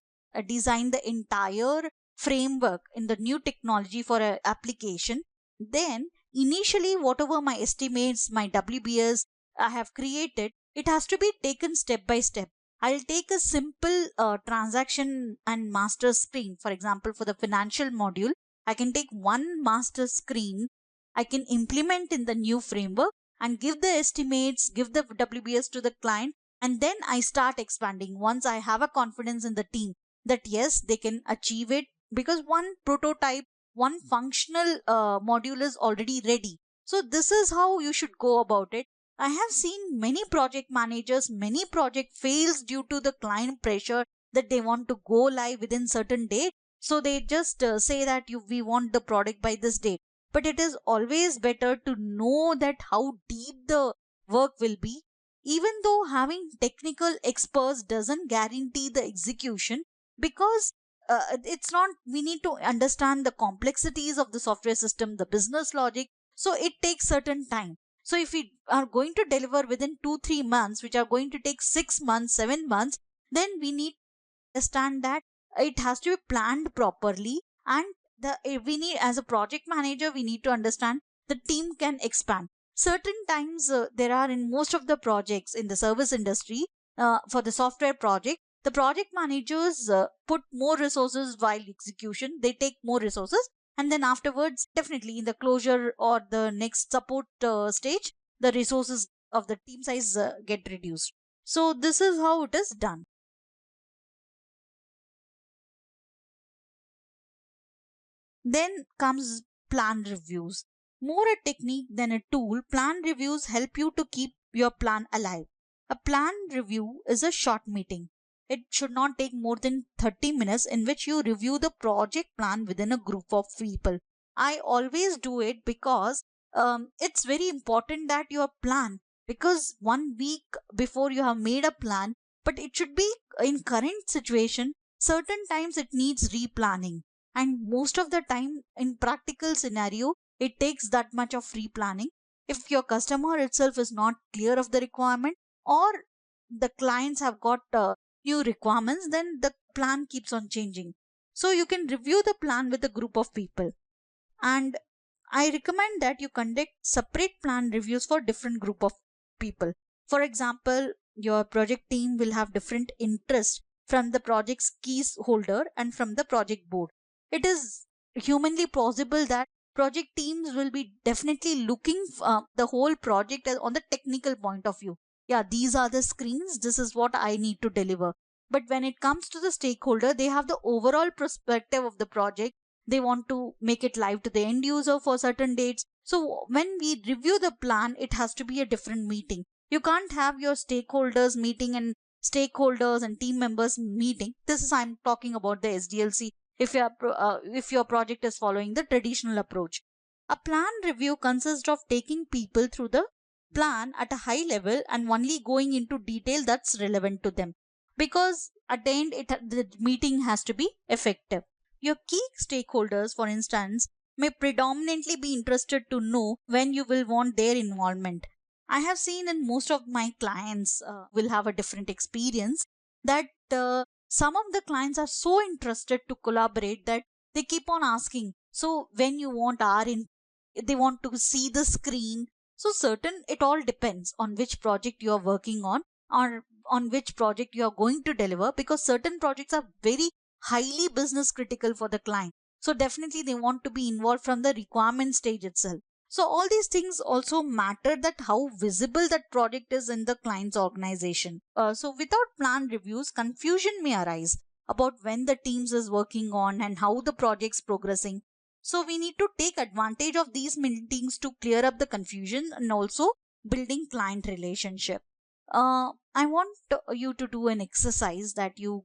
design the entire framework in the new technology for a application, then initially whatever my estimates, my WBS I have created, it has to be taken step by step. I'll take a simple transaction and master screen. For example, for the financial module, I can take one master screen, I can implement in the new framework and give the estimates, give the WBS to the client, and then I start expanding once I have a confidence in the team that yes, they can achieve it, because one prototype, one functional module is already ready. So this is how you should go about it. I have seen many project managers, many project fails due to the client pressure that they want to go live within certain date. So they just say that we want the product by this date. But it is always better to know that how deep the work will be. Even though having technical experts doesn't guarantee the execution, because it's not, we need to understand the complexities of the software system, the business logic. So it takes certain time. So if we are going to deliver within 2-3 months, which are going to take 6 months, 7 months, then we need to understand that it has to be planned properly. And we need, as a project manager, we need to understand the team can expand. Certain times there are in most of the projects in the service industry, for the software project, the project managers put more resources while execution. They take more resources, and then afterwards, definitely in the closure or the next support stage, the resources of the team size get reduced. So this is how it is done. Then comes plan reviews. More a technique than a tool, plan reviews help you to keep your plan alive. A plan review is a short meeting. It should not take more than 30 minutes, in which you review the project plan within a group of people. I always do it because it's very important that your plan, because 1 week before you have made a plan, but it should be in current situation. Certain times it needs replanning, and most of the time in practical scenario it takes that much of replanning. If your customer itself is not clear of the requirement, or the clients have got new requirements, then the plan keeps on changing. So you can review the plan with a group of people, and I recommend that you conduct separate plan reviews for different group of people. For example, your project team will have different interests from the project's keys holder and from the project board. It is humanly possible that project teams will be definitely looking the whole project on the technical point of view. Yeah, these are the screens, this is what I need to deliver. But when it comes to the stakeholder, they have the overall perspective of the project. They want to make it live to the end user for certain dates. So when we review the plan, it has to be a different meeting. You can't have your stakeholders meeting and stakeholders and team members meeting. This is, I'm talking about the SDLC, if your project is following the traditional approach. A plan review consists of taking people through the plan at a high level and only going into detail that's relevant to them, because at the end the meeting has to be effective. Your key stakeholders, for instance, may predominantly be interested to know when you will want their involvement. I have seen in most of my clients will have a different experience, that some of the clients are so interested to collaborate that they keep on asking, so when you want our in, they want to see the screen. So certain, it all depends on which project you are working on, or on which project you are going to deliver, because certain projects are very highly business critical for the client. So definitely they want to be involved from the requirement stage itself. So all these things also matter, that how visible that project is in the client's organization. So without plan reviews, confusion may arise about when the teams is working on and how the project's progressing. So we need to take advantage of these meetings to clear up the confusion and also building client relationship. I want you to do an exercise that you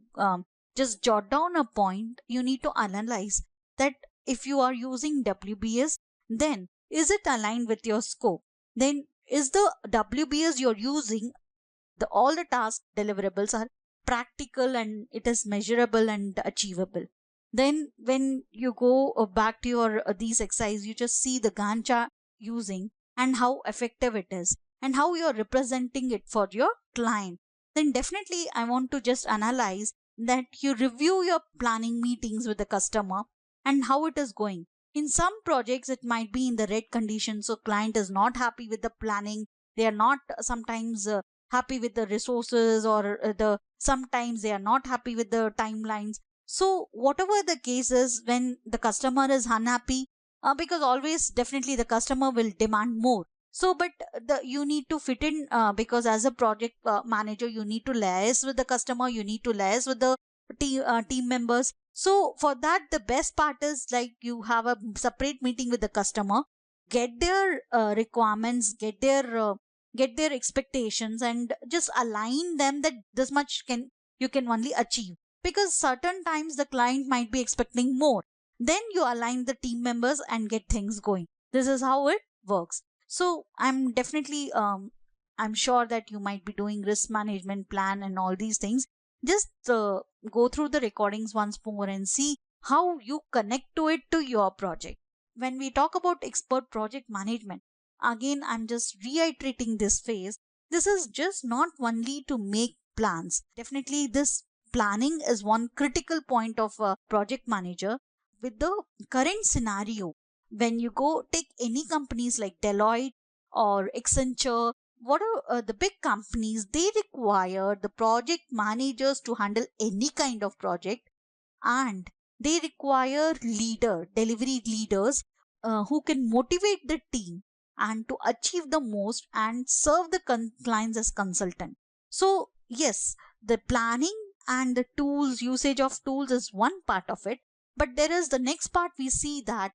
just jot down a point. You need to analyze that if you are using WBS, then is it aligned with your scope? Then is the WBS you're using, the all the task deliverables are practical and it is measurable and achievable? Then when you go back to your these exercise, you just see the Gantt chart using and how effective it is and how you're representing it for your client. Then definitely I want to just analyze that you review your planning meetings with the customer and how it is going. In some projects it might be in the red condition, so client is not happy with the planning. They are not sometimes happy with the resources, or the sometimes they are not happy with the timelines. So whatever the case is, when the customer is unhappy, because always definitely the customer will demand more. So but the you need to fit in, because as a project manager you need to liaise with the customer, you need to liaise with the team members. So for that, the best part is like you have a separate meeting with the customer, get their requirements, get their expectations, and just align them that this much can you can only achieve, because certain times the client might be expecting more. Then you align the team members and get things going. This is how it works. So I'm definitely I'm sure that you might be doing risk management plan and all these things. Just go through the recordings once more and see how you connect to it to your project. When we talk about expert project management, again I'm just reiterating this phase. This is just not only to make plans. Definitely this planning is one critical point of a project manager. With the current scenario, when you go take any companies like Deloitte or Accenture, what are the big companies, they require the project managers to handle any kind of project, and they require delivery leaders who can motivate the team and to achieve the most and serve the clients as consultant. So yes, the planning and the tools, usage of tools is one part of it, but there is the next part. We see that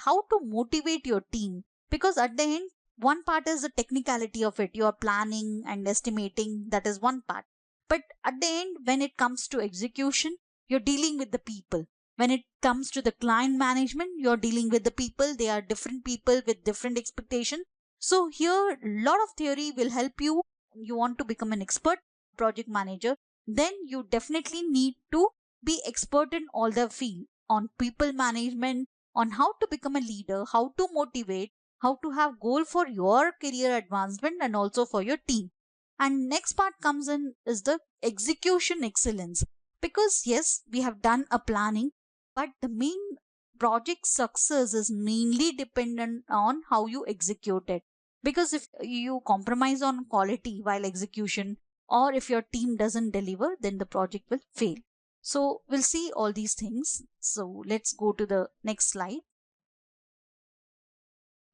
how to motivate your team, because at the end, one part is the technicality of it, you are planning and estimating, that is one part. But at the end, when it comes to execution, you're dealing with the people. When it comes to the client management, you're dealing with the people. They are different people with different expectation. So here a lot of theory will help you. You want to become an expert project manager, then you definitely need to be expert in all the field on people management, on how to become a leader, how to motivate, how to have goal for your career advancement and also for your team. And next part comes in is the execution excellence, because yes, we have done a planning, but the main project success is mainly dependent on how you execute it. Because if you compromise on quality while execution, or if your team doesn't deliver, then the project will fail. So we'll see all these things. So let's go to the next slide.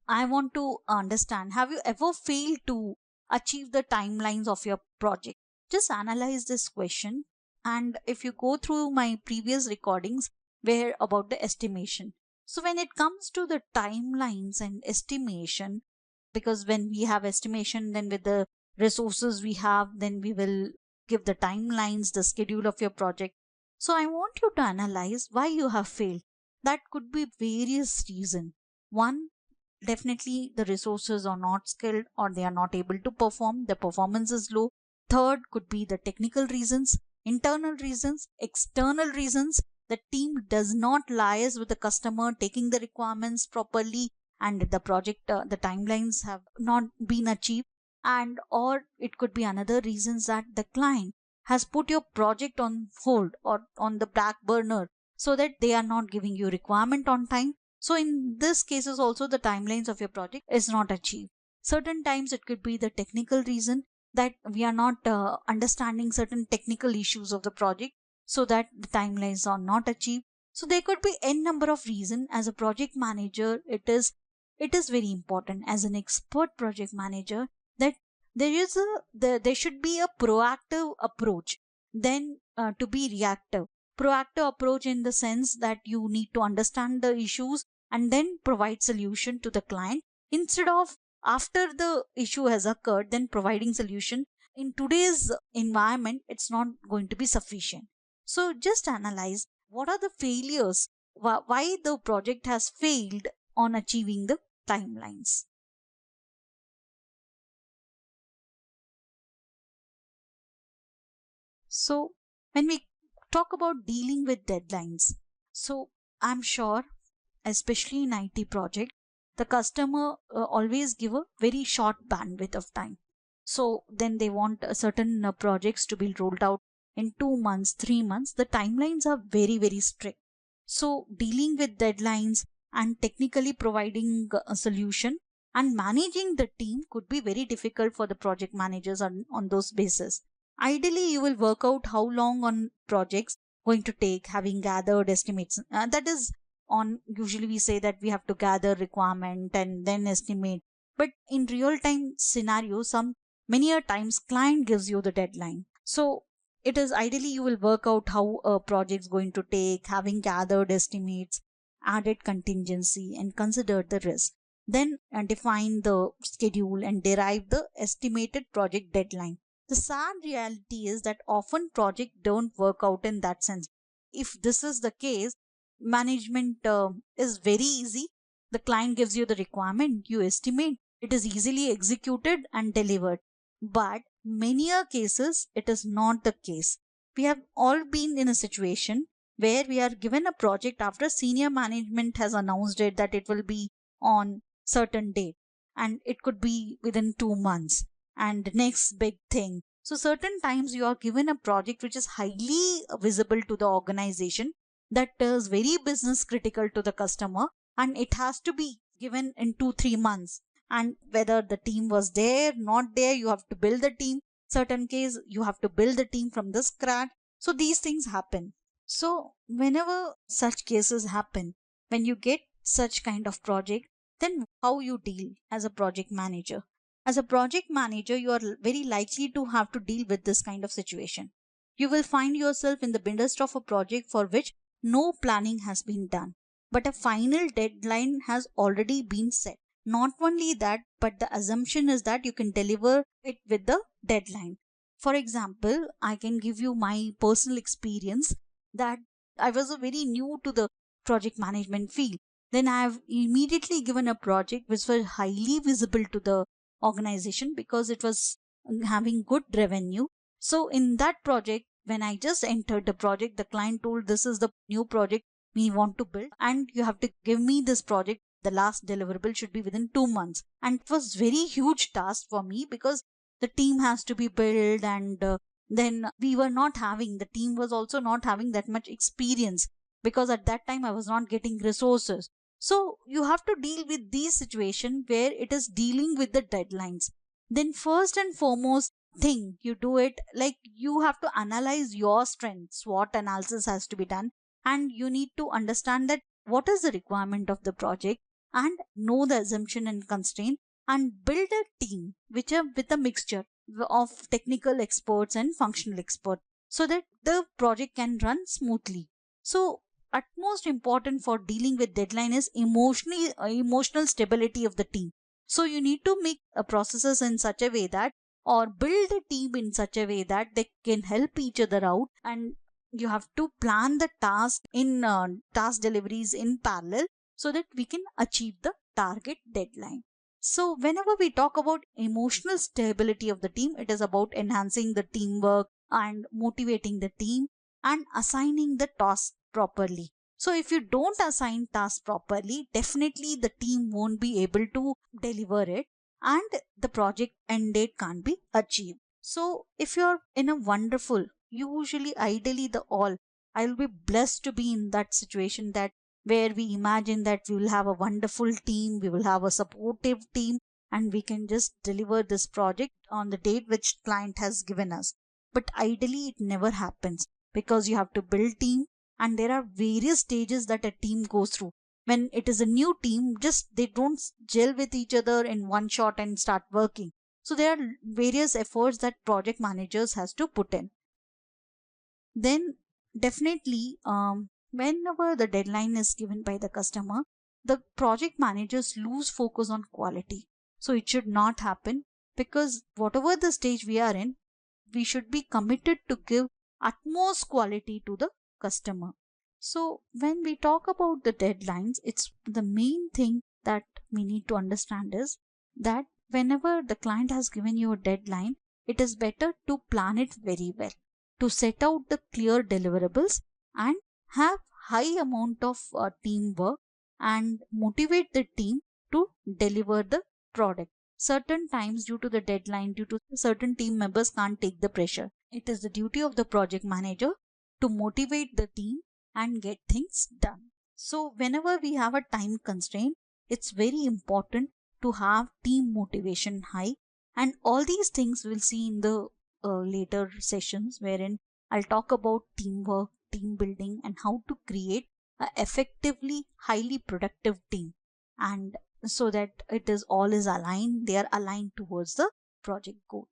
I want to understand, have you ever failed to achieve the timelines of your project? Just analyze this question. And if you go through my previous recordings where about the estimation. So when it comes to the timelines and estimation, because when we have estimation, then with the resources we have, then we will give the timelines, the schedule of your project. So I want you to analyze why you have failed. That could be various reasons. One, definitely the resources are not skilled or they are not able to perform, the performance is low. Third could be the technical reasons, internal reasons, external reasons. The team does not liaise with the customer taking the requirements properly, and the project the timelines have not been achieved. And or it could be another reasons that the client has put your project on hold or on the back burner, so that they are not giving you requirement on time. So in this cases also the timelines of your project is not achieved. Certain times it could be the technical reason that we are not understanding certain technical issues of the project, so that the timelines are not achieved. So there could be n number of reasons. As a project manager, it is very important as an expert project manager that there should be a proactive approach then to be reactive. Proactive approach in the sense that you need to understand the issues and then provide solution to the client instead of after the issue has occurred then providing solution. In today's environment it's not going to be sufficient. So just analyze what are the failures, why the project has failed on achieving the timelines. So when we talk about dealing with deadlines, so I'm sure especially in IT project, the customer always give a very short bandwidth of time. So then they want certain projects to be rolled out in 2 months, 3 months. The timelines are very, very strict. So dealing with deadlines and technically providing a solution and managing the team could be very difficult for the project managers on those bases. Ideally, you will work out how long on projects going to take, having gathered estimates. That is on usually we say that we have to gather requirement and then estimate, but in real time scenario some many a times client gives you the deadline. So it is ideally you will work out how a project's going to take, having gathered estimates, added contingency and considered the risk, then define the schedule and derive the estimated project deadline. The sad reality is that often projects don't work out in that sense. If this is the case, management is very easy. The client gives you the requirement, you estimate, it is easily executed and delivered. But many a cases it is not the case. We have all been in a situation where we are given a project after senior management has announced it that it will be on certain date, and it could be within 2 months and next big thing. So certain times you are given a project which is highly visible to the organization, that is very business critical to the customer, and it has to be given in 2 3 months. And whether the team was there not there, you have to build the team. Certain case you have to build the team from the scratch. So these things happen. So whenever such cases happen, when you get such kind of project, then how you deal as a project manager? As a project manager, you are very likely to have to deal with this kind of situation. You will find yourself in the midst of a project for which no planning has been done, but a final deadline has already been set. Not only that, but the assumption is that you can deliver it with the deadline. For example, I can give you my personal experience that I was very new to the project management field. Then I have immediately given a project which was highly visible to the organization because it was having good revenue. So in that project, when I just entered the project, the client told this is the new project we want to build and you have to give me this project. The last deliverable should be within 2 months. And it was very huge task for me because the team has to be built, and then we were not having, the team was also not having that much experience because at that time I was not getting resources. So you have to deal with these situations where it is dealing with the deadlines. Then first and foremost thing you do it like you have to analyze your strengths. SWOT analysis has to be done, and you need to understand that what is the requirement of the project and know the assumption and constraint, and build a team which are with a mixture of technical experts and functional experts so that the project can run smoothly. So utmost important for dealing with deadline is emotional stability of the team. So you need to make processes in such a way that, or build a team in such a way that they can help each other out, and you have to plan the task in task deliveries in parallel so that we can achieve the target deadline. So whenever we talk about emotional stability of the team, it is about enhancing the teamwork and motivating the team and assigning the task properly. So if you don't assign tasks properly, definitely the team won't be able to deliver it and the project end date can't be achieved. So if you're in a wonderful, usually ideally the all, I'll be blessed to be in that situation that where we imagine that we will have a wonderful team, we will have a supportive team, and we can just deliver this project on the date which client has given us. But ideally it never happens because you have to build team, and there are various stages that a team goes through. When it is a new team, just they don't gel with each other in one shot and start working. So there are various efforts that project managers has to put in. Then definitely whenever the deadline is given by the customer, the project managers lose focus on quality. So it should not happen, because whatever the stage we are in, we should be committed to give utmost quality to the customer. So when we talk about the deadlines, it's the main thing that we need to understand is that whenever the client has given you a deadline, it is better to plan it very well, to set out the clear deliverables and have high amount of teamwork and motivate the team to deliver the product. Certain times, due to the deadline, due to certain team members can't take the pressure, it is the duty of the project manager to motivate the team and get things done. So whenever we have a time constraint, it's very important to have team motivation high, and all these things we'll see in the later sessions, wherein I'll talk about teamwork, team building, and how to create a effectively highly productive team, and so that it is all is aligned, they are aligned towards the project goal.